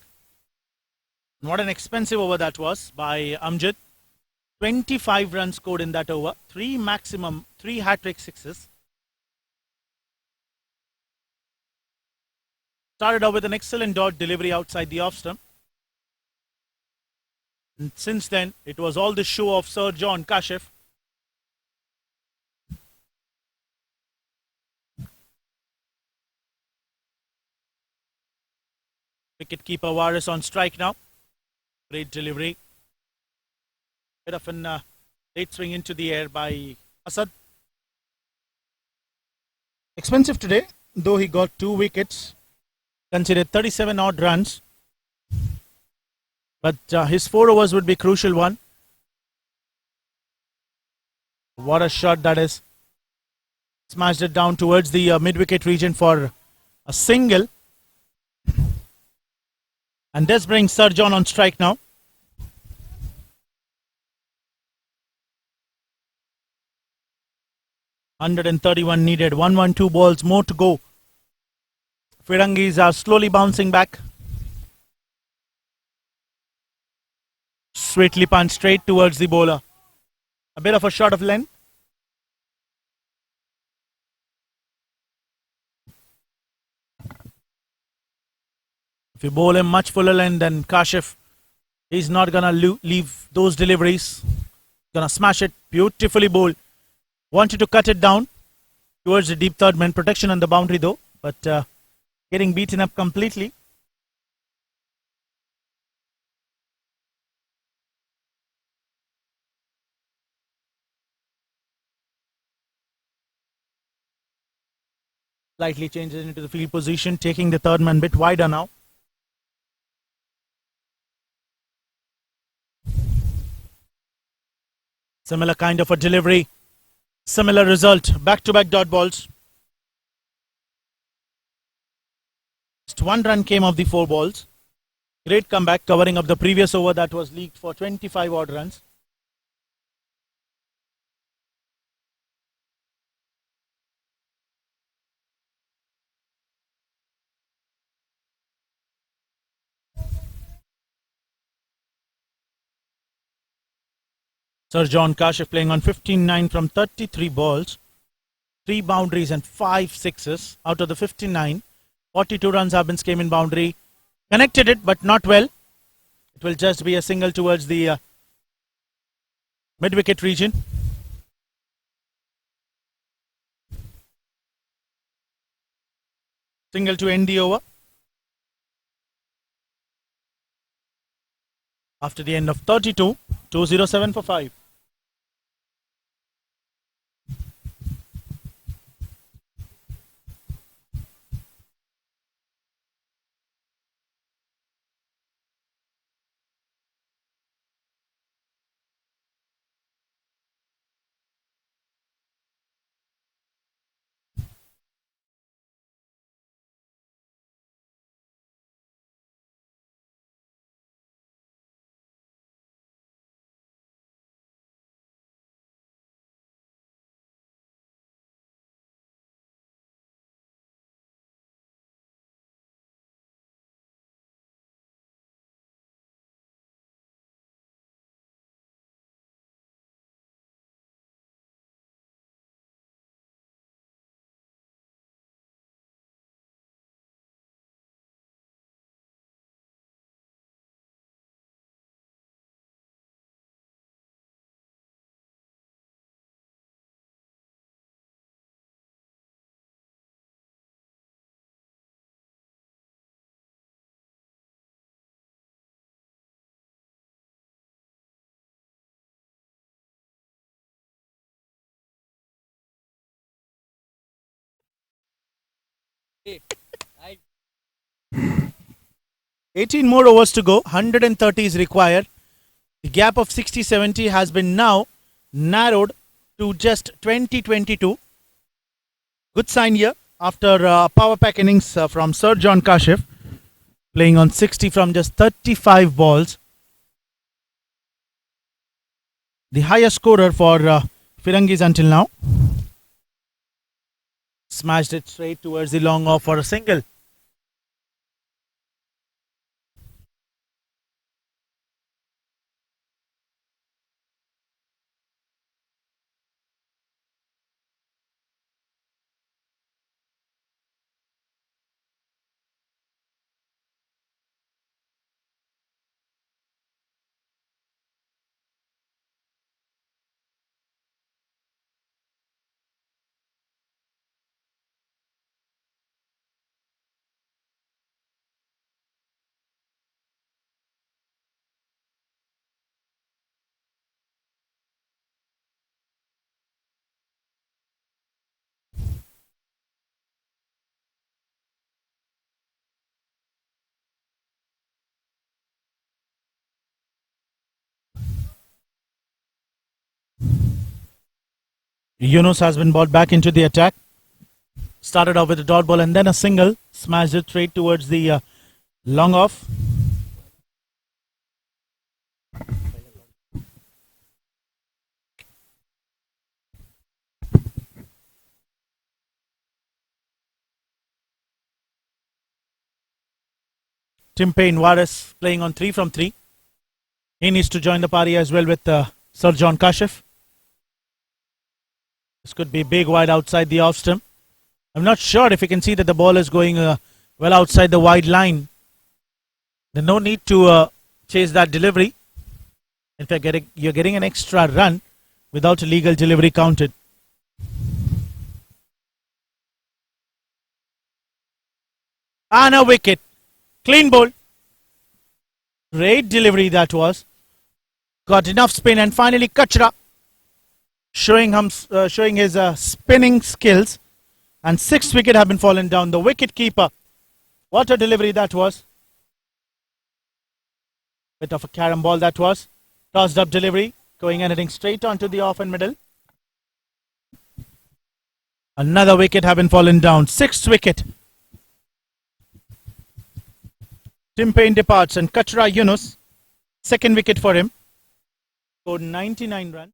What an expensive over that was by Amjad. 25 runs scored in that over. 3 hat-trick sixes. Started off with an excellent dot delivery outside the off stump. And since then, it was all the show of Sir John Kashif. Wicketkeeper Waris on strike now. Great delivery. Bit of an late swing into the air by Asad. Expensive today, though he got 2 wickets. Considered 37 odd runs. But his 4 overs would be crucial one. What a shot that is. Smashed it down towards the mid-wicket region for a single. And this brings Sir John on strike now. $131 needed. 112 balls more to go. Firangees are slowly bouncing back. Sweetly punched straight towards the bowler. A bit of a shot of length. If you bowl him much fuller length than Kashif, he's not going to leave those deliveries. Going to smash it. Beautifully bowled. Wanted to cut it down towards the deep third man. Protection on the boundary though. But getting beaten up completely. Slightly changes into the field position. Taking the third man bit wider now. Similar kind of a delivery. Similar result. Back-to-back dot balls. Just 1 run came off the 4 balls. Great comeback covering up the previous over that was leaked for 25 odd runs. Sir John Kashif playing on 15-9 from 33 balls. 3 boundaries and 5 sixes out of the 59. 42 runs have been came in boundary. Connected it, but not well. It will just be a single towards the mid-wicket region. Single to end the over. After the end of 32, 207 for 5. Right. 18 more overs to go. 130 is required. The gap of 60-70 has been now narrowed to just 20-22. Good sign here after power pack innings from Sir John Kashif, playing on 60 from just 35 balls. The highest scorer for Firangees until now. Smashed it straight towards the long off for a single. Yunus has been brought back into the attack. Started off with a dot ball and then a single. Smashed it straight towards the long off. Tim Payne Waris playing on 3 from 3. He needs to join the party as well with Sir John Kashif. This could be big wide outside the off stump. I'm not sure if you can see that the ball is going well outside the wide line. There's no need to chase that delivery. In fact, you're getting an extra run without a legal delivery counted. And a wicket. Clean ball. Great delivery that was. Got enough spin and finally Kachra showing his spinning skills. And 6th wicket have been fallen down. The wicket keeper. What a delivery that was. Bit of a carom ball that was. Tossed up delivery. Going and hitting straight onto the off and middle. Another wicket have been fallen down. 6th wicket. Tim Payne departs and Kachra Yunus. 2nd wicket for him. Scored 99 runs.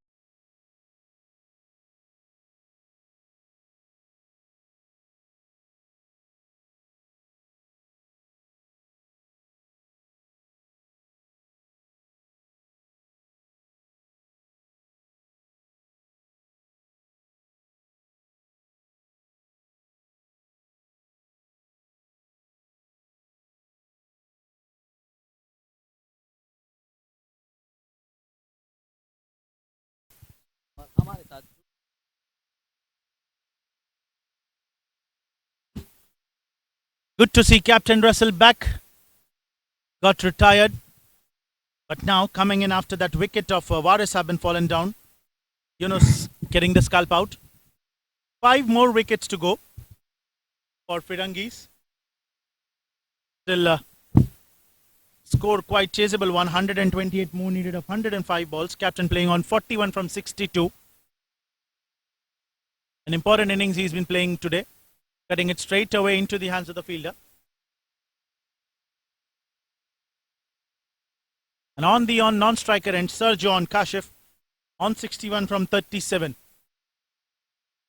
और हमारे साथ Good to see Captain Russell back. Got retired. But now coming in after that wicket of Waris have been fallen down. Yunus getting the scalp out. 5 more wickets to go for Firangees. Still score quite chaseable. 128 more needed of 105 balls. Captain playing on 41 from 62. An important innings he's been playing today. Cutting it straight away into the hands of the fielder. And on the non-striker end, Sir John Kashif on 61 from 37.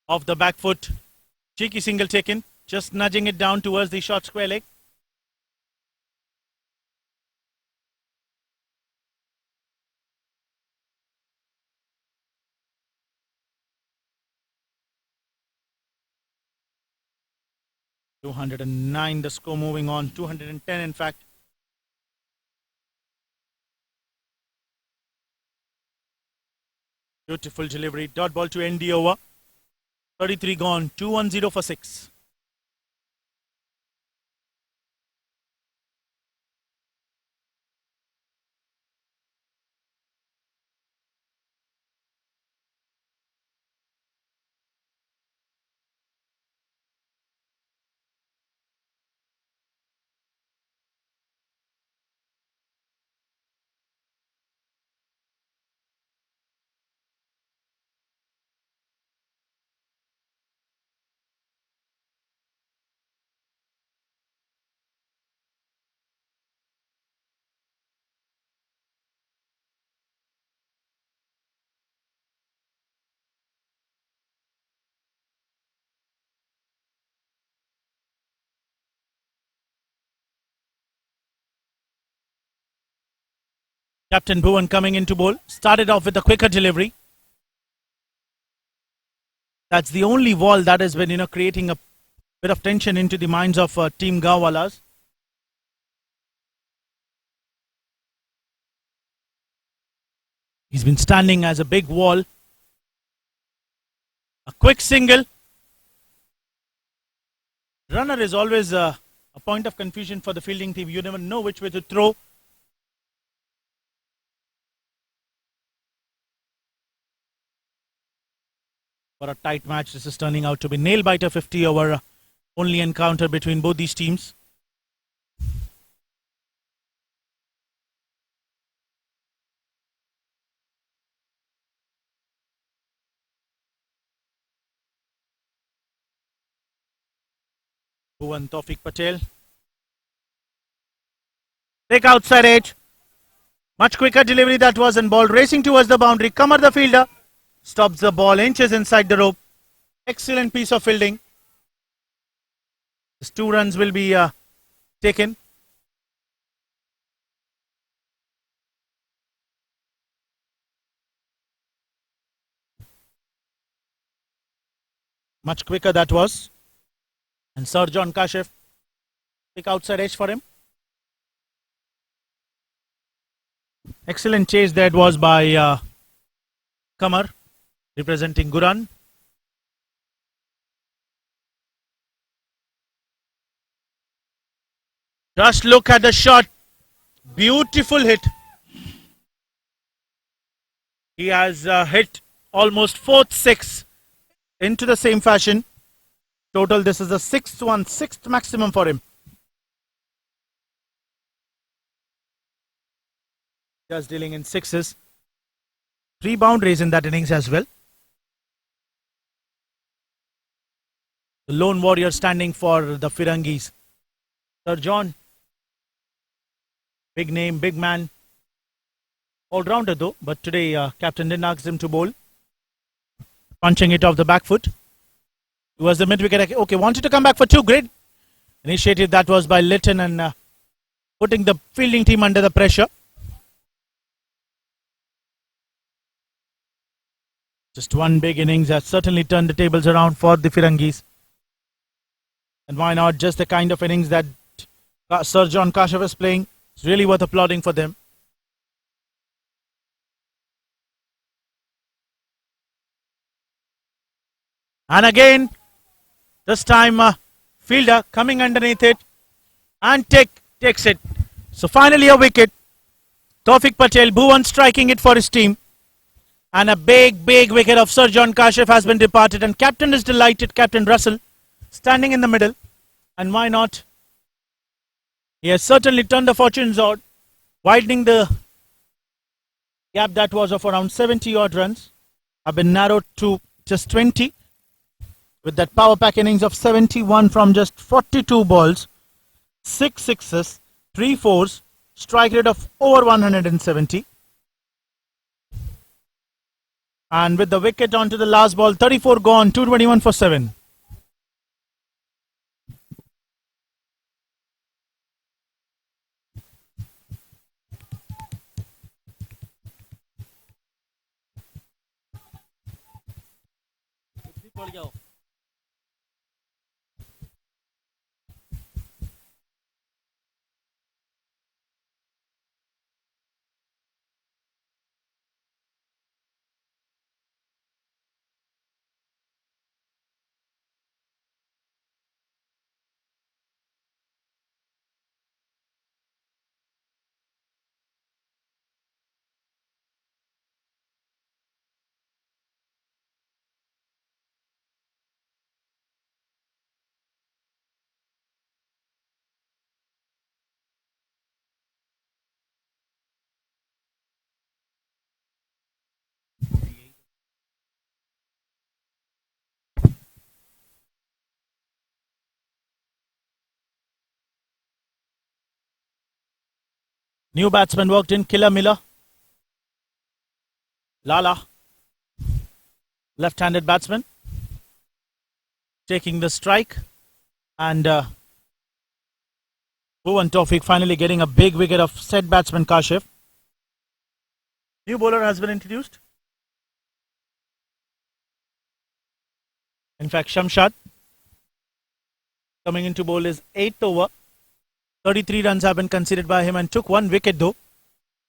Off the back foot. Cheeky single taken. Just nudging it down towards the short square leg. .209 the score moving on. 210 in fact. Beautiful delivery. Dot ball to end the over. 33 gone. 210 for 6. Captain Bhuvan coming into bowl. Started off with a quicker delivery. That's the only ball that has been, creating a bit of tension into the minds of Team Gaowalas. He's been standing as a big wall. A quick single. Runner is always a point of confusion for the fielding team. You never know which way to throw. For a tight match, this is turning out to be nail-biter 50 over only encounter between both these teams. Bhuvan Tawfiq Patel. Take outside edge. Much quicker delivery that was, and ball racing towards the boundary. Kamar the fielder stops the ball inches inside the rope. Excellent piece of fielding. These 2 runs will be taken. Much quicker that was. And Sir John Kashif. Pick outside edge for him. Excellent chase that was by Kamar, representing Guran. Just look at the shot. Beautiful hit. He has hit almost 4th 6 into the same fashion. Total, this is the 6th one, 6th maximum for him. Just dealing in 6s. 3 boundaries in that innings as well. The lone warrior standing for the Firangees. Sir John. Big name, big man. All-rounder though, but today captain didn't ask him to bowl. Punching it off the back foot. It was the mid-wicket. Okay, wanted to come back for 2. Great initiative that was by Litton, and putting the fielding team under the pressure. Just one big innings has certainly turned the tables around for the Firangees. And why not? Just the kind of innings that Sir John Kashif is playing. It's really worth applauding for them. And again, this time fielder coming underneath it and takes it. So finally a wicket. Tawfiq Patel, Bhuvan striking it for his team. And a big wicket of Sir John Kashif has been departed. And captain is delighted, Captain Russell, standing in the middle. And why not? He has certainly turned the fortunes out, widening the gap that was of around 70 odd runs. Have been narrowed to just 20. With that power pack innings of 71 from just 42 balls, 6 sixes, 3 fours, strike rate of over 170. And with the wicket onto the last ball, 34 gone, 221 for 7. New batsman worked in, Killer Miller. Lala, left-handed batsman, taking the strike. And Bhuvan Tawfiq finally getting a big wicket of said batsman Kashif. New bowler has been introduced. In fact, Shamshad coming into bowl is 8th over. 33 runs have been conceded by him and took 1 wicket though.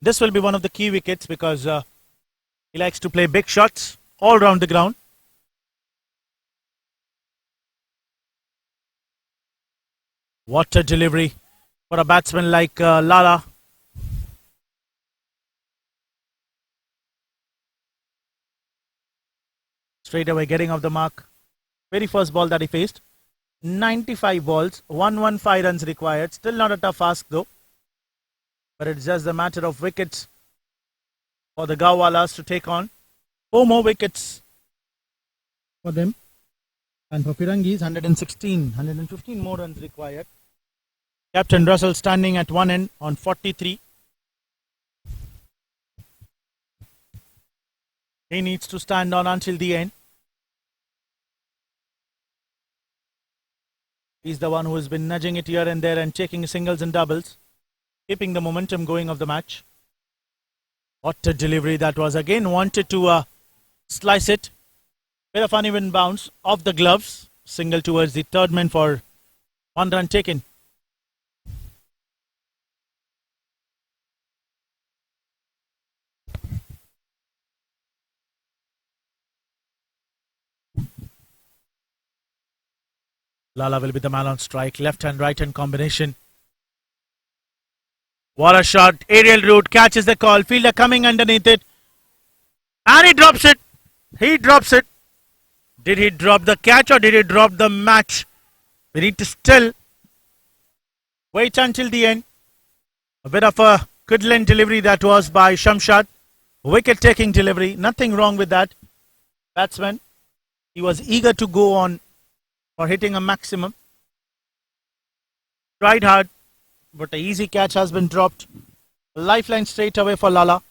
This will be one of the key wickets because he likes to play big shots all around the ground. What a delivery for a batsman like Lala. Straight away getting off the mark. Very first ball that he faced. 95 balls, 115 runs required. Still not a tough ask though. But it's just a matter of wickets for the Gaowalas to take on. 4 more wickets for them. And for Firangees, 115 more runs required. Captain Russell standing at one end on 43. He needs to stand on until the end. He's the one who has been nudging it here and there and taking singles and doubles, keeping the momentum going of the match. What a delivery that was. Again wanted to slice it. Bit of uneven bounce off the gloves. Single towards the third man for 1 run taken. Lala will be the man on strike. Left hand, right hand combination. What a shot. Aerial route. Catches the call. Fielder coming underneath it. And he drops it. He drops it. Did he drop the catch or did he drop the match? We need to still wait until the end. A bit of a good length delivery that was by Shamshad. Wicket taking delivery. Nothing wrong with that. Batsman. He was eager to go on for hitting a maximum. Tried hard, but an easy catch has been dropped. Lifeline straight away for Lala.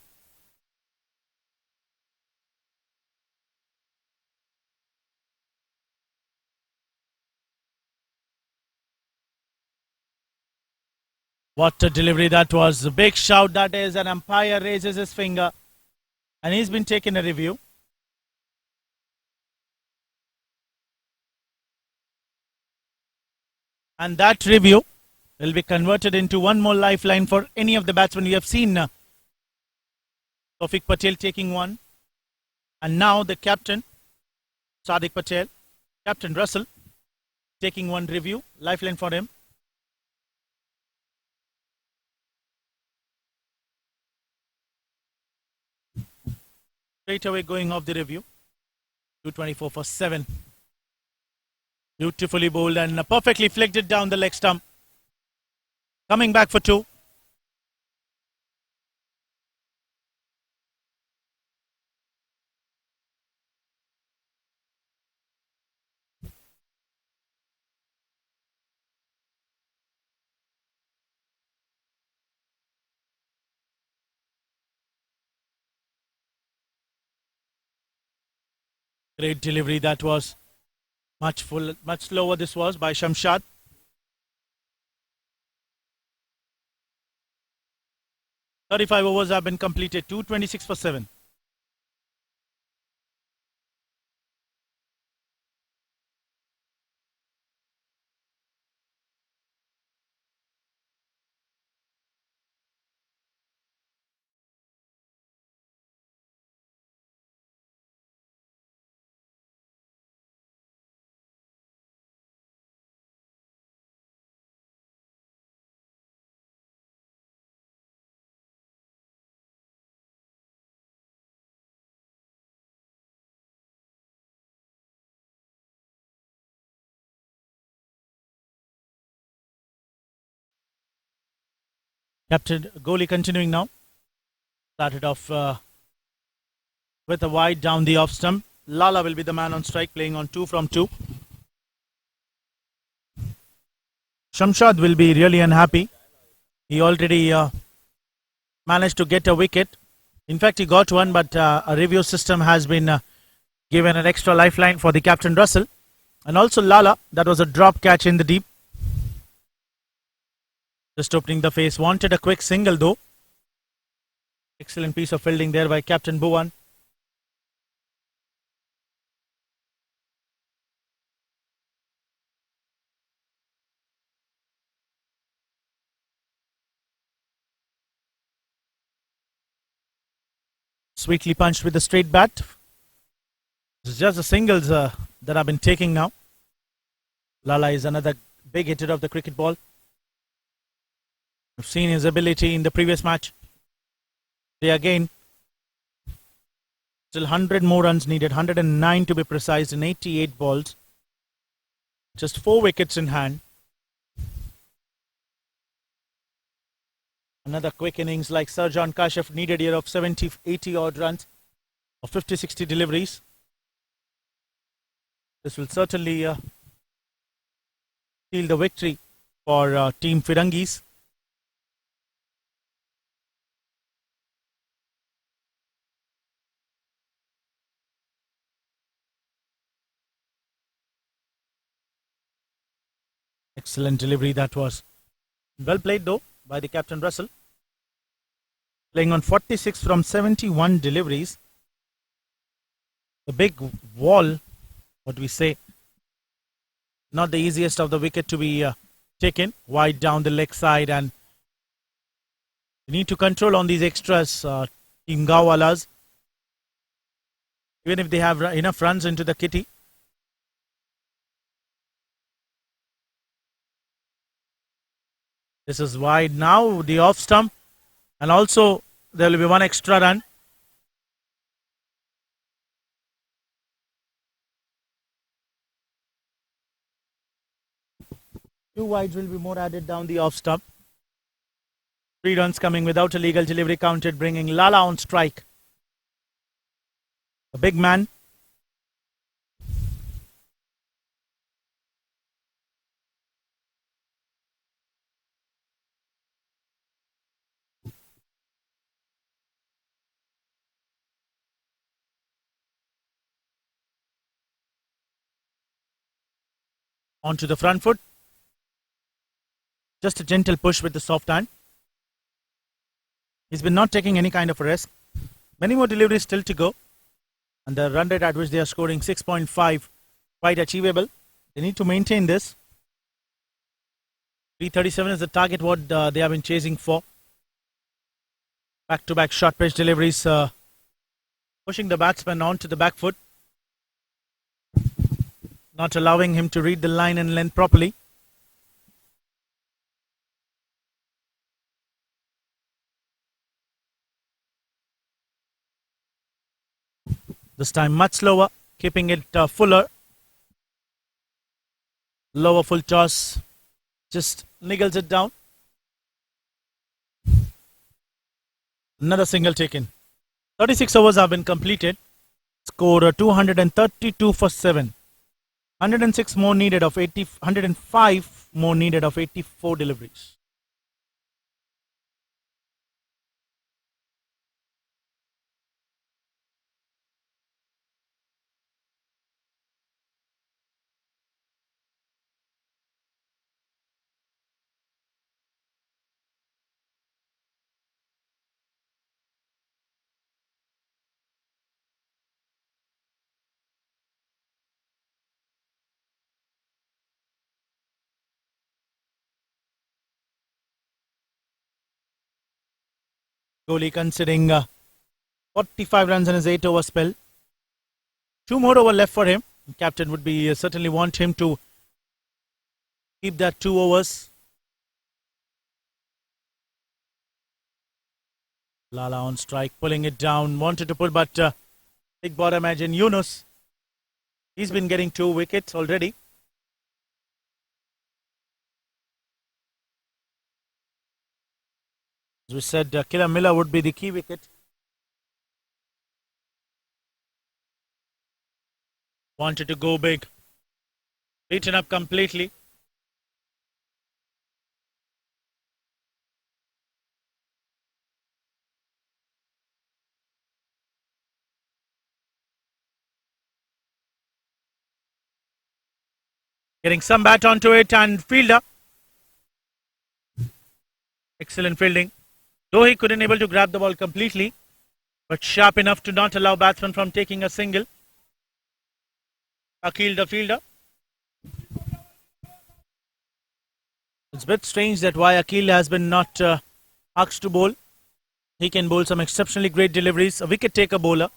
What a delivery that was. A big shout that is. An umpire raises his finger and he's been taking a review. And that review will be converted into one more lifeline for any of the batsmen. We have seen Tawfiq Patel taking one. And now the captain, Sadiq Patel, Captain Russell, taking one review. Lifeline for him. Straight away going off the review. 224 for 7. Beautifully bowled and perfectly flicked it down the leg stump. Coming back for 2. Great delivery that was. Much slower this was by Shamshad. "35 overs have been completed. 226 for 7. Captain Kohli continuing now. Started off with a wide down the off stump. Lala will be the man on strike, playing on 2 from 2. Shamshad will be really unhappy. He already managed to get a wicket. In fact, he got one, but a review system has been given an extra lifeline for the Captain Russell. And also Lala, that was a drop catch in the deep. Just opening the face, wanted a quick single though. Excellent piece of fielding there by Captain Bhuvan. Sweetly punched with the straight bat. It's just the singles that I've been taking now. Lala is another big hitter of the cricket ball. We've seen his ability in the previous match. They again, still 100 more runs needed, 109 to be precise in 88 balls. Just 4 wickets in hand. Another quick innings like Sarjan Kashif needed here of 70, 80 odd runs of 50, 60 deliveries. This will certainly seal the victory for Team Firangees. Excellent delivery that was. Well played though by the Captain Russell. Playing on 46 from 71 deliveries. The big wall, what we say, not the easiest of the wicket to be taken. Wide down the leg side, and you need to control on these extras, Team Gaowalas. Even if they have enough runs into the kitty. This is wide now, the off stump, and also there will be one extra run. Two wides will be more added down the off stump. 3 runs coming without a legal delivery counted, bringing Lala on strike. A big man. Onto the front foot. Just a gentle push with the soft hand. He's been not taking any kind of a risk. Many more deliveries still to go. And the run rate at which they are scoring 6.5, quite achievable. They need to maintain this. 337 is the target what they have been chasing for. Back-to-back short pitch deliveries, pushing the batsman onto the back foot. Not allowing him to read the line and length properly. This time much slower, keeping it fuller. Lower full toss, just niggles it down. Another single taken. 36 overs have been completed. Score 232 for 7. 106 more needed of 80, 105 more needed of 84 deliveries. Kohli considering 45 runs in his 8 over spell. 2 more over left for him. Captain would be certainly want him to keep that 2 overs. Lala on strike, pulling it down. Wanted to pull, but big bottom edge in Yunus. He's been getting 2 wickets already. As we said, Killer Miller would be the key wicket. Wanted to go big. Beaten up completely. Getting some bat onto it and fielder. Excellent fielding. Though he couldn't able to grab the ball completely, but sharp enough to not allow batsman from taking a single. Akil the fielder. It's a bit strange that why Akil has been not asked to bowl. He can bowl some exceptionally great deliveries. A wicket taker bowler.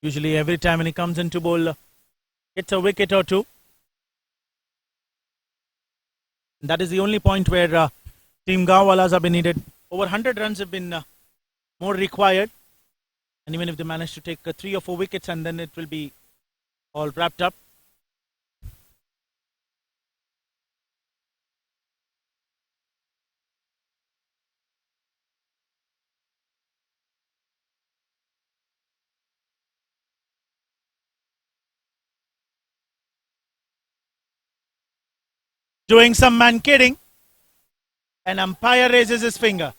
Usually every time when he comes into bowl, gets a wicket or two. That is the only point where Team Gaowalas have been needed. Over 100 runs have been more required. And even if they manage to take 3 or 4 wickets, and then it will be all wrapped up. Doing some man kidding. An umpire raises his finger.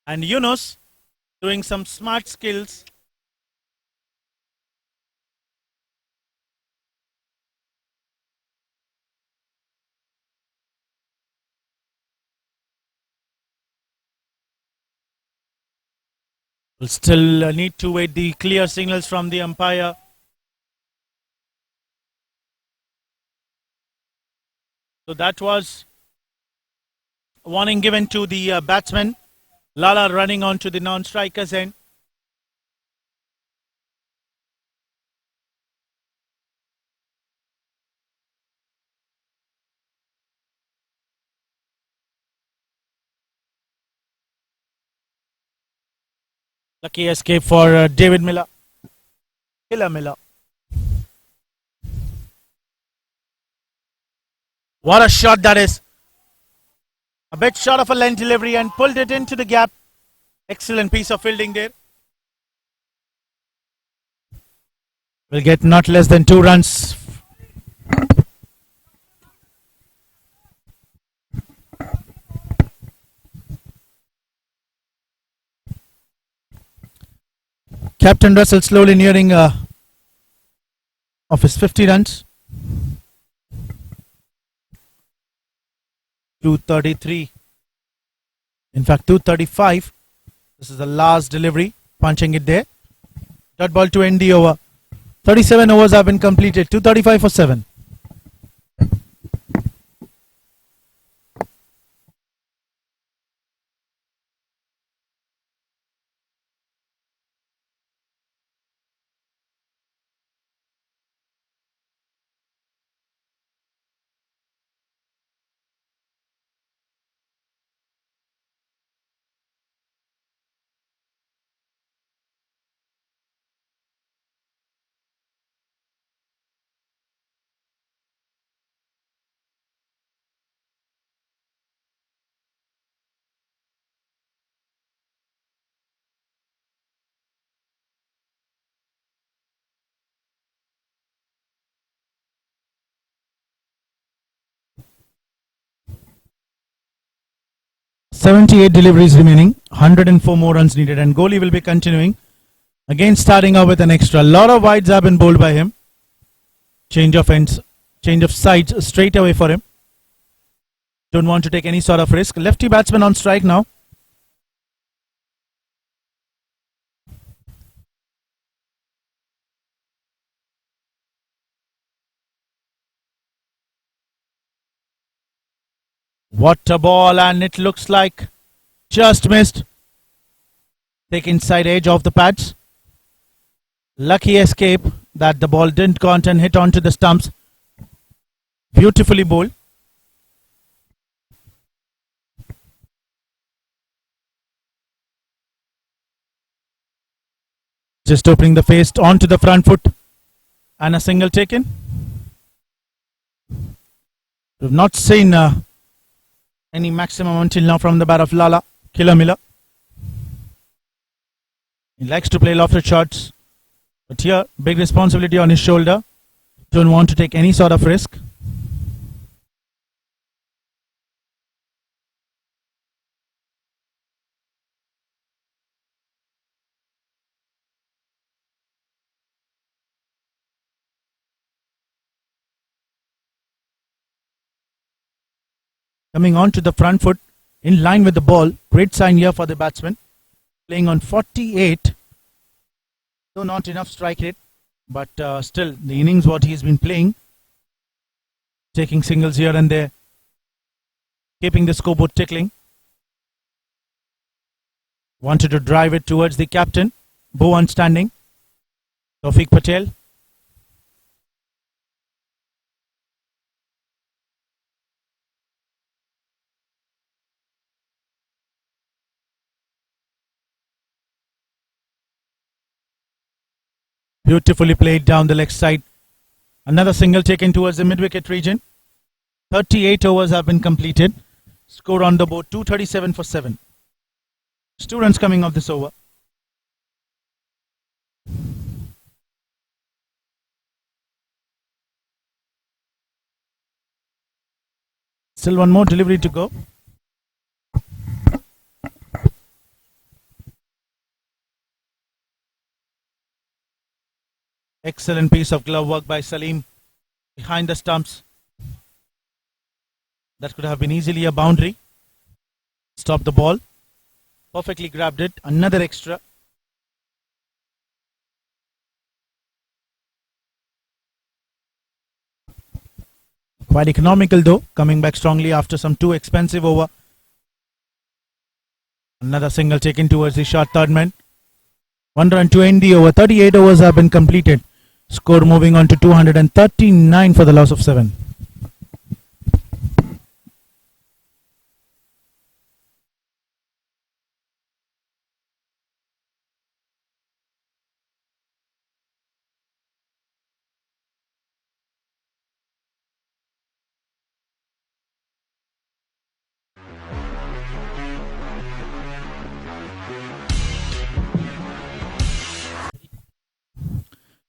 And Yunus doing some smart skills. Will still need to wait the clear signals from the umpire. So that was a warning given to the batsman. Lala running on to the non-striker's end. Lucky escape for David Miller. Killer Miller. What a shot that is. A bit short of a length delivery and pulled it into the gap. Excellent piece of fielding there. Will get not less than 2 runs. Captain Russell slowly nearing of his 50 runs. 233. In fact, 235. This is the last delivery. Punching it there. Dot ball to end the over. 37 overs have been completed. 235 for 7. .78 deliveries remaining, 104 more runs needed, and Kohli will be continuing. Again, starting out with an extra. Lot of wides have been bowled by him. Change of ends, change of sides straight away for him. Don't want to take any sort of risk. Lefty batsman on strike now. What a ball, and it looks like just missed. Take inside edge of the pads. Lucky escape that the ball didn't go on and hit onto the stumps. Beautifully bowled. Just opening the face onto the front foot. And a single taken. We've not seen any maximum until now from the bat of Lala. Killer Miller. He likes to play lofted shots. But here, big responsibility on his shoulder. Don't want to take any sort of risk. coming on to the front foot in line with the ball. Great sign here for the batsman. Playing on 48. Though not enough strike rate, but still the innings what he's been playing. Taking singles here and there. Keeping the scoreboard tickling. Wanted to drive it towards the captain. Bhuvan standing. Tawfiq Patel. Beautifully played down the leg side. Another single taken towards the mid-wicket region. 38 overs have been completed. Score on the board 237 for 7. 2 runs coming off this over. Still one more delivery to go. Excellent piece of glove work by Salim behind the stumps. That could have been easily a boundary. Stop the ball. Perfectly grabbed it. Another extra. Quite economical though. Coming back strongly after some too expensive over. Another single taken towards the short third man. 1 run to end the over. 38 overs have been completed. Score moving on to 239 for the loss of 7.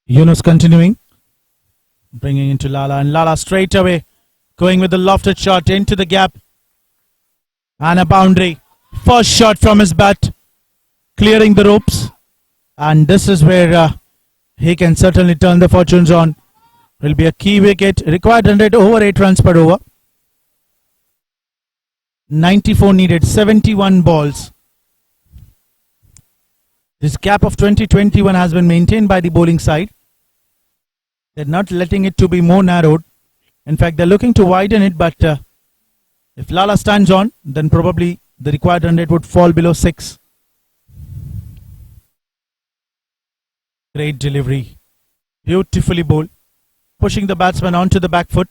Yunus continuing. Bringing into Lala, and Lala straight away going with the lofted shot into the gap. And a boundary. First shot from his bat. Clearing the ropes. And this is where he can certainly turn the fortunes on. Will be a key wicket. Required 100 over 8 runs per over. 94 needed. 71 balls. This gap of 20-21 has been maintained by the bowling side. They're not letting it to be more narrowed. In fact, they're looking to widen it, but if Lala stands on, then probably the required 100 would fall below 6. Great delivery. Beautifully bowled. Pushing the batsman onto the back foot.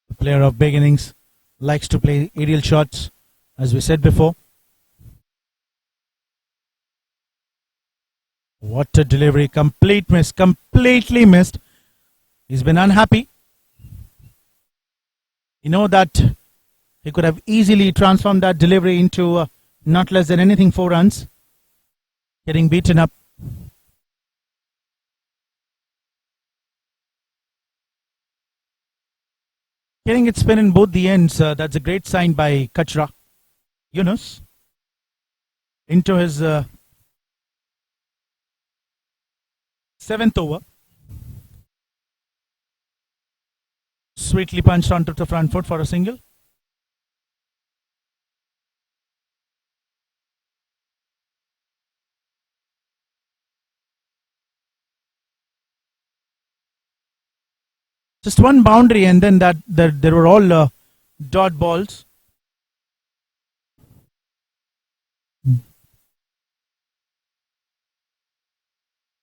The player of big innings likes to play aerial shots, as we said before. What a delivery. Complete miss. Completely missed. He's been unhappy. You know that he could have easily transformed that delivery into not less than anything 4 runs. Getting beaten up. Getting it spin in both the ends. That's a great sign by Kachra. Yunus into his 7th over. Sweetly punched onto the front foot for a single. Just one boundary, and then there were all dot balls.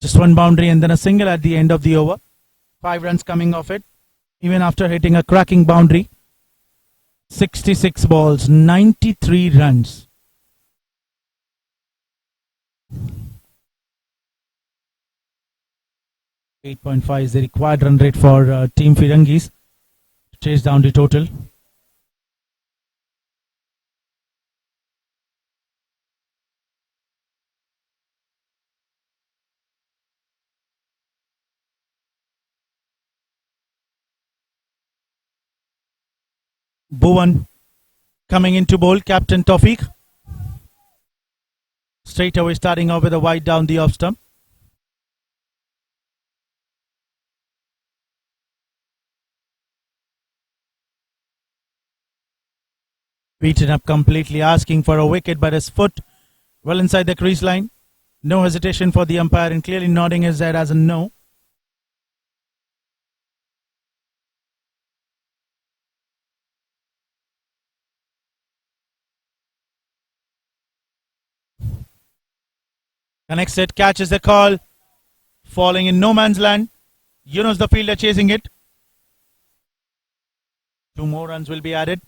Just one boundary and then a single at the end of the over. 5 runs coming off it, even after hitting a cracking boundary. 66 balls, 93 runs. .5 is the required run rate for Team Firangees to chase down the total. Bhuvan coming into bowl, Captain Tawfiq. Straight away starting off with a wide down the off stump. Beaten up completely, asking for a wicket, but his foot well inside the crease line. No hesitation for the umpire and clearly nodding his head as a no. Connects it, catches the call, falling in no man's land. Yunus the fielder chasing it. 2 more runs will be added.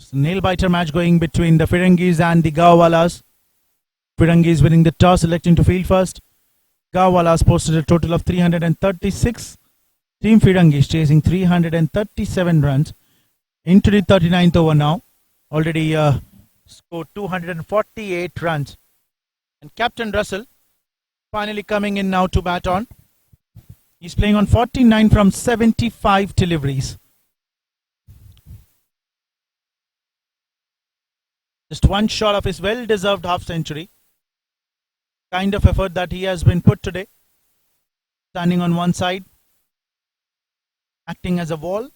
It's a nail-biter match going between the Firangees and the Gaowalas. Firangees winning the toss, electing to field first. Gaowalas posted a total of 336. Team Firangees chasing 337 runs into the 39th over now. Already scored 248 runs. And Captain Russell finally coming in now to bat on. He's playing on 49 from 75 deliveries. Just one shot of his well-deserved half-century. Kind of effort that he has been put today. Standing on one side. Acting as a wall.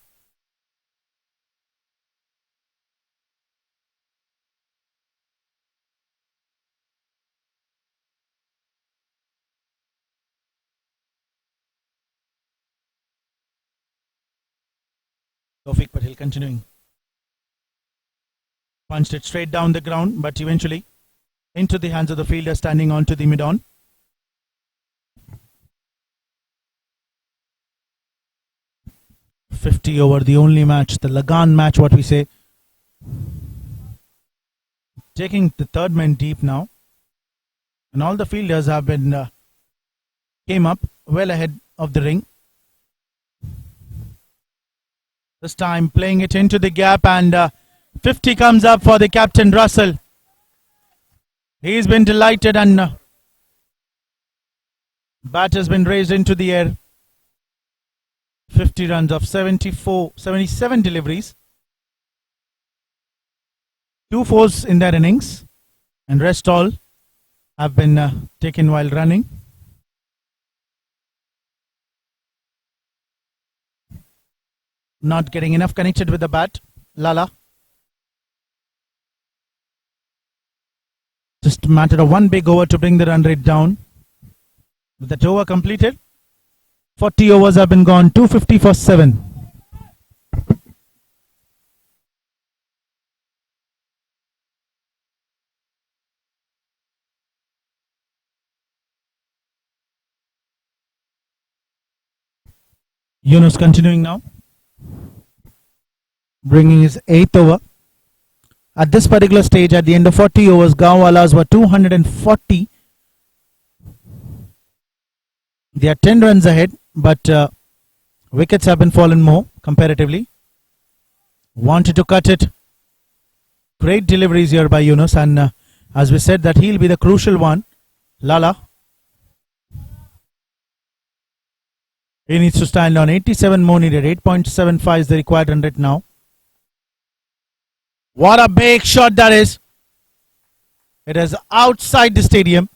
Tawfiq Patel continuing. Punched it straight down the ground, but eventually into the hands of the fielder standing onto the mid-on. .50 over, the only match, the LAGAAN match, what we say. Taking the third man deep now. And all the fielders have been came up well ahead of the ring. This time playing it into the gap, and 50 comes up for the captain Russell. He's been delighted, and bat has been raised into the air. 50 runs of 77 deliveries. 2 fours in their innings, and rest all have been taken while running. Not getting enough connected with the bat. Lala. Just a matter of one big over to bring the run rate down. With that over completed, 40 overs have been gone, 250 for 7. Yunus continuing now. Bringing his 8th over. At this particular stage, at the end of 40 overs, Gaowalas were 240. They are 10 runs ahead, but wickets have been fallen more comparatively. Wanted to cut it. Great deliveries here by Yunus, and as we said that he'll be the crucial one. Lala. He needs to stand on 87 more needed. 8.75 is the required run rate now. What a big shot that is. It is outside the stadium.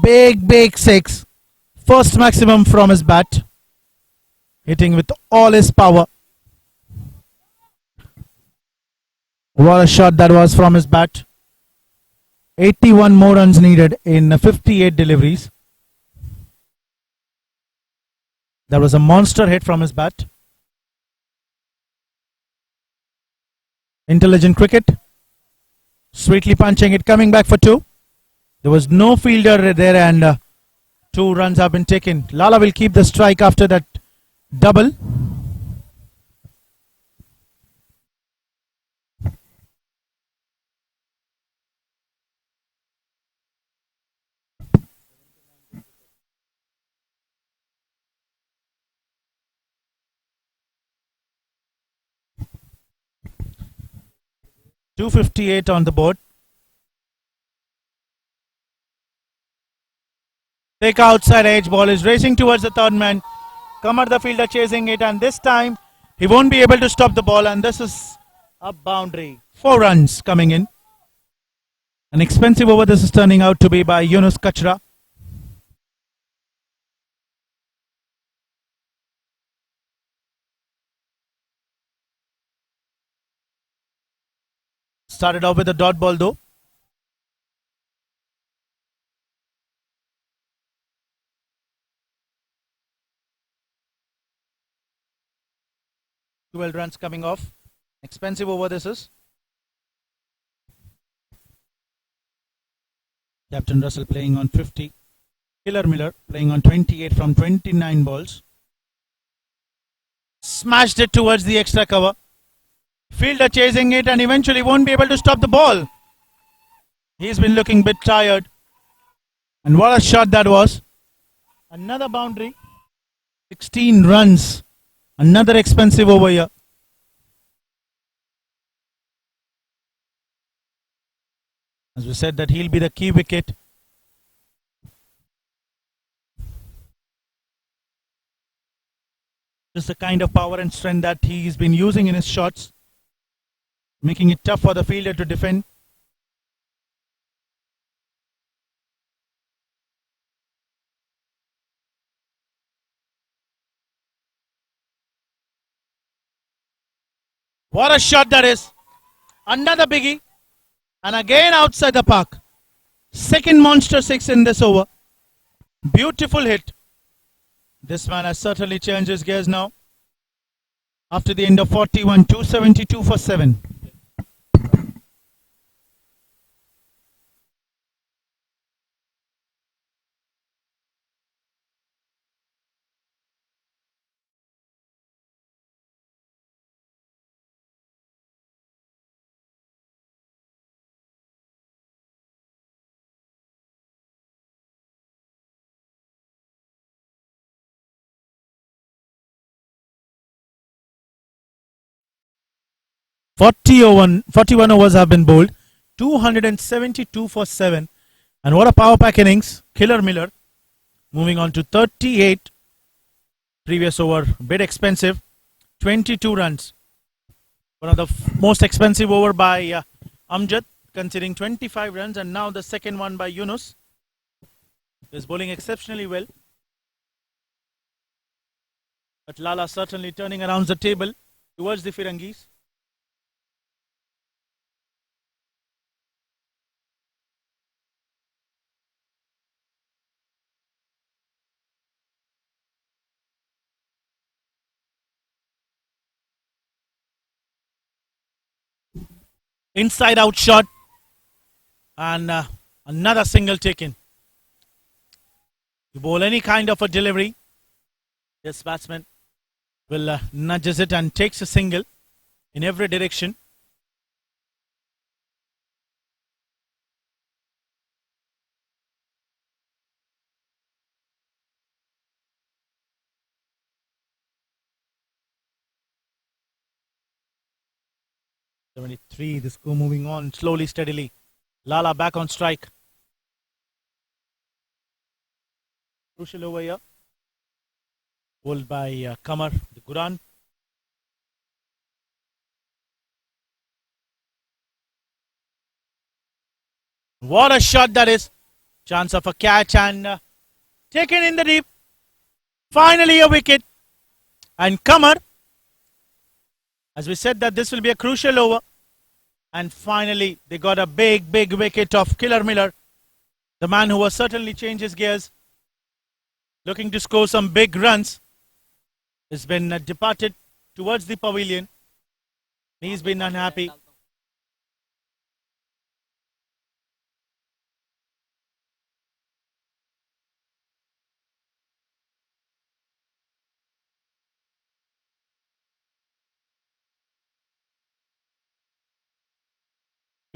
Big 6. First maximum from his bat. Hitting with all his power. What a shot that was from his bat. 81 more runs needed in 58 deliveries. That was a monster hit from his bat. Intelligent cricket. Sweetly punching it, coming back for 2. There was no fielder there, and 2 runs have been taken. Lala will keep the strike after that double. .258 on the board. Take outside edge, ball is racing towards the third man. Kamar the fielder chasing it, and this time he won't be able to stop the ball, and this is a boundary. 4 runs coming in. An expensive over this is turning out to be by Yunus Kachra. Started off with a dot ball though. 12 runs coming off. Expensive over this is. Captain Russell playing on 50. Killer Miller playing on 28 from 29 balls. Smashed it towards the extra cover. Fielder chasing it and eventually won't be able to stop the ball. He's been looking a bit tired. And what a shot that was. Another boundary. 16 runs. Another expensive over here. As we said that he'll be the key wicket. Just the kind of power and strength that he's been using in his shots, making it tough for the fielder to defend. What a shot that is. Another biggie. And again outside the park. Second monster six in this over. Beautiful hit. This man has certainly changed his gears now. After the end of 41, 272 for 7. Forty-one overs have been bowled. 272 for 7. And what a power pack innings. Killer Miller moving on to 38. Previous over, bit expensive. 22 runs. One of the most expensive over by Amjad, considering 25 runs. And now the second one by Yunus. Is bowling exceptionally well. But Lala certainly turning around the table towards the Firangees. Inside out shot. And another single taken. You bowl any kind of a delivery. This batsman will nudges it and takes a single in every direction. The score moving on slowly, steadily. Lala back on strike. Crucial over here. Bowled by Kamar, the Guran. What a shot that is. Chance of a catch and taken in the deep. Finally a wicket. And Kamar, as we said that this will be a crucial over. And finally they got a big wicket of Killer Miller. The man who has certainly changed his gears. Looking to score some big runs. Has been departed towards the pavilion. He's been unhappy.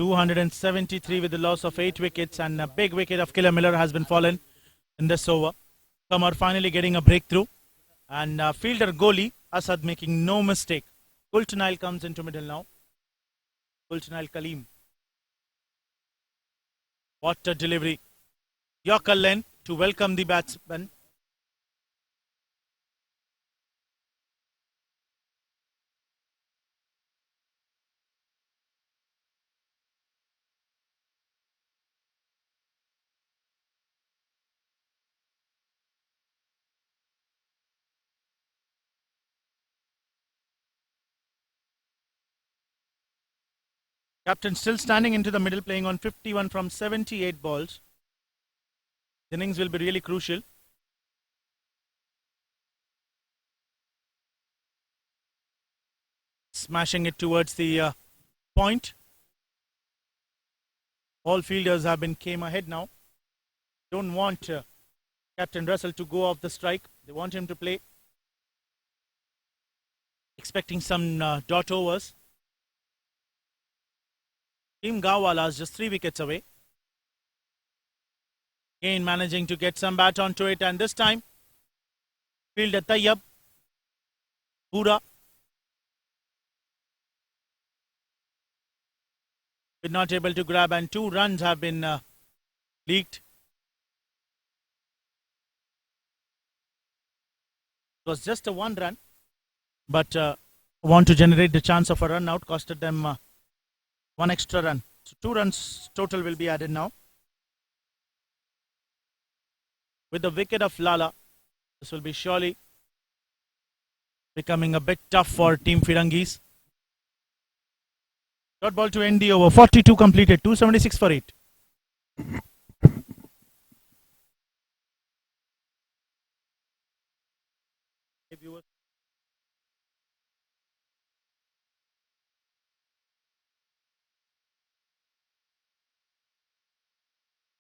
.273 with the loss of 8 wickets and a big wicket of Killer Miller has been fallen in this over. Kamar finally getting a breakthrough and fielder Goli Asad making no mistake. Kultanail comes into middle now. Kultanail Kalim. What a delivery. Yorker length to welcome the batsman. Captain still standing into the middle, playing on 51 from 78 balls. The innings will be really crucial. Smashing it towards the point. All fielders have been came ahead now. Don't want Captain Russell to go off the strike. They want him to play. Expecting some dot overs. Team Gaowalas just 3 wickets away. Again managing to get some bat onto it, and this time fielder Tayyab. Pura. But not able to grab, and 2 runs have been leaked. It was just a 1 run, but want to generate the chance of a run out, costed them 1 extra run. So 2 runs total will be added now. With the wicket of Lala, this will be surely becoming a bit tough for Team Firangees. Dot ball to end the over. 42 completed. 276 for 8.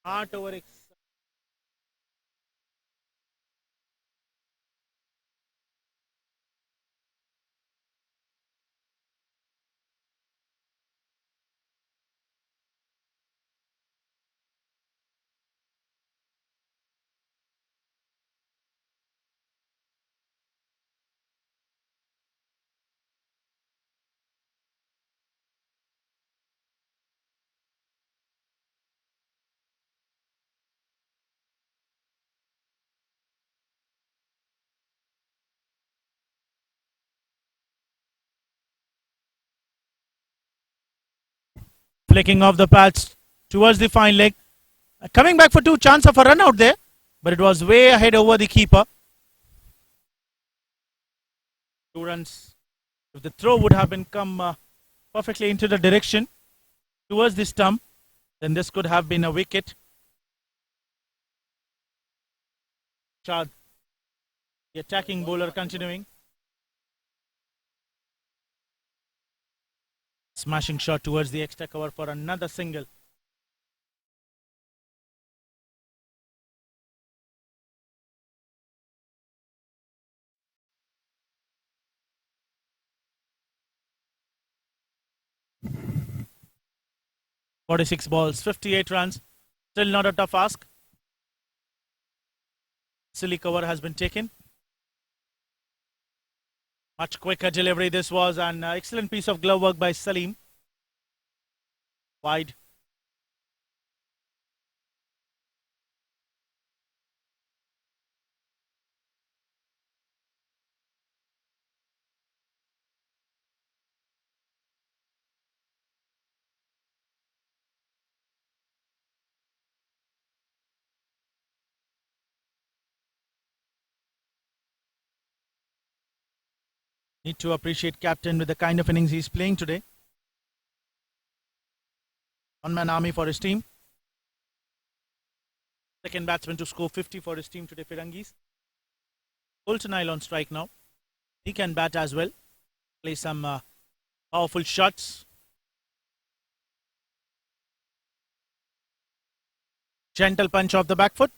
Heart over X. Flicking off the pads towards the fine leg. Coming back for 2, chance of a run out there, but it was way ahead over the keeper. 2 runs. If the throw would have been come perfectly into the direction towards the stump, then this could have been a wicket. Shad, the attacking bowler, continuing. Smashing shot towards the extra cover for another single. "46 balls, 58 runs. Still not a tough ask. Silly cover has been taken. Much quicker delivery this was, an excellent piece of glove work by Salim. Wide. Need to appreciate captain with the kind of innings he's playing today. One-man army for his team. Second batsman to score 50 for his team today, Firangees. Bolton on strike now. He can bat as well. Play some powerful shots. Gentle punch off the back foot.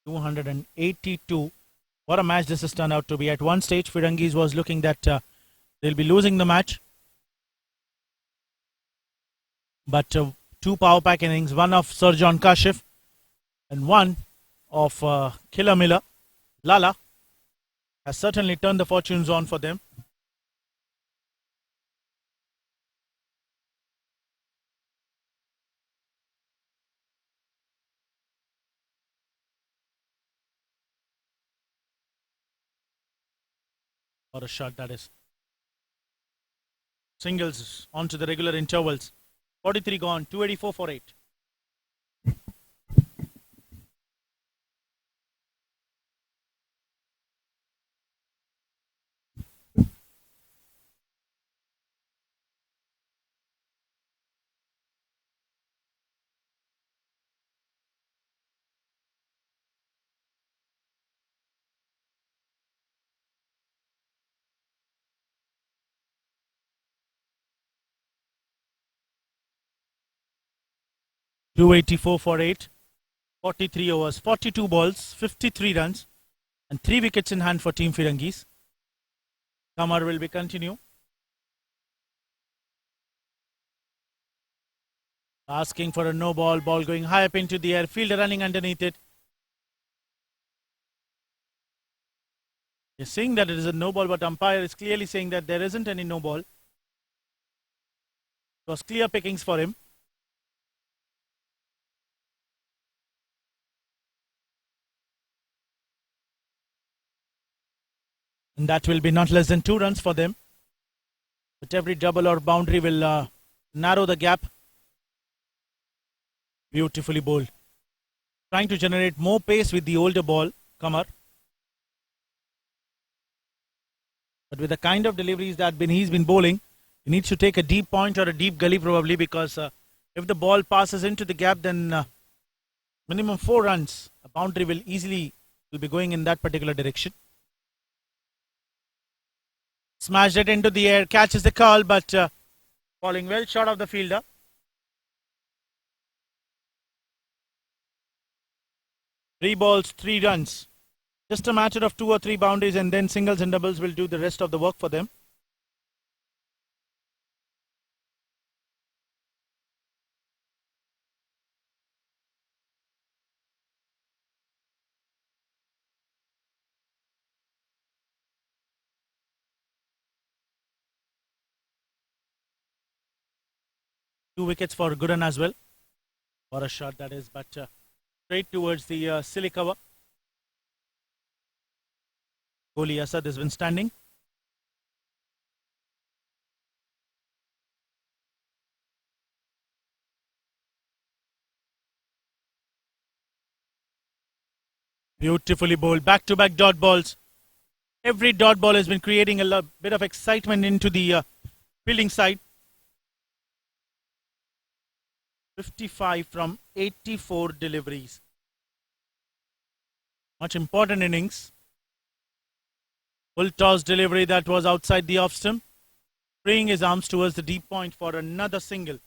"282. What a match this has turned out to be. At one stage, Firangees was looking that they'll be losing the match. But 2 power pack innings, one of Sir John Kashif and one of Killer Miller, Lala, has certainly turned the fortunes on for them. Or a shot, that is. Singles onto the regular intervals. 43 gone, 284 for 8. 284 for 8. 43 overs, 42 balls, 53 runs, and 3 wickets in hand for Team Firangees. Kamar will be continue. Asking for a no ball, ball going high up into the air, fielder running underneath it. You're saying that it is a no ball, but umpire is clearly saying that there isn't any no ball. It was clear pickings for him. And that will be not less than 2 runs for them. But every double or boundary will narrow the gap. Beautifully bowled. Trying to generate more pace with the older ball, Kamar. But with the kind of deliveries that he's been bowling, he needs to take a deep point or a deep gully probably, because if the ball passes into the gap, then minimum 4 runs. A boundary will be going in that particular direction. Smashed it into the air, catches the curl, but falling well short of the fielder. Three balls, 3 runs. Just a matter of 2 or 3 boundaries, and then singles and doubles will do the rest of the work for them. Two wickets for Gooden as well. For a shot, that is, but straight towards the silly cover. Kohli Asad has been standing. Beautifully bowled. Back-to-back dot balls. Every dot ball has been creating a bit of excitement into the fielding side. 55 from 84 deliveries. Much important innings. Full toss delivery that was outside the off stump. Freeing his arms towards the deep point for another single.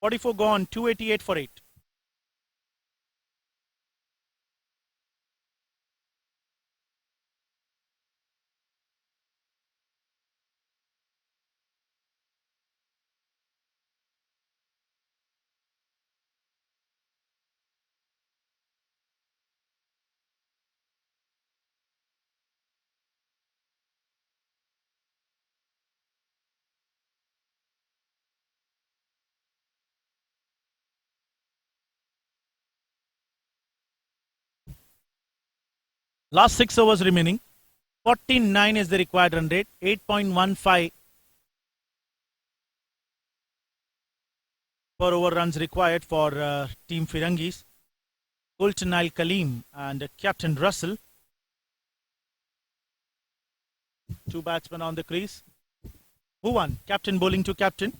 .44 gone, 288 for 8. Last 6 overs remaining. 49 is the required run rate. 8.15 per over runs required for Team Firangees. Colton Al Kaleem and Captain Russell. 2 batsmen on the crease. Who won? Captain bowling to captain.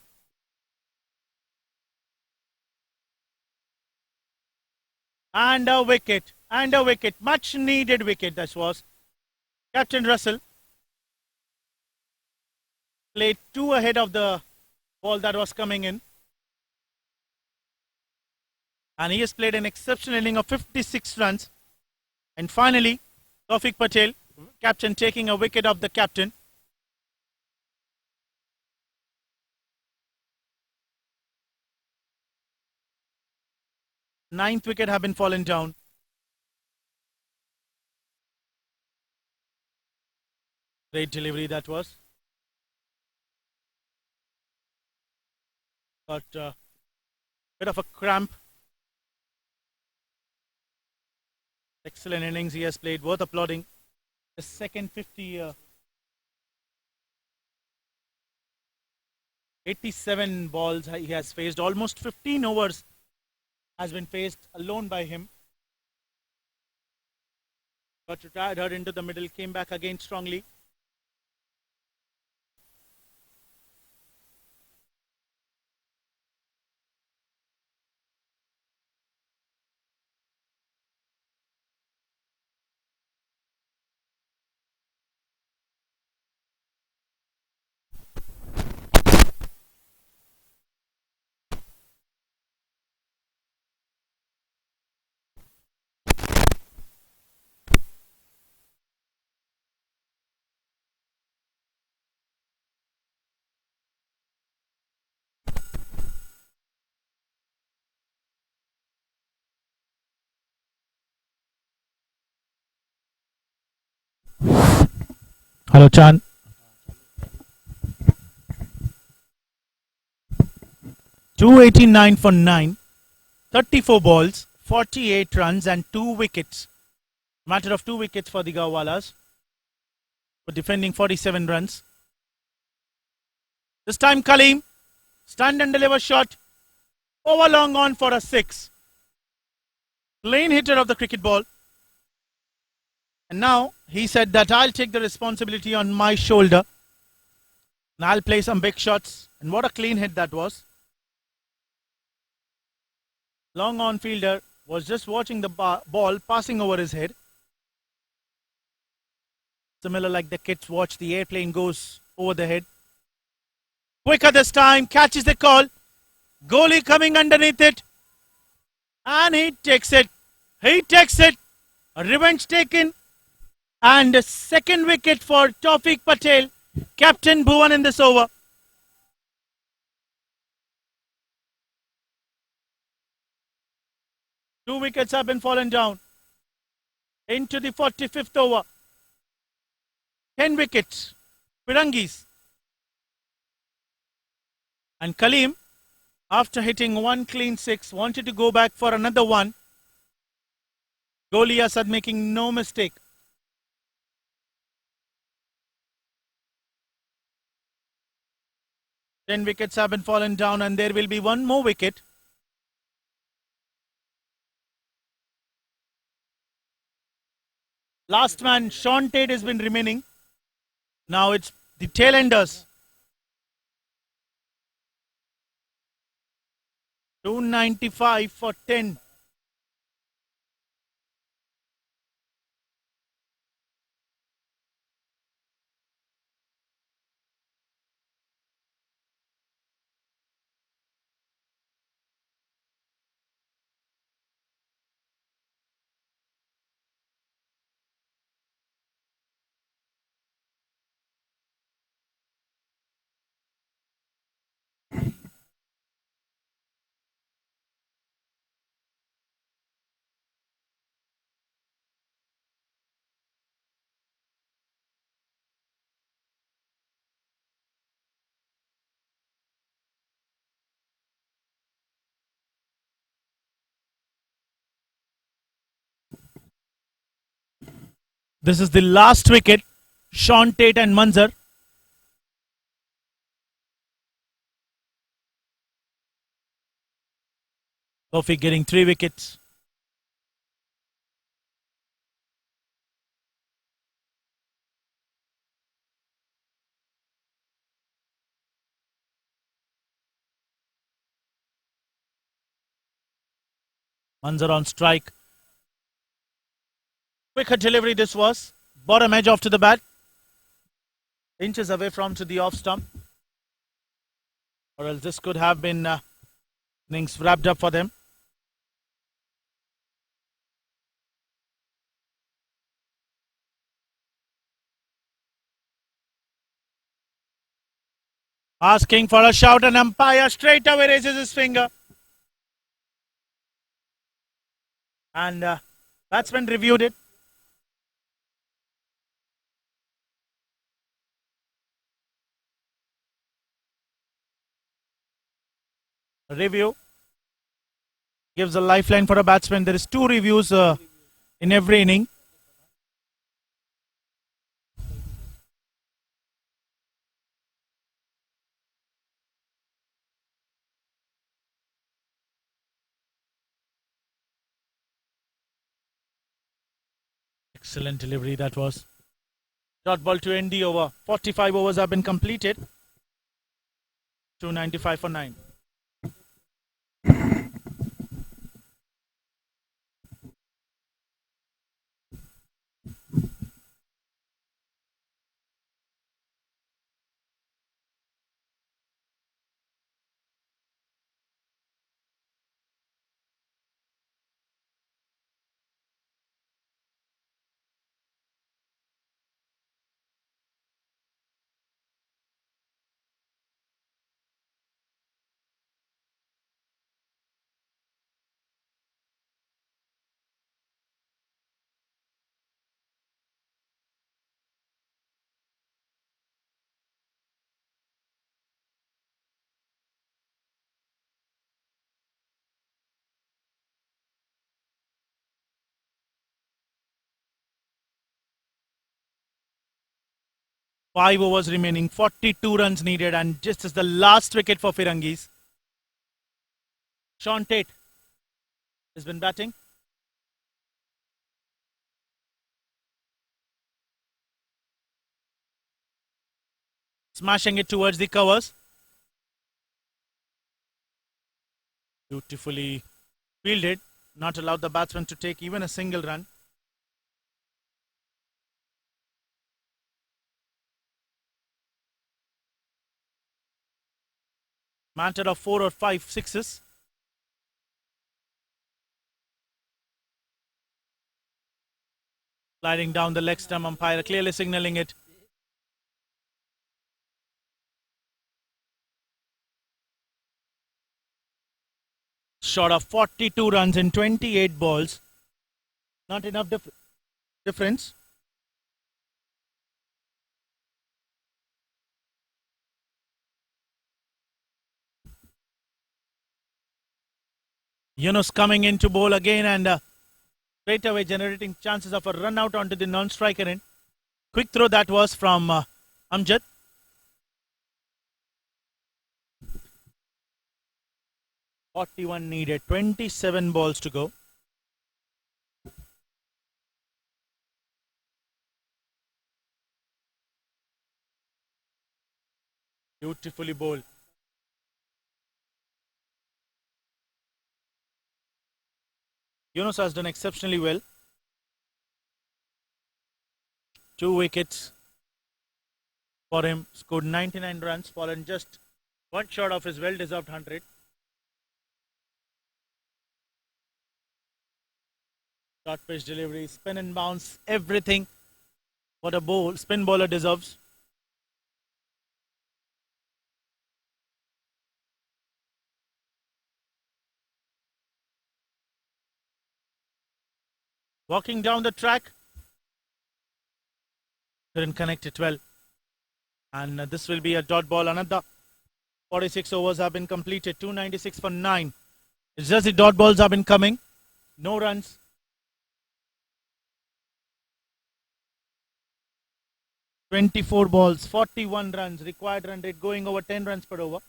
And a wicket. And a wicket. Much needed wicket that was. Captain Russell played 2 ahead of the ball that was coming in. And he has played an exceptional inning of 56 runs. And finally, Tawfiq Patel, captain, taking a wicket off the captain. Ninth wicket have been fallen down. Great delivery that was. Got a bit of a cramp. Excellent innings he has played, worth applauding. The second 87 balls he has faced. Almost 15 overs has been faced alone by him. Got retired, hard into the middle, came back again strongly. Hello, Chan. .289 for 9, 34 balls, 48 runs and 2 wickets. Matter of 2 wickets for the Gaowalas, for defending 47 runs. This time Kaleem, stand and deliver shot, over long on for a 6. Clean hitter of the cricket ball. And now he said that I'll take the responsibility on my shoulder and I'll play some big shots. And what a clean hit that was. Long on fielder was just watching the ball passing over his head. Similar like the kids watch the airplane goes over the head. Quicker this time, catches the call. Goalie coming underneath it. And he takes it. He takes it. A revenge taken. And a second wicket for Tawfiq Patel. Captain Bhuvan in this over. Two wickets have been fallen down. Into the 45th over. 10 wickets. Firangees. And Kaleem, after hitting one clean 6, wanted to go back for another one. Goalie Asad making no mistake. Ten wickets have been fallen down and there will be one more wicket. Last man, Sean Tate, has been remaining. Now it's the tail enders. 295 for 10. This is the last wicket. Sean Tate and Manzar. Tawfiq getting 3 wickets. Manzar on strike. Quicker delivery this was. Bottom edge off to the bat. Inches away from to the off stump. Or else this could have been innings wrapped up for them. Asking for a shout and umpire straight away raises his finger. And batsman reviewed it. Review gives a lifeline for a batsman. There is 2 reviews in every inning. Excellent delivery that was. Dot ball to end the over. 45 overs have been completed. 295 for 9. 5 overs remaining, 42 runs needed, and just as the last wicket for Firangees. Sean Tate has been batting. Smashing it towards the covers. Beautifully fielded. Not allowed the batsman to take even a single run. Matter of 4 or 5 sixes. Sliding down the leg stump, umpire clearly signalling it. Short of 42 runs in 28 balls. Not enough difference. Yunus coming in to bowl again and straight away generating chances of a run out onto the non-striker end. Quick throw that was from Amjad. .41 needed, 27 balls to go. Beautifully bowled. Yunus has done exceptionally well. 2 wickets for him. Scored 99 runs, fallen just one short of his well-deserved 100. Short pitch delivery, spin and bounce, everything what a spin bowler deserves. Walking down the track. Couldn't connect it well. And this will be a dot ball. Another 46 overs have been completed. 296 for 9. It's just the dot balls have been coming. No runs. 24 balls, 41 runs. Required run rate going over 10 runs per over.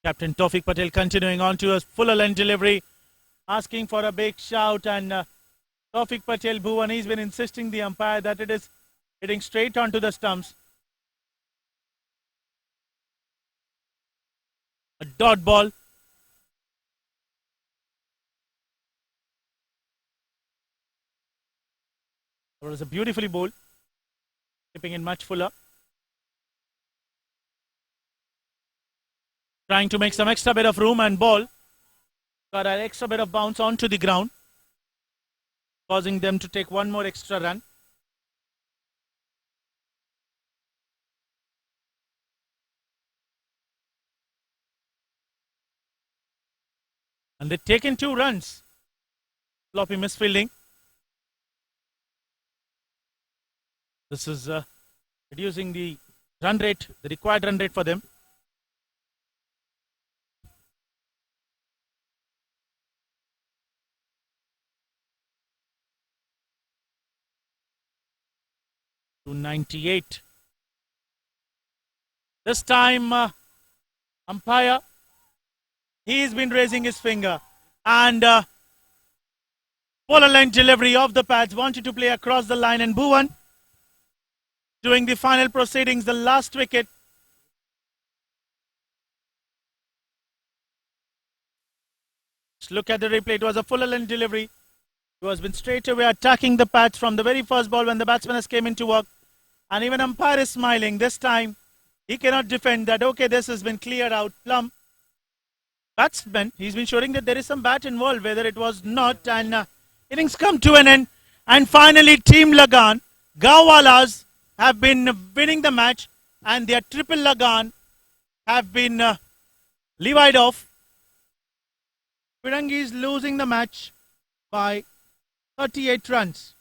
Captain Tawfiq Patel continuing on to a fuller length delivery, asking for a big shout, and Tawfiq Patel, Bhuvan, he's been insisting the umpire that it is hitting straight onto the stumps. A dot ball. It was a beautifully bowled, keeping it much fuller. Trying to make some extra bit of room and ball. Got an extra bit of bounce onto the ground, causing them to take one more extra run. And they've taken 2 runs. Sloppy misfielding. This is reducing the run rate, the required run rate for them. To 98. This time, umpire, he's been raising his finger, and polar length delivery of the pads, wanted to play across the line, and Bhuvan doing the final proceedings, the last wicket. Just look at the replay. It was a full length delivery. He has been straight away attacking the pads from the very first ball when the batsman has came into work. And even umpire is smiling. This time, he cannot defend that. Okay, this has been cleared out. Plum. Batsman, he's been showing that there is some bat involved, whether it was not. And innings come to an end. And finally, Team LAGAAN, Gaowalas, have been winning the match. And their triple LAGAAN have been levied off. Firangees losing the match by 38 runs.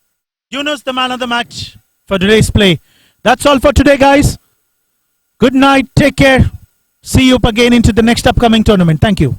Yunus, the man of the match for today's play. That's all for today, guys. Good night. Take care. See you again into the next upcoming tournament. Thank you.